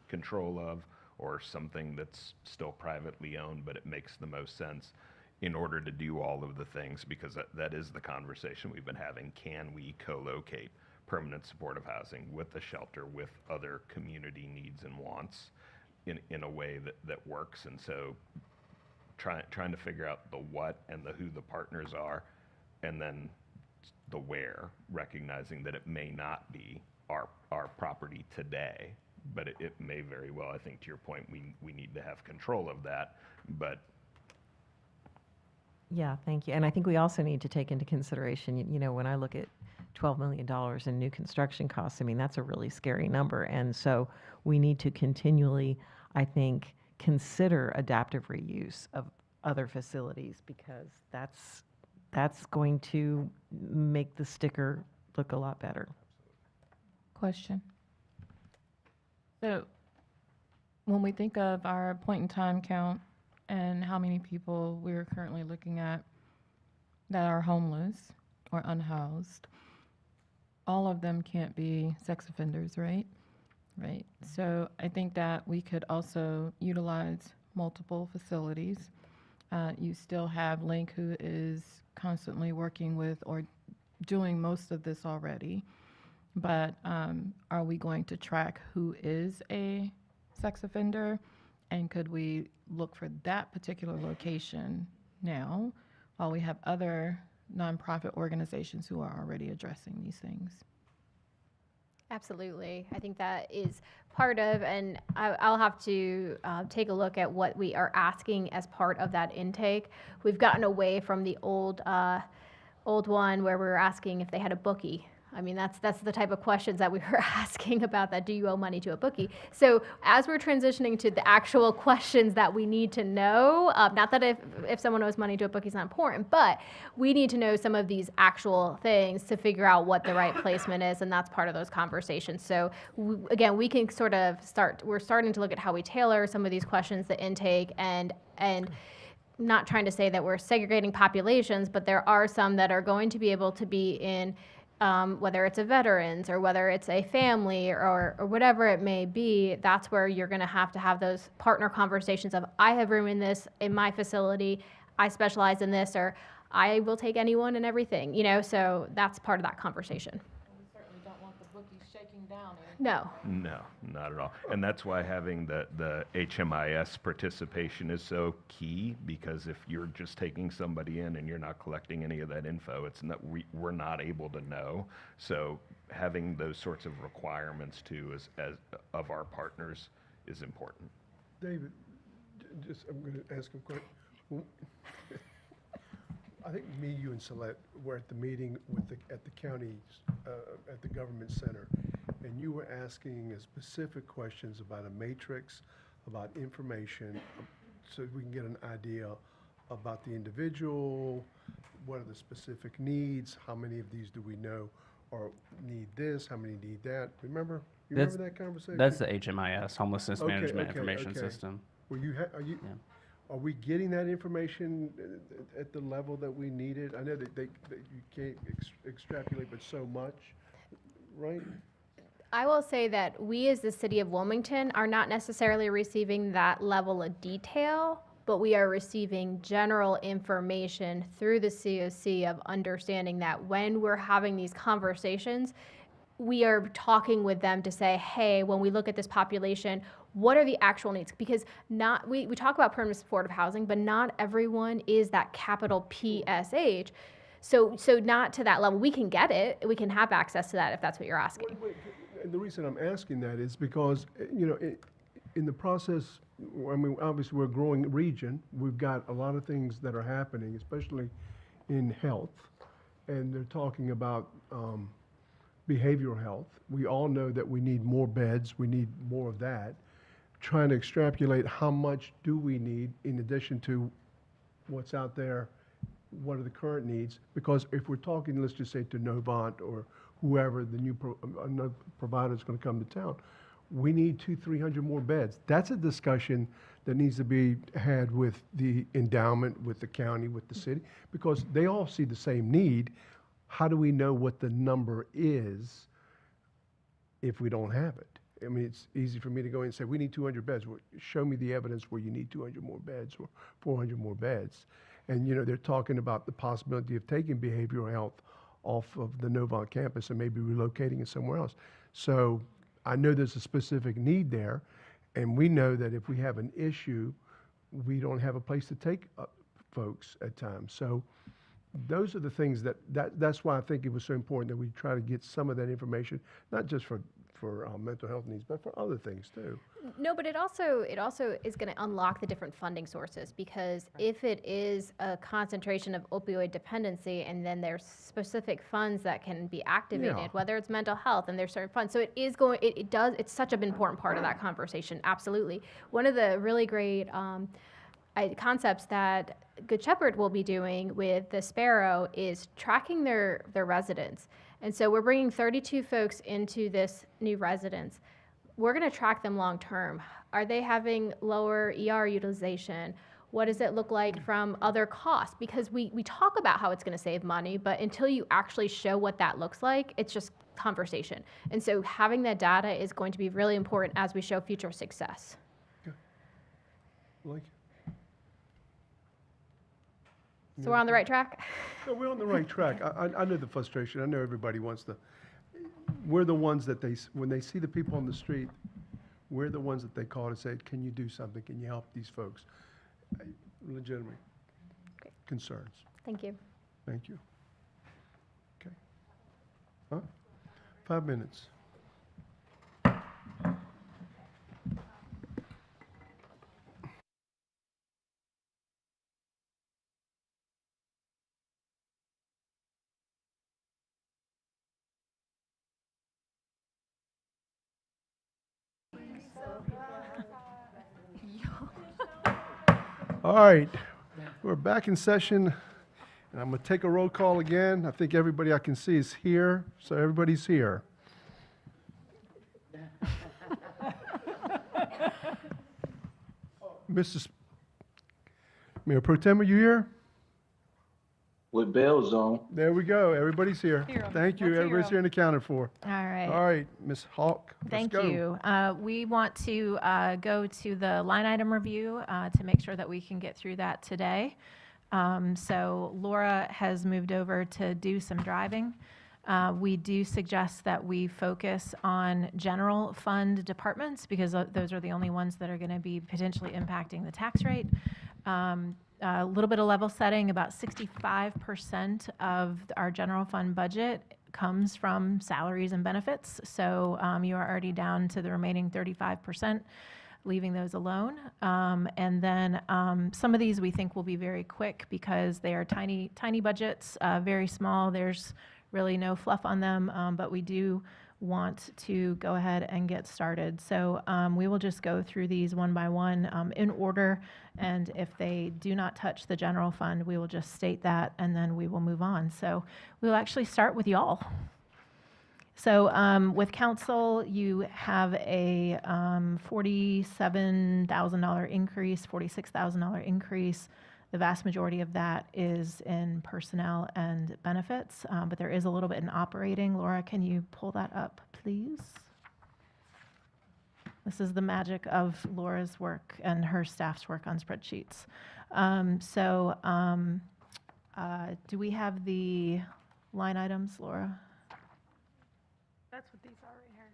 E: control of, or something that's still privately owned, but it makes the most sense in order to do all of the things, because that is the conversation we've been having. Can we co-locate permanent supportive housing with the shelter, with other community needs and wants in a way that works? And so trying to figure out the what and the who the partners are, and then the where, recognizing that it may not be our property today, but it may very well. I think to your point, we need to have control of that, but
F: Yeah, thank you. And I think we also need to take into consideration, when I look at $12 million in new construction costs, I mean, that's a really scary number. And so we need to continually, I think, consider adaptive reuse of other facilities, because that's going to make the sticker look a lot better.
S: Question. So when we think of our point in time count and how many people we're currently looking at that are homeless or unhoused, all of them can't be sex offenders, right? Right. So I think that we could also utilize multiple facilities. You still have Link, who is constantly working with or doing most of this already. But are we going to track who is a sex offender? And could we look for that particular location now, while we have other nonprofit organizations who are already addressing these things?
B: Absolutely. I think that is part of, and I'll have to take a look at what we are asking as part of that intake. We've gotten away from the old one where we were asking if they had a bookie. I mean, that's the type of questions that we were asking about that. Do you owe money to a bookie? So as we're transitioning to the actual questions that we need to know, not that if someone owes money to a bookie is not important, but we need to know some of these actual things to figure out what the right placement is, and that's part of those conversations. So again, we can sort of we're starting to look at how we tailor some of these questions, the intake, and not trying to say that we're segregating populations, but there are some that are going to be able to be in whether it's a veterans or whether it's a family or whatever it may be. That's where you're going to have those partner conversations of, I have room in my facility, I specialize in this, or I will take anyone and everything, so that's part of that conversation.
S: We certainly don't want the bookies shaking down.
B: No.
E: No, not at all. And that's why having the HMIS participation is so key, because if you're just taking somebody in and you're not collecting any of that info, we're not able to know. So having those sorts of requirements too as of our partners is important.
A: David, I'm going to ask a question. I think me, you, and Celeste were at the meeting at the county, at the government center, and you were asking specific questions about a matrix, about information, so we can get an idea about the individual, what are the specific needs, how many of these do we know or need this, how many need that. Remember that conversation?
N: That's the HMIS, Homelessness Management Information System.
A: Well, are we getting that information at the level that we need it? I know that you can't extrapolate but so much, right?
B: I will say that we as the city of Wilmington are not necessarily receiving that level of detail, but we are receiving general information through the COC of understanding that when we're having these conversations, we are talking with them to say, hey, when we look at this population, what are the actual needs? Because we talk about permanent supportive housing, but not everyone is that capital PSH. So not to that level. We can get it. We can have access to that if that's what you're asking.
A: And the reason I'm asking that is because, you know, in the process, I mean, obviously, we're a growing region. We've got a lot of things that are happening, especially in health. And they're talking about behavioral health. We all know that we need more beds. We need more of that. Trying to extrapolate how much do we need in addition to what's out there, what are the current needs? Because if we're talking, let's just say to Novant or whoever the new provider is going to come to town, we need 200-300 more beds. That's a discussion that needs to be had with the endowment, with the county, with the city, because they all see the same need. How do we know what the number is if we don't have it? I mean, it's easy for me to go in and say, we need 200 beds. Well, show me the evidence where you need 200 more beds or 400 more beds. And, you know, they're talking about the possibility of taking behavioral health off of the Novant campus and maybe relocating it somewhere else. So I know there's a specific need there, and we know that if we have an issue, we don't have a place to take folks at times. So those are the things that's why I think it was so important that we try to get some of that information, not just for mental health needs, but for other things too.
B: No, but it also is going to unlock the different funding sources, because if it is a concentration of opioid dependency and then there's specific funds that can be activated,
A: Yeah.
B: whether it's mental health and there's certain funds. So it's such an important part of that conversation. Absolutely. One of the really great concepts that Good Shepherd will be doing with the Sparrow is tracking their residents. And so we're bringing 32 folks into this new residence. We're going to track them long term. Are they having lower ER utilization? What does it look like from other costs? Because we talk about how it's going to save money, but until you actually show what that looks like, it's just conversation. And so having that data is going to be really important as we show future success.
A: Like,
B: So we're on the right track?
A: no, we're on the right track. I know the frustration. I know everybody wants to. We're the ones that when they see the people on the street, we're the ones that they call to say, can you do something? Can you help these folks? Legitimate concerns.
B: Thank you.
A: Thank you. Okay. Huh? 5 minutes. All right, we're back in session, and I'm going to take a roll call again. I think everybody I can see is here, so everybody's here. Mrs. Mayor Pro Tem, are you here?
R: With bells on.
A: There we go. Everybody's here.
C: Hear 'em.
A: Thank you.
C: Let's hear
A: Everybody's
C: 'em.
A: here and accounted for.
C: All right.
A: All right, Ms. Hawk. let's
C: Thank
A: go.
C: you. We want to go to the line item review to make sure that we can get through that today. So Laura has moved over to do some driving. We do suggest that we focus on general fund departments because those are the only ones that are going to be potentially impacting the tax rate. A little bit of level setting, about 65% of our general fund budget comes from salaries and benefits. So you are already down to the remaining 35%, leaving those alone. And then some of these we think will be very quick because they are tiny budgets, very small. There's really no fluff on them, but we do want to go ahead and get started. So we will just go through these one by one in order, and if they do not touch the general fund, we will just state that, and then we will move on. So we'll actually start with y'all. So with council, you have a $47,000 increase, $46,000 increase. The vast majority of that is in personnel and benefits, but there is a little bit in operating. Laura, can you pull that up, please? This is the magic of Laura's work and her staff's work on spreadsheets. Do we have the line items, Laura?
Q: That's what these are right here.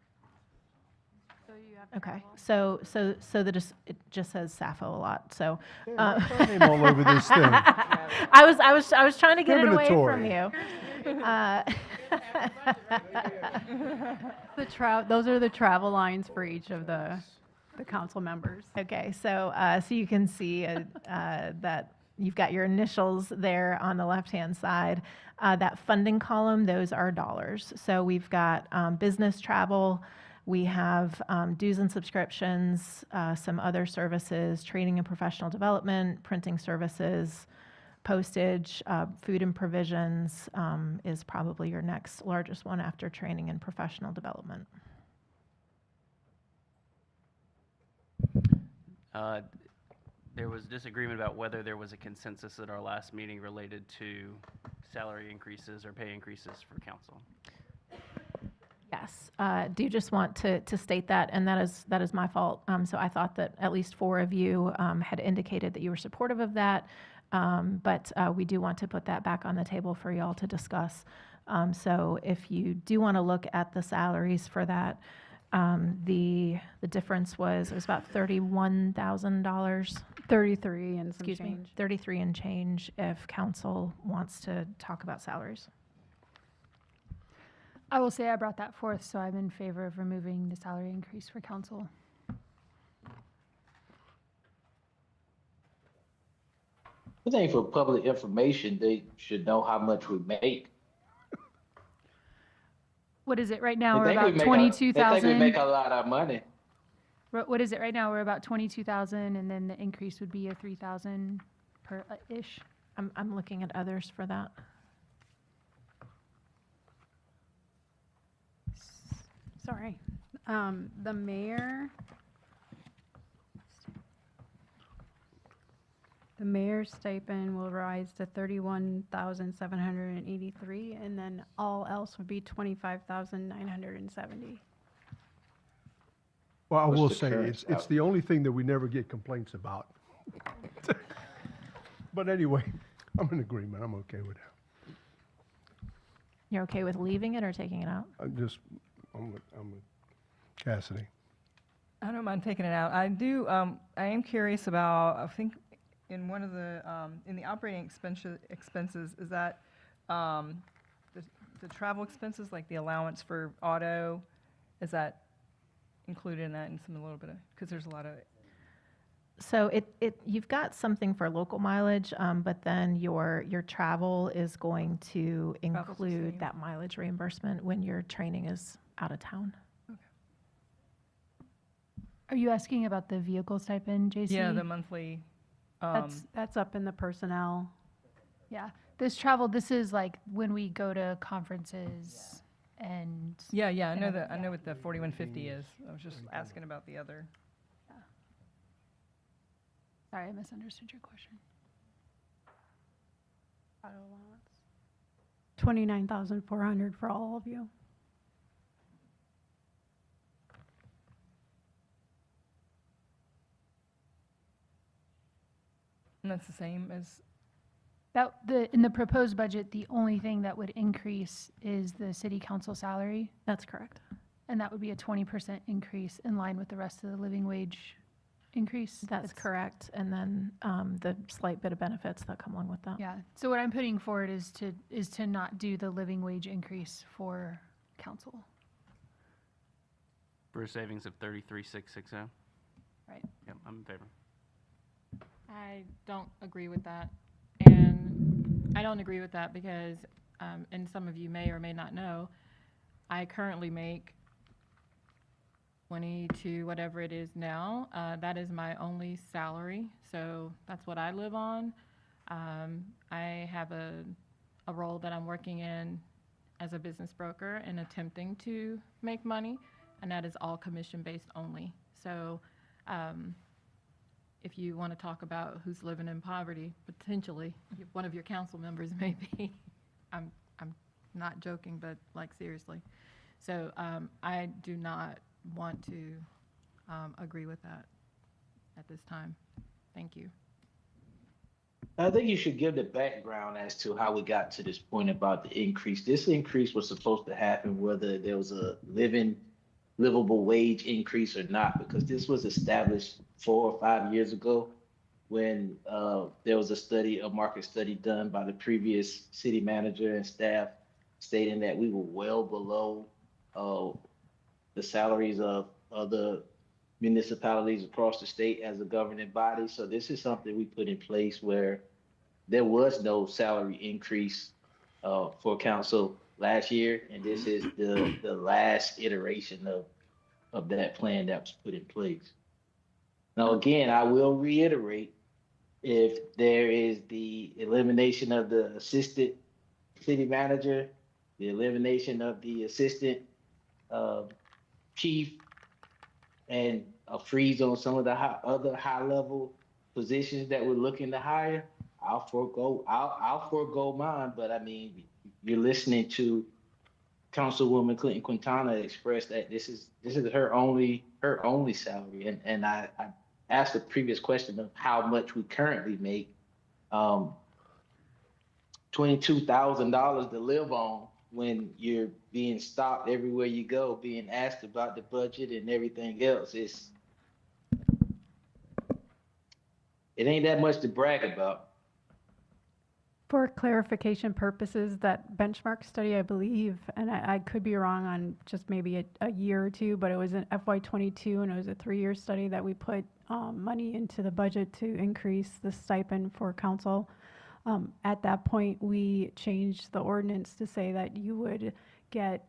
Q: So you have.
C: Okay, it just says Sappho a lot, so.
A: Yeah, what's our name all over this thing?
C: I was trying to get it away from
A: Discriminatory.
C: you.
Q: Those are the travel lines for each of the council members.
C: Okay, so you can see that you've got your initials there on the left-hand side. That funding column, those are dollars. So we've got business travel, we have dues and subscriptions, some other services, training and professional development, printing services, postage, food and provisions is probably your next largest one after training and professional development.
N: There was disagreement about whether there was a consensus at our last meeting related to salary increases or pay increases for council.
C: Yes, do you just want to state that, and that is my fault. So I thought that at least 4 of you had indicated that you were supportive of that, but we do want to put that back on the table for y'all to discuss. So if you do want to look at the salaries for that, the difference was about $31,000.
Q: 33 and some
C: Excuse me,
Q: change.
C: 33 and change if council wants to talk about salaries.
O: I will say I brought that forth, so I'm in favor of removing the salary increase for council.
R: I think for public information, they should know how much we make.
O: What is it right now? We're
R: They think
O: about
R: we make a- They think we
O: 22,000.
R: make a lot of money.
O: What is it right now? We're about 22,000, and then the increase would be a 3,000 per ish.
C: I'm looking at others for that.
Q: Sorry. The mayor's stipend will rise to 31,783, and then all else would be 25,970.
A: Well, I
R: What's
A: will
R: the
A: say,
R: current
A: it's the only thing that we never get complaints about. But anyway, I'm in agreement. I'm okay with that.
C: You're okay with leaving it or taking it out?
A: I'm with Cassidy.
P: I don't mind taking it out. I do, I am curious about, I think in one of the, in the operating expenses, is that the travel expenses, like the allowance for auto, is that included in that in some, a little bit of, because there's a lot of.
C: So you've got something for local mileage, but then your travel is going to
P: Travel's the
C: include
P: same.
C: that mileage reimbursement when your training is out of town.
O: Are you asking about the vehicle stipend, JC?
P: Yeah, the monthly,
Q: That's up in the personnel.
O: Yeah, this travel, this is like when we go to conferences and.
P: yeah, I know
O: and
P: that, I know what the 4150 is. I was just asking about the other.
O: Sorry, I misunderstood your question.
Q: 29,400 for all of you.
P: And that's the same as,
O: In the proposed budget, the only thing that would increase is the city council salary,
C: That's correct.
O: and that would be a 20% increase in line with the rest of the living wage increase.
C: That's correct. And then the slight bit of benefits that come along with that.
O: Yeah, so what I'm putting forward is to not do the living wage increase for council.
N: For a savings of 33,660.
O: Right.
N: Yep, I'm in favor.
S: I don't agree with that. And I don't agree with that because, and some of you may or may not know, I currently make 22, whatever it is now. That is my only salary, so that's what I live on. I have a role that I'm working in as a business broker and attempting to make money, and that is all commission-based only. So if you want to talk about who's living in poverty, potentially, one of your council members may be. I'm not joking, but like seriously. So I do not want to agree with that at this time. Thank you.
R: I think you should give the background as to how we got to this point about the increase. This increase was supposed to happen whether there was a livable wage increase or not, because this was established 4 or 5 years ago when there was a market study done by the previous city manager and staff stating that we were well below the salaries of other municipalities across the state as a governing body. So this is something we put in place where there was no salary increase for council last year, and this is the last iteration of that plan that was put in place. Now, again, I will reiterate, if there is the elimination of the assistant city manager, the elimination of the assistant chief, and a freeze on some of the other high-level positions that we're looking to hire, I'll forego mine. But I mean, you're listening to Councilwoman Clinton Quintana express that this is her only salary, and I asked the previous question of how much we currently make. $22,000 to live on when you're being stopped everywhere you go, being asked about the budget and everything else. It ain't that much to brag about.
Q: For clarification purposes, that benchmark study, I believe, and I could be wrong on just maybe a year or two, but it was an FY22 and it was a 3-year study that we put money into the budget to increase the stipend for council. At that point, we changed the ordinance to say that you would get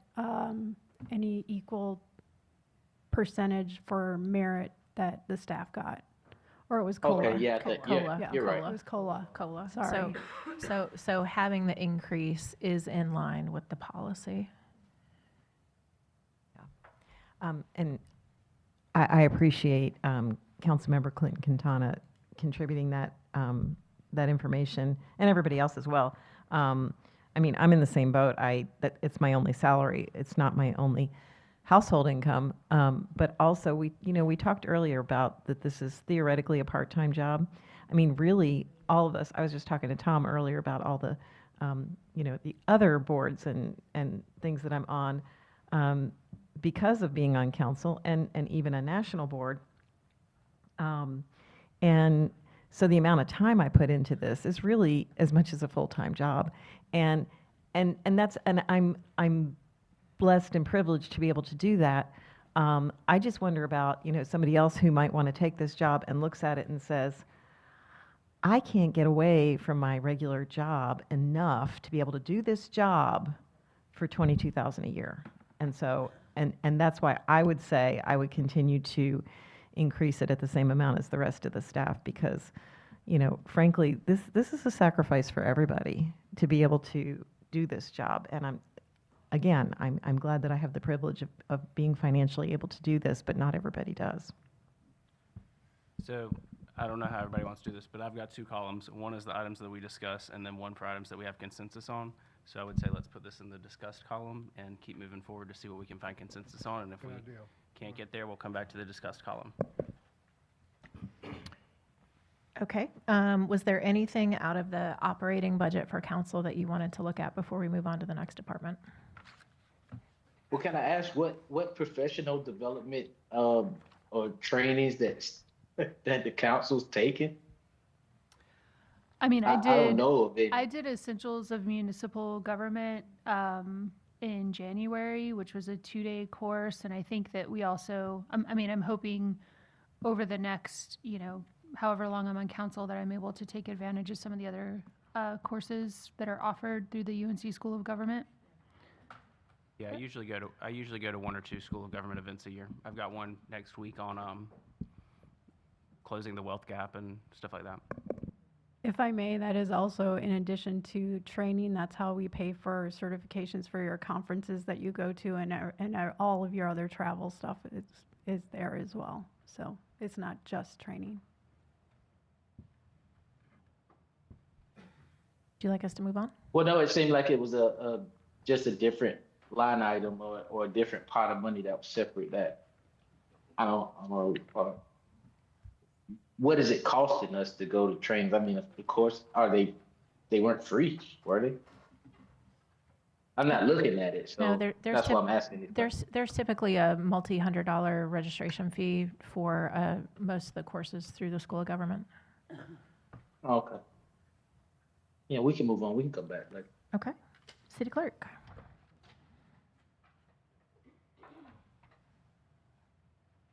Q: any equal percentage for merit that the staff got. Or it was COLA.
R: Okay, yeah,
Q: COLA.
R: yeah, you're right.
Q: It was COLA.
C: COLA.
Q: Sorry.
C: So having the increase is in line with the policy.
F: And I appreciate Councilmember Clinton Quintana contributing that that information, and everybody else as well. I mean, I'm in the same boat. That it's my only salary. It's not my only household income. But also, we talked earlier about that this is theoretically a part-time job. I mean, really, all of us. I was just talking to Tom earlier about all the, the other boards and things that I'm on, because of being on council and even a national board. And so the amount of time I put into this is really as much as a full-time job, and I'm blessed and privileged to be able to do that. I just wonder about somebody else who might want to take this job and looks at it and says, I can't get away from my regular job enough to be able to do this job for $22,000 a year, and so and that's why I would say I would continue to increase it at the same amount as the rest of the staff, because, frankly, this is a sacrifice for everybody to be able to do this job. And I'm glad that I have the privilege of being financially able to do this, but not everybody does.
N: So I don't know how everybody wants to do this, but I've got 2 columns. One is the items that we discuss, and then one for items that we have consensus on. So I would say let's put this in the discussed column and keep moving forward to see what we can find consensus on. And if we can't get there, we'll come back to the discussed column.
C: Okay. Was there anything out of the operating budget for council that you wanted to look at before we move on to the next department?
R: Well, can I ask what professional development or trainings that the council's taken?
G: I mean, I
R: don't know of any.
G: I did Essentials of Municipal Government in January, which was a 2-day course, and I think that we also, I'm hoping over the next, however long I'm on council, that I'm able to take advantage of some of the other courses that are offered through the UNC School of Government.
N: Yeah, I usually go to 1 or 2 School of Government events a year. I've got one next week on closing the wealth gap and stuff like that.
Q: If I may, that is also in addition to training. That's how we pay for certifications for your conferences that you go to, and all of your other travel stuff is there as well. So it's not just training.
C: you like us to move on?
R: Well, no, it seemed like it was just a different line item or a different pot of money that was separate that I don't know. What is it costing us to go to trains? I mean, of course, they weren't free, were they? I'm not looking at it, so
C: No, there's
R: that's why I'm asking you.
C: there's typically a multi-$100 registration fee for most of the courses through the School of Government.
R: Okay. Yeah, we can move on. We can come back later.
C: Okay. City Clerk.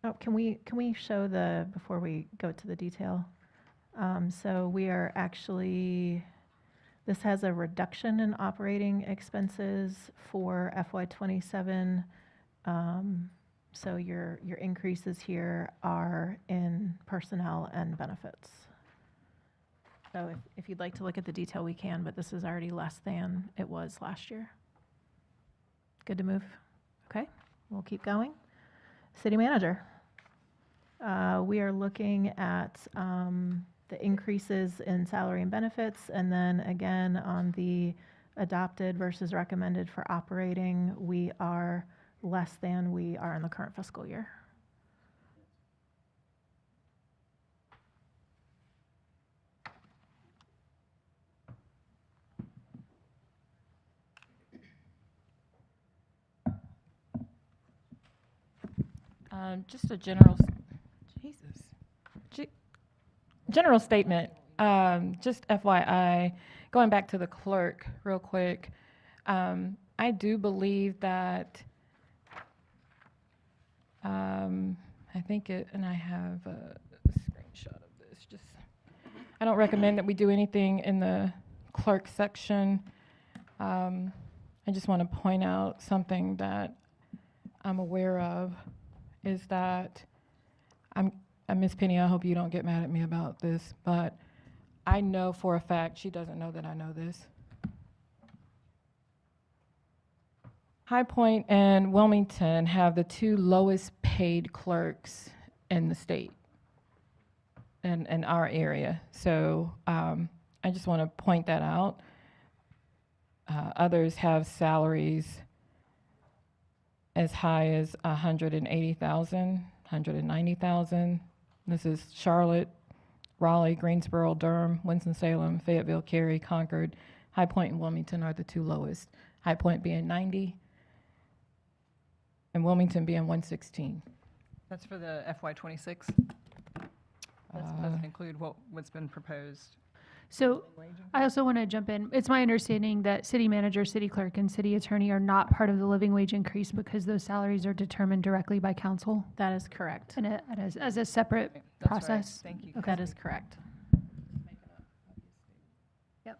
C: Oh, can we show before we go to the detail? So we are actually, this has a reduction in operating expenses for FY '27. So your increases here are in personnel and benefits. So if you'd like to look at the detail, we can, but this is already less than it was last year. Good to move? Okay, we'll keep going. City Manager. We are looking at the increases in salary and benefits, and then again on the adopted versus recommended for operating, we are less than we are in the current fiscal year.
S: Just a general, general statement. Just FYI, going back to the clerk real quick. I do believe that. I think it, and I have a screenshot of this. Just, I don't recommend that we do anything in the clerk section. I just want to point out something that I'm aware of. Is that Miss Penny, I hope you don't get mad at me about this, but I know for a fact, she doesn't know that I know this. High Point and Wilmington have the two lowest paid clerks in the state and in our area. So I just want to point that out. Others have salaries as high as $180,000, $190,000. This is Charlotte, Raleigh, Greensboro, Durham, Winston-Salem, Fayetteville, Cary, Concord. High Point and Wilmington are the two lowest. High Point being 90 and Wilmington being 116.
P: That's for the FY '26? That doesn't include what's been proposed.
O: So I also want to jump in. It's my understanding that city manager, city clerk, and city attorney are not part of the living wage increase because those salaries are determined directly by council.
C: That is correct.
O: And as a separate
P: That's right.
O: process.
P: Thank you.
C: That is correct.
O: Yep.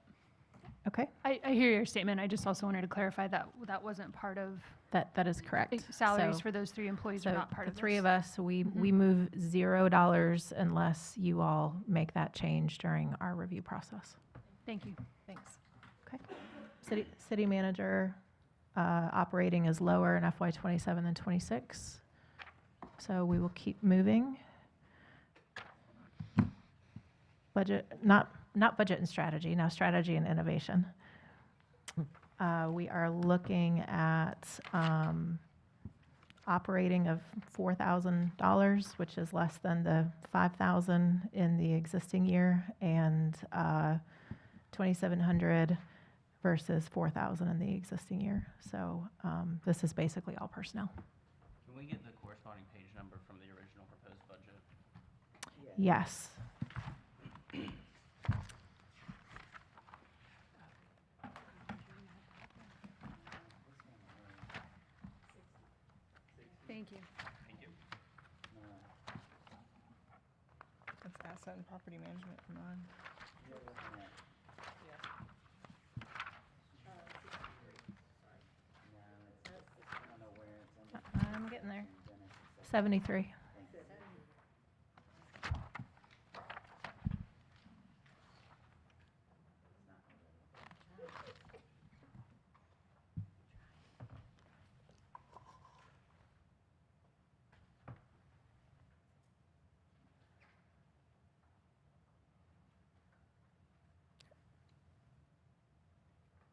C: Okay.
O: I hear your statement. I just also wanted to clarify that that wasn't part of.
C: That is correct.
O: Salaries
C: So-
O: for those three employees
C: So
O: are not part
C: the
O: of
C: three
O: this.
C: of us, we move $0 unless you all make that change during our review process.
O: Thank you.
P: Thanks.
C: Okay. City manager operating is lower in FY '27 than '26. So we will keep moving. Budget, not budget and strategy, now strategy and innovation. We are looking at operating of $4,000, which is less than the $5,000 in the existing year, and $2,700 versus $4,000 in the existing year. So this is basically all personnel.
N: Can we get the corresponding page number from the original proposed budget?
C: Yes.
O: Thank you.
N: Thank you.
P: That's asset and property management for mine.
C: I'm getting there. 73.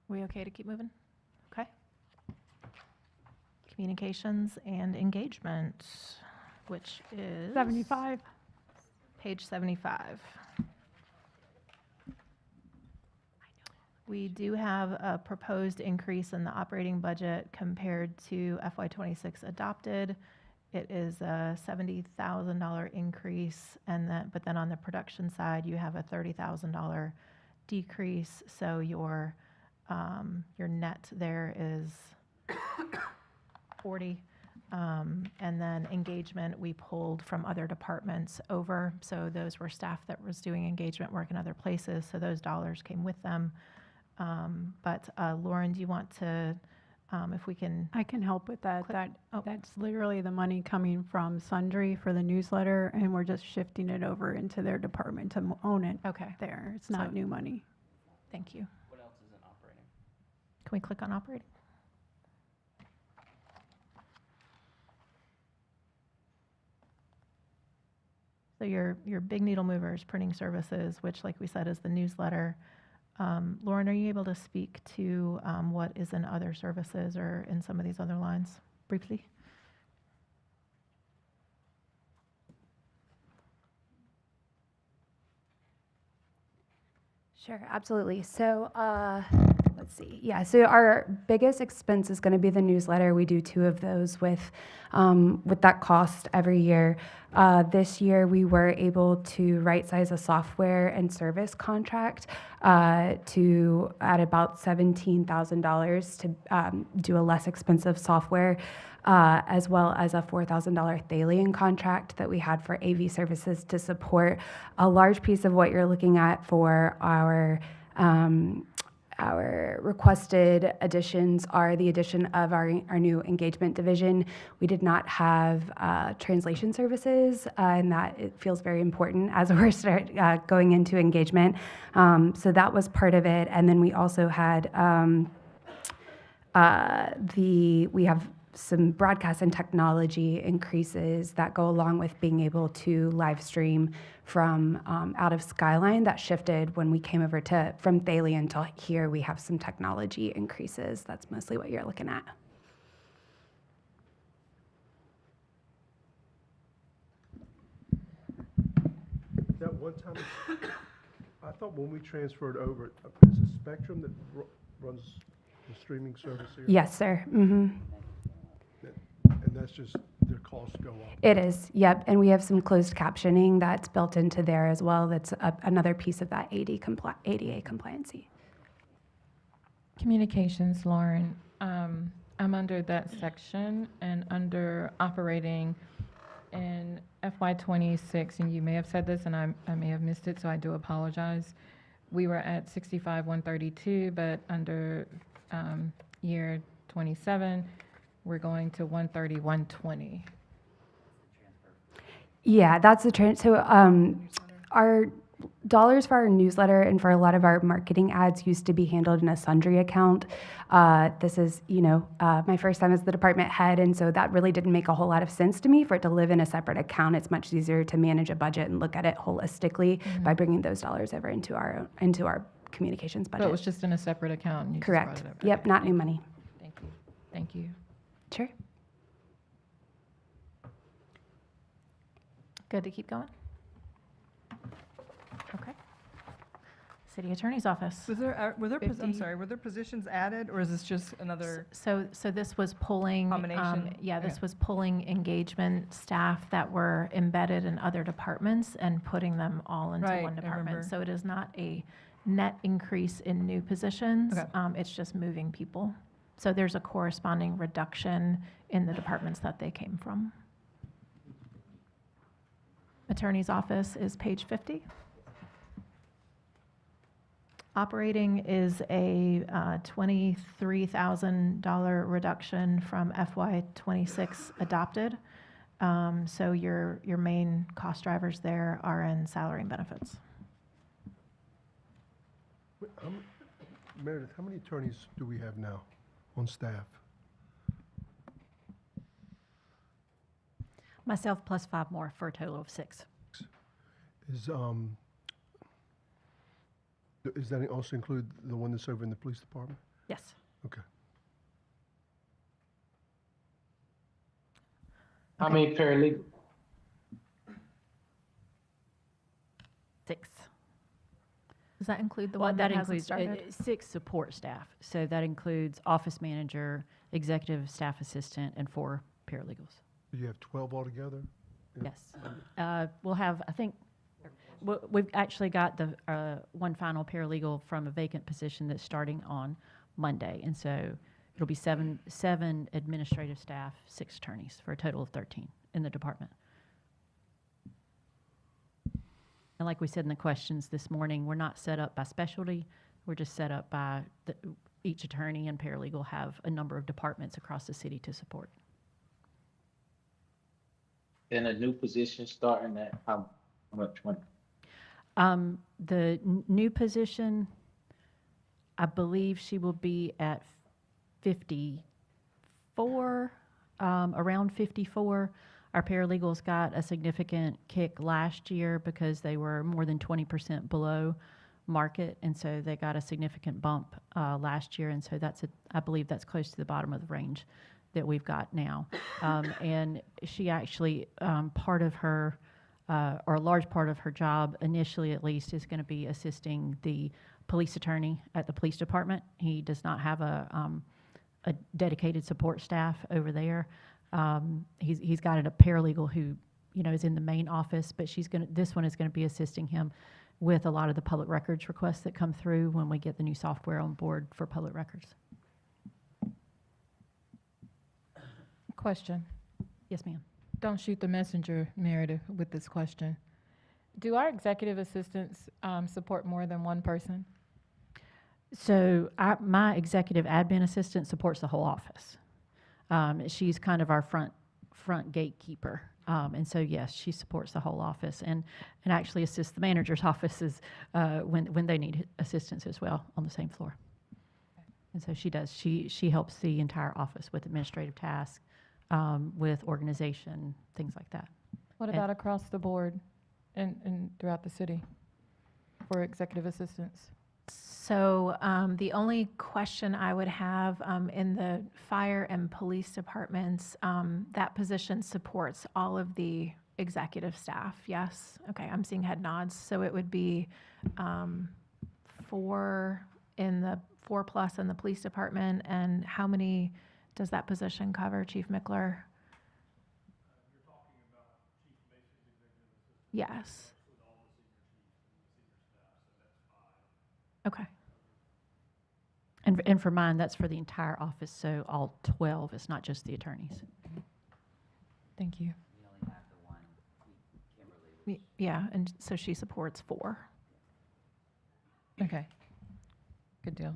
C: We okay to keep moving? Okay. Communications and engagement, which is
Q: 75.
C: page 75. We do have a proposed increase in the operating budget compared to FY26 adopted. It is a $70,000 increase, and then, but then on the production side, you have a $30,000 decrease. So your net there is 40. And then engagement, we pulled from other departments over. So those were staff that was doing engagement work in other places. So those dollars came with them. But Lauren, do you want to, if we can?
Q: I can help with that. That's literally the money coming from Sundry for the newsletter, and we're just shifting it over into their department to own it.
C: Okay.
Q: There, it's not
C: So-
Q: new money.
C: Thank you.
N: What else is in operating?
C: Can we click on operating? So your big needle movers, printing services, which like we said is the newsletter. Lauren, are you able to speak to what is in other services or in some of these other lines briefly?
K: Sure, absolutely. So let's see. Yeah, so our biggest expense is going to be the newsletter. We do 2 of those with that cost every year. This year, we were able to right-size a software and service contract to at about $17,000 to do a less expensive software, as well as a $4,000 Thalian contract that we had for AV services to support a large piece of what you're looking at for our requested additions are the addition of our new engagement division. We did not have translation services, and that it feels very important as we're going into engagement. So that was part of it. And then we also had we have some broadcast and technology increases that go along with being able to live stream from out of Skyline. That shifted when we came over from Thalian to here. We have some technology increases. That's mostly what you're looking at.
A: That one time, I thought when we transferred over, is it Spectrum that runs the streaming service here?
K: Yes, sir. Mm-hmm.
A: And that's just, their costs go up.
K: It is, yep. And we have some closed captioning that's built into there as well. That's another piece of that ADA compliancy.
S: Communications, Lauren. I'm under that section and under operating in FY26, and you may have said this and I may have missed it, so I do apologize. We were at 65,132, but under year 27, we're going to 130,120.
K: Yeah, that's the trend. So our dollars for our newsletter and for a lot of our marketing ads used to be handled in a Sundry account. This is, my first time as the department head, and so that really didn't make a whole lot of sense to me for it to live in a separate account. It's much easier to manage a budget and look at it holistically by bringing those dollars over into our communications budget.
S: So it was just in a separate account? And you just
K: Correct.
S: brought it over.
K: Yep,
S: Okay,
K: not new money.
S: Thank you. Thank you.
K: Sure.
C: Good to keep going? Okay. City Attorney's Office.
P: Were there
C: 50.
P: were there positions added, or is this just another
C: So this was pulling,
P: combination?
C: this was pulling engagement staff that were embedded in other departments and putting them all into
P: Right,
C: one
P: I
C: department.
P: remember.
C: So it is not a net increase in new positions.
P: Okay.
C: It's just moving people. So there's a corresponding reduction in the departments that they came from. Attorney's Office is page 50. Operating is a $23,000 reduction from FY26 adopted. So your main cost drivers there are in salary and benefits.
A: Meredith, how many attorneys do we have now on staff?
V: Myself plus 5 more for a total of 6.
A: Does that also include the one that's over in the police department?
V: Yes.
A: Okay.
R: How many paralegals?
V: 6.
Q: Does that include the
V: Well,
Q: one that hasn't
V: includes
Q: started?
V: 6 support staff. So that includes office manager, executive staff assistant, and 4 paralegals.
A: You have 12 altogether? Yeah.
V: Yes. We'll have, I think, we've actually got the one final paralegal from a vacant position that's starting on Monday. And so it'll be seven administrative staff, 6 attorneys, for a total of 13 in the department. And like we said in the questions this morning, we're not set up by specialty. We're just set up by each attorney and paralegal have a number of departments across the city to support.
R: And a new position starting at how much money?
V: The new position, I believe she will be at 54, around 54. Our paralegals got a significant kick last year because they were more than 20% below market, and so they got a significant bump last year, and so I believe that's close to the bottom of the range that we've got now. And she actually, part of her, or a large part of her job, initially at least, is going to be assisting the police attorney at the police department. He does not have a dedicated support staff over there. He's got a paralegal who, is in the main office, but this one is going to be assisting him with a lot of the public records requests that come through when we get the new software on board for public records.
S: Question.
V: Yes, ma'am.
S: Don't shoot the messenger, Meredith, with this question. Do our executive assistants support more than one person?
V: So my executive admin assistant supports the whole office. She's kind of our front gatekeeper. And so, yes, she supports the whole office and actually assists the manager's offices when they need assistance as well on the same floor. And so she does. She helps the entire office with administrative tasks, with organization, things like that.
S: What about across the board and throughout the city for executive assistants?
C: So the only question I would have in the fire and police departments, that position supports all of the executive staff, yes? Okay, I'm seeing head nods. So it would be 4 plus in the police department, and how many does that position cover, Chief Mickler? Yes. Okay.
V: And for mine, that's for the entire office, so all 12. It's not just the attorneys.
S: Thank you.
C: Yeah, and so she supports 4.
S: Okay. Good deal.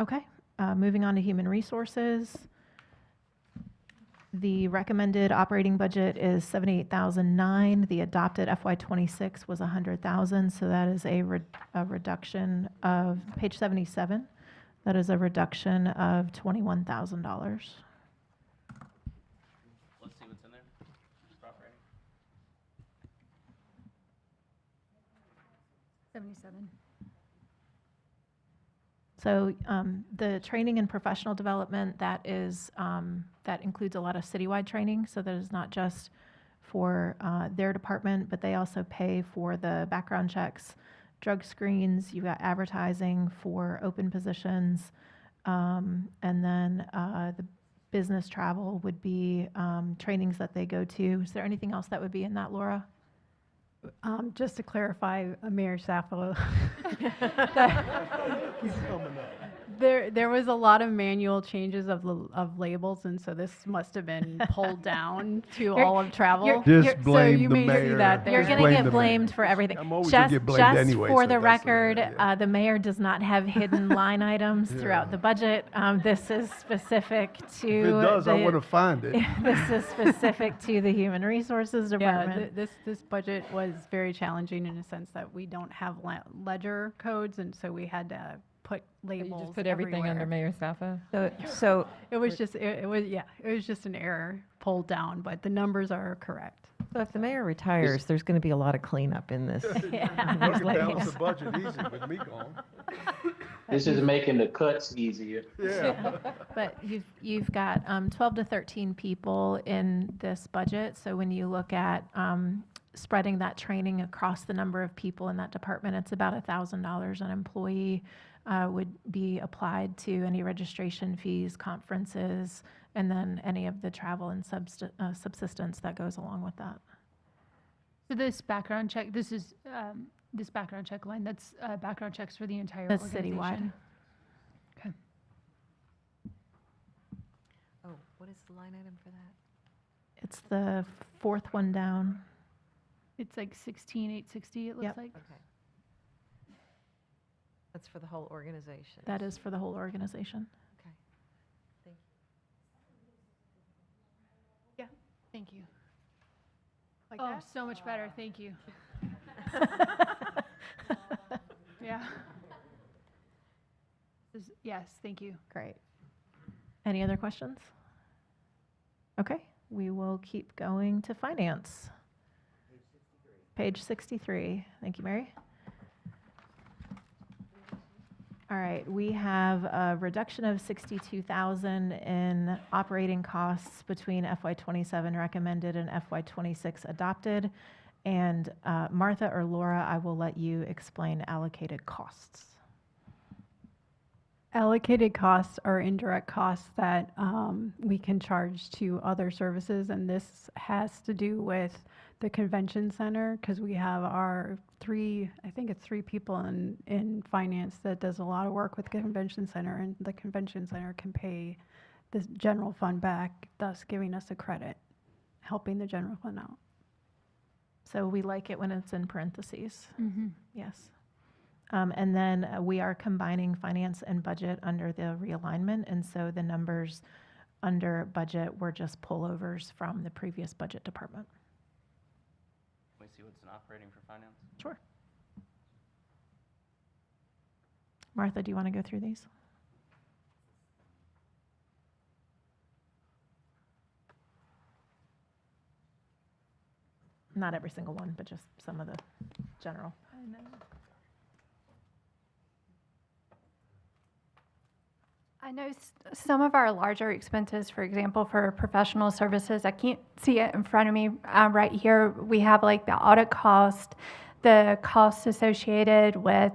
C: Okay, moving on to human resources. The recommended operating budget is $78,009. The adopted FY26 was $100,000, so that is a reduction of, page 77, that is a reduction of $21,000.
N: Let's see what's in there. Operating.
O: 77.
C: So the training and professional development, that includes a lot of citywide training. So that is not just for their department, but they also pay for the background checks, drug screens. You've got advertising for open positions, and then the business travel would be trainings that they go to. Is there anything else that would be in that, Laura?
Q: Just to clarify, Mayor Saffalo, there was a lot of manual changes of labels, and so this must have been pulled down to all of travel.
A: Just blame
Q: so you
A: the
Q: may
A: mayor.
Q: see that
C: You're
Q: there.
C: going to get blamed for everything.
A: I'm always gonna get blamed
C: Just
A: anyway,
C: for
A: so
C: the
A: that's
C: record, the mayor does not have hidden line items throughout the budget. This is specific to.
A: If it does, I want to find it.
C: This is specific to the Human Resources Department.
Q: Yeah, this budget was very challenging in a sense that we don't have ledger codes, and so we had to put labels.
S: You just put everything under
Q: everywhere.
S: Mayor Safa?
Q: So it was just it was just an error pulled down, but the numbers are correct.
F: So if the mayor retires, there's going to be a lot of cleanup in this.
A: You can balance the budget easy with me gone.
R: This is making the cuts easier.
A: Yeah.
C: But you've got 12 to 13 people in this budget. So when you look at spreading that training across the number of people in that department, it's about $1,000 an employee would be applied to any registration fees, conferences, and then any of the travel and subsistence that goes along with that.
O: So this background check, this is, this background check line, that's background checks for the entire
C: That's
O: organization?
C: citywide.
O: Okay.
F: Oh, what is the line item for that?
C: It's the fourth one down.
O: It's like 16,860, it looks
C: Yep.
O: like.
F: Okay. That's for the whole organization.
C: That is for the whole organization.
F: Okay. Thank
O: Yeah, thank you.
C: Like
O: Oh,
C: that?
O: so much better, thank you. Yeah. Yes, thank you.
C: Great. Any other questions? Okay, we will keep going to finance. Page 63. Thank you, Mary. All right, we have a reduction of 62,000 in operating costs between FY27 recommended and FY26 adopted. And Martha or Laura, I will let you explain allocated costs.
Q: Allocated costs are indirect costs that we can charge to other services, and this has to do with the convention center, because we have our three people in finance that does a lot of work with the convention center, and the convention center can pay the general fund back, thus giving us a credit, helping the general fund out.
C: So we like it when it's in parentheses.
O: Mm-hmm.
C: Yes. And then we are combining finance and budget under the realignment. And so the numbers under budget were just pullovers from the previous budget department.
N: Can we see what's in operating for finance?
C: Sure. Martha, do you want to go through these? Not every single one, but just some of the general.
L: I know some of our larger expenses, for example, for professional services, I can't see it in front of me right here. We have like the audit cost, the costs associated with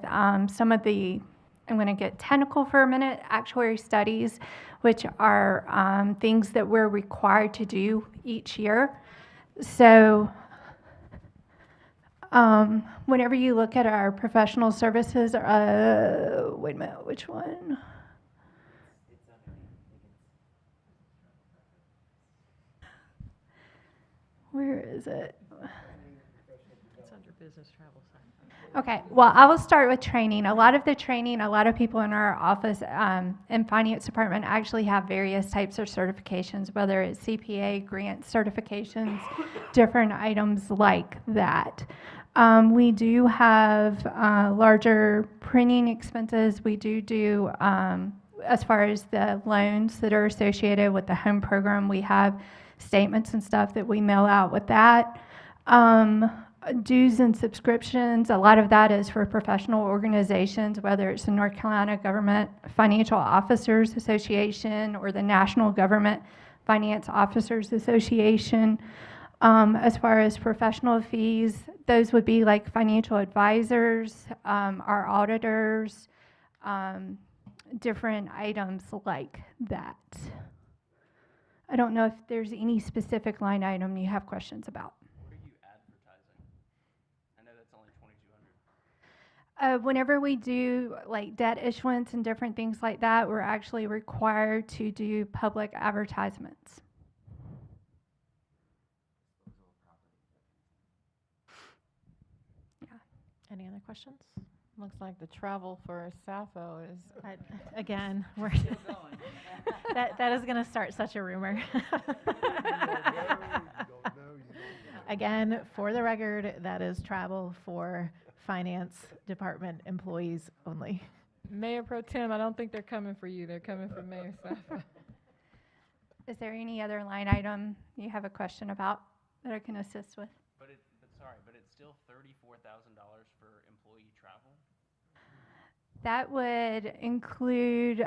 L: some of the, I'm going to get technical for a minute, actuary studies, which are things that we're required to do each year. So whenever you look at our professional services, wait a minute, which one? Where is it?
F: It's under business travel side.
L: Okay, well, I will start with training. A lot of the training, a lot of people in our office and finance department actually have various types of certifications, whether it's CPA, grant certifications, different items like that. We do have larger printing expenses. We do as far as the loans that are associated with the home program, we have statements and stuff that we mail out with that. Dues and subscriptions, a lot of that is for professional organizations, whether it's the North Carolina Government Financial Officers Association or the National Government Finance Officers Association. As far as professional fees, those would be like financial advisors, our auditors, different items like that. I don't know if there's any specific line item you have questions about.
N: What are you advertising? I know that's only 2,200.
L: Whenever we do like debt issuance and different things like that, we're actually required to do public advertisements.
C: Yeah. Any other questions?
S: Looks like the travel for Sappho is.
C: Again, we're that is going to start such a rumor. Again, for the record, that is travel for finance department employees only.
S: Mayor Pro Tem, I don't think they're coming for you. They're coming for Mayor Sappho.
L: Is there any other line item you have a question about? that I can assist with.
N: But it's still $34,000 for employee travel?
L: That would include,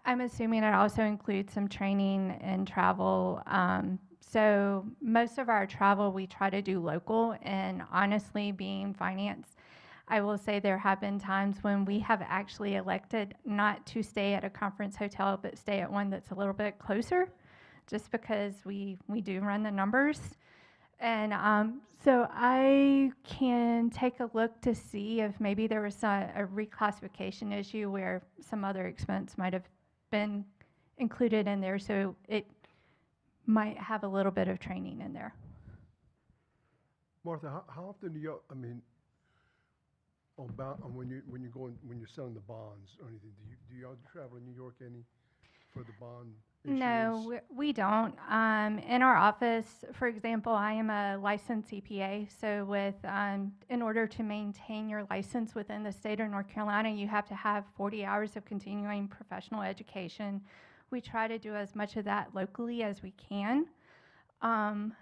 L: I'm assuming it also includes some training and travel. So most of our travel we try to do local, and honestly, being finance, I will say there have been times when we have actually elected not to stay at a conference hotel, but stay at one that's a little bit closer, just because we do run the numbers. And so I can take a look to see if maybe there was a reclassification issue where some other expense might have been included in there, so it might have a little bit of training in there.
A: Martha, how often do you, I mean, when you're selling the bonds or anything, do y'all travel in New York any for the bond issuance?
L: No, we don't. In our office, for example, I am a licensed CPA. So in order to maintain your license within the state of North Carolina, you have to have 40 hours of continuing professional education. We try to do as much of that locally as we can.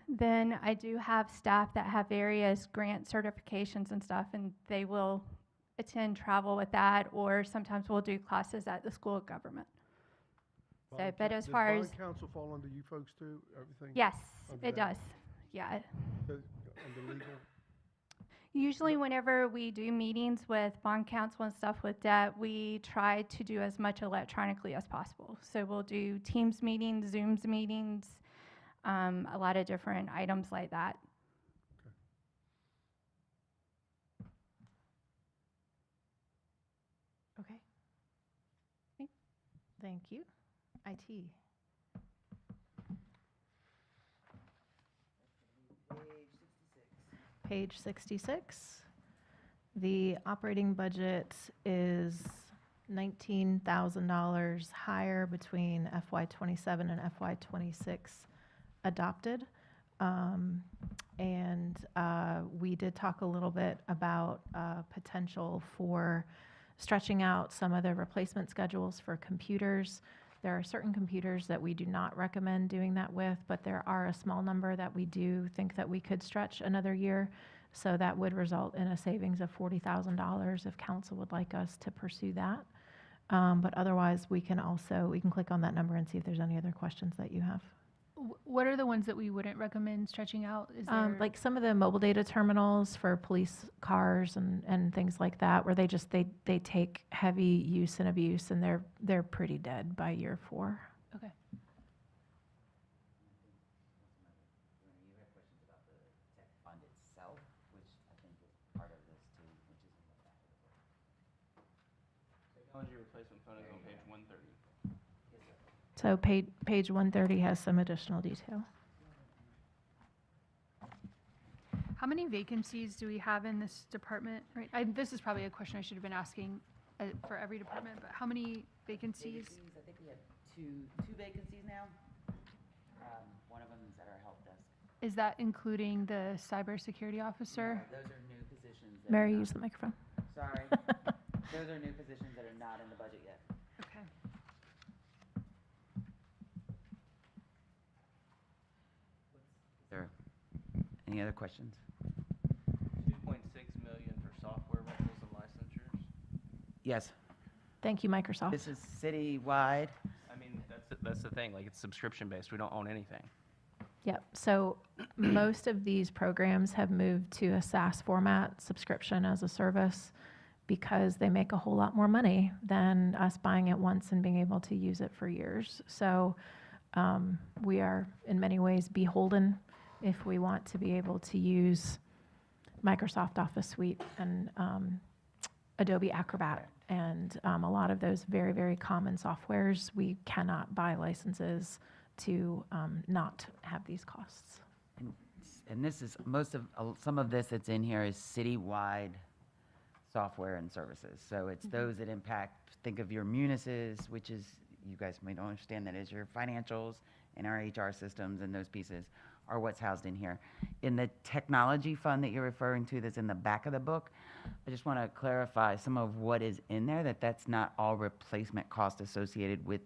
L: Then I do have staff that have various grant certifications and stuff, and they will attend travel with that, or sometimes we'll do classes at the School of Government. So, but as far as...
A: Does bond counsel fall under you folks too, everything?
L: Yes,
A: under
L: it
A: that?
L: does. Yeah.
A: Under legal?
L: Usually whenever we do meetings with bond counsel and stuff with debt, we try to do as much electronically as possible. So we'll do Teams meetings, Zooms meetings, a lot of different items like that.
C: Okay. Thank you. IT. Page 66. The operating budget is $19,000 higher between FY '27 and FY '26 adopted. We did talk a little bit about potential for stretching out some of the replacement schedules for computers. There are certain computers that we do not recommend doing that with, but there are a small number that we do think that we could stretch another year. So that would result in a savings of $40,000 if council would like us to pursue that. But otherwise, we can click on that number and see if there's any other questions that you have.
O: What are the ones that we wouldn't recommend stretching out? Is there...
C: Like some of the mobile data terminals for police cars and things like that, where they take heavy use and abuse, and they're pretty dead by year 4.
O: Okay.
T: You had questions about the tech fund itself, which I think is part of this too, which is in the back of the book.
N: Technology replacement fund is on page 130.
C: So page 130 has some additional detail.
O: How many vacancies do we have in this department? Right. This is probably a question I should have been asking for every department, but how many vacancies?
T: I think we have two vacancies now. One of them is at our help desk.
O: Is that including the cybersecurity officer?
T: No, those are new positions.
C: Mary, use the microphone.
T: Sorry. Those are new positions that are not in the budget yet.
O: Okay.
T: There. Any other questions?
N: 2.6 million for software rentals and licensures.
T: Yes.
C: Thank you, Microsoft.
T: This is citywide.
N: I mean, that's the thing. Like, it's subscription based. We don't own anything.
C: Yep. So most of these programs have moved to a SaaS format, subscription as a service, because they make a whole lot more money than us buying it once and being able to use it for years. So we are in many ways beholden if we want to be able to use Microsoft Office Suite and Adobe Acrobat and a lot of those very, very common softwares. We cannot buy licenses to not have these costs.
T: And this is some of this that's in here is citywide software and services. So it's those that impact, think of your Munis's, which is, you guys may not understand that, is your financials and our HR systems, and those pieces are what's housed in here. In the technology fund that you're referring to that's in the back of the book, I just want to clarify some of what is in there, that's not all replacement cost associated with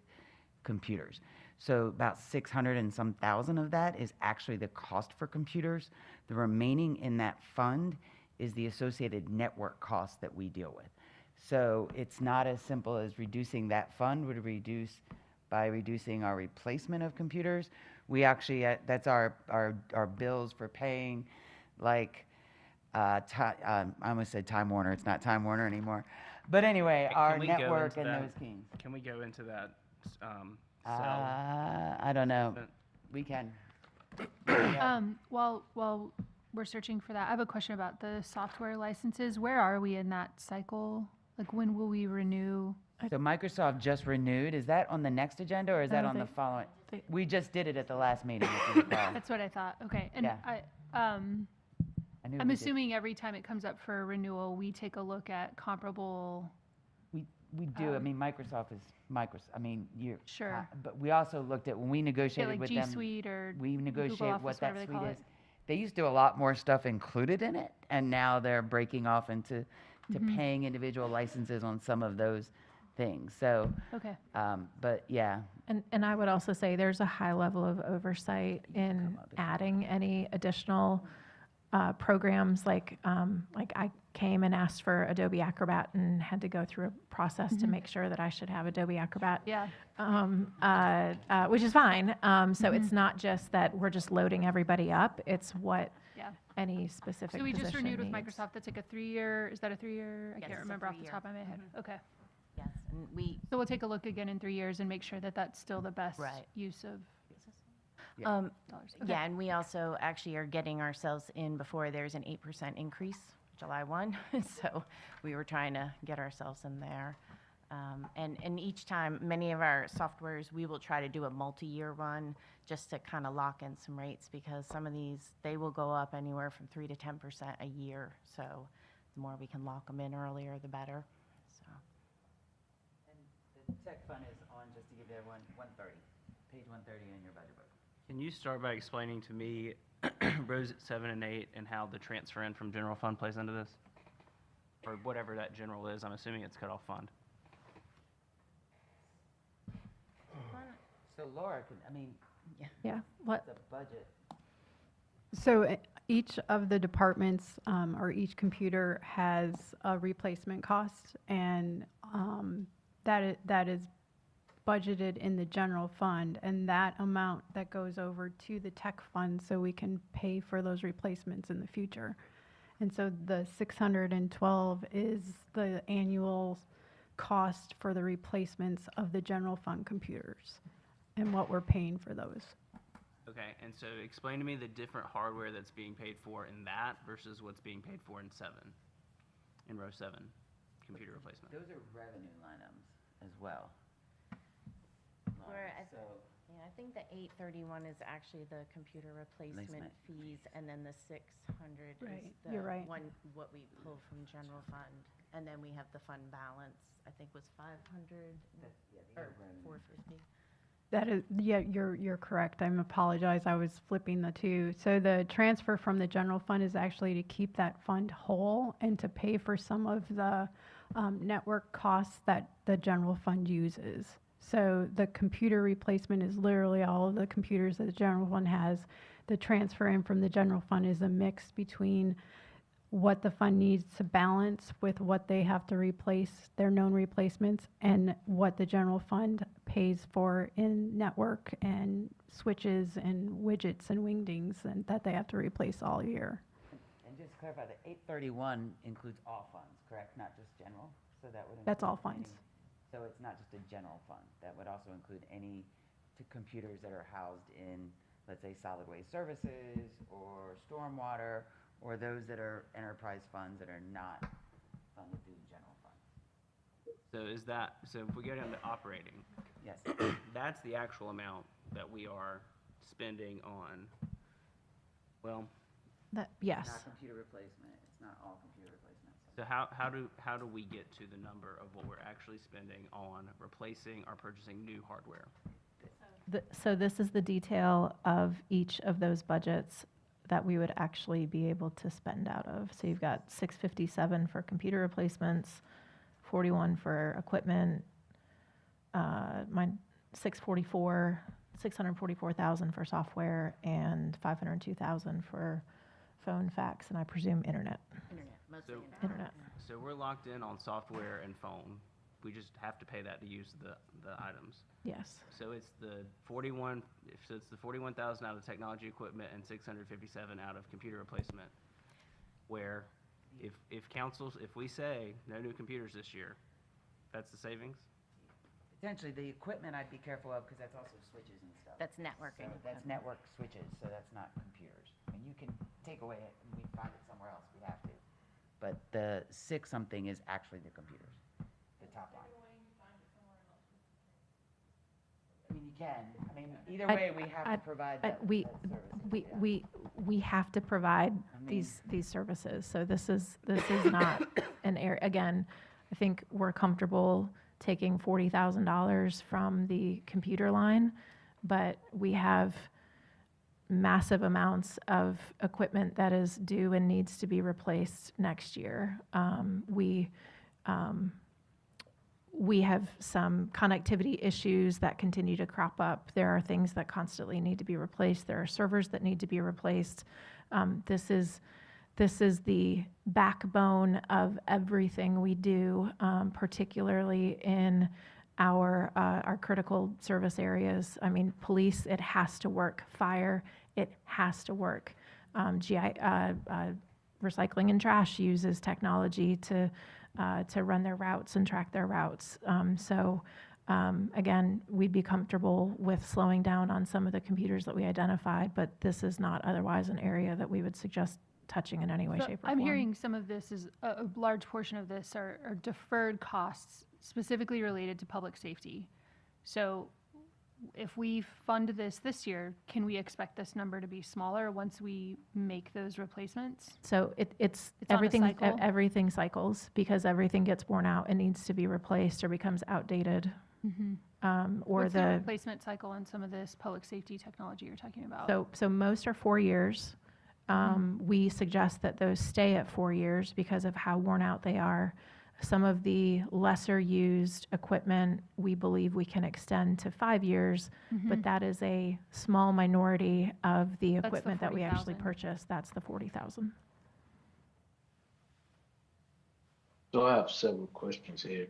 T: computers. So about 600 and some thousand of that is actually the cost for computers. The remaining in that fund is the associated network costs that we deal with. So it's not as simple as reducing that fund would reduce by reducing our replacement of computers. We actually, that's our bills for paying, like, I almost said Time Warner, it's not Time Warner anymore. But anyway, our
N: Can we go
T: network
N: into
T: and
N: that-
T: those keys.
N: Can we go into that cell?
T: I don't know. We can.
O: While we're searching for that, I have a question about the software licenses. Where are we in that cycle? Like, when will we renew?
T: So Microsoft just renewed. Is that on the next agenda or is that
O: No,
T: on the
O: they-
T: following? We just did it at the last meeting, if you recall.
O: That's what I thought. Okay, and
T: Yeah.
O: I
T: knew
O: I'm
T: we did.
O: assuming every time it comes up for renewal, we take a look at comparable.
T: We do. I mean, Microsoft is Microsoft. I mean, you're.
O: Sure.
T: But we also looked at, when we negotiated
O: like
T: with
O: G
T: them.
O: Suite or
T: We
O: Google
T: negotiate
O: Office,
T: what that
O: whatever they
T: suite
O: call
T: is.
O: it.
T: They used to do a lot more stuff included in it, and now they're breaking off into
O: Mhm.
T: paying individual licenses on some of those things. So.
O: Okay.
T: But yeah.
C: And I would also say there's a high level of oversight in adding any additional programs, like I came and asked for Adobe Acrobat and had to go through a process to
O: Mhm.
C: make sure that I should have Adobe Acrobat.
O: Yeah.
C: Which is fine. So it's
O: Mhm.
C: not just that we're just loading everybody up, it's what
O: Yeah.
C: any specific
O: So we just
C: position
O: renewed with
C: needs.
O: Microsoft. That's like a 3-year. Is that a 3-year? I
H: Yes,
O: can't
H: it's a
O: remember off the
H: 3-year.
O: top of my head. Okay.
H: Yes, and we,
O: So we'll take a look again in 3 years and make sure that that's still the best
H: Right.
O: use of
H: um,
O: dollars. Okay.
H: yeah, and we also actually are getting ourselves in before there's an 8% increase, July 1. So we were trying to get ourselves in there. And each time, many of our softwares, we will try to do a multi-year run just to kind of lock in some rates, because some of these, they will go up anywhere from 3 to 10% a year. So the more we can lock them in earlier, the better. So.
T: The tech fund is on, just to give you everyone, 130, page 130 in your budget book.
N: Can you start by explaining to me rows 7 and 8 and how the transfer in from general fund plays into this? Or whatever that general is, I'm assuming it's cut off fund.
T: So Laura, I mean.
C: Yeah, what?
T: The budget.
Q: So each of the departments or each computer has a replacement cost, and that is budgeted in the general fund, and that amount that goes over to the tech fund so we can pay for those replacements in the future. And so the 612 is the annual cost for the replacements of the general fund computers and what we're paying for those.
N: Okay, and so explain to me the different hardware that's being paid for in that versus what's being paid for in 7, in row 7, computer replacement.
T: Those are revenue line items as well.
H: I think the 831 is actually the computer replacement
T: Replacement.
H: fees, and then the 600
Q: Right,
H: is the
Q: you're right.
H: one, what we pull from general fund. And then we have the fund balance, I think was 500 or 450.
Q: That is, yeah, you're correct. I apologize. I was flipping the two. So the transfer from the general fund is actually to keep that fund whole and to pay for some of the network costs that the general fund uses. So the computer replacement is literally all of the computers that the general fund has. The transfer in from the general fund is a mix between what the fund needs to balance with what they have to replace, their known replacements, and what the general fund pays for in network and switches and widgets and wingdings and that they have to replace all year.
T: And just to clarify, the 831 includes all funds, correct? Not just general? So that would.
Q: That's all
T: include
Q: funds.
T: any- So it's not just a general fund. That would also include any computers that are housed in, let's say, solid waste services or stormwater, or those that are enterprise funds that are not funded through the general fund.
N: So is that, so if we go down to operating.
T: Yes.
N: That's the actual amount that we are spending on, well,
C: Yes.
T: Not computer replacement. It's not all computer replacements.
N: so how do we get to the number of what we're actually spending on replacing or purchasing new hardware?
C: So this is the detail of each of those budgets that we would actually be able to spend out of. So you've got 657 for computer replacements, 41 for equipment, 644, $644,000 for software and $502,000 for phone, fax, and I presume internet.
N: So,
C: Internet.
N: so we're locked in on software and phone. We just have to pay that to use the items.
C: Yes.
N: So it's the 41, so it's the 41,000 out of technology equipment and 657 out of computer replacement. Where if councils, if we say no new computers this year, that's the savings?
T: Potentially, the equipment I'd be careful of, because that's also switches and stuff.
H: That's networking.
T: So that's network switches, so that's not computers. And you can take away it and we find it somewhere else, we have to. But the 6-something is actually the computers, the top line. I mean, you can, I mean, either way, we have to provide that service.
C: We have to provide these services. So this is not an area, again, I think we're comfortable taking $40,000 from the computer line, but we have massive amounts of equipment that is due and needs to be replaced next year. We have some connectivity issues that continue to crop up. There are things that constantly need to be replaced. There are servers that need to be replaced. This is the backbone of everything we do, particularly in our critical service areas. I mean, police, it has to work. Fire, it has to work. Recycling and trash uses technology to run their routes and track their routes. Again, we'd be comfortable with slowing down on some of the computers that we identified, but this is not otherwise an area that we would suggest touching in any way,
O: So
C: shape, or
O: I'm
C: form.
O: hearing some of this is a large portion of this are deferred costs specifically related to public safety. So if we fund this year, can we expect this number to be smaller once we make those replacements?
C: So it's
O: on a
C: everything,
O: cycle?
C: everything cycles because everything gets worn out and needs to be replaced or becomes outdated. Or
O: What's the replacement cycle on some of this public safety technology you're talking about?
C: So most are 4 years. We suggest that those stay at 4 years because of how worn out they are. Some of the lesser used equipment, we believe we can extend to 5 years, but that is a small minority of the
O: That's the
C: equipment that we actually
O: 40,000.
C: purchase. That's the 40,000.
R: So I have several questions here.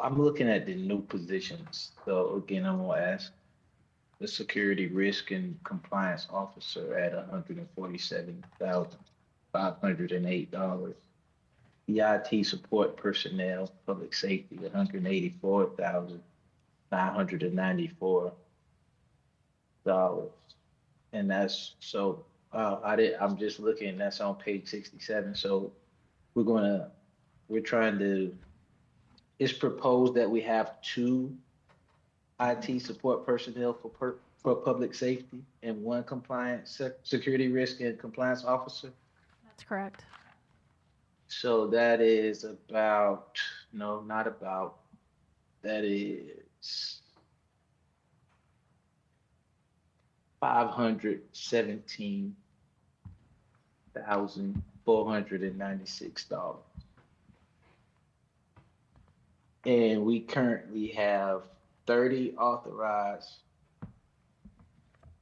R: I'm looking at the new positions. So again, I'm gonna ask the security risk and compliance officer at $147,508. The IT support personnel, public safety, $184,994. And that's, so, I'm just looking, that's on page 67. So we're trying to, it's proposed that we have 2 IT support personnel for public safety and 1 compliance, security risk and compliance officer.
C: That's correct.
R: So that is about, no, not about, that is $517,496. And we currently have 30 authorized,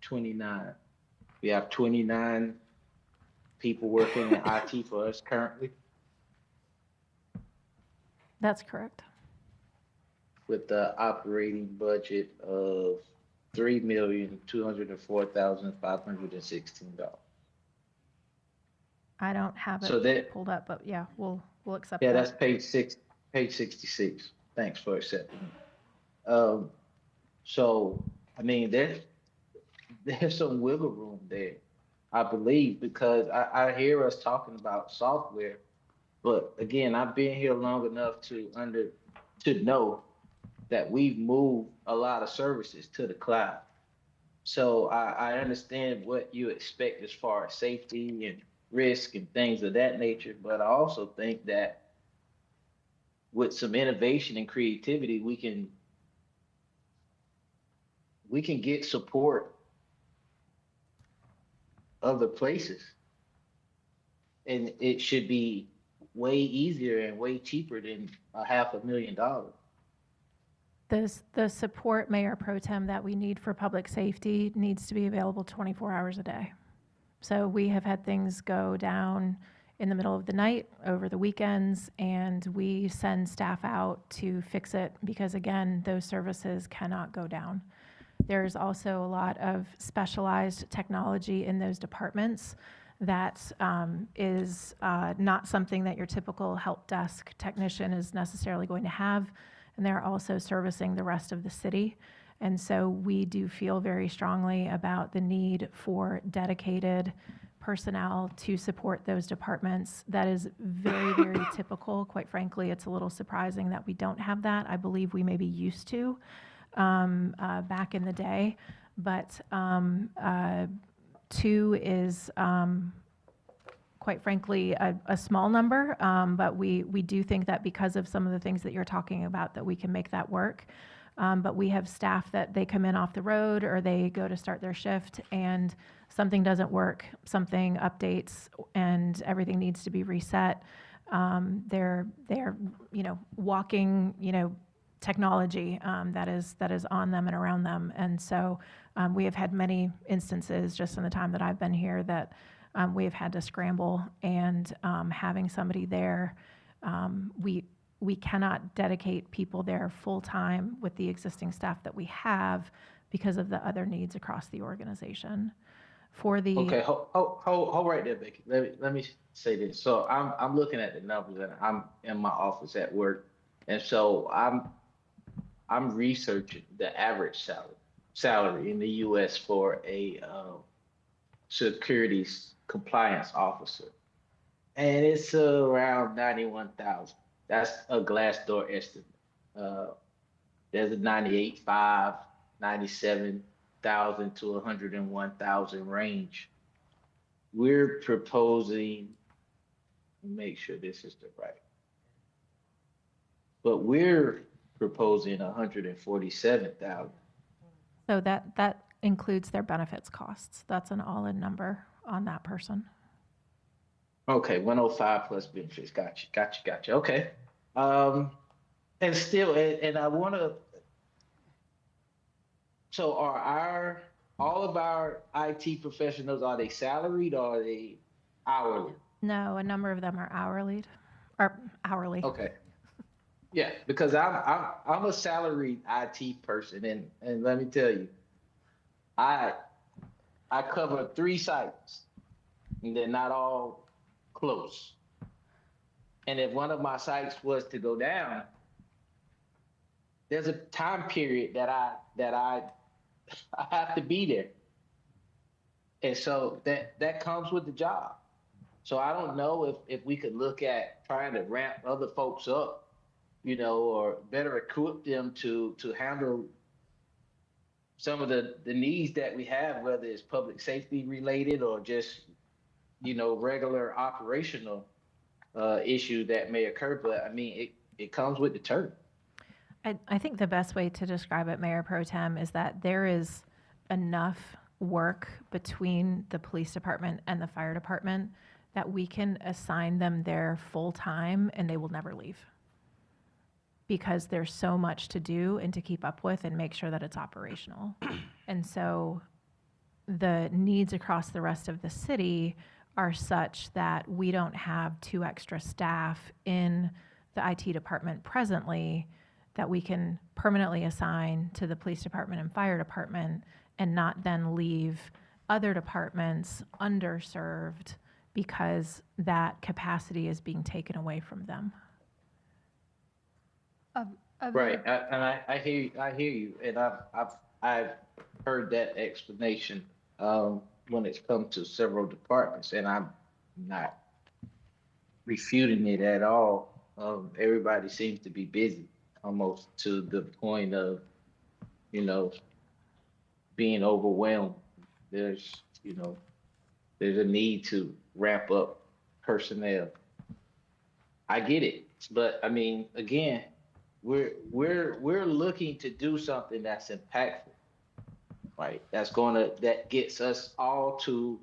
R: 29. We have 29 people working in IT for us currently,
C: That's correct.
R: with the operating budget of $3,204,516.
C: I don't have
R: So
C: it
R: that-
C: pulled up, but yeah, we'll accept
R: Yeah,
C: that.
R: that's page 66. Thanks for accepting it. So, I mean, there's some wiggle room there, I believe, because I hear us talking about software, but again, I've been here long enough to know that we've moved a lot of services to the cloud. So I understand what you expect as far as safety and risk and things of that nature, but I also think that with some innovation and creativity, we can get support other places. And it should be way easier and way cheaper than $500,000.
C: The support, Mayor Pro Tem, that we need for public safety needs to be available 24 hours a day. So we have had things go down in the middle of the night, over the weekends, and we send staff out to fix it because, again, those services cannot go down. There's also a lot of specialized technology in those departments that is not something that your typical help desk technician is necessarily going to have, and they're also servicing the rest of the city. And so we do feel very strongly about the need for dedicated personnel to support those departments. That is very, very typical. Quite frankly, it's a little surprising that we don't have that. I believe we maybe used to back in the day, but 2 is quite frankly a small number, but we do think that because of some of the things that you're talking about, that we can make that work. But we have staff that they come in off the road or they go to start their shift and something doesn't work, something updates and everything needs to be reset. They're walking, technology that is on them and around them. And so we have had many instances just in the time that I've been here that we have had to scramble, and having somebody there, we cannot dedicate people there full-time with the existing staff that we have because of the other needs across the organization. For the
R: Okay, hold right there, Becky. Let me say this. So I'm looking at the numbers, and I'm in my office at work, and so I'm researching the average salary in the U.S. for a securities compliance officer, and it's around 91,000. That's a Glassdoor estimate. There's a 98.5, 97,000 to 101,000 range. We're proposing, make sure this is the right, but we're proposing 147,000.
C: So that includes their benefits costs. That's an all-in number on that person.
R: Okay, 105 plus benefits. Gotcha. Okay. And still, and I want to, so are all of our IT professionals, are they salaried or are they hourly?
C: No, a number of them are hourly.
R: Okay. Yeah, because I'm a salaried IT person, and let me tell you, I cover 3 sites, and they're not all close. And if one of my sites was to go down, there's a time period that I have to be there. And so that comes with the job. So I don't know if we could look at trying to ramp other folks up, or better equip them to handle some of the needs that we have, whether it's public safety related or just, regular operational issue that may occur. But I mean, it comes with the territory.
C: I think the best way to describe it, Mayor Pro Tem, is that there is enough work between the police department and the fire department that we can assign them there full time and they will never leave, because there's so much to do and to keep up with and make sure that it's operational. And so the needs across the rest of the city are such that we don't have 2 extra staff in the IT department presently that we can permanently assign to the police department and fire department and not then leave other departments underserved because that capacity is being taken away from them.
R: Right, and I hear you, and I've heard that explanation when it's come to several departments, and I'm not refuting it at all. Everybody seems to be busy, almost to the point of, being overwhelmed. There's a need to ramp up personnel. I get it, but I mean, again, we're looking to do something that's impactful, right? That gets us all to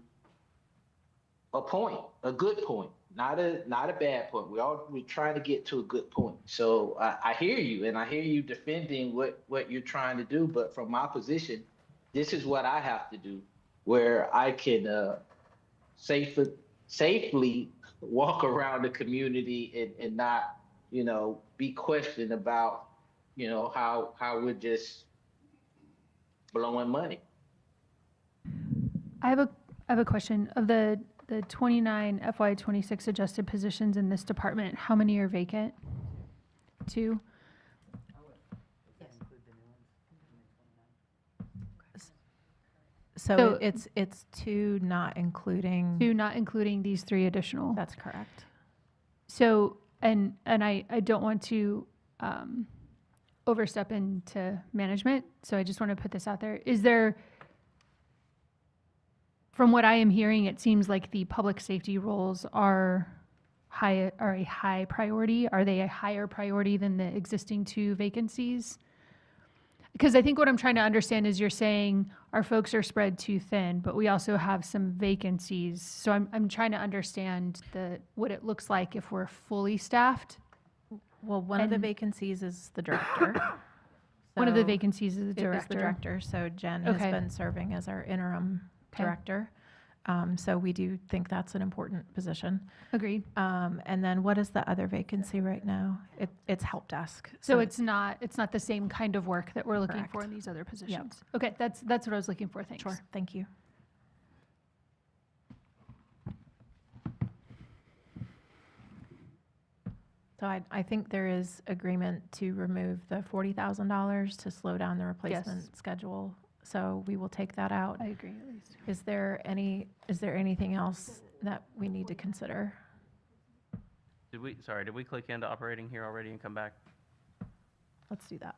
R: a point, a good point, not a bad point. We're trying to get to a good point. So I hear you, and I hear you defending what you're trying to do. But from my position, this is what I have to do, where I can safely walk around the community and not, be questioned about, how we're just blowing money.
O: I have a question. Of the 29 FY26 adjusted positions in this department, how many are vacant? 2?
C: So it's 2, not including.
O: 2 not including these 3 additional.
C: That's correct.
O: So, and I don't want to overstep into management, so I just want to put this out there. Is there, from what I am hearing, it seems like the public safety roles are a high priority. Are they a higher priority than the existing 2 vacancies? Because I think what I'm trying to understand is you're saying our folks are spread too thin, but we also have some vacancies. So I'm trying to understand what it looks like if we're fully staffed.
C: Well, one of the vacancies is the director.
O: One of the
C: So
O: vacancies is the
C: it
O: director.
C: is the director. So Jen has
O: Okay.
C: been serving as our interim
O: Okay.
C: director. So we do think that's an important position.
O: Agreed.
C: And then what is the other vacancy right now? It's help desk.
O: So it's not the same kind of work that we're looking for
C: Correct.
O: in these other positions. Okay, that's what I was looking for. Thanks.
C: Sure, thank you. So I think there is agreement to remove the $40,000 to slow down the replacement schedule. So we will take that out.
O: I agree, at least.
C: Is there anything else that we need to consider?
N: Did we click into operating here already and come back?
C: Let's do that.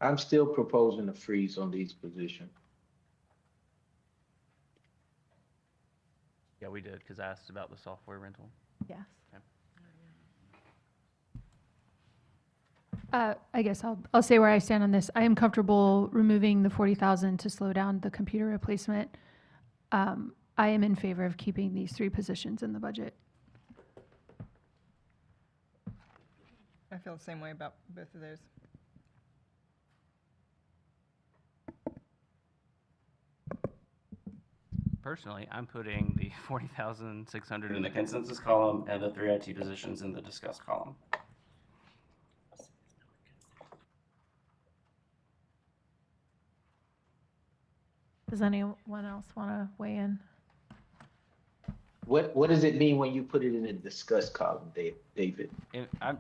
R: I'm still proposing a freeze on these positions.
N: Yeah, we did, because I asked about the software rental.
C: Yes.
O: I guess I'll say where I stand on this. I am comfortable removing the 40,000 to slow down the computer replacement. I am in favor of keeping these 3 positions in the budget.
P: I feel the same way about both of those.
N: Personally, I'm putting the 40,600 in the consensus column and the 3 IT positions in the discussed column.
C: Does anyone else want to weigh in?
R: What does it mean when you put it in the discuss column, David?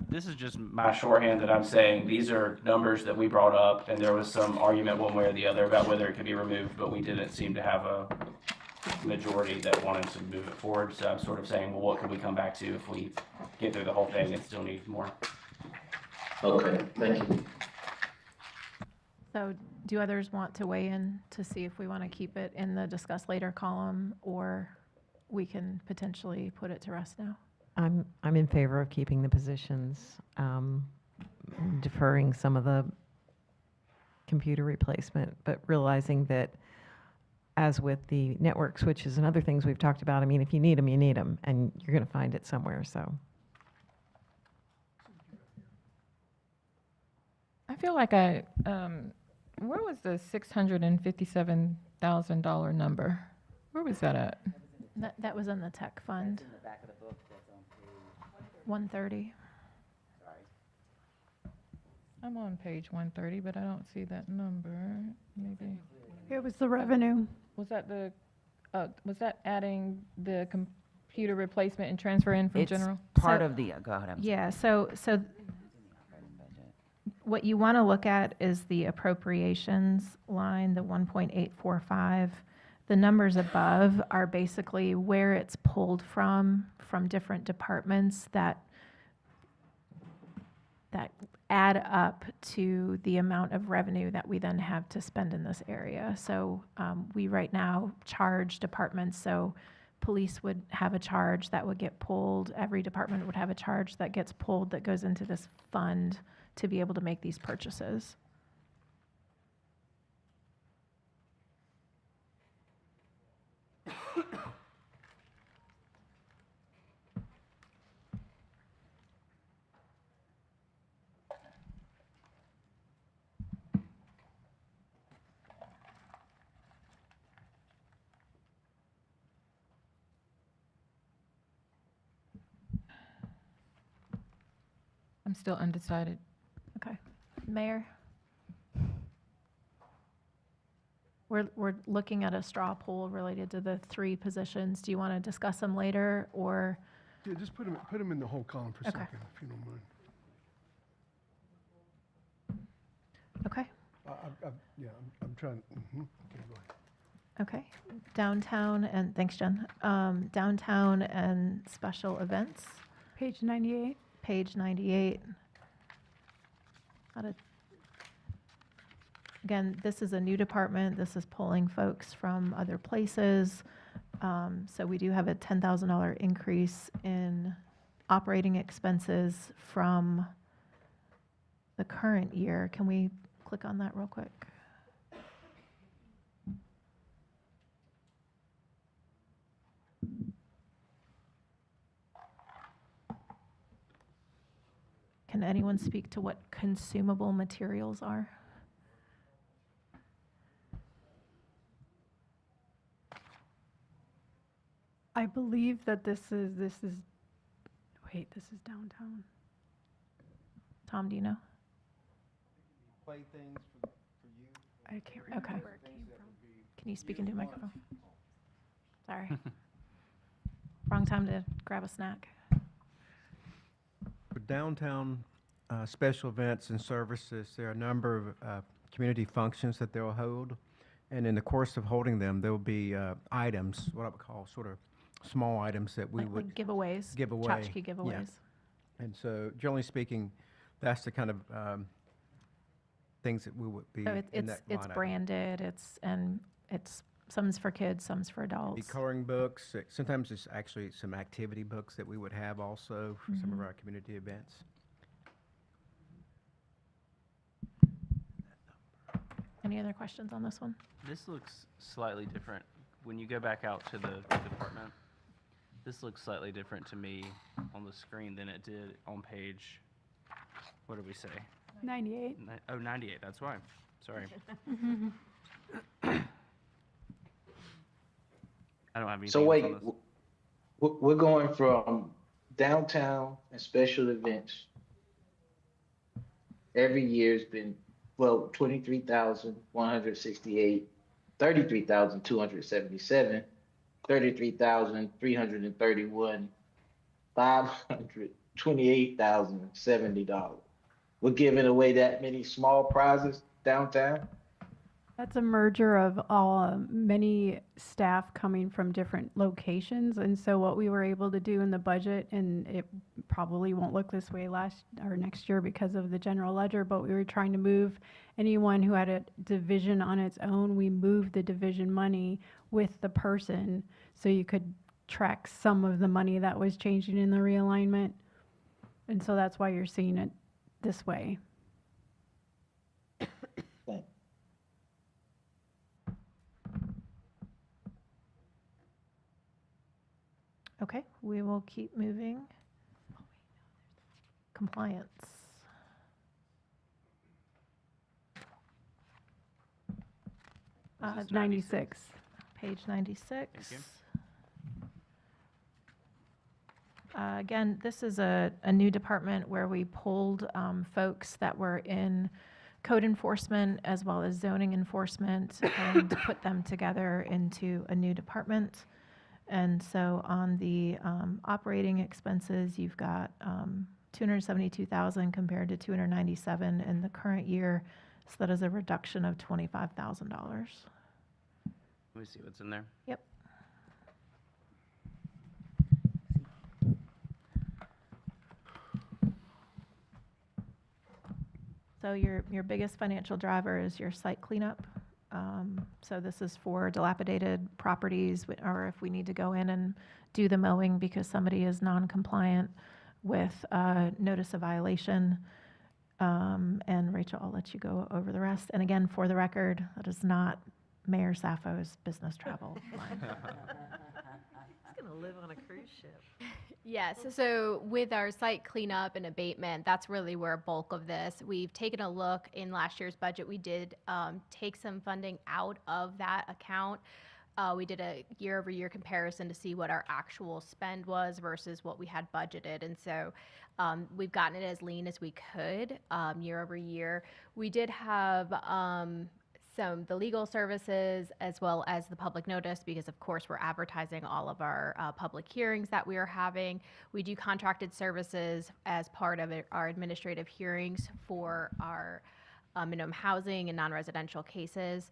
N: This is just my shorthand that I'm saying, these are numbers that we brought up, and there was some argument one way or the other about whether it could be removed, but we didn't seem to have a majority that wanted to move it forward. So I'm sort of saying, well, what can we come back to if we get through the whole thing and still need more?
R: Okay, thank you.
C: So do others want to weigh in to see if we want to keep it in the discuss later column, or we can potentially put it to rest now?
F: I'm in favor of keeping the positions, deferring some of the computer replacement, but realizing that, as with the network switches and other things we've talked about, I mean, if you need them, you need them, and you're going to find it somewhere, so.
S: I feel like where was the $657,000 number? Where was that at?
C: That was in the tech fund. 130.
S: I'm on page 130, but I don't see that number. Maybe.
Q: It was the revenue.
S: Was that adding the computer replacement and transfer in from
T: It's
S: general?
T: part of the, go ahead. I'm sorry.
C: Yeah, so what you want to look at is the appropriations line, the 1.845. The numbers above are basically where it's pulled from different departments that add up to the amount of revenue that we then have to spend in this area. So we right now charge departments, so police would have a charge that would get pulled. Every department would have a charge that gets pulled that goes into this fund to be able to make these purchases.
S: I'm still undecided.
C: Okay. Mayor? We're looking at a straw poll related to the 3 positions. Do you want to discuss them later, or?
A: Yeah, just put them in the whole column for a
C: Okay.
A: second, if you don't mind.
C: Okay.
A: I'm trying, okay, go ahead.
C: Okay. Downtown and, thanks, Jen. Downtown and special events,
Q: Page 98.
C: page 98. Again, this is a new department. This is pulling folks from other places. So we do have a $10,000 increase in operating expenses from the current year. Can we click on that real quick? Can anyone speak to what consumable materials are?
Q: I believe that this is, wait, this is downtown.
C: Tom, do you know?
M: Playthings for you.
Q: I can't remember
C: Okay.
Q: where it came from.
C: Can you speak into a microphone? Sorry. Wrong time to grab a snack.
M: For downtown special events and services, there are a number of community functions that they'll hold. And in the course of holding them, there'll be items, what I would call sort of small items that we
C: Like
M: would
C: giveaways,
M: give away.
C: tchotchke
M: Yeah.
C: giveaways.
M: And so generally speaking, that's the kind of things that we would be
C: So
M: in
C: it's
M: that line item.
C: branded, it's some's for kids, some's for
M: Be
C: adults.
M: coloring books. Sometimes it's actually some activity books that we would have also for some of
C: Mhm.
M: our community events.
C: Any other questions on this one?
N: This looks slightly different. When you go back out to the department, this looks slightly different to me on the screen than it did on page, what did we say?
Q: 98.
N: 98, that's why. Sorry. I don't have anything
R: So
N: else
R: wait,
N: on this.
R: we're going from downtown and special events. Every year's been, well, 23,168, 33,277, 33,331, $528,070. We're giving away that many small prizes downtown?
Q: That's a merger of many staff coming from different locations. And so what we were able to do in the budget, and it probably won't look this way next year because of the general ledger, but we were trying to move anyone who had a division on its own. We moved the division money with the person so you could track some of the money that was changing in the realignment. And so that's why you're seeing it this way.
C: Okay, we will keep moving. Compliance.
N: This is
Q: 96.
C: Page 96.
N: Thank you.
C: Again, this is a new department where we pulled folks that were in code enforcement as well as zoning enforcement and put them together into a new department. And so on the operating expenses, you've got 272,000 compared to 297 in the current year. So that is a reduction of $25,000.
N: Let me see what's in there.
C: Yep. So your biggest financial driver is your site cleanup. So this is for dilapidated properties, or if we need to go in and do the mowing because somebody is non-compliant with notice of violation. And Rachel, I'll let you go over the rest. And again, for the record, that is not Mayor Sappho's business travel line.
F: He's going to live on a cruise ship.
B: Yes, so with our site cleanup and abatement, that's really where a bulk of this. We've taken a look in last year's budget. We did take some funding out of that account. We did a year-over-year comparison to see what our actual spend was versus what we had budgeted. And so we've gotten it as lean as we could year over year. We did have the legal services as well as the public notice, because of course we're advertising all of our public hearings that we are having. We do contracted services as part of our administrative hearings for our minimum housing and non-residential cases.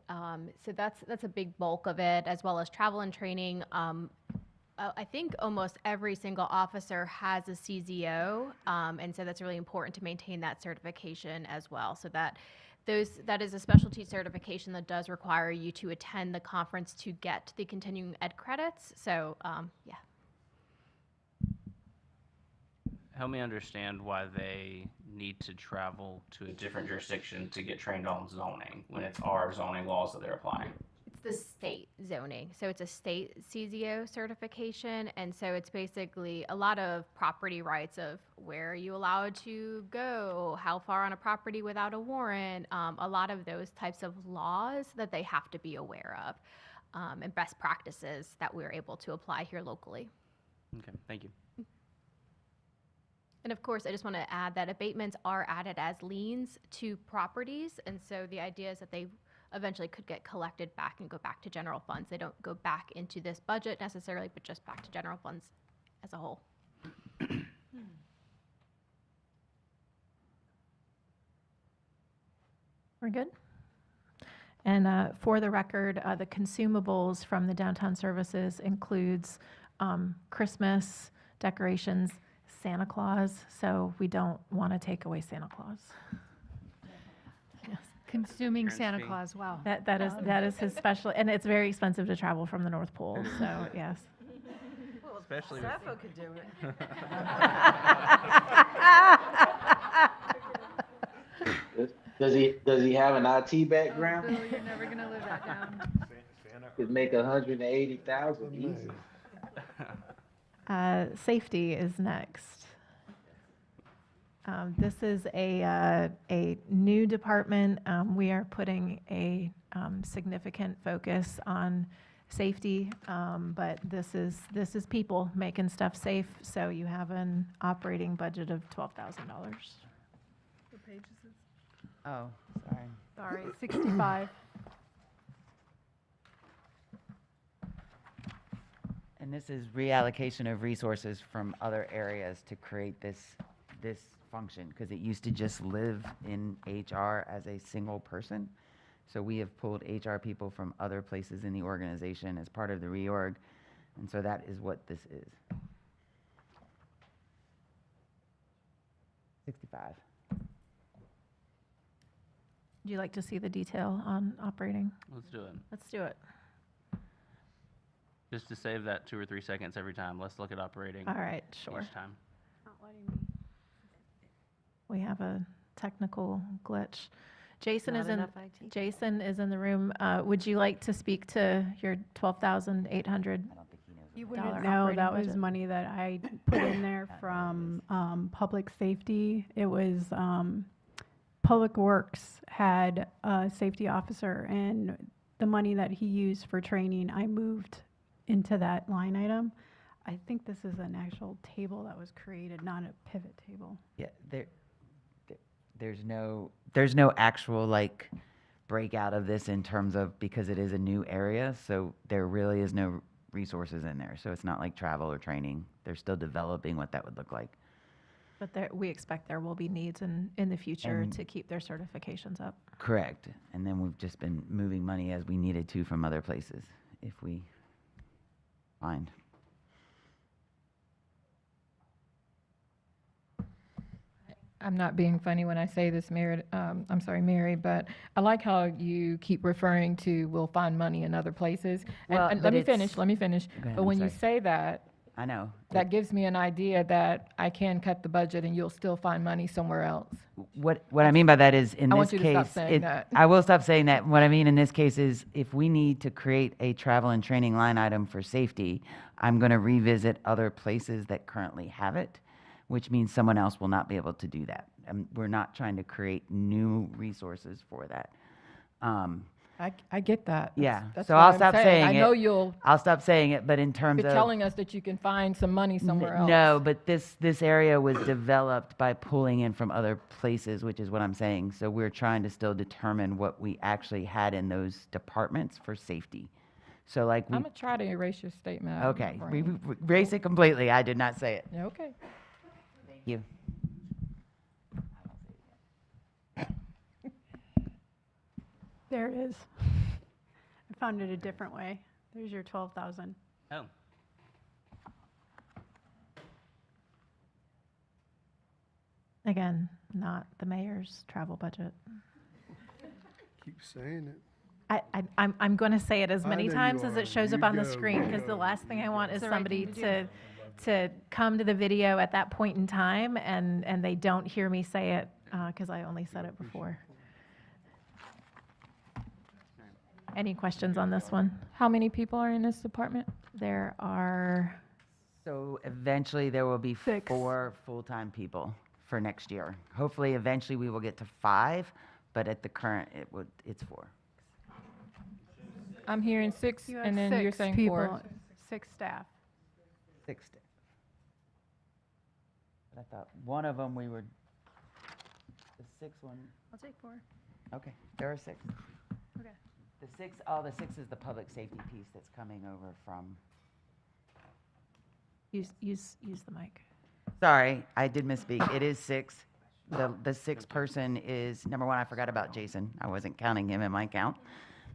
B: So that's a big bulk of it, as well as travel and training. I think almost every single officer has a CZO, and so that's really important to maintain that certification as well. So that is a specialty certification that does require you to attend the conference to get the continuing ed credits. So yeah.
N: Help me understand why they need to travel to a different jurisdiction to get trained on zoning when it's our zoning laws that they're applying.
B: It's the state zoning. So it's a state CZO certification. And so it's basically a lot of property rights of where are you allowed to go, how far on a property without a warrant, a lot of those types of laws that they have to be aware of, and best practices that we're able to apply here locally.
N: Okay, thank you.
B: And of course, I just want to add that abatements are added as liens to properties. And so the idea is that they eventually could get collected back and go back to general funds. They don't go back into this budget necessarily, but just back to general funds as a whole.
C: We're good? And for the record, the consumables from the downtown services includes Christmas decorations, Santa Claus, so we don't want to take away Santa Claus. Yes.
O: Consuming Santa Claus, wow.
C: That is his special, and it's very expensive to travel from the North Pole, so yes.
N: Well, especially
F: Sappho could do it.
R: Does he have an IT background?
O: Bill, you're never gonna live that down.
R: Could make 180,000 easy.
C: Safety is next. This is a new department. We are putting a significant focus on safety, but this is people making stuff safe. So you have an operating budget of $12,000.
P: What page is this?
T: Oh, sorry.
Q: Sorry, 65.
T: And this is reallocation of resources from other areas to create this function, because it used to just live in HR as a single person. So we have pulled HR people from other places in the organization as part of the reorg, and so that is what this is. 65.
C: Would you like to see the detail on operating?
N: Let's do it.
C: Let's do it.
N: Just to save that 2 or 3 seconds every time, let's look at operating.
C: All right, sure.
N: Each time.
Q: Not letting me.
C: We have a technical glitch. Jason
F: Not
C: is in.
F: enough IT.
C: Jason is in the room. Would you like to speak to your $12,800?
Q: You wouldn't know, that was money that I put in there from public safety. It was Public Works had a safety officer, and the money that he used for training, I moved into that line item. I think this is an actual table that was created, not a pivot table.
T: Yeah, there's no actual like breakout of this in terms of, because it is a new area, so there really is no resources in there. So it's not like travel or training. They're still developing what that would look like.
C: But we expect there will be needs in the future
T: And-
C: to keep their certifications up.
T: Correct. And then we've just been moving money as we needed to from other places, if we find.
S: I'm not being funny when I say this, Mary, I'm sorry, Mary, but I like how you keep referring to we'll find money in other places.
T: Well,
S: And
T: but
S: let me finish.
T: Go ahead,
S: But
T: I'm
S: when you
T: sorry.
S: say that,
T: I know.
S: that gives me an idea that I can cut the budget and you'll still find money somewhere else.
T: What I mean by that is, in
S: I
T: this
S: want you to
T: case,
S: stop saying that.
T: I will stop saying that. What I mean in this case is, if we need to create a travel and training line item for safety, I'm going to revisit other places that currently have it, which means someone else will not be able to do that. We're not trying to create new resources for that.
S: I get that.
T: Yeah,
S: That's
T: so
S: what
T: I'll
S: I'm
T: stop saying it.
S: I know
T: I'll stop saying it, but in terms
S: you're
T: of.
S: telling us that you can find some money somewhere else.
T: No, but this area was developed by pulling in from other places, which is what I'm saying. So we're trying to still determine what we actually had in those departments for safety. So like we.
S: I'm gonna try to erase your statement. out of my
T: Okay,
S: brain.
T: we erase it completely. I did not say it.
S: Yeah, okay.
T: Thank you.
Q: There it is. I found it a different way. There's your 12,000.
N: Oh.
C: Again, not the mayor's travel budget.
A: Keep saying it.
C: I'm going to say it as
A: I
C: many
A: know you
C: times as
A: are.
C: it shows
A: You
C: up on the
A: go,
C: screen,
A: you
C: because the
A: go.
C: last thing I want is
O: It's the right
C: somebody
O: thing to
C: to come to the video at that point in time and they don't hear me say it, because I only said it before. Any questions on this one?
S: How many people are in this department?
C: There are
T: So eventually there will be
Q: 6.
T: 4 full-time people for next year. Hopefully, eventually we will get to 5, but at the current, it's 4.
S: I'm hearing 6,
Q: You have
S: and then you're
Q: 6
S: saying
Q: people,
S: 4.
Q: 6 staff.
T: 6. But I thought one of them we were, the 6th one,
O: I'll take 4.
T: okay, there are 6.
O: Okay.
T: The 6 is the public safety piece that's coming over from,
C: use the mic.
T: sorry, I did misspeak. It is 6. The 6th person is, number 1, I forgot about Jason. I wasn't counting him in my count.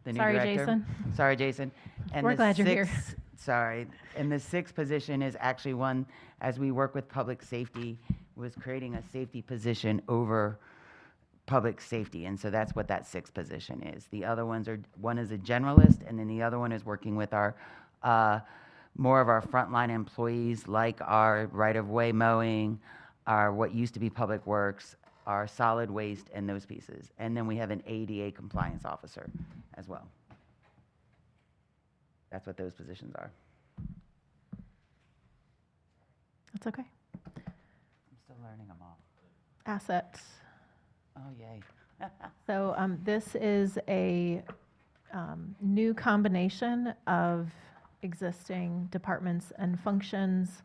T: The new
C: Sorry,
T: director.
C: Jason.
T: Sorry, Jason. And
C: We're
T: the
C: glad you're here.
T: 6th Sorry. And the 6th position is actually one, as we work with public safety, was creating a safety position over public safety. And so that's what that 6th position is. The other ones are, one is a generalist, and then the other one is working with our, more of our frontline employees, like our right-of-way mowing, our what used to be public works, our solid waste, and those pieces. And then we have an ADA compliance officer as well. That's what those positions are.
C: That's okay.
T: I'm still learning them all.
C: Assets.
T: Oh, yay.
C: So this is a new combination of existing departments and functions.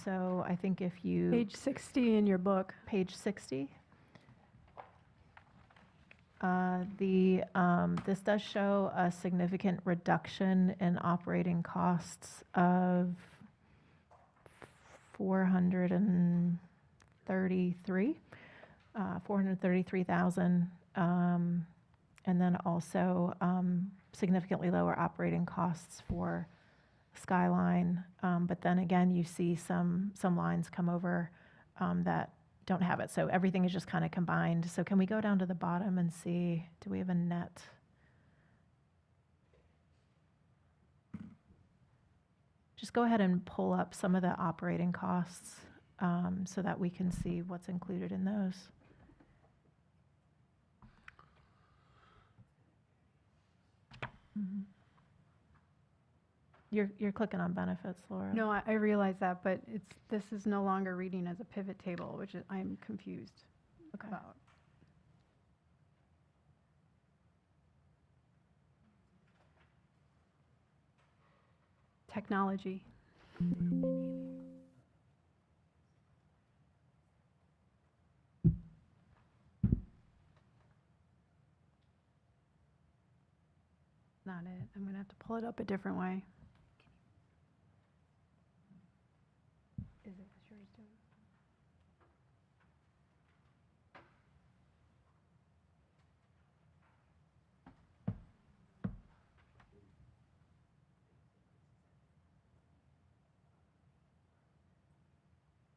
C: So I think if you.
Q: Page 60 in your book.
C: Page 60. This does show a significant reduction in operating costs of 433,000, and then also significantly lower operating costs for Skyline. But then again, you see some lines come over that don't have it. So everything is just kind of combined. So can we go down to the bottom and see, do we have a net? Just go ahead and pull up some of the operating costs so that we can see what's included in those. You're clicking on benefits, Laura.
Q: No, I realize that, but this is no longer reading as a pivot table, which I'm confused about. Technology. Not it. I'm going to have to pull it up a different way. Is it what yours doing?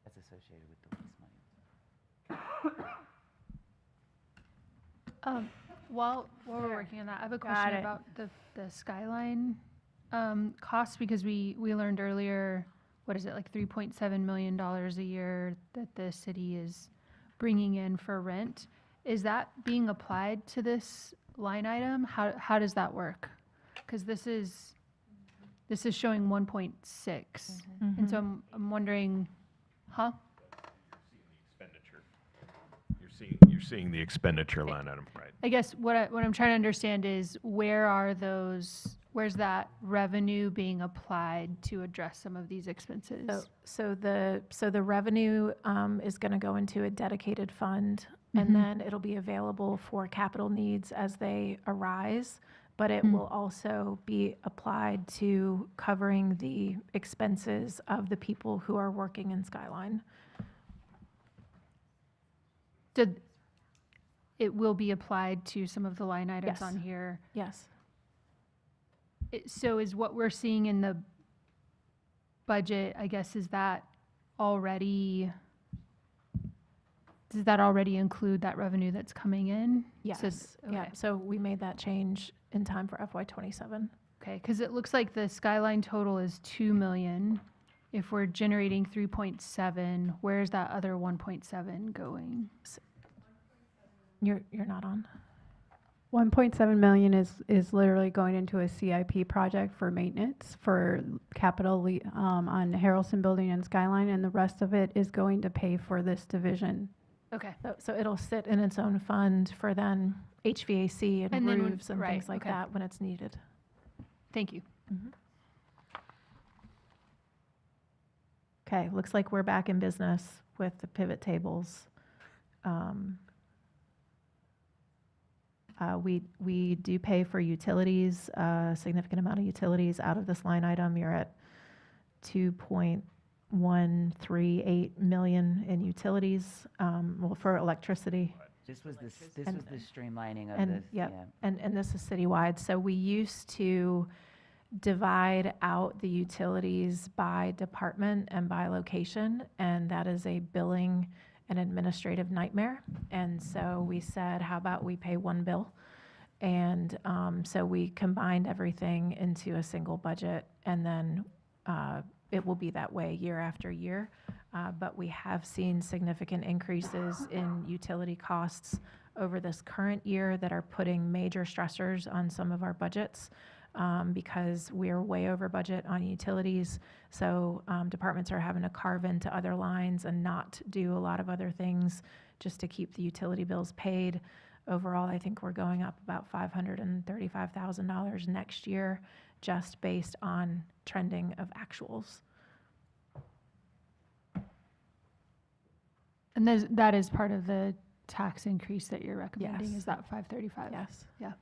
T: That's associated with the lease money.
G: While we're working on that, I have a
Q: Got
G: question
Q: it.
G: about the Skyline costs, because we learned earlier, what is it, like $3.7 million a year that the city is bringing in for rent. Is that being applied to this line item? How does that work? Because this is showing 1.6, and so I'm wondering, huh?
E: Expenditure. You're You're seeing the expenditure line item, right?
O: I guess what I'm trying to understand is where's that revenue being applied to address some of these expenses?
C: So the revenue is going to go into a dedicated fund, and then it'll be available for capital needs as they arise, but it will also be applied to covering the expenses of the people who are working in Skyline.
O: It will be applied to some of the line items
C: Yes.
O: on here.
C: Yes.
O: So is what we're seeing in the budget, I guess, does that already include that revenue that's coming in?
C: Yes.
O: So,
C: Yeah.
O: okay.
C: So we made that change in time for FY27.
O: Okay, because it looks like the Skyline total is 2 million. If we're generating 3.7, where's that other 1.7 going?
C: You're not on.
Q: 1.7 million is literally going into a CIP project for maintenance for capital on Harrelson Building and Skyline, and the rest of it is going to pay for this division.
O: Okay.
C: So it'll sit in its own fund for then HVAC and
O: And then when-
C: roofs and
O: right,
C: things like
O: okay.
C: that when it's needed.
O: Thank you.
C: Okay, looks like we're back in business with the pivot tables. We do pay for utilities, a significant amount of utilities out of this line item. You're at 2.138 million in utilities, well, for electricity.
T: This was the streamlining of
C: And,
T: this,
C: yep,
T: yeah.
C: and this is citywide. So we used to divide out the utilities by department and by location, and that is a billing and administrative nightmare. And so we said, how about we pay one bill? And so we combined everything into a single budget, and then it will be that way year after year. But we have seen significant increases in utility costs over this current year that are putting major stressors on some of our budgets because we're way over budget on utilities. So departments are having to carve into other lines and not do a lot of other things just to keep the utility bills paid. Overall, I think we're going up about $535,000 next year just based on trending of actuals.
O: And that is part of the tax increase that you're recommending,
C: Yes.
O: is that 535?
C: Yes.
O: Yeah.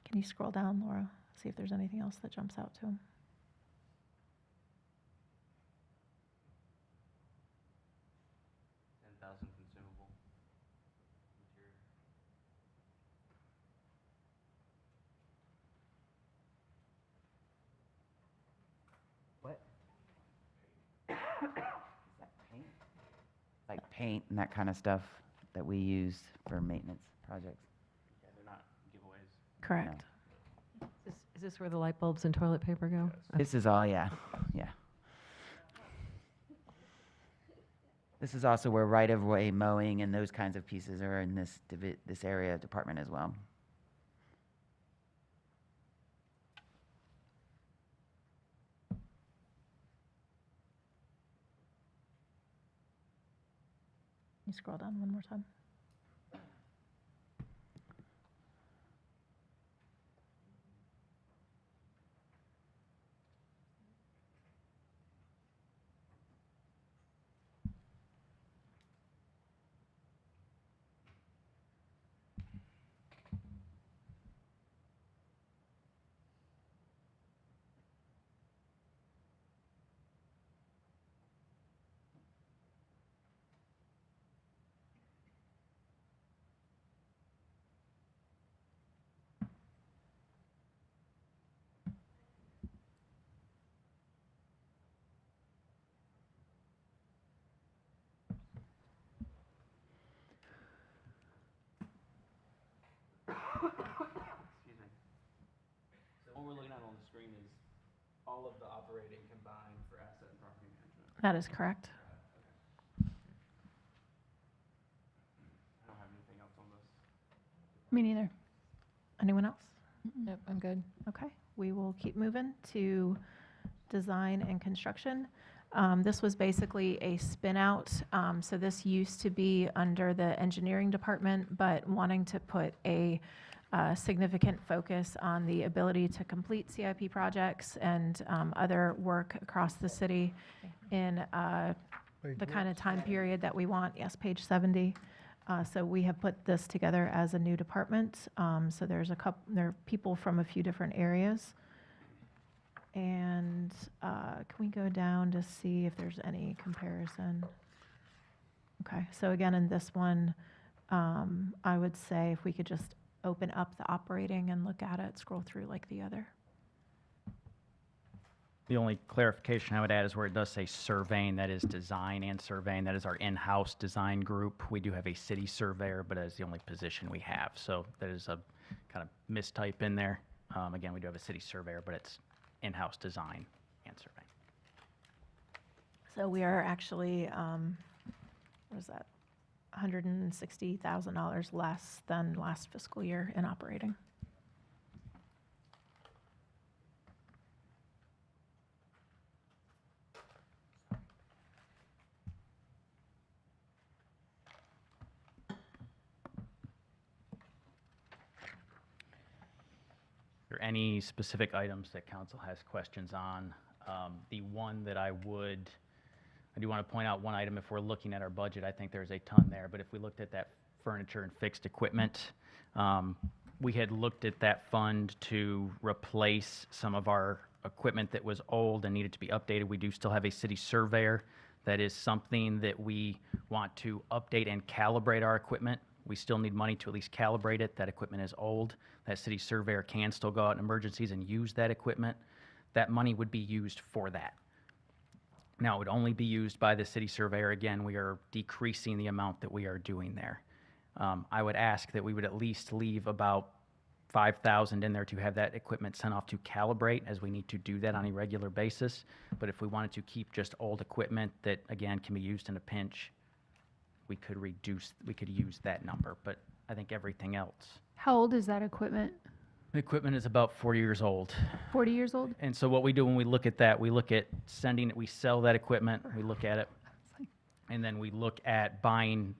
C: Can you scroll down, Laura? See if there's anything else that jumps out to them.
N: Consumable material.
T: What? Is that paint? Like paint and that kind of stuff that we use for maintenance projects.
N: Yeah, they're not giveaways.
C: Correct.
F: Is this where the light bulbs and toilet paper go?
T: This is all, yeah. This is also where right-of-way mowing and those kinds of pieces are in this this area department as well.
C: Can you scroll down one more time?
N: Excuse me. So what we're looking at on the screen is all of the operating combined for asset and property management.
C: That is correct.
N: I don't have anything else on this.
O: Me neither.
C: Anyone else?
S: Yep, I'm good.
C: Okay, we will keep moving to design and construction. This was basically a spin out. So this used to be under the engineering department, but wanting to put a significant focus on the ability to complete CIP projects and other work across the city in the kind of time period that we want. Yes, page 70. So we have put this together as a new department. So there are people from a few different areas. And can we go down to see if there's any comparison? Okay, so again, in this one, I would say if we could just open up the operating and look at it, scroll through like the other.
J: The only clarification I would add is where it does say surveying, that is design and surveying. That is our in-house design group. We do have a city surveyor, but that is the only position we have. So that is a kind of mistype in there. Again, we do have a city surveyor, but it's in-house design and surveying.
C: So we are actually, what is that? $160,000 less than last fiscal year in operating.
J: Are there any specific items that council has questions on? The one that I do want to point out one item. If we're looking at our budget, I think there's a ton there, but if we looked at that furniture and fixed equipment, we had looked at that fund to replace some of our equipment that was old and needed to be updated. We do still have a city surveyor. That is something that we want to update and calibrate our equipment. We still need money to at least calibrate it. That equipment is old. That city surveyor can still go out in emergencies and use that equipment. That money would be used for that. Now, it would only be used by the city surveyor. Again, we are decreasing the amount that we are doing there. I would ask that we would at least leave about $5,000 in there to have that equipment sent off to calibrate, as we need to do that on a regular basis. But if we wanted to keep just old equipment that, again, can be used in a pinch, we could use that number. But I think everything else.
O: How old is that equipment?
J: The equipment is about 4 years old.
O: 40 years old?
J: And so what we do when we look at that, we look at sending it, we sell that equipment, we look at it, and then we look at buying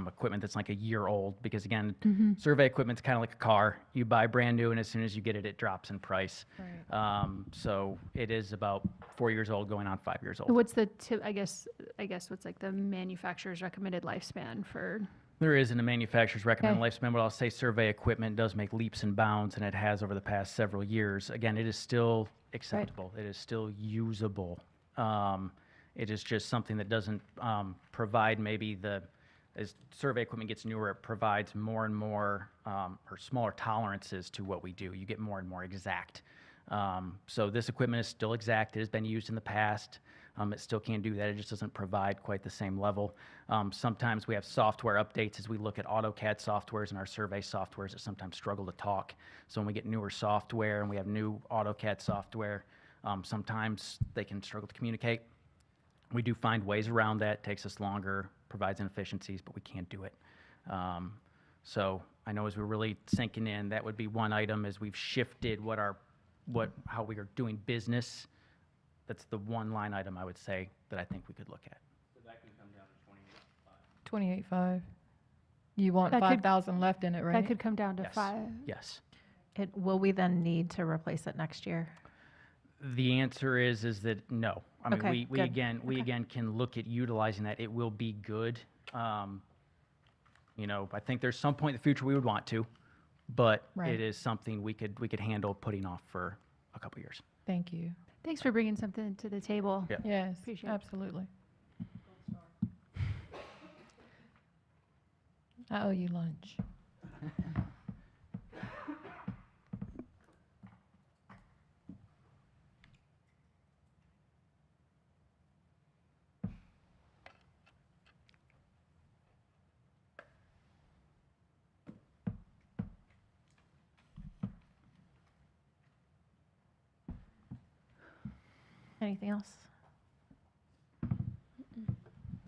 J: equipment that's like a year old, because again, survey equipment's kind of like a car. You buy brand new, and as soon as you get it, it drops in price.
O: Right.
J: So it is about 4 years old, going on 5 years old.
O: What's the tip? I guess what's like the manufacturer's recommended lifespan for?
J: There isn't a manufacturer's recommended lifespan, but I'll say survey equipment does make leaps and bounds, and it has over the past several years. Again, it is still acceptable. It is still usable. It is just something that doesn't provide maybe as survey equipment gets newer, it provides more and more or smaller tolerances to what we do. You get more and more exact. So this equipment is still exact. It has been used in the past. It still can do that. It just doesn't provide quite the same level. Sometimes we have software updates as we look at AutoCAD softwares and our survey softwares that sometimes struggle to talk. So when we get newer software and we have new AutoCAD software, sometimes they can struggle to communicate. We do find ways around that. It takes us longer, provides inefficiencies, but we can't do it. So I know as we're really sinking in, that would be one item as we've shifted how we are doing business. That's the one line item I would say that I think we could look at.
N: So that can come down to 28.5.
S: 28.5. You want
O: That could-
S: 5,000 left in it, right?
O: That could come down to
J: Yes.
O: 5.
J: Yes.
C: Will we then need to replace it next year?
J: The answer is that no. I mean,
C: Okay,
J: we
C: good.
J: again can look at utilizing that. It will be good. I think there's some point in the future we would want to, but
S: Right.
J: it is something we could handle putting off for a couple years.
S: Thank you.
O: Thanks for bringing something to the table.
J: Yeah.
S: Yes,
O: Appreciate it.
S: absolutely. I owe you lunch.
C: Anything else?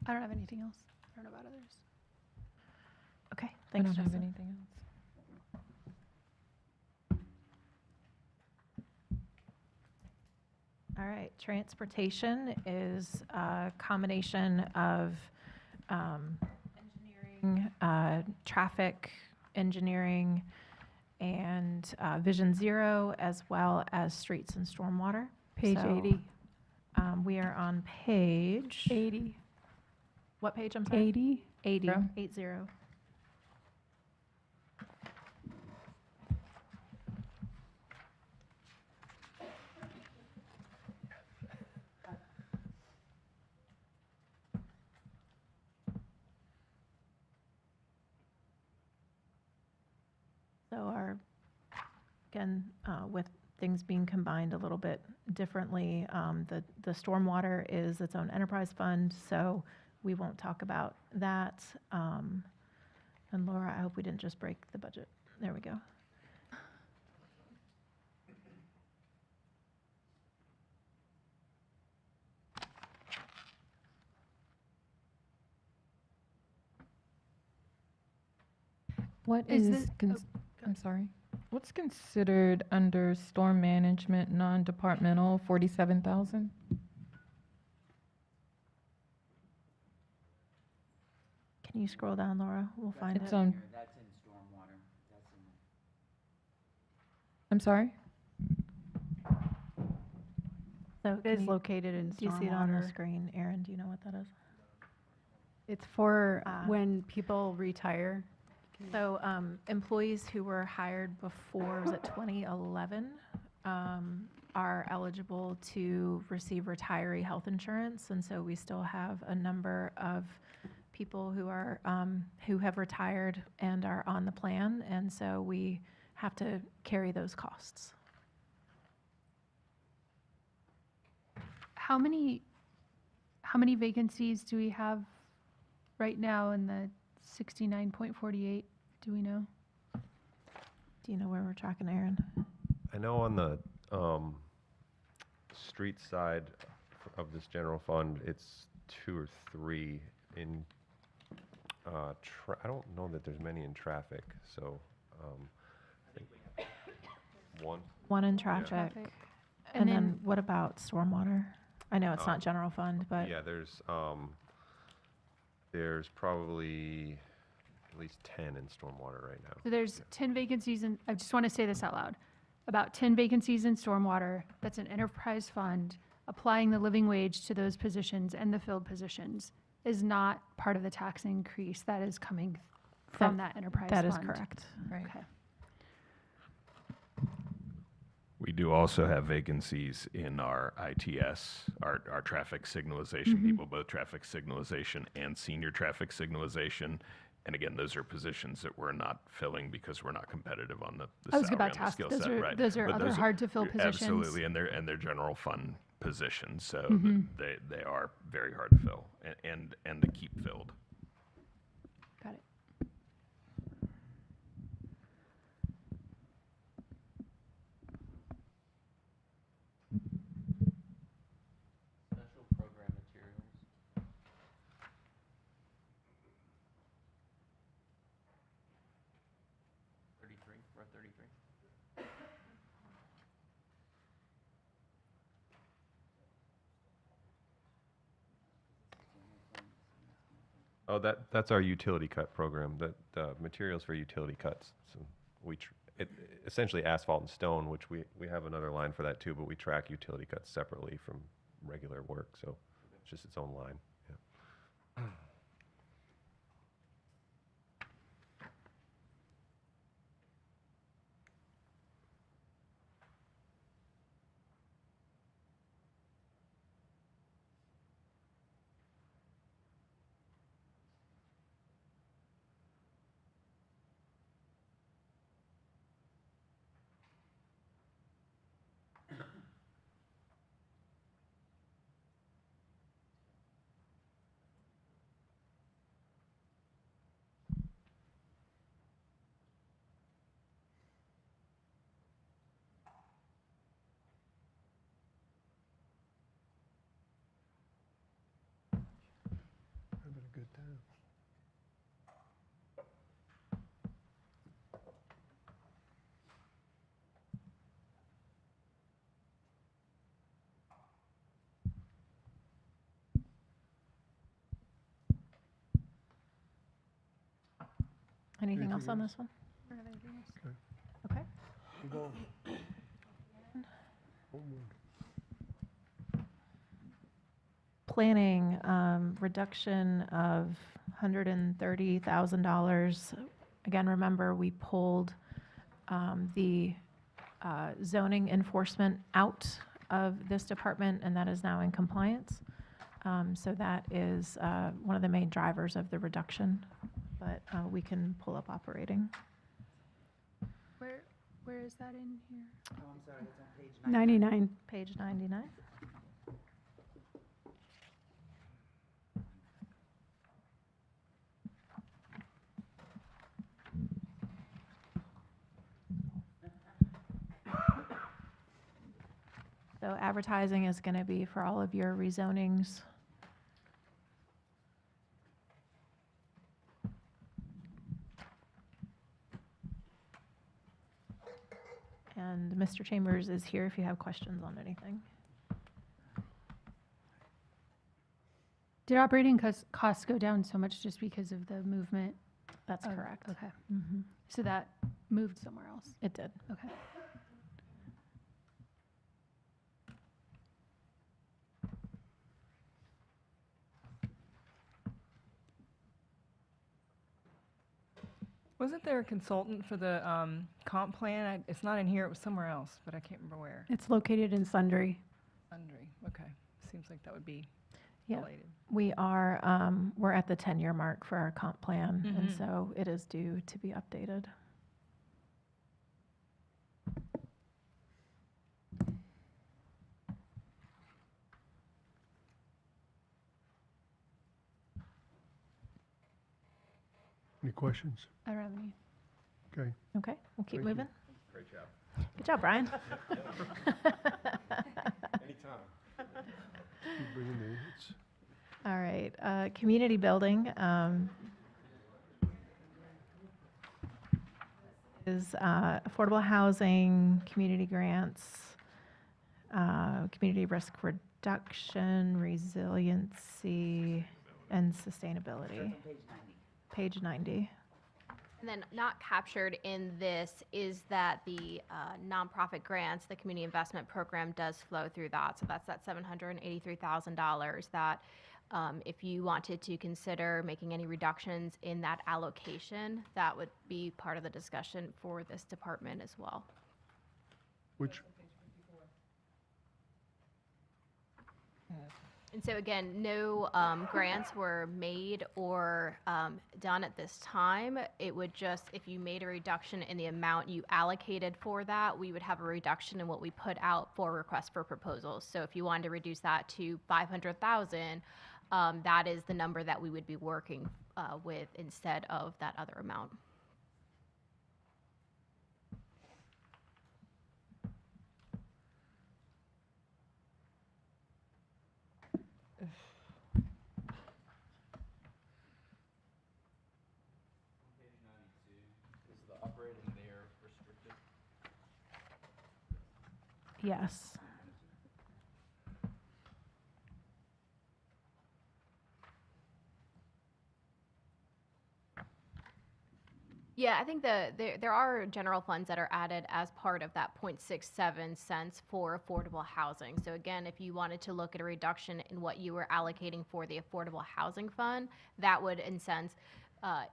O: I don't have anything else. I don't know about others.
C: Okay,
S: I
C: thanks,
S: don't have
C: Justin.
S: anything else.
C: All right, transportation is a combination of engineering, traffic engineering, and Vision Zero, as well as streets and stormwater.
Q: Page
C: So,
Q: 80.
C: We are on page.
Q: 80.
C: What page, I'm sorry?
Q: 80.
C: 80.
S: Zero.
C: 80. So again, with things being combined a little bit differently, the stormwater is its own enterprise fund, so we won't talk about that. And Laura, I hope we didn't just break the budget. There we go.
S: What
O: Is
S: is,
O: this-
S: I'm sorry. What's considered under storm management, non-departmental, 47,000?
C: Can you scroll down, Laura? We'll find
S: It's
C: it.
S: on,
T: That's in stormwater. That's in.
S: I'm sorry?
C: So
Q: It
C: can
Q: is
C: you-
Q: located in
C: Do you see it on the
Q: stormwater.
C: screen? Aaron, do you know what that is?
Q: It's for
C: Ah.
Q: when people retire.
C: So employees who were hired before, was it 2011, are eligible to receive retiree health insurance. And so we still have a number of people who are, who have retired and are on the plan. And so we have to carry those costs.
O: How many vacancies do we have right now in the 69.48? Do we know?
C: Do you know where we're tracking, Aaron?
D: I know on the street side of this general fund, it's 2 or 3 in, I don't know that there's many in traffic, so, I think 1.
C: One in
D: Yeah.
C: traffic.
O: Traffic.
C: And
O: And
C: then
O: then-
C: what about stormwater? I know it's not general fund, but
D: Yeah, there's probably at least 10 in stormwater right now.
O: So there's 10 vacancies in, I just want to say this out loud. About 10 vacancies in stormwater, that's an enterprise fund. Applying the living wage to those positions and the filled positions is not part of the tax increase that is coming from that enterprise fund.
C: that is correct.
O: Right. Okay.
E: We do also have vacancies in our ITS, our traffic signalization people, both traffic signalization and senior traffic signalization. And again, those are positions that we're not filling because we're not competitive on the
O: I was
E: salary,
O: about
E: on
O: to
E: the
O: ask,
E: skill
O: those
E: set,
O: are-
E: right.
O: those are
E: But
O: other hard-to-fill positions.
E: Absolutely, and they're general fund positions, so
O: Mhm.
E: they are very hard to fill and to keep filled.
O: Got it.
N: Special program materials. We're at 33.
D: Oh, that's our utility cut program, that materials for utility cuts. So essentially asphalt and stone, which we have another line for that too, but we track utility cuts separately from regular work, so it's just its own line, yeah.
C: Anything else on this one?
A: Okay.
C: Okay.
A: Move on.
C: Planning, reduction of $130,000. Again, remember, we pulled the zoning enforcement out of this department, and that is now in compliance. So that is one of the main drivers of the reduction, but we can pull up operating.
O: Where is that in here?
T: Oh, I'm sorry, it's on page
Q: 99.
C: Page 99. So advertising is going to be for all of your rezonings. And Mr. Chambers is here if you have questions on anything.
O: Did operating costs go down so much just because of the movement?
C: That's correct.
O: Okay.
C: Mhm.
O: So that moved somewhere else?
C: It did.
O: Okay.
P: Wasn't there a consultant for the comp plan? It's not in here, it was somewhere else, but I can't remember where.
Q: It's located in Sundry.
P: Sundry, okay. Seems like that would be
C: Yeah,
P: related.
C: we are, we're at the 10-year mark for our comp plan, and
P: Mhm.
C: so it is due to be updated.
A: Any questions?
O: I don't have any.
A: Okay.
C: Okay, we'll keep
A: Thank you.
C: moving.
D: Great job.
C: Good job, Brian.
D: Anytime.
A: Keep bringing the, it's,
C: All right, community building is affordable housing, community grants, community risk reduction, resiliency, and sustainability. Page 90.
B: And then not captured in this is that the nonprofit grants, the community investment program does flow through that. So that's that $783,000 that if you wanted to consider making any reductions in that allocation, that would be part of the discussion for this department as well.
A: which,
B: And so again, no grants were made or done at this time. It would just, if you made a reduction in the amount you allocated for that, we would have a reduction in what we put out for requests for proposals. So if you wanted to reduce that to 500,000, that is the number that we would be working with instead of that other amount.
N: Is the operating there restricted?
C: Yes.
B: Yeah, I think there are general funds that are added as part of that 0.67 cents for affordable housing. So again, if you wanted to look at a reduction in what you were allocating for the affordable housing fund, that would in sense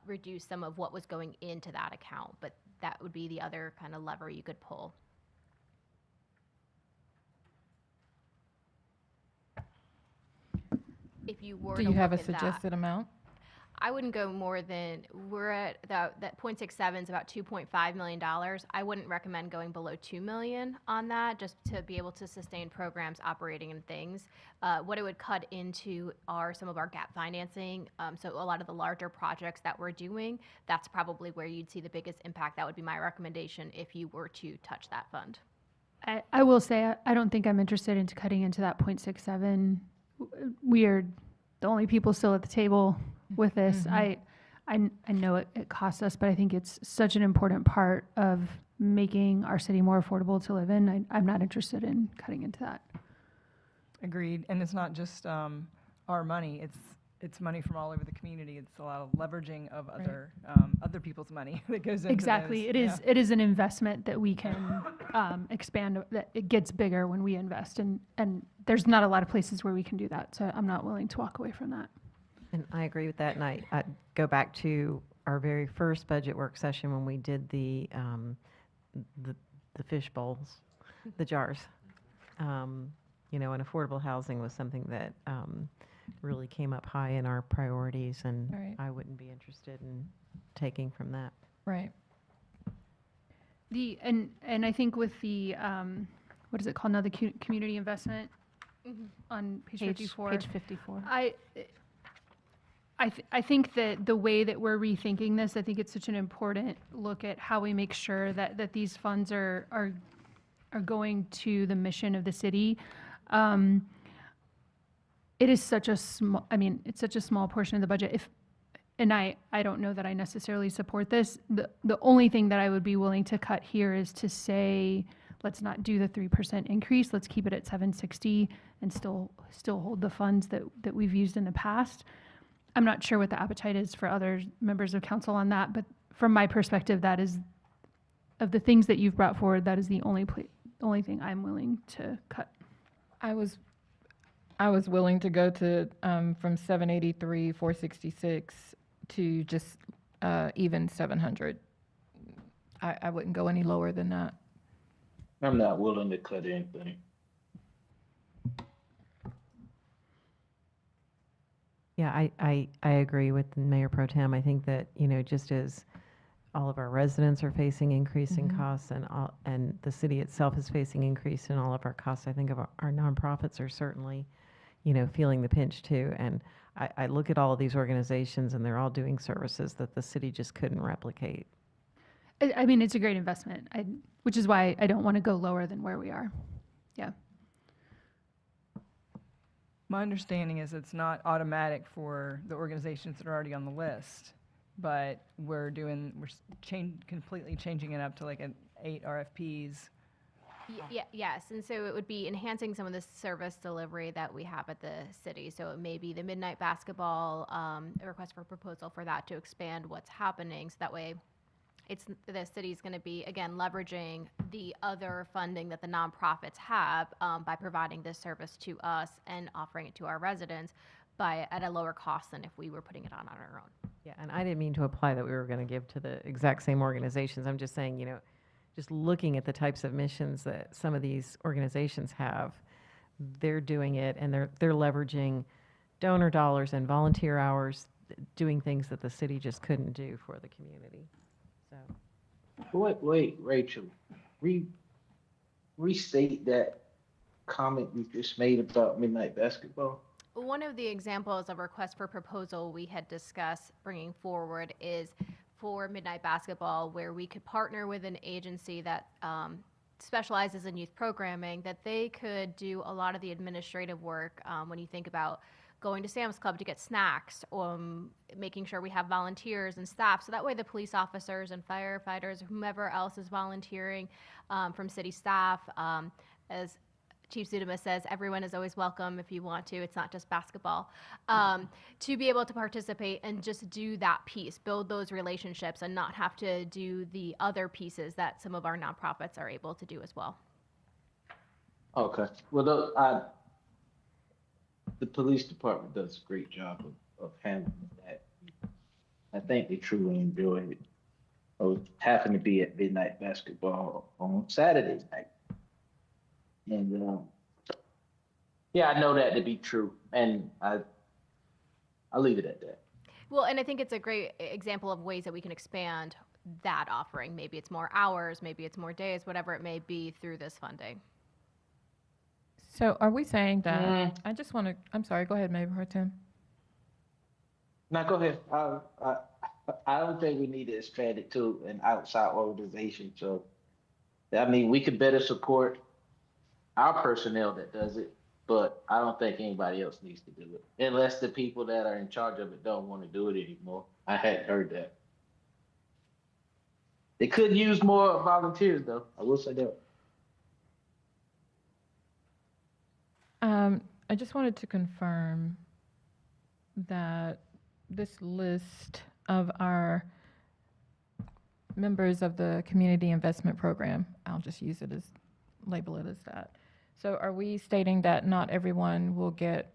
B: reduce some of what was going into that account. But that would be the other kind of lever you could pull. If you were
S: Do
B: to
S: you have a
B: look at that.
S: suggested amount?
B: I wouldn't go more than, we're at, that 0.67 is about $2.5 million. I wouldn't recommend going below 2 million on that, just to be able to sustain programs, operating and things. What it would cut into are some of our gap financing. So a lot of the larger projects that we're doing, that's probably where you'd see the biggest impact. That would be my recommendation if you were to touch that fund.
O: I will say, I don't think I'm interested in cutting into that 0.67. We are the only people still at the table with this. I know it costs us, but I think it's such an important part of making our city more affordable to live in. I'm not interested in cutting into that.
P: Agreed, and it's not just our money, it's money from all over the community. It's a lot of leveraging of other people's money that goes into
O: Exactly.
P: those.
O: It is. It is an investment that we can expand. That it gets bigger when we invest, and there's not a lot of places where we can do that. So I'm not willing to walk away from that.
F: And I agree with that, and I go back to our very first budget work session when we did the fish bowls, the jars. You know, and affordable housing was something that really came up high in our priorities, and
S: Right.
F: I wouldn't be interested in taking from that.
S: Right.
O: And I think with the what is it called now, the community investment on page 54.
C: Page 54.
O: I think that the way that we're rethinking this, I think it's such an important look at how we make sure that these funds are going to the mission of the city. It is such a small, I mean, it's such a small portion of the budget. And I don't know that I necessarily support this. The only thing that I would be willing to cut here is to say, let's not do the 3% increase. Let's keep it at 760 and still hold the funds that we've used in the past. I'm not sure what the appetite is for other members of council on that, but from my perspective, that is, of the things that you've brought forward, that is the only thing I'm willing to cut.
S: I was willing to go to from 783, 466 to just even 700. I wouldn't go any lower than that.
R: I'm not willing to cut anything.
F: Yeah, I agree with Mayor Pro Tem. I think that, you know, just as all of our residents are facing increasing costs and the city itself is facing increase in all of our costs, I think of our nonprofits are certainly, you know, feeling the pinch too. And I look at all of these organizations and they're all doing services that the city just couldn't replicate.
O: I mean, it's a great investment, which is why I don't want to go lower than where we are. Yeah.
P: My understanding is it's not automatic for the organizations that are already on the list, but we're completely changing it up to like 8 RFPs.
B: Yes, and so it would be enhancing some of the service delivery that we have at the city. So it may be the midnight basketball, a request for proposal for that to expand what's happening. So that way, the city's going to be, again, leveraging the other funding that the nonprofits have by providing this service to us and offering it to our residents at a lower cost than if we were putting it on our own.
F: Yeah, and I didn't mean to imply that we were going to give to the exact same organizations. I'm just saying, you know, just looking at the types of missions that some of these organizations have, they're doing it and they're leveraging donor dollars and volunteer hours, doing things that the city just couldn't do for the community. So.
R: Wait, Rachel, restate that comment you just made about midnight basketball.
B: One of the examples of request for proposal we had discussed bringing forward is for midnight basketball, where we could partner with an agency that specializes in youth programming, that they could do a lot of the administrative work when you think about going to Sam's Club to get snacks, making sure we have volunteers and staff. So that way the police officers and firefighters, whomever else is volunteering from city staff, as Chief Zudema says, everyone is always welcome if you want to. It's not just basketball. To be able to participate and just do that piece, build those relationships and not have to do the other pieces that some of our nonprofits are able to do as well.
R: Okay. Well, the police department does a great job of handling that. I think they truly enjoy it. I was happened to be at midnight basketball on Saturday night. And yeah, I know that to be true, and I'll leave it at that.
B: Well, and I think it's a great example of ways that we can expand that offering. Maybe it's more hours, maybe it's more days, whatever it may be through this funding.
S: So are we saying that, I just want to, I'm sorry, go ahead, Mayor Pro Tem.
R: No, go ahead. I don't think we need to expand it to an outside organization. So, I mean, we could better support our personnel that does it, but I don't think anybody else needs to do it unless the people that are in charge of it don't want to do it anymore. I hadn't heard that. They could use more volunteers, though. I will say that.
S: I just wanted to confirm that this list of our members of the Community Investment Program, I'll just use it as, label it as that. So are we stating that not everyone will get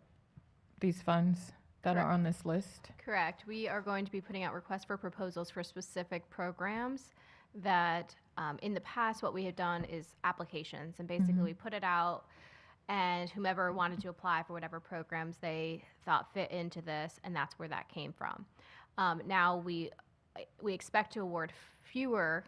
S: these funds that are on this list?
B: Correct. We are going to be putting out requests for proposals for specific programs that, in the past, what we have done is applications. And basically, we put it out, and whomever wanted to apply for whatever programs they thought fit into this, and that's where that came from. Now, we expect to award fewer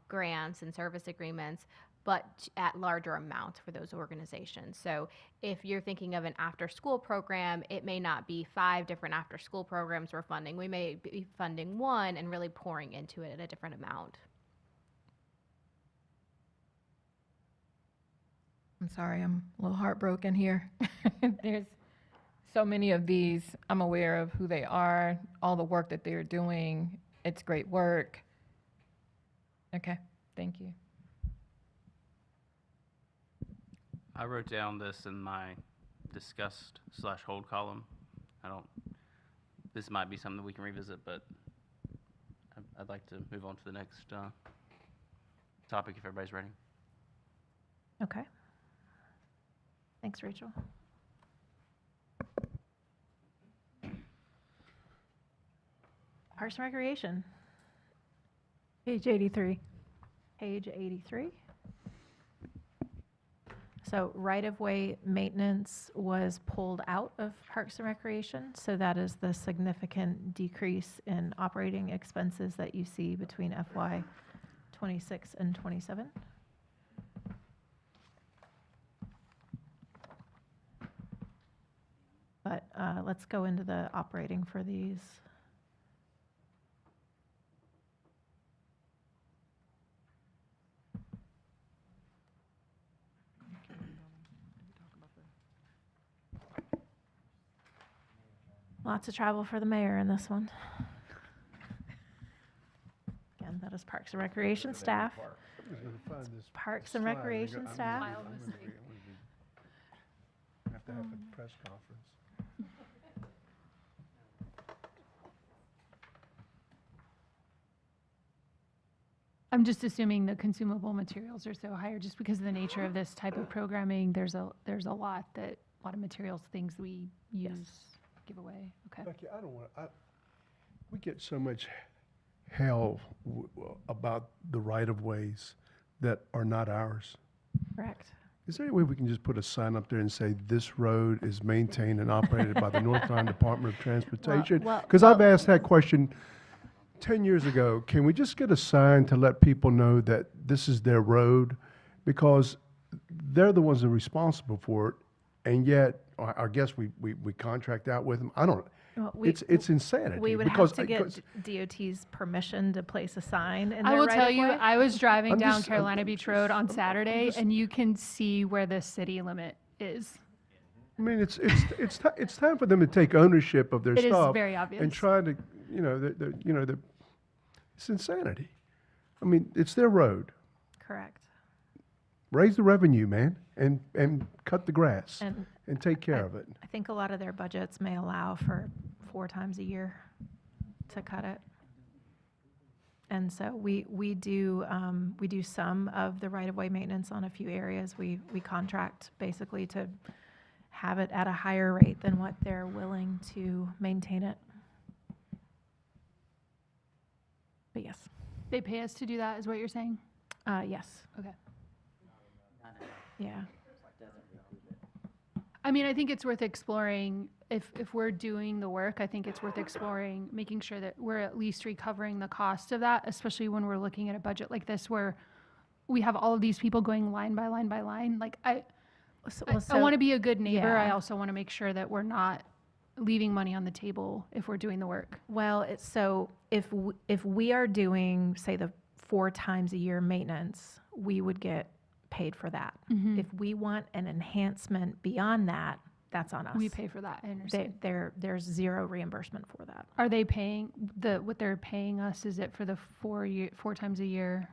B: grants and service agreements, but at larger amounts for those organizations. So if you're thinking of an after-school program, it may not be 5 different after-school programs we're funding. We may be funding one and really pouring into it at a different amount.
S: I'm sorry, I'm a little heartbroken here. There's so many of these. I'm aware of who they are, all the work that they're doing. It's great work. Okay, thank you.
N: I wrote down this in my discussed/hold column. This might be something that we can revisit, but I'd like to move on to the next topic if everybody's ready.
C: Okay. Thanks, Rachel. Parks and Recreation.
Q: Page 83.
C: Page 83. So right-of-way maintenance was pulled out of Parks and Recreation, so that is the significant decrease in operating expenses that you see between FY '26 and '27. But let's go into the operating for these. Lots of travel for the mayor in this one. Again, that is Parks and Recreation staff. Parks and Recreation staff.
A: Have to have a press conference.
O: I'm just assuming the consumable materials are so higher just because of the nature of this type of programming. There's a lot of materials, things we use, give away. Okay.
A: Becky, I don't want to, we get so much hell about the right-of-ways that are not ours.
C: Correct.
A: Is there any way we can just put a sign up there and say, this road is maintained and operated by the North Carolina Department of Transportation? Because I've asked that question 10 years ago. Can we just get a sign to let people know that this is their road? Because they're the ones that are responsible for it, and yet, I guess we contract out with them. I don't know.
C: Well,
A: It's insanity.
C: We would have to get DOT's permission to place a sign in
O: I
C: their
O: will tell you,
C: right-of-way.
O: I was driving
A: I'm
O: down
A: just-
O: Carolina Beach Road on Saturday, and you can see where the city limit is.
A: I mean, it's time for them to take ownership of their
O: It is
A: stuff.
O: very obvious.
A: And try to, it's insanity. I mean, it's their road.
C: Correct.
A: Raise the revenue, man, and cut the grass
C: And
A: take care of it.
C: I think a lot of their budgets may allow for 4 times a year to cut it. And so we do some of the right-of-way maintenance on a few areas. We contract basically to have it at a higher rate than what they're willing to maintain it. But yes.
O: They pay us to do that, is what you're saying?
C: Yes.
O: Okay.
C: Yeah.
O: I mean, I think it's worth exploring, if we're doing the work, I think it's worth exploring, making sure that we're at least recovering the cost of that, especially when we're looking at a budget like this where we have all of these people going line by line by line. Like, I want to be a good neighbor. I
C: yeah.
O: also want to make sure that we're not leaving money on the table if we're doing the work.
C: Well, so if we are doing, say, the 4 times a year maintenance, we would get paid for that.
O: Mhm.
C: If we want an enhancement beyond that, that's on us.
O: We pay for that, I understand.
C: There's zero reimbursement for that.
O: Are they paying, what they're paying us, is it for the 4 times a year?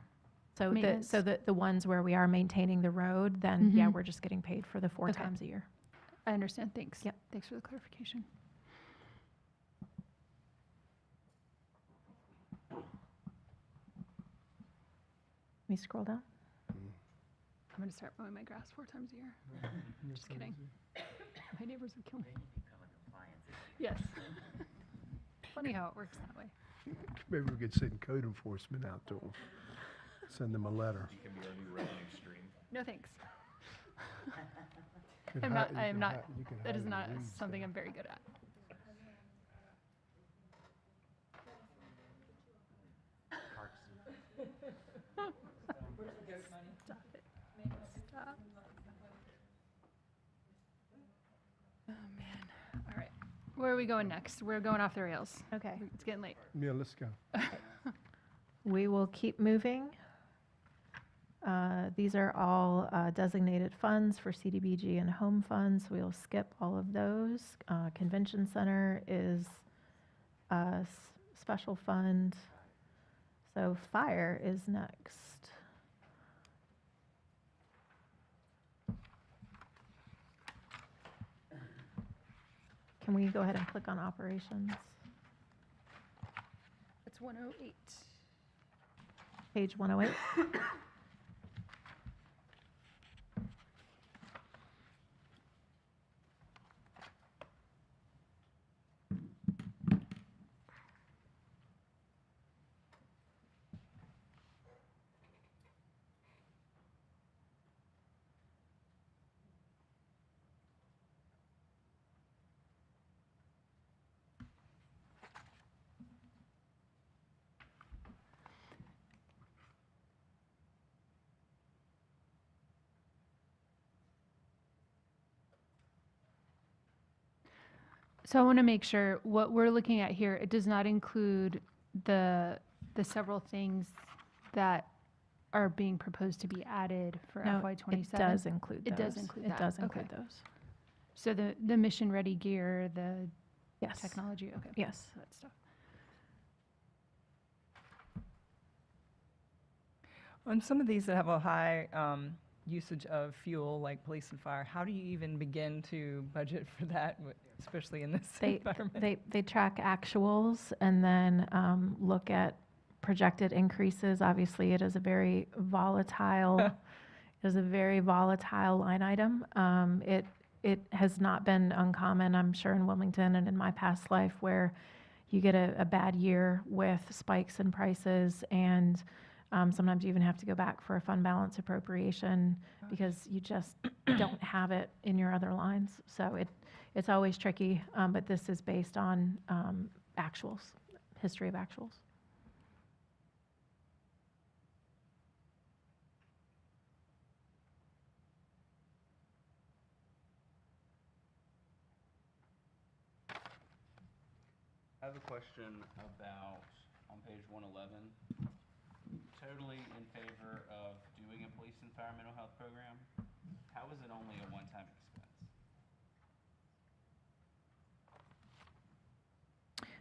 C: So
O: maintenance?
C: the ones where we are maintaining the road, then yeah,
O: Mhm.
C: we're just getting paid for the 4
O: Okay.
C: times a year.
O: I understand, thanks.
C: Yep.
O: Thanks for the clarification.
C: me scroll down.
O: I'm gonna start mowing my grass 4 times a year. Just kidding. My neighbors would kill me. Yes. Funny how it works that way.
A: Maybe we could send code enforcement out to them. Send them a letter.
E: You can be our new revenue stream.
O: No thanks.
A: You
O: I'm
A: can
O: not.
A: hi-
O: I
A: you
O: am
A: can
O: not.
A: hi- you can
O: That
A: hide
O: is
A: in the
O: not
A: weeds
O: something
A: there.
O: I'm very good at. Stop it. Stop. Oh man. All right. Where are we going next? We're going off the rails.
C: Okay.
O: It's getting late.
A: Yeah, let's go.
C: We will keep moving. These are all designated funds for CDBG and home funds. We'll skip all of those. Convention Center is a special fund. So fire is next. Can we go ahead and click on operations?
O: It's 108.
C: Page 108.
O: So I want to make sure what we're looking at here, it does not include the several things that are being proposed to be added for
C: No,
O: FY27.
C: it does include
O: It does
C: those.
O: include
C: It
O: that.
C: does
O: Okay.
C: include those.
O: So the mission ready gear, the
C: Yes.
O: technology, okay.
C: Yes.
O: That stuff.
P: On some of these that have a high usage of fuel, like police and fire, how do you even begin to budget for that, especially in this environment?
C: They track actuals and then look at projected increases. Obviously, it is a very volatile, line item. It has not been uncommon, I'm sure, in Wilmington and in my past life, where you get a bad year with spikes in prices, and sometimes you even have to go back for a fund balance appropriation because you just don't have it in your other lines. So it's always tricky, but this is based on actuals, history of actuals.
N: I have a question about, on page 111, totally in favor of doing a police and fire mental health program. How is it only a one-time expense?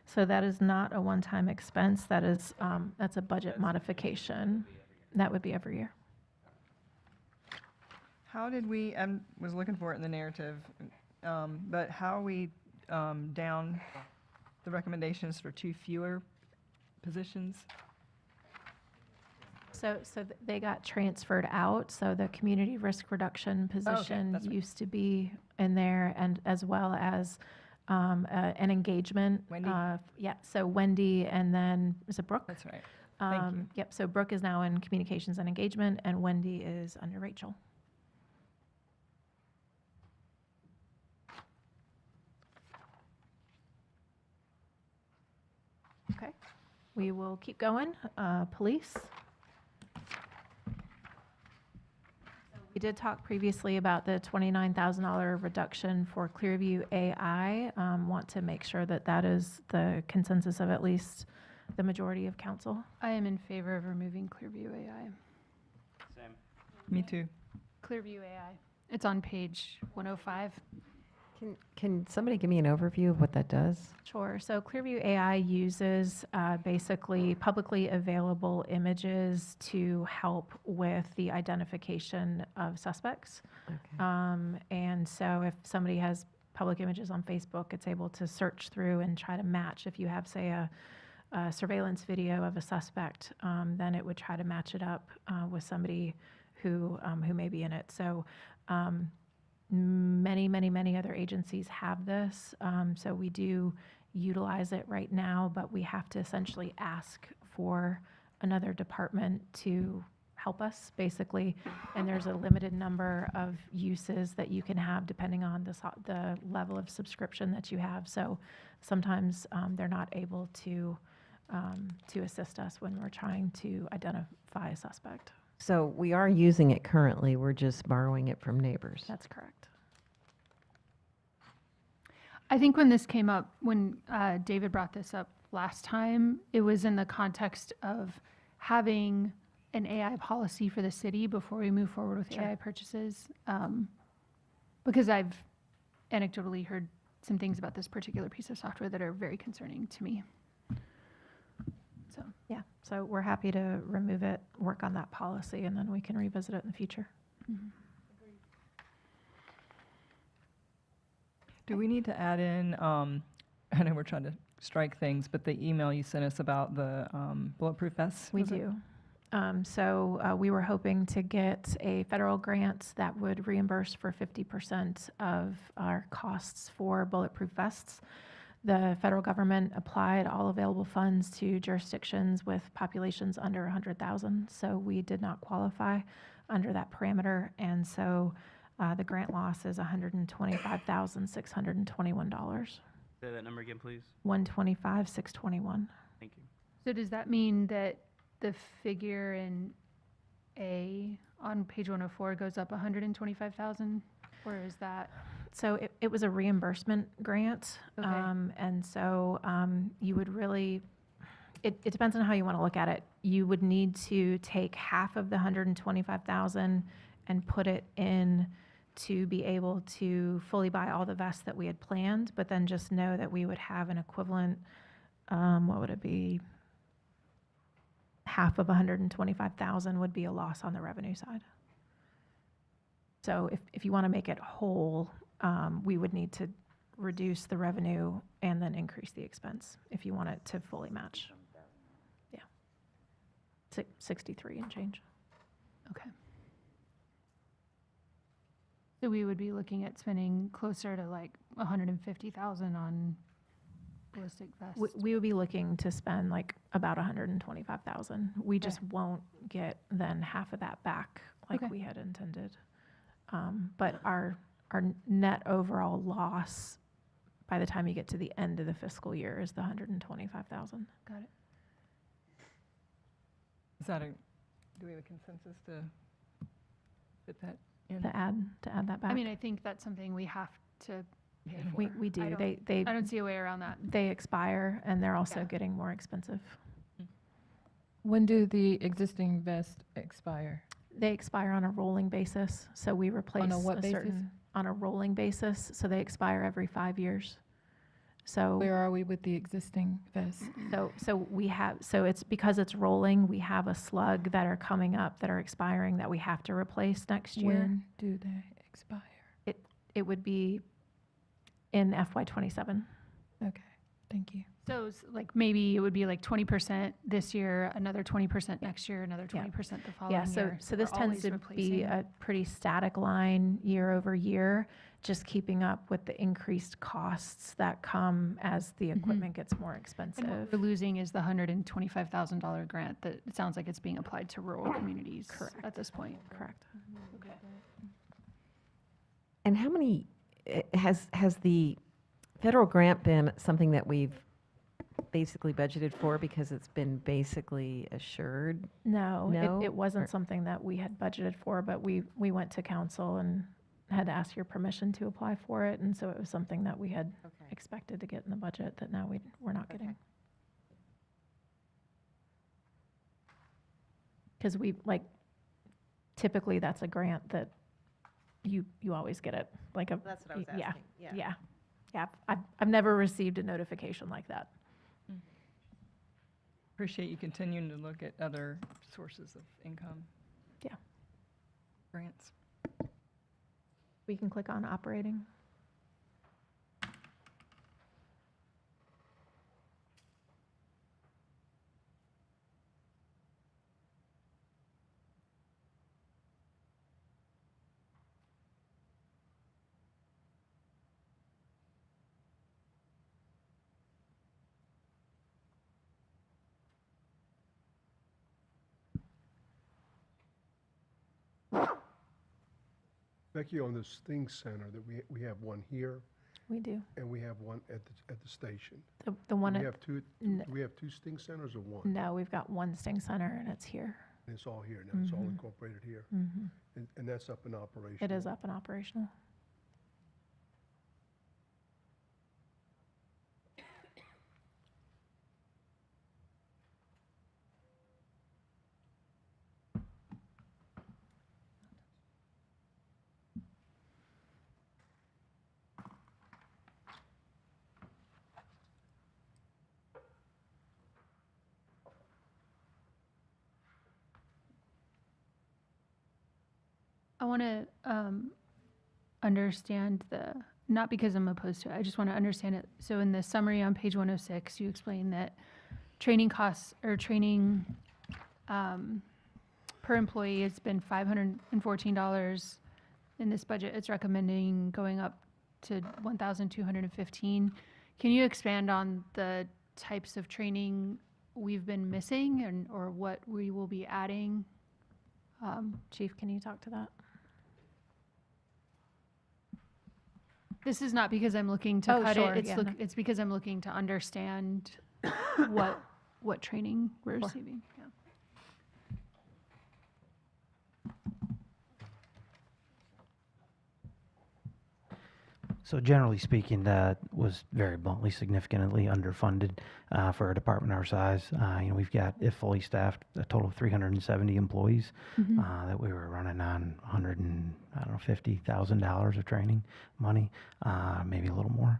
C: So that is not a one-time expense. That is, that's a budget modification. That would be every year.
P: How did we, I was looking for it in the narrative, but how are we down the recommendations for 2 fewer positions?
C: So they got transferred out. So the community risk reduction position
P: that's right.
C: used to be in there, and as well as an engagement.
P: Wendy?
C: Yeah, so Wendy, and then, is it Brooke?
P: That's right. Thank you.
C: Yep, so Brooke is now in communications and engagement, and Wendy is under Rachel. Okay, we will keep going. Police. We did talk previously about the $29,000 reduction for Clearview AI. Want to make sure that that is the consensus of at least the majority of council.
O: I am in favor of removing Clearview AI.
N: Same.
P: Me too.
O: Clearview AI. It's on page 105.
F: Can somebody give me an overview of what that does?
C: Sure. So Clearview AI uses basically publicly available images to help with the identification of suspects. And so if somebody has public images on Facebook, it's able to search through and try to match if you have, say, a surveillance video of a suspect, then it would try to match it up with somebody who may be in it. So many other agencies have this. So we do utilize it right now, but we have to essentially ask for another department to help us, basically. And there's a limited number of uses that you can have depending on the level of subscription that you have. So sometimes they're not able to assist us when we're trying to identify a suspect.
F: So we are using it currently, we're just borrowing it from neighbors.
C: That's correct.
O: I think when this came up, when David brought this up last time, it was in the context of having an AI policy for the city before we move forward with AI purchases. Because I've anecdotally heard some things about this particular piece of software that are very concerning to me. So
C: yeah, so we're happy to remove it, work on that policy, and then we can revisit it in the future.
O: Mm-hmm.
P: Do we need to add in, I know we're trying to strike things, but the email you sent us about the bulletproof vests?
C: We do. So we were hoping to get a federal grant that would reimburse for 50% of our costs for bulletproof vests. The federal government applied all available funds to jurisdictions with populations under 100,000, so we did not qualify under that parameter, and so the grant loss is $125,621.
N: Say that number again, please.
C: $125,621.
N: Thank you.
O: So does that mean that the figure in A on page 104 goes up 125,000, or is that?
C: So it was a reimbursement grant,
O: Okay.
C: and so you would really, it depends on how you want to look at it. You would need to take half of the 125,000 and put it in to be able to fully buy all the vests that we had planned, but then just know that we would have an equivalent, what would it be? Half of 125,000 would be a loss on the revenue side. So if you want to make it whole, we would need to reduce the revenue and then increase the expense if you want it to fully match. Yeah. 63 and change.
O: Okay. So we would be looking at spending closer to like 150,000 on ballistic vests.
C: We would be looking to spend like about 125,000. We just won't get then half of that back like
O: Okay.
C: we had intended. But our net overall loss by the time you get to the end of the fiscal year is the 125,000.
O: Got it.
P: Is that do we have a consensus to fit that in?
C: To add that back.
O: I mean, I think that's something we have to pay for.
C: We do.
O: I don't-
C: They
O: I don't see a way around that.
C: They expire and they're also
O: Yeah.
C: getting more expensive.
S: When do the existing vests expire?
C: They expire on a rolling basis, so we replace
S: what basis?
C: on a rolling basis, so they expire every 5 years. So
S: Where are we with the existing vests?
C: so it's because it's rolling, we have a slug that are coming up that are expiring that we have to replace next year.
S: When do they expire?
C: It would be in FY27.
S: Okay, thank you.
O: So it's like maybe it would be like 20% this year, another 20% next year, another 20% the following
C: Yeah,
O: year.
C: so this
O: we're
C: tends
O: always
C: to be
O: replacing.
C: a pretty static line year over year, just keeping up with the increased costs that come as the equipment gets more
O: And
C: expensive.
O: what we're losing is the $125,000 grant that it sounds like it's being applied to rural communities at this point.
C: Correct.
O: Okay.
F: And how many, has the federal grant been something that we've basically budgeted for because it's been basically assured?
C: No,
F: No?
C: it wasn't
F: Or-
C: something that we had budgeted for, but we went to council and had to ask your permission to apply for it, and so it was something that we had expected to get in the budget that now we're not getting. Because typically that's a grant that you always get it, like a.
F: That's what I was
C: yeah,
F: asking, yeah.
C: Yeah. I've never received a notification like that.
P: Appreciate you continuing to look at other sources of income.
C: Yeah.
P: Grants.
C: We can click on operating.
A: Becky, on the Sting Center, that we have one here,
C: We do.
A: and we have one at the station.
C: The one
A: Do we
C: at,
A: have two,
C: n-
A: do we have two Sting Centers or one?
C: no, we've got one Sting Center, and it's here.
A: And it's all here now, it's all
C: Mhm.
A: incorporated here.
C: Mhm.
A: And that's up in operation.
C: It is up and operational.
O: I want to understand not because I'm opposed to it, I just want to understand it. So in the summary on page 106, you explain that training costs or training per employee has been $514. In this budget, it's recommending going up to $1,215. Can you expand on the types of training we've been missing or what we will be adding?
C: Chief, can you talk to that?
O: This is not because I'm looking to
C: Oh,
O: cut
C: sure,
O: it. It's
C: yeah, no.
O: it's because I'm looking to understand what training we're
C: Sure.
O: receiving. Yeah.
I: So generally speaking, that was very bluntly significantly underfunded for a department our size. We've got, if fully staffed, a total of 370 employees
O: Mhm.
I: that we were running on $50,000 of training money, maybe a little more.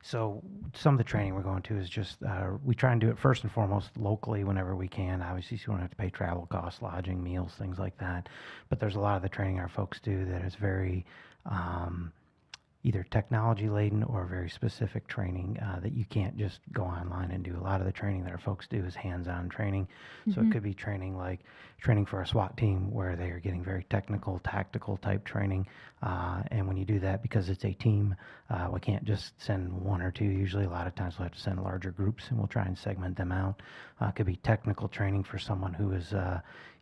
I: So some of the training we're going to is just, we try and do it first and foremost locally whenever we can. Obviously, so we don't have to pay travel costs, lodging, meals, things like that. But there's a lot of the training our folks do that is very either technology laden or very specific training that you can't just go online and do. A lot of the training that our folks do is hands-on training. So it
O: Mhm.
I: could be training like training for a SWAT team where they are getting very technical, tactical type training. And when you do that, because it's a team, we can't just send one or two. Usually a lot of times we'll have to send larger groups and we'll try and segment them out. It could be technical training for someone who is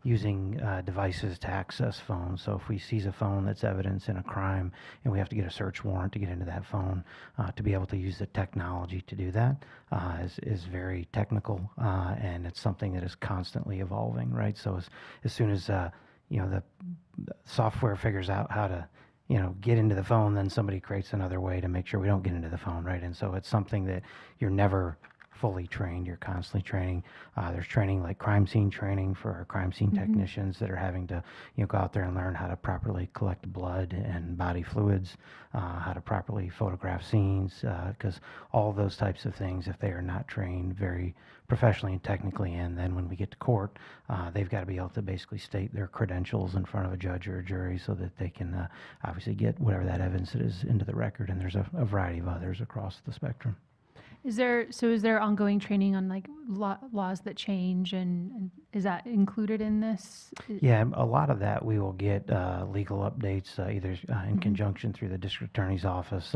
I: using devices to access phones. So if we seize a phone that's evidence in a crime and we have to get a search warrant to get into that phone, to be able to use the technology to do that is very technical, and it's something that is constantly evolving, right? So as soon as the software figures out how to get into the phone, then somebody creates another way to make sure we don't get into the phone, right? And so it's something that you're never fully trained. You're constantly training. There's training like crime scene training for our crime scene technicians that are having to go out there and learn how to properly collect blood and body fluids, how to properly photograph scenes, because all those types of things, if they are not trained very professionally and technically, and then when we get to court, they've got to be able to basically state their credentials in front of a judge or a jury so that they can obviously get whatever that evidence is into the record. And there's a variety of others across the spectrum.
O: Is there ongoing training on like laws that change and is that included in this?
I: Yeah, a lot of that we will get legal updates either in conjunction through the district attorney's office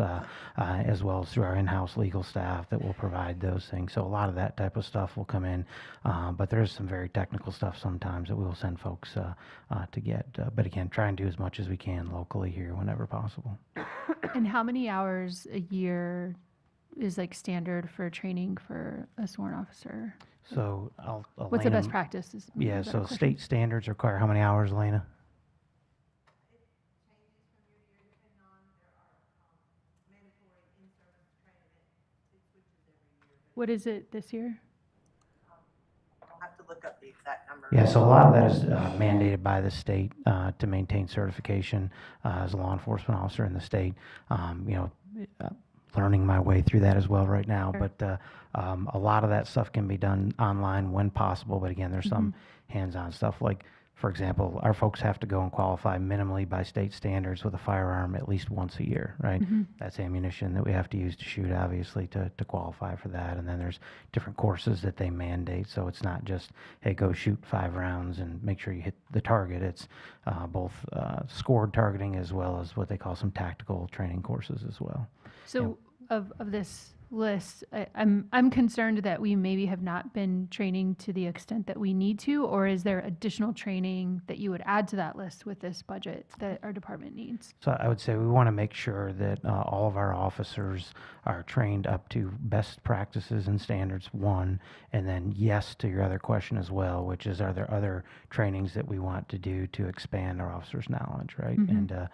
I: as well as through our in-house legal staff that will provide those things. So a lot of that type of stuff will come in, but there's some very technical stuff sometimes that we will send folks to get. But again, try and do as much as we can locally here whenever possible.
O: And how many hours a year is like standard for training for a sworn officer?
I: So
O: What's the best
I: Elena-
O: practice? Is maybe a
I: Yeah,
O: better
I: so
O: question.
I: state standards require how many hours, Elena?
O: What is it this year?
U: I'll have to look up the exact number.
I: Yeah, so a lot of that is mandated by the state to maintain certification as a law enforcement officer in the state. Learning my way through that as well right now, but a lot of that stuff can be done online when possible. But again, there's some hands-on stuff. Like, for example, our folks have to go and qualify minimally by state standards with a firearm at least once a year, right? That's ammunition that we have to use to shoot, obviously, to qualify for that. And then there's different courses that they mandate. So it's not just, hey, go shoot 5 rounds and make sure you hit the target. It's both scored targeting as well as what they call some tactical training courses as well.
O: So of this list, I'm concerned that we maybe have not been training to the extent that we need to, or is there additional training that you would add to that list with this budget that our department needs?
I: So I would say we want to make sure that all of our officers are trained up to best practices and standards, one, and then yes to your other question as well, which is, are there other trainings that we want to do to expand our officers' knowledge, right? And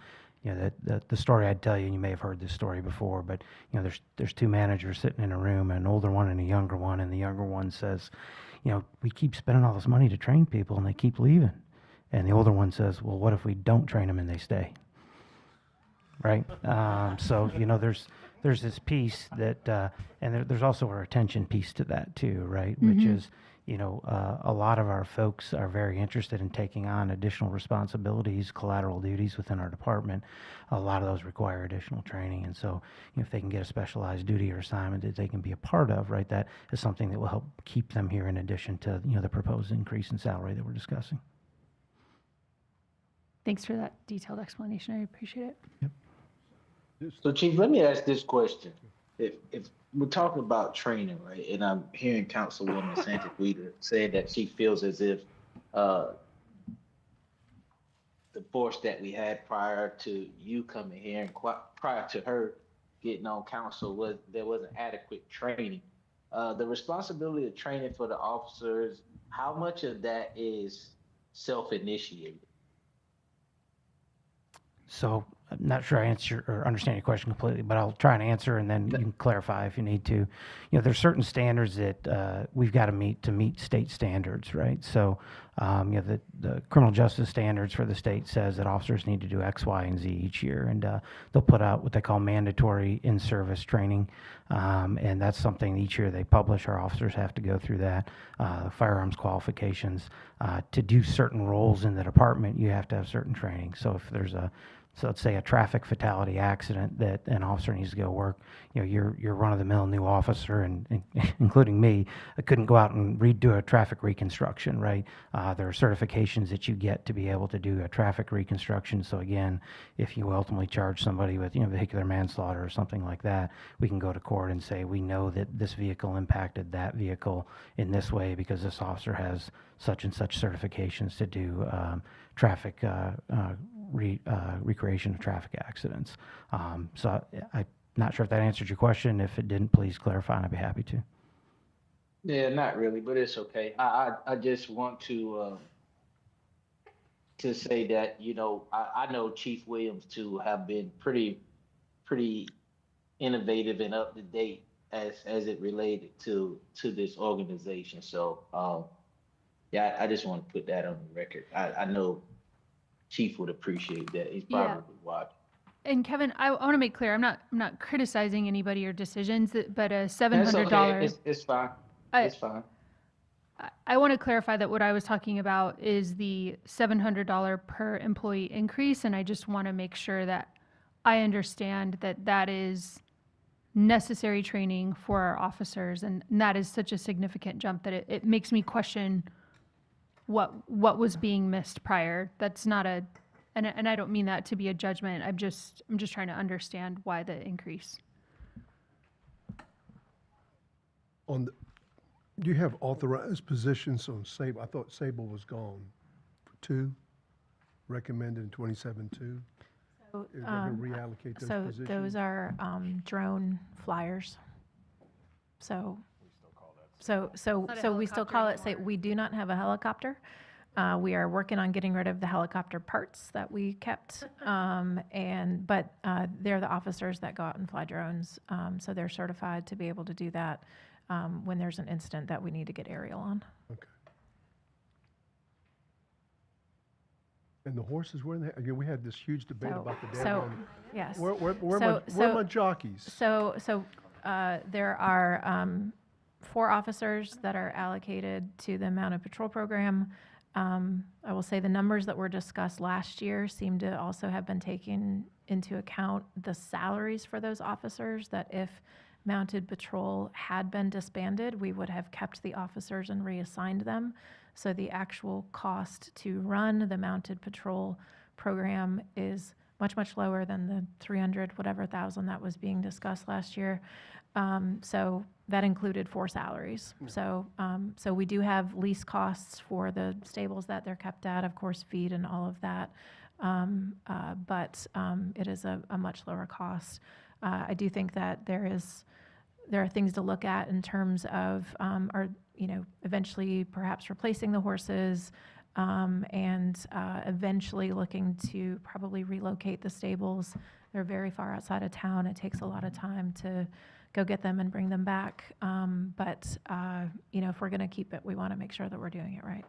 I: you know, the story I'd tell you, and you may have heard this story before, but you know, there's two managers sitting in a room, an older one and a younger one, and the younger one says, you know, we keep spending all this money to train people and they keep leaving. And the older one says, well, what if we don't train them and they stay? Right? So, you know, there's this piece that, and there's also a retention piece to that too, right? Which is, you know, a lot of our folks are very interested in taking on additional responsibilities, collateral duties within our department. A lot of those require additional training. And so, you know, if they can get a specialized duty or assignment that they can be a part of, right, that is something that will help keep them here in addition to, you know, the proposed increase in salary that we're discussing.
O: Thanks for that detailed explanation. I appreciate it.
R: So Chief, let me ask this question. If we're talking about training, right, and I'm hearing Councilwoman Santiguida say that she feels as if the force that we had prior to you coming here and prior to her getting on council there wasn't adequate training. The responsibility of training for the officers, how much of that is self-initiated?
I: So I'm not sure I answer or understand your question completely, but I'll try and answer, and then you can clarify if you need to. You know, there's certain standards that we've got to meet state standards, right? So, you know, the criminal justice standards for the state says that officers need to do X, Y, and Z each year, and they'll put out what they call mandatory in-service training, and that's something each year they publish. Our officers have to go through that. Firearms qualifications. To do certain roles in the department, you have to have certain training. So if there's so let's say a traffic fatality accident that an officer needs to go work, you know, you're run-of-the-mill new officer, and including me, couldn't go out and do a traffic reconstruction, right? There are certifications that you get to be able to do a traffic reconstruction. So again, if you ultimately charge somebody with, you know, vehicular manslaughter or something like that, we can go to court and say, we know that this vehicle impacted that vehicle in this way because this officer has such and such certifications to do traffic recreation of traffic accidents. So I'm not sure if that answered your question. If it didn't, please clarify, and I'd be happy to.
R: Yeah, not really, but it's okay. I just want to say that, you know, I know Chief Williams to have been pretty innovative and up to date as it related to this organization. So yeah, I just want to put that on the record. I know Chief would appreciate that. He's probably watching.
O: And Kevin, I want to make clear, I'm not criticizing anybody or decisions, but a $700.
R: That's okay. It's fine. It's fine.
O: I want to clarify that what I was talking about is the $700 per employee increase, and I just want to make sure that I understand that that is necessary training for our officers, and that is such a significant jump that it makes me question what was being missed prior. That's not and I don't mean that to be a judgment. I'm just trying to understand why the increase.
A: Do you have authorized positions on Sable? I thought Sable was gone. 2, recommended in 27-2.
C: So,
A: Is that going to reallocate those positions?
C: those are drone flyers. So we still call it, we do not have a helicopter. We are working on getting rid of the helicopter parts that we kept. But they're the officers that go out and fly drones. So they're certified to be able to do that when there's an incident that we need to get aerial on.
A: Okay. And the horses, again, we had this huge debate about the daggone.
C: Yes.
A: Where are my jockeys?
C: So there are 4 officers that are allocated to the Mounted Patrol Program. I will say the numbers that were discussed last year seem to also have been taken into account the salaries for those officers, that if Mounted Patrol had been disbanded, we would have kept the officers and reassigned them. So the actual cost to run the Mounted Patrol Program is much lower than the 300 whatever thousand that was being discussed last year. So that included 4 salaries. So we do have lease costs for the stables that they're kept at, of course, feed and all of that. But it is a much lower cost. I do think that there are things to look at in terms of eventually perhaps replacing the horses, and eventually looking to probably relocate the stables. They're very far outside of town. It takes a lot of time to go get them and bring them back. But if we're going to keep it, we want to make sure that we're doing it right.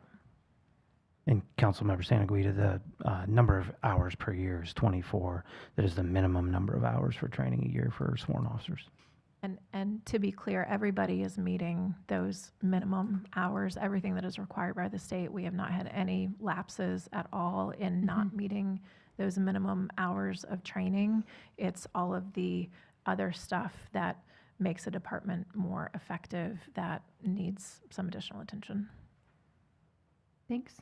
I: And Councilmember Santaguida, the number of hours per year is 24. That is the minimum number of hours for training a year for sworn officers.
C: And to be clear, everybody is meeting those minimum hours, everything that is required by the state. We have not had any lapses at all in not meeting those minimum hours of training. It's all of the other stuff that makes a department more effective that needs some additional attention.
O: Thanks.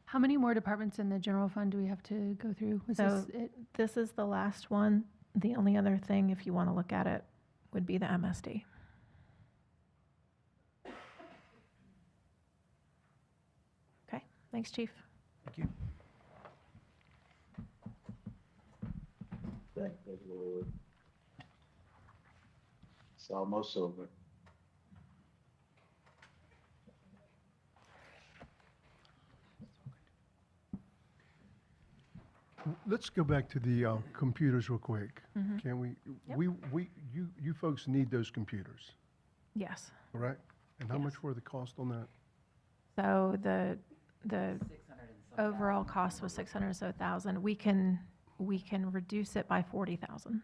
O: How many more departments in the general fund do we have to go through? Was
C: So
O: this it?
C: this is the last one. The only other thing, if you want to look at it, would be the MSD. Okay, thanks, Chief.
I: Thank you.
R: Thank you, Lord. It's almost over.
A: Let's go back to the computers real quick.
C: Mhm.
A: Can we?
C: Yep.
A: You folks need those computers,
C: Yes.
A: correct? And how much were the cost on that?
C: So the overall cost was 600 or so thousand. We can reduce it by 40,000.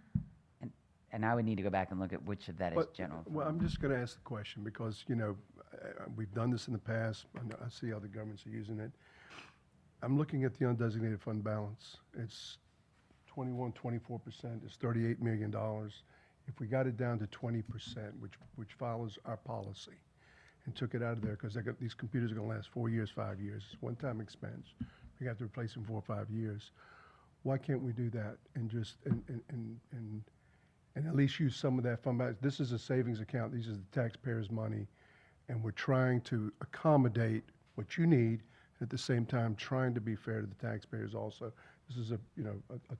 T: And I would need to go back and look at which of that is
A: But-
T: general.
A: Well, I'm just going to ask the question because, we've done this in the past. I see other governments are using it. I'm looking at the undesignated fund balance. It's 24%. It's $38 million. If we got it down to 20%, which follows our policy, and took it out of there, because these computers are going to last 4 years, 5 years. It's one-time expense. We have to replace them 4 or 5 years. Why can't we do that and just, and at least use some of that fund balance? This is a savings account. These are the taxpayers' money. And we're trying to accommodate what you need, at the same time trying to be fair to the taxpayers also. This is a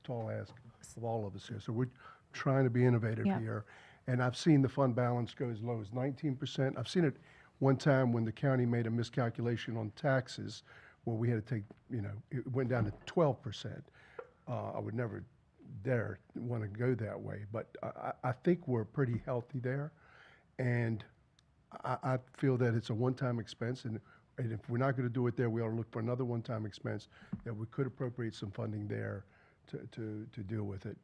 A: tall ask of all of us here. So we're trying to be innovative
C: Yeah.
A: here. And I've seen the fund balance go as low as 19%. I've seen it one time when the county made a miscalculation on taxes where we had to take, it went down to 12%. I would never dare want to go that way, but I think we're pretty healthy there. And I feel that it's a one-time expense, and if we're not going to do it there, we ought to look for another one-time expense that we could appropriate some funding there to deal with it.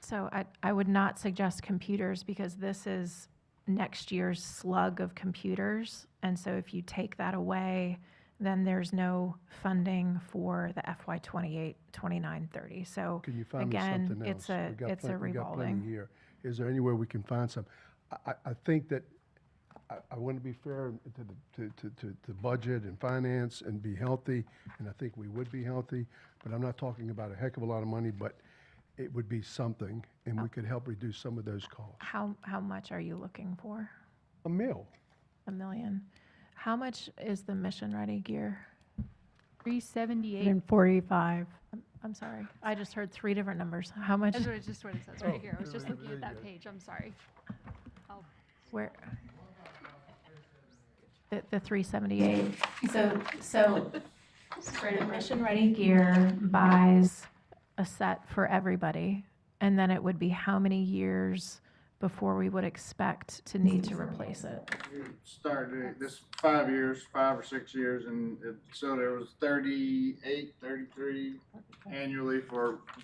C: So I would not suggest computers because this is next year's slug of computers. And so if you take that away, then there's no funding for the FY 28, 29, 30. So
A: Can you find me
C: again,
A: something else?
C: it's a
A: We got plenty
C: revolving.
A: here. Is there anywhere we can find some? I think that I want to be fair to budget and finance and be healthy, and I think we would be healthy, but I'm not talking about a heck of a lot of money, but it would be something, and we could help reduce some of those costs.
C: How much are you looking for?
A: $1 million.
C: $1 million. How much is the mission-ready gear?
O: 378.
Q: And 45.
C: I'm sorry. I just heard 3 different numbers. How much?
O: That's just what it says right
A: Oh,
O: here. I was just
A: there
O: looking
A: you
O: at that
A: go.
O: page. I'm sorry.
C: Where? The 378. So for the mission-ready gear buys a set for everybody, and then it would be how many years before we would expect to need to replace it?
K: Started this 5 years, 5 or 6 years, and so there was 38, 33. annually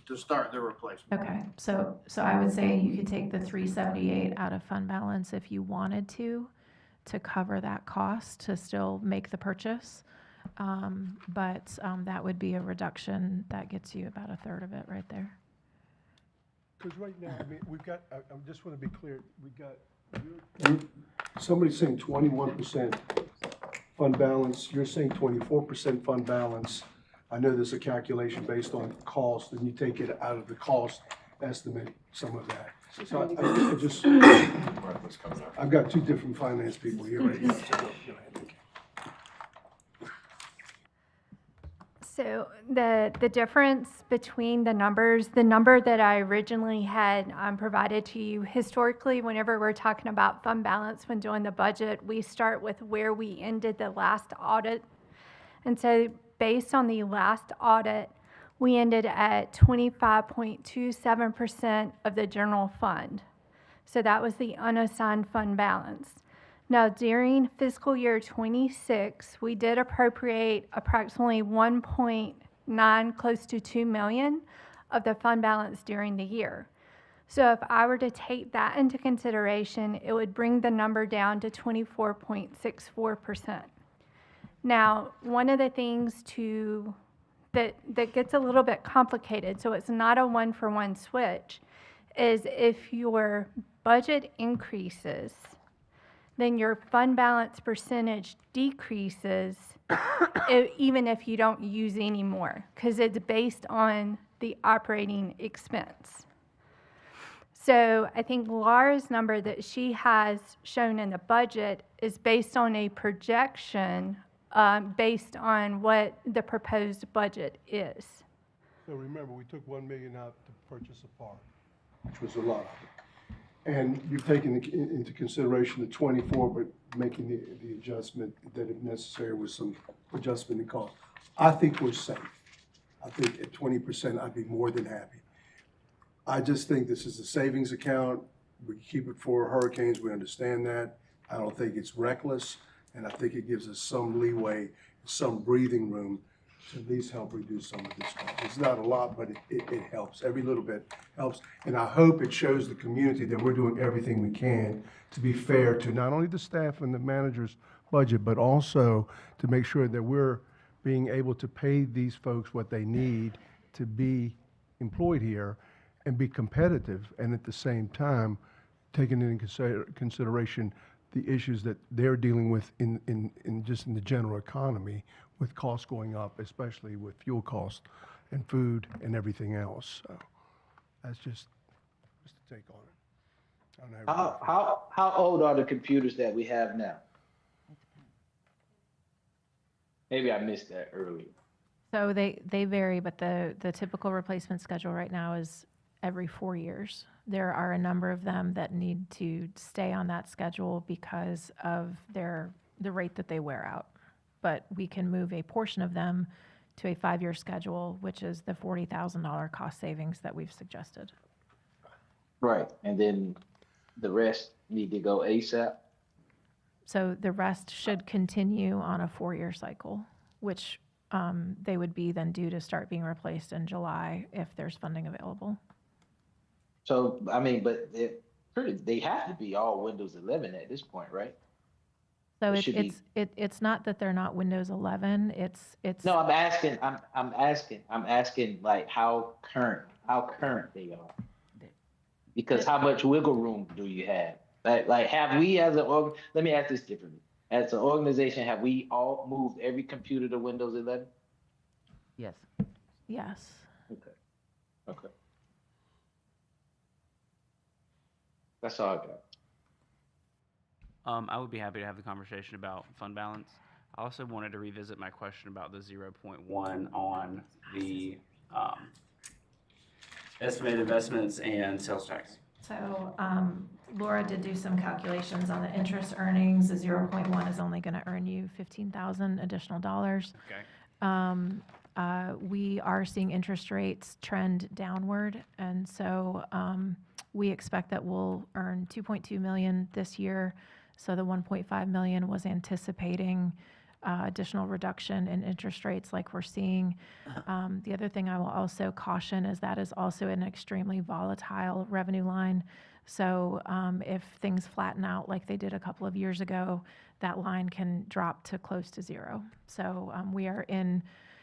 K: to start the replacement.
C: Okay, so I would say you could take the 378 out of fund balance if you wanted to cover that cost, to still make the purchase. But that would be a reduction that gets you about a third of it right there.
A: Because right now, I mean, we've got, I just want to be clear, we got, somebody's saying 21% fund balance, you're saying 24% fund balance. I know there's a calculation based on cost, and you take it out of the cost estimate, some of that. So I just, I've got two different finance people here right now.
L: So the difference between the numbers, the number that I originally had provided to you, historically, whenever we're talking about fund balance when doing the budget, we start with where we ended the last audit. And so based on the last audit, we ended at 25.27% of the general fund. So that was the unassigned fund balance. Now, during fiscal year 26, we did appropriate approximately 1.9, close to 2 million of the fund balance during the year. So if I were to take that into consideration, it would bring the number down to 24.64%. Now, one of the things that gets a little bit complicated, so it's not a one-for-one switch, is if your budget increases, then your fund balance percentage decreases even if you don't use any more, because it's based on the operating expense. So I think Laura's number that she has shown in the budget is based on a projection based on what the proposed budget is.
A: So remember, we took 1 million out to purchase a park, which was a lot of it. And you've taken into consideration the 24, but making the adjustment that if necessary was some adjustment in cost. I think we're safe. I think at 20%, I'd be more than happy. I just think this is a savings account. We keep it for hurricanes. We understand that. I don't think it's reckless. And I think it gives us some leeway, some breathing room to at least help reduce some of this cost. It's not a lot, but it helps. Every little bit helps. And I hope it shows the community that we're doing everything we can to be fair to not only the staff and the manager's budget, but also to make sure that we're being able to pay these folks what they need to be employed here and be competitive, and at the same time, taking into consideration the issues that they're dealing with in the general economy, with costs going up, especially with fuel costs and food and everything else. So that's just a take on it. I don't know.
R: How old are the computers that we have now? Maybe I missed that earlier.
C: So they vary, but the typical replacement schedule right now is every 4 years. There are a number of them that need to stay on that schedule because of the rate that they wear out. But we can move a portion of them to a 5-year schedule, which is the $40,000 cost savings that we've suggested.
R: Right, and then the rest need to go ASAP?
C: So the rest should continue on a 4-year cycle, which they would be then due to start being replaced in July if there's funding available.
R: So, I mean, but they have to be all Windows 11 at this point, right?
C: So
R: It should be-
C: it's not that they're not Windows 11, it's.
R: No, I'm asking like how current they are. Because how much wiggle room do you have? Like have we as let me ask this differently. As an organization, have we all moved every computer to Windows 11?
T: Yes.
C: Yes.
R: Okay. That's all I got.
N: I would be happy to have the conversation about fund balance. I also wanted to revisit my question about the 0.1 on the estimated investments and sales tax.
C: So Laura did do some calculations on the interest earnings. The 0.1 is only going to earn you $15,000 additional dollars.
N: Okay.
C: We are seeing interest rates trend downward, and so we expect that we'll earn 2.2 million this year. So the 1.5 million was anticipating additional reduction in interest rates like we're seeing. The other thing I will also caution is that is also an extremely volatile revenue line. So if things flatten out like they did a couple of years ago, that line can drop to close to zero. So we are in,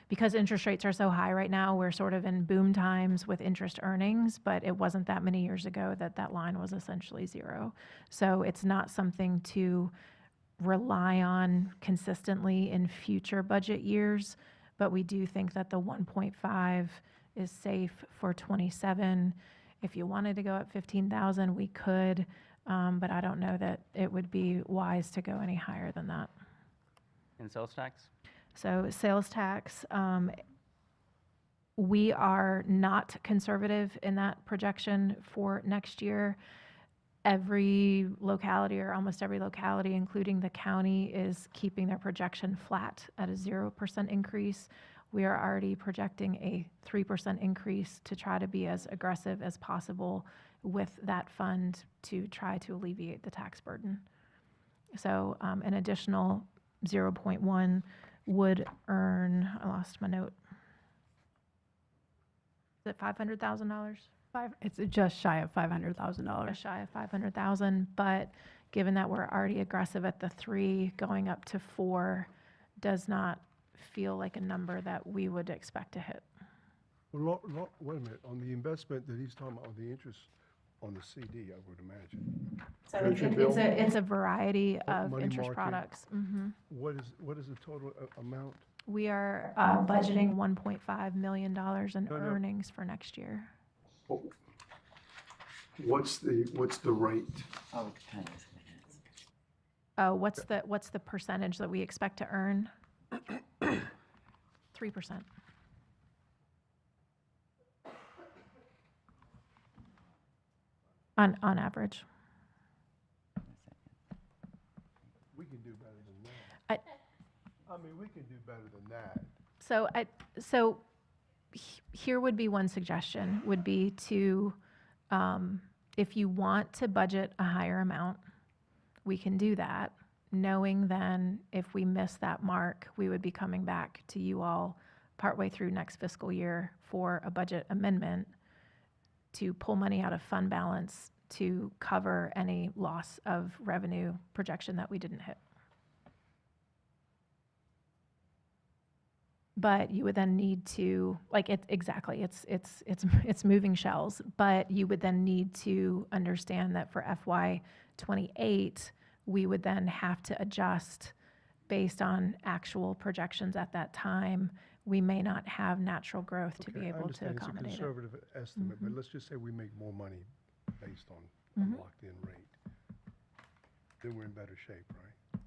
C: because interest rates are so high right now, we're sort of in boom times with interest earnings, but it wasn't that many years ago that that line was essentially zero. So it's not something to rely on consistently in future budget years, but we do think that the 1.5 is safe for 27. If you wanted to go up 15,000, we could, but I don't know that it would be wise to go any higher than that.
N: And sales tax?
C: So sales tax, we are not conservative in that projection for next year. Every locality, or almost every locality, including the county, is keeping their projection flat at a 0% increase. We are already projecting a 3% increase to try to be as aggressive as possible with that fund to try to alleviate the tax burden. So an additional 0.1 would earn, I lost my note. Is it $500,000?
Q: It's just shy of $500,000.
C: Just shy of 500,000, but given that we're already aggressive at the 3, going up to 4 does not feel like a number that we would expect to hit.
A: Well, wait a minute, on the investment that he's talking about, on the interest on the CD, I would imagine.
C: So
A: Pension bill,
C: it's a variety of
A: money
C: interest
A: market.
C: products. Mhm.
A: What is the total amount?
C: We are budgeting $1.5 million in
A: No.
C: earnings for next year.
A: What's the rate?
T: Oh, it depends.
C: What's the percentage that we expect to earn? 3%. On average.
A: We can do better than that. I mean, we can do better than that.
C: So here would be one suggestion, would be to, if you want to budget a higher amount, we can do that, knowing then if we miss that mark, we would be coming back to you all partway through next fiscal year for a budget amendment to pull money out of fund balance to cover any loss of revenue projection that we didn't hit. But you would then need to, it's moving shells, but you would then need to understand that for FY '28, we would then have to adjust based on actual projections at that time. We may not have natural growth to be able to accommodate
A: It's
C: it.
A: a conservative estimate, but let's just say we make more money based on a locked-in rate. Then we're in better shape, right?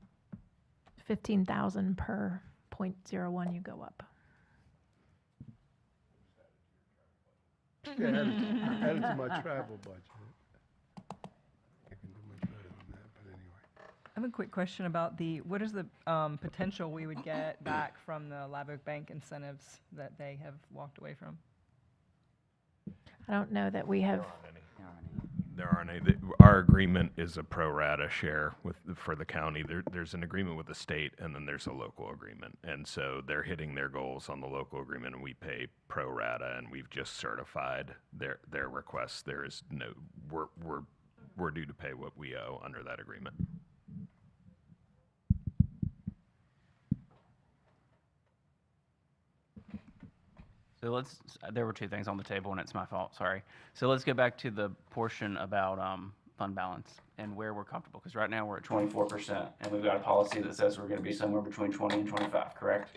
C: 15,000 per 0.01 you go up.
A: Yeah, add it to my travel budget. I can do much better than that, but anyway.
P: I have a quick question about what is the potential we would get back from the Live Oak Bank incentives that they have walked away from?
C: I don't know that we have.
E: There aren't any. Our agreement is a pro rata share for the county. There's an agreement with the state, and then there's a local agreement. And so they're hitting their goals on the local agreement, and we pay pro rata, and we've just certified their requests. There is no, we're due to pay what we owe under that agreement.
N: So there were two things on the table, and it's my fault, sorry. So let's go back to the portion about fund balance and where we're comfortable, because right now we're at 24%, and we've got a policy that says we're going to be somewhere between 20 and 25, correct?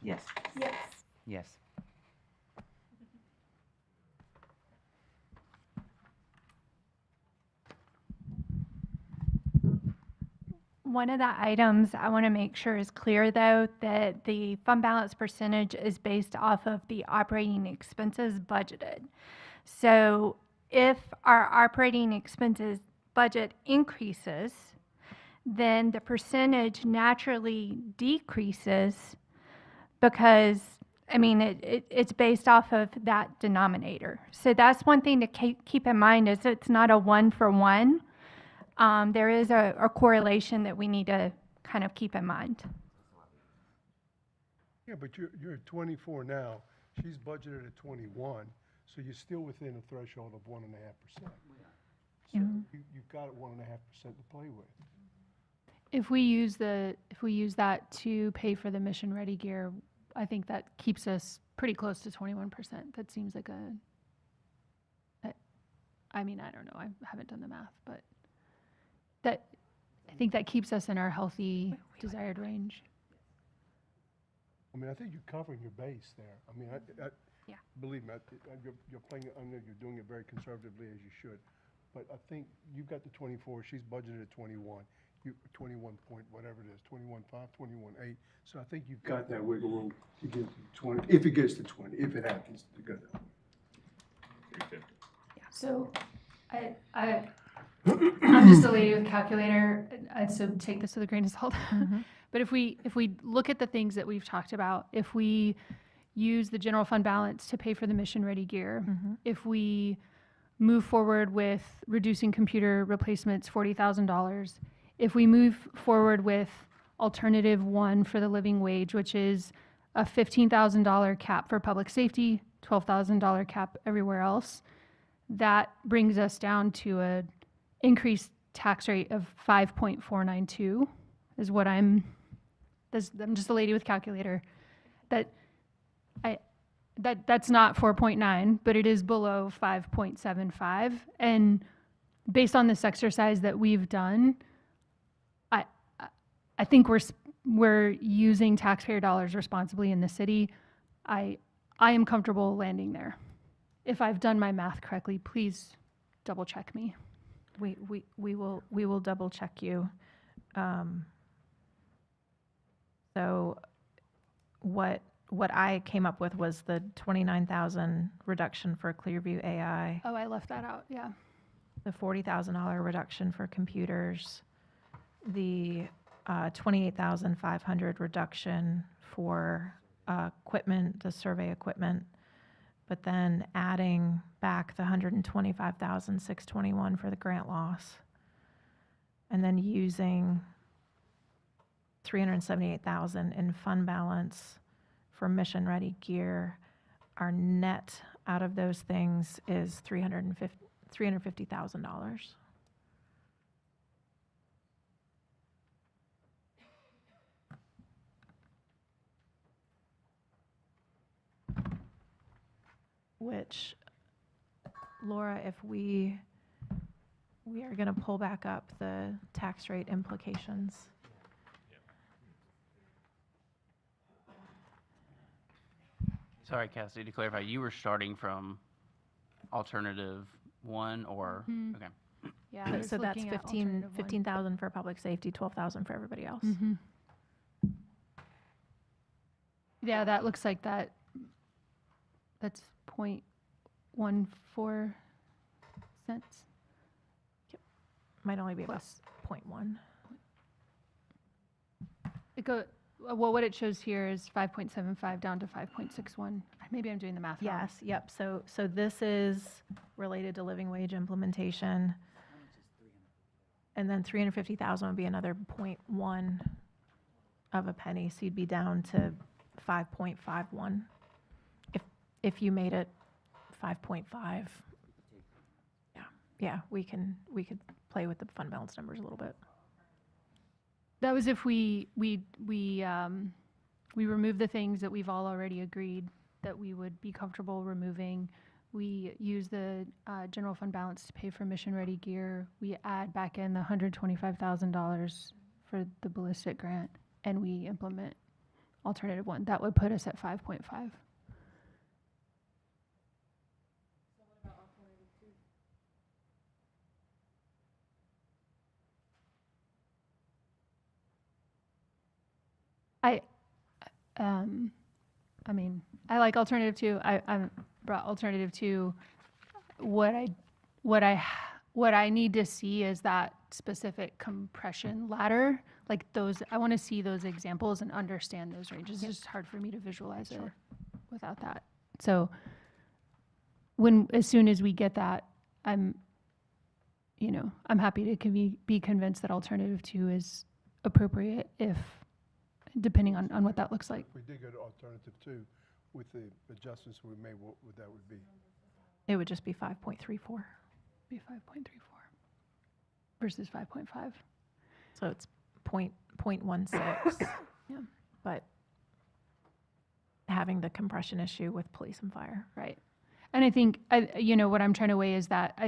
T: Yes.
L: Yes.
T: Yes.
L: One of the items I want to make sure is clear, though, that the fund balance percentage is based off of the operating expenses budgeted. So if our operating expenses budget increases, then the percentage naturally decreases because, I mean, it's based off of that denominator. So that's one thing to keep in mind is it's not a one-for-one. there is a correlation that we need to kind of keep in mind.
A: Yeah, but you're at 24 now. She's budgeted at 21, so you're still within a threshold of 1.5%. So you've got 1.5% to play with.
O: If we use that to pay for the mission ready gear, I think that keeps us pretty close to 21%. That seems like I mean, I don't know. I haven't done the math, but I think that keeps us in our healthy desired range.
A: I mean, I think you're covering your base there. I mean,
O: Yeah.
A: believe me, you're playing, I know you're doing it very conservatively as you should, but I think you've got the 24, she's budgeted at 21. 21 point, whatever it is, 21.5, 21.8. So I think you've got that wiggle room to get to 20, if it gets to 20, if it happens to go down.
O: So I'm just a lady with a calculator, so take this with a grain of salt. But if we look at the things that we've talked about, if we use the general fund balance to pay for the mission ready gear, if we move forward with reducing computer replacements, $40,000, if we move forward with alternative one for the living wage, which is a $15,000 cap for public safety, $12,000 cap everywhere else, that brings us down to a increased tax rate of 5.492 is what I'm just a lady with calculator. That's not 4.9, but it is below 5.75. And based on this exercise that we've done, I think we're using taxpayer dollars responsibly in the city. I am comfortable landing there. If I've done my math correctly, please double check me.
C: We will double check you. So what I came up with was the 29,000 reduction for Clearview AI,
O: Oh, I left that out, yeah.
C: the $40,000 reduction for computers, the 28,500 reduction for equipment, the survey equipment, but then adding back the 125,621 for the grant loss, and then using 378,000 in fund balance for mission ready gear. Our net out of those things is $350,000. Which, Laura, if we are going to pull back up the tax rate implications.
N: Sorry, Cassidy, to clarify, you were starting from alternative one or, okay.
O: Yeah, I was
C: So that's
O: looking at alternative one.
C: 15,000 for public safety, 12,000 for everybody else.
O: Yeah, that looks like that's 0.14 cents.
C: Might only be about
O: Plus.
C: 0.1.
O: Well, what it shows here is 5.75 down to 5.61. Maybe I'm doing the math wrong.
C: Yes, yep. So this is related to living wage implementation. And then 350,000 would be another 0.1 of a penny. So you'd be down to 5.51. If you made it 5.5. Yeah, we could play with the fund balance numbers a little bit.
O: That was if we remove the things that we've all already agreed that we would be comfortable removing. We use the general fund balance to pay for mission ready gear. We add back in the $125,000 for the ballistic grant, and we implement alternative one. That would put us at 5.5. I mean, I like alternative two. I brought alternative two. What I need to see is that specific compression ladder, like those. I want to see those examples and understand those ranges. It's just hard for me to visualize it without that. So as soon as we get that, I'm happy to be convinced that alternative 2 is appropriate if, depending on what that looks like.
A: If we did go to alternative 2, with the adjustments we made, what would that would be?
C: It would just be 5.34.
O: Be 5.34 versus 5.5.
C: So it's 0.16.
O: Yeah.
C: But having the compression issue with police and fire.
O: Right. And I think, what I'm trying to weigh is that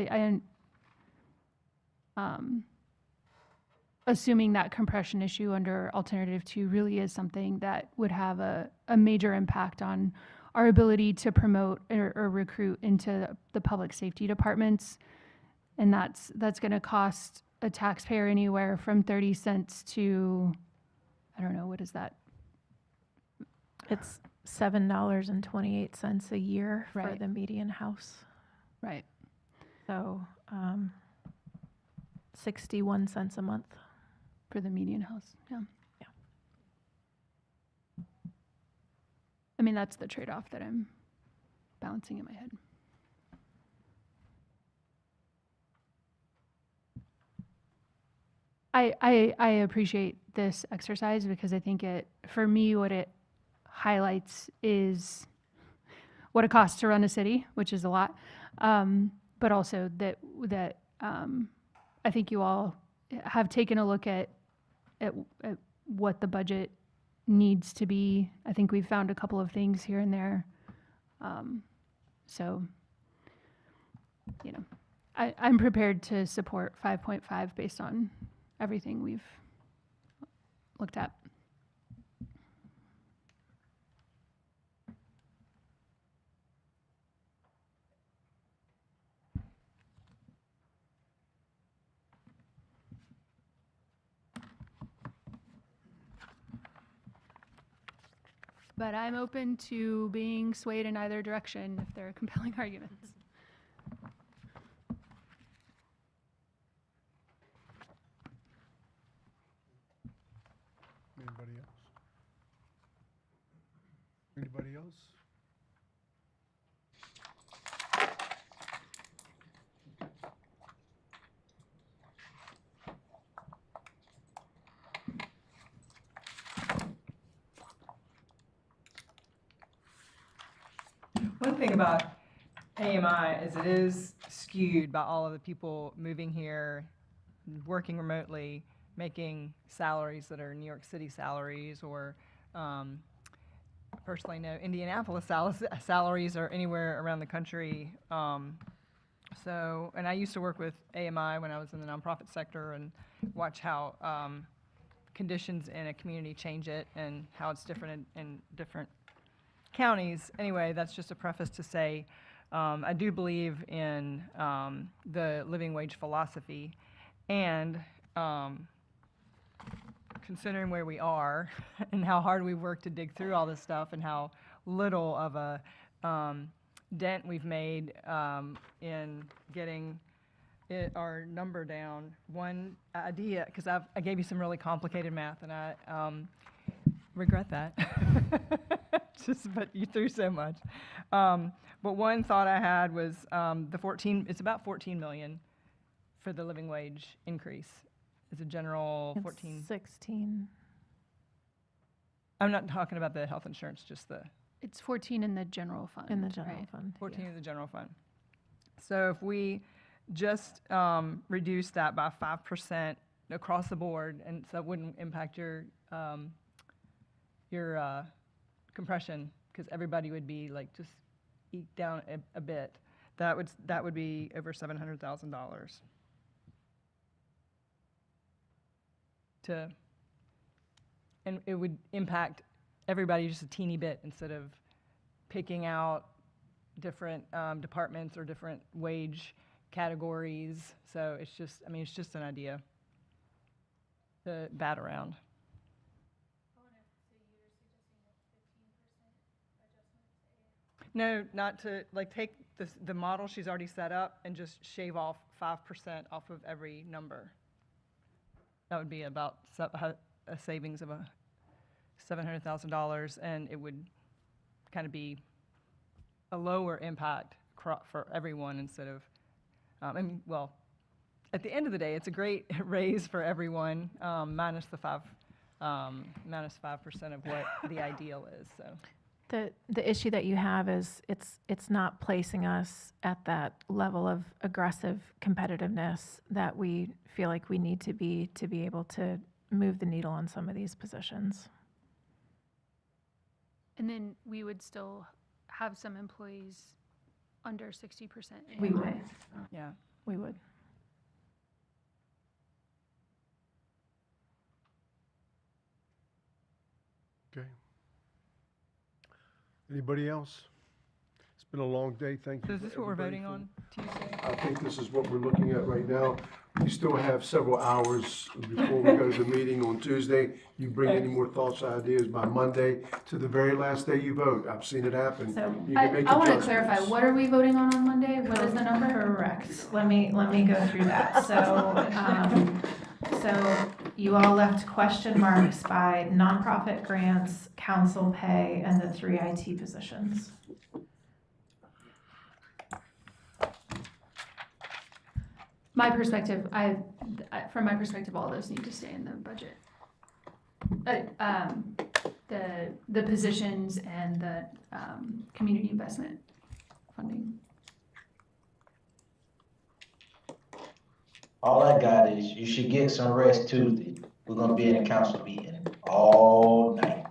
O: assuming that compression issue under alternative 2 really is something that would have a major impact on our ability to promote or recruit into the public safety departments. And that's going to cost a taxpayer anywhere from 30 cents to, I don't know, what is that?
C: It's $7.28 a year for
O: Right.
C: the median house.
O: Right.
C: So 61 cents a month.
O: For the median house, yeah.
C: Yeah.
O: I mean, that's the trade-off that I'm balancing in my head. I appreciate this exercise because I think for me, what it highlights is what it costs to run a city, which is a lot, but also that I think you all have taken a look at what the budget needs to be. I think we've found a couple of things here and there. So, I'm prepared to support 5.5 based on everything we've looked at. But I'm open to being swayed in either direction if there are compelling arguments.
A: Anybody else? Anybody else?
P: One thing about AMI is it is skewed by all of the people moving here, working remotely, making salaries that are New York City salaries, or personally know Indianapolis salaries or anywhere around the country. And I used to work with AMI when I was in the nonprofit sector and watch how conditions in a community change it and how it's different in different counties. Anyway, that's just a preface to say I do believe in the living wage philosophy, and considering where we are and how hard we've worked to dig through all this stuff and how little of a dent we've made in getting our number down. One idea, because I gave you some really complicated math, and I regret that. But you threw so much. But one thought I had was it's about 14 million for the living wage increase. It's a general 14.
C: 16.
P: I'm not talking about the health insurance, just the.
O: It's 14 in the general fund.
C: In the general
O: right?
C: fund.
P: 14 in the general fund. So if we just reduce that by 5% across the board, and so that wouldn't impact your compression, because everybody would be like just eked down a bit. That would be over $700,000 and it would impact everybody just a teeny bit instead of picking out different departments or different wage categories. So it's just an idea to bat around. No, not to, take the model she's already set up and just shave off 5% off of every number. That would be about a savings of $700,000, and it would kind of be a lower impact for everyone instead of, at the end of the day, it's a great raise for everyone, minus the 5% of what the ideal is, so.
C: The issue that you have is it's not placing us at that level of aggressive competitiveness that we feel like we need to be able to move the needle on some of these positions.
O: And then we would still have some employees under 60%
C: We
O: anyway.
C: would.
P: Yeah.
C: We would.
A: Okay. Anybody else? It's been a long day, thank you.
P: So is this what we're
A: everybody
P: voting on Tuesday?
A: I think this is what we're looking at right now. We still have several hours before we go to the meeting on Tuesday. You bring any more thoughts, ideas by Monday to the very last day you vote. I've seen it happen.
B: So
A: You
B: I
A: can make
B: want to
A: adjustments.
B: clarify, what are we voting on Monday? What is the number?
C: Correct. Let me go through that. So you all left question marks by nonprofit grants, council pay, and the 3 IT positions.
O: My perspective, from my perspective, all those need to stay in the budget. The positions and the community investment funding.
R: All I got is you should get some rest Tuesday. We're gonna be in a council meeting all night.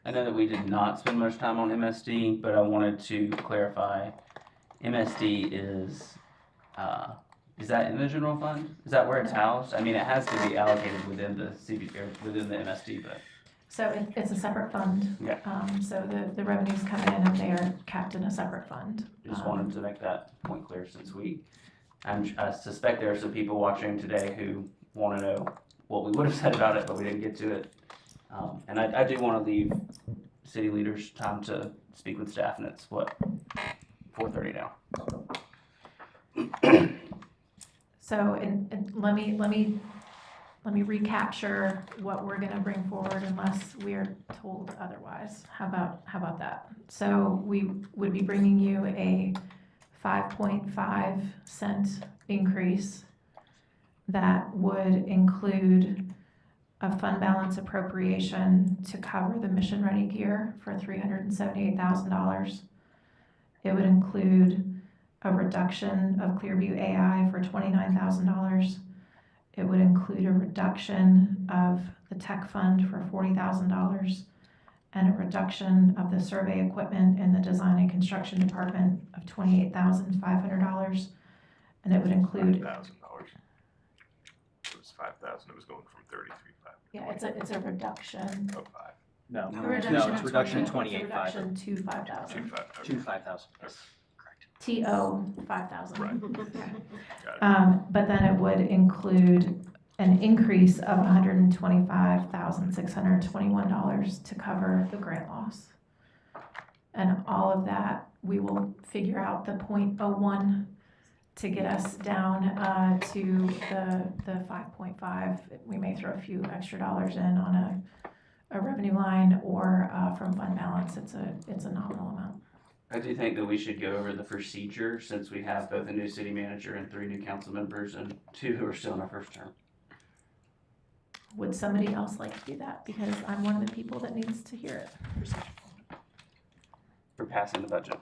N: I know that we did not spend much time on MSD, but I wanted to clarify, MSD is that in the general fund? Is that where it's housed? I mean, it has to be allocated within the or within the MSD, but.
C: So it's a separate fund.
N: Yeah.
C: So the revenues come in and they are kept in a separate fund.
N: Just wanted to make that point clear since I suspect there are some people watching today who want to know what we would have said about it, but we didn't get to it. And I do want to leave city leaders time to speak with staff, and it's what, 4:30 now.
C: So and let me recapture what we're gonna bring forward unless we are told otherwise. How about that? So we would be bringing you a 5.5 cent increase that would include a fund balance appropriation to cover the mission-ready gear for $378,000. It would include a reduction of Clearview AI for $29,000. It would include a reduction of the tech fund for $40,000 and a reduction of the survey equipment in the design and construction department of $28,500. And it would include
E: $5,000. It was 5,000. It was going from 33,500.
C: Yeah, it's a reduction.
E: Oh, 5.
H: No,
C: A
H: no,
C: reduction
H: it's
C: of
H: reduction
C: 28,
H: 28,500.
C: reduction to 5,000.
H: 5,000. Yes.
C: TO 5,000.
E: Right.
C: But then it would include an increase of $125,621 to cover the grant loss. And all of that, we will figure out the 0.01 to get us down to the 5.5. We may throw a few extra dollars in on a revenue line or from fund balance. It's a nominal amount.
N: I do think that we should go over the procedure since we have both a new city manager and 3 new council members and 2 who are still in our first term.
C: Would somebody else like to do that? Because I'm one of the people that needs to hear it.
N: For passing the budget.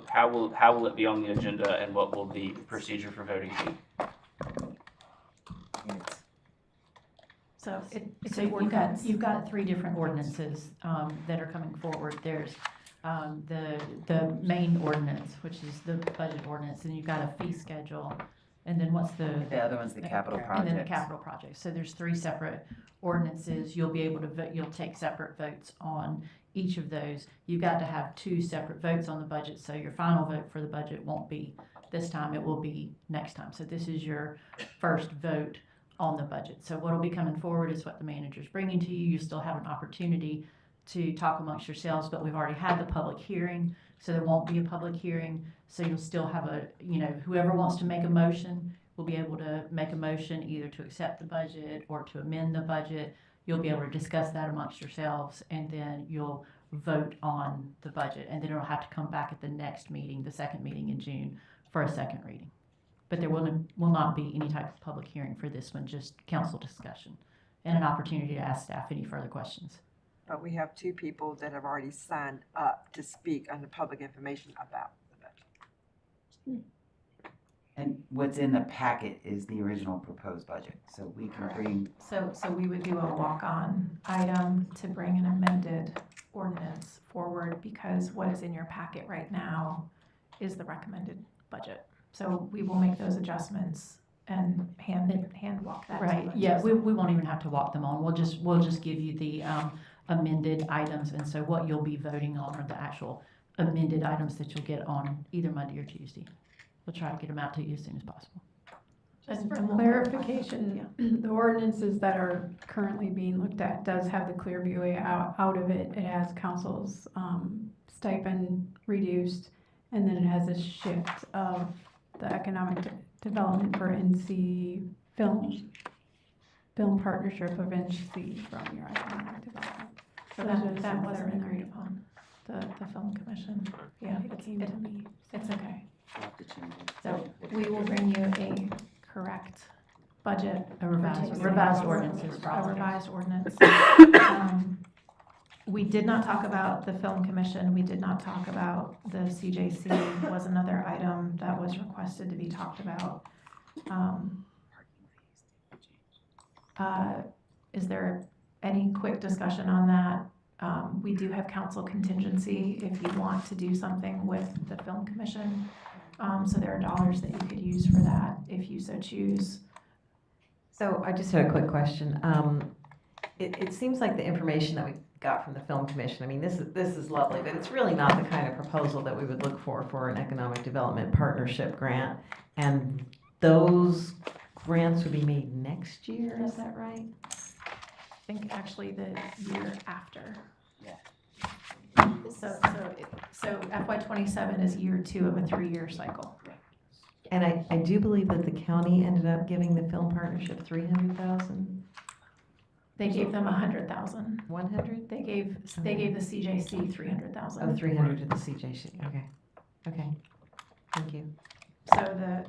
N: How will it be on the agenda, and what will the procedure for voting be?
C: So
V: So you've got 3 different ordinances that are coming forward. There's the main ordinance, which is the budget ordinance, and you've got a fee schedule. And then what's the
T: other one's the capital
V: And then the
T: projects.
V: capital project. So there's 3 separate ordinances. You'll be able to vote, you'll take separate votes on each of those. You've got to have 2 separate votes on the budget, so your final vote for the budget won't be this time, it will be next time. So this is your first vote on the budget. So what'll be coming forward is what the manager's bringing to you. You still have an opportunity to talk amongst yourselves, but we've already had the public hearing, so there won't be a public hearing. So you'll still have whoever wants to make a motion will be able to make a motion either to accept the budget or to amend the budget. You'll be able to discuss that amongst yourselves, and then you'll vote on the budget, and then it'll have to come back at the next meeting, the second meeting in June, for a second reading. But there will not be any type of public hearing for this one, just council discussion and an opportunity to ask staff any further questions.
H: But we have two people that have already signed up to speak on the public information about the budget.
T: And what's in the packet is the original proposed budget, so we can bring.
C: So we would do a walk-on item to bring an amended ordinance forward, because what is in your packet right now is the recommended budget. So we will make those adjustments and hand walk that. to
V: Right,
C: you.
V: yeah, we won't even have to walk them on. We'll just give you the amended items, and so what you'll be voting on are the actual amended items that you'll get on either Monday or Tuesday. We'll try to get them out to you as soon as possible.
Q: Just for
C: And we'll
Q: clarification, the ordinances that are currently being looked at does have the Clearview Way out of it. It has council's stipend reduced, and then it has a shift of the economic development for NC film partnership of NC from your economic development. So those are the
C: That
Q: things
C: wasn't
Q: that are
C: agreed
Q: in
C: upon, the film commission. Yeah,
Q: It came to me.
C: it's okay.
V: So
C: We will bring you a correct budget.
V: A revised-
C: for Tuesday.
V: revised ordinances for all
C: A
V: of
C: revised ordinance. We did not talk about the film commission. We did not talk about the CJC was another item that was requested to be talked about. Is there any quick discussion on that? We do have council contingency if you want to do something with the film commission. So there are dollars that you could use for that if you so choose.
F: So I just had a quick question. It seems like the information that we got from the Film Commission, I mean, this is lovely, but it's really not the kind of proposal that we would look for an economic development partnership grant. And those grants would be made next year, is that right?
C: I think actually the year after.
T: Yeah.
C: So FY '27 is year 2 of a 3-year cycle.
F: And I do believe that the county ended up giving the film partnership 300,000.
C: They gave them 100,000.
F: 100?
C: They gave the CJC 300,000.
F: Oh, 300 to the CJC, okay. Thank you.
C: So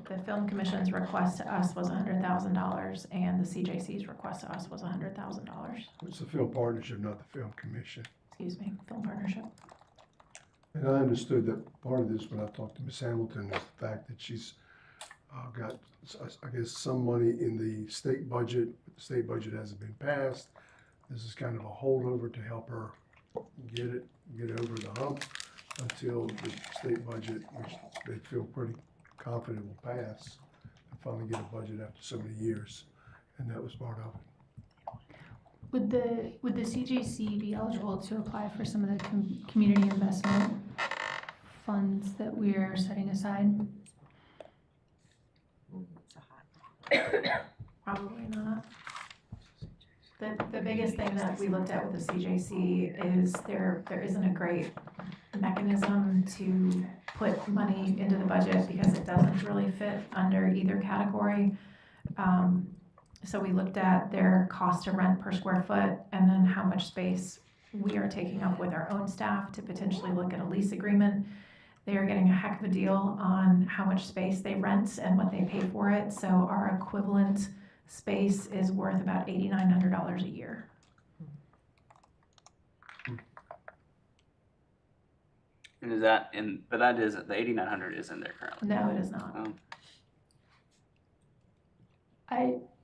C: the film commission's request to us was $100,000, and the CJC's request to us was $100,000.
A: It's the film partnership, not the film commission.
C: Excuse me, film partnership.
A: And I understood that part of this when I talked to Ms. Hamilton is the fact that she's got, I guess, some money in the state budget. The state budget hasn't been passed. This is kind of a holdover to help her get over the hump until the state budget, which they feel pretty confident will pass, and finally get a budget after so many years. And that was part of it.
O: Would the CJC be eligible to apply for some of the community investment funds that we're setting aside?
C: Probably not. The biggest thing that we looked at with the CJC is there isn't a great mechanism to put money into the budget because it doesn't really fit under either category. So we looked at their cost to rent per square foot and then how much space we are taking up with our own staff to potentially look at a lease agreement. They are getting a heck of a deal on how much space they rent and what they pay for it. So our equivalent space is worth about $8,900 a year.
N: And is that in, but that is, the 8,900 is in there currently?
C: No, it is not.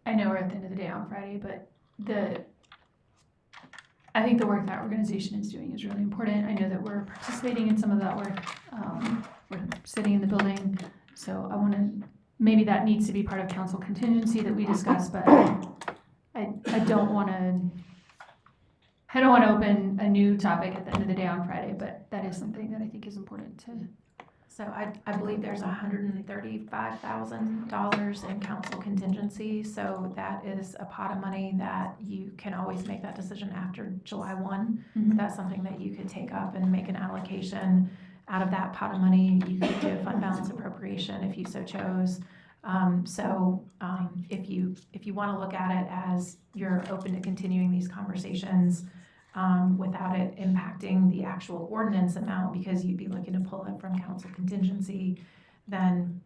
O: I know we're at the end of the day on Friday, but I think the work that organization is doing is really important. I know that we're participating in some of that work. We're sitting in the building, so I want to, maybe that needs to be part of council contingency that we discuss, but I don't want to open a new topic at the end of the day on Friday, but that is something that I think is important to.
C: So I believe there's $135,000 in council contingency. So that is a pot of money that you can always make that decision after July 1.
O: Mhm.
C: That's something that you could take up and make an allocation out of that pot of money. You could do a fund balance appropriation if you so chose. If you want to look at it as you're open to continuing these conversations, without it impacting the actual ordinance amount, because you'd be looking to pull it from council contingency, then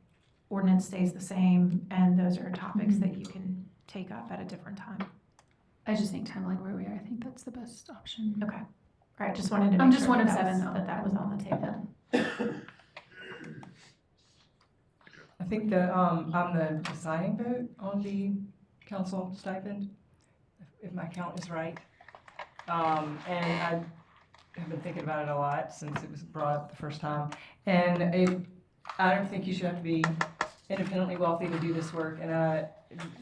C: ordinance stays the same, and those are topics that you can take up at a different time.
O: I just think timeline where we are, I think that's the best option.
C: Okay. All right, just wanted to
O: I'm
C: make
O: just
C: sure
O: one of
C: that
O: seven,
C: was,
O: though.
C: that was on the table.
P: I think I'm the deciding vote on the council stipend, if my count is right. And I have been thinking about it a lot since it was brought up the first time. And I don't think you should have to be independently wealthy to do this work. And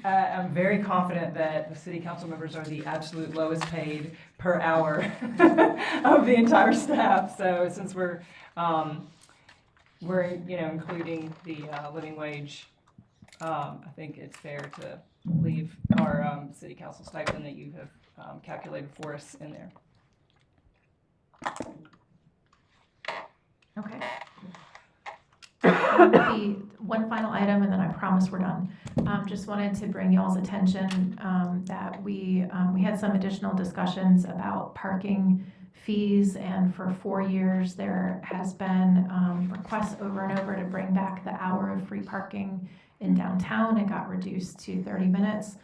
P: I'm very confident that the city council members are the absolute lowest paid per hour of the entire staff. So since we're including the living wage, I think it's fair to leave our city council stipend that you have calculated for us in there.
C: Okay. The one final item, and then I promise we're done. Just wanted to bring y'all's attention that we had some additional discussions about parking fees, and for 4 years there has been requests over and over to bring back the hour of free parking in downtown. It got reduced to 30 minutes.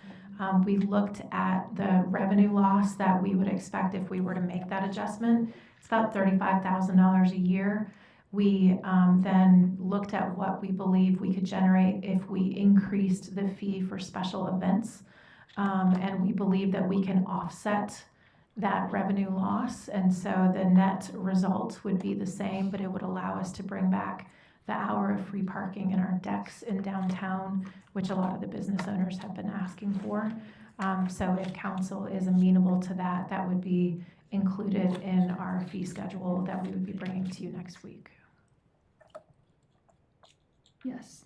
C: We looked at the revenue loss that we would expect if we were to make that adjustment. It's about $35,000 a year. We then looked at what we believe we could generate if we increased the fee for special events. And we believe that we can offset that revenue loss. And so the net result would be the same, but it would allow us to bring back the hour of free parking in our decks in downtown, which a lot of the business owners have been asking for. So if council is amenable to that, that would be included in our fee schedule that we would be bringing to you next week.
O: Yes.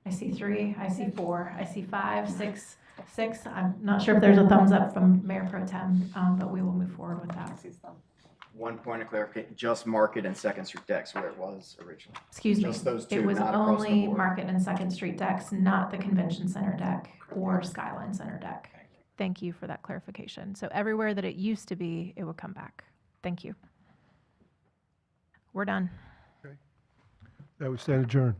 C: I see 3, I see 4, I see 5, 6. I'm not sure if there's a thumbs up from Mayor Pro Tem, but we will move forward with that.
K: One point of clarification, just Market and Second Street decks where it was originally.
C: Excuse me,
K: Just those two,
C: it was
K: not across the
C: only
K: board.
C: Market and Second Street decks, not the Convention Center deck or Skyline Center deck. Thank you for that clarification. So everywhere that it used to be, it would come back. Thank you. We're done.
A: That would stand adjourned.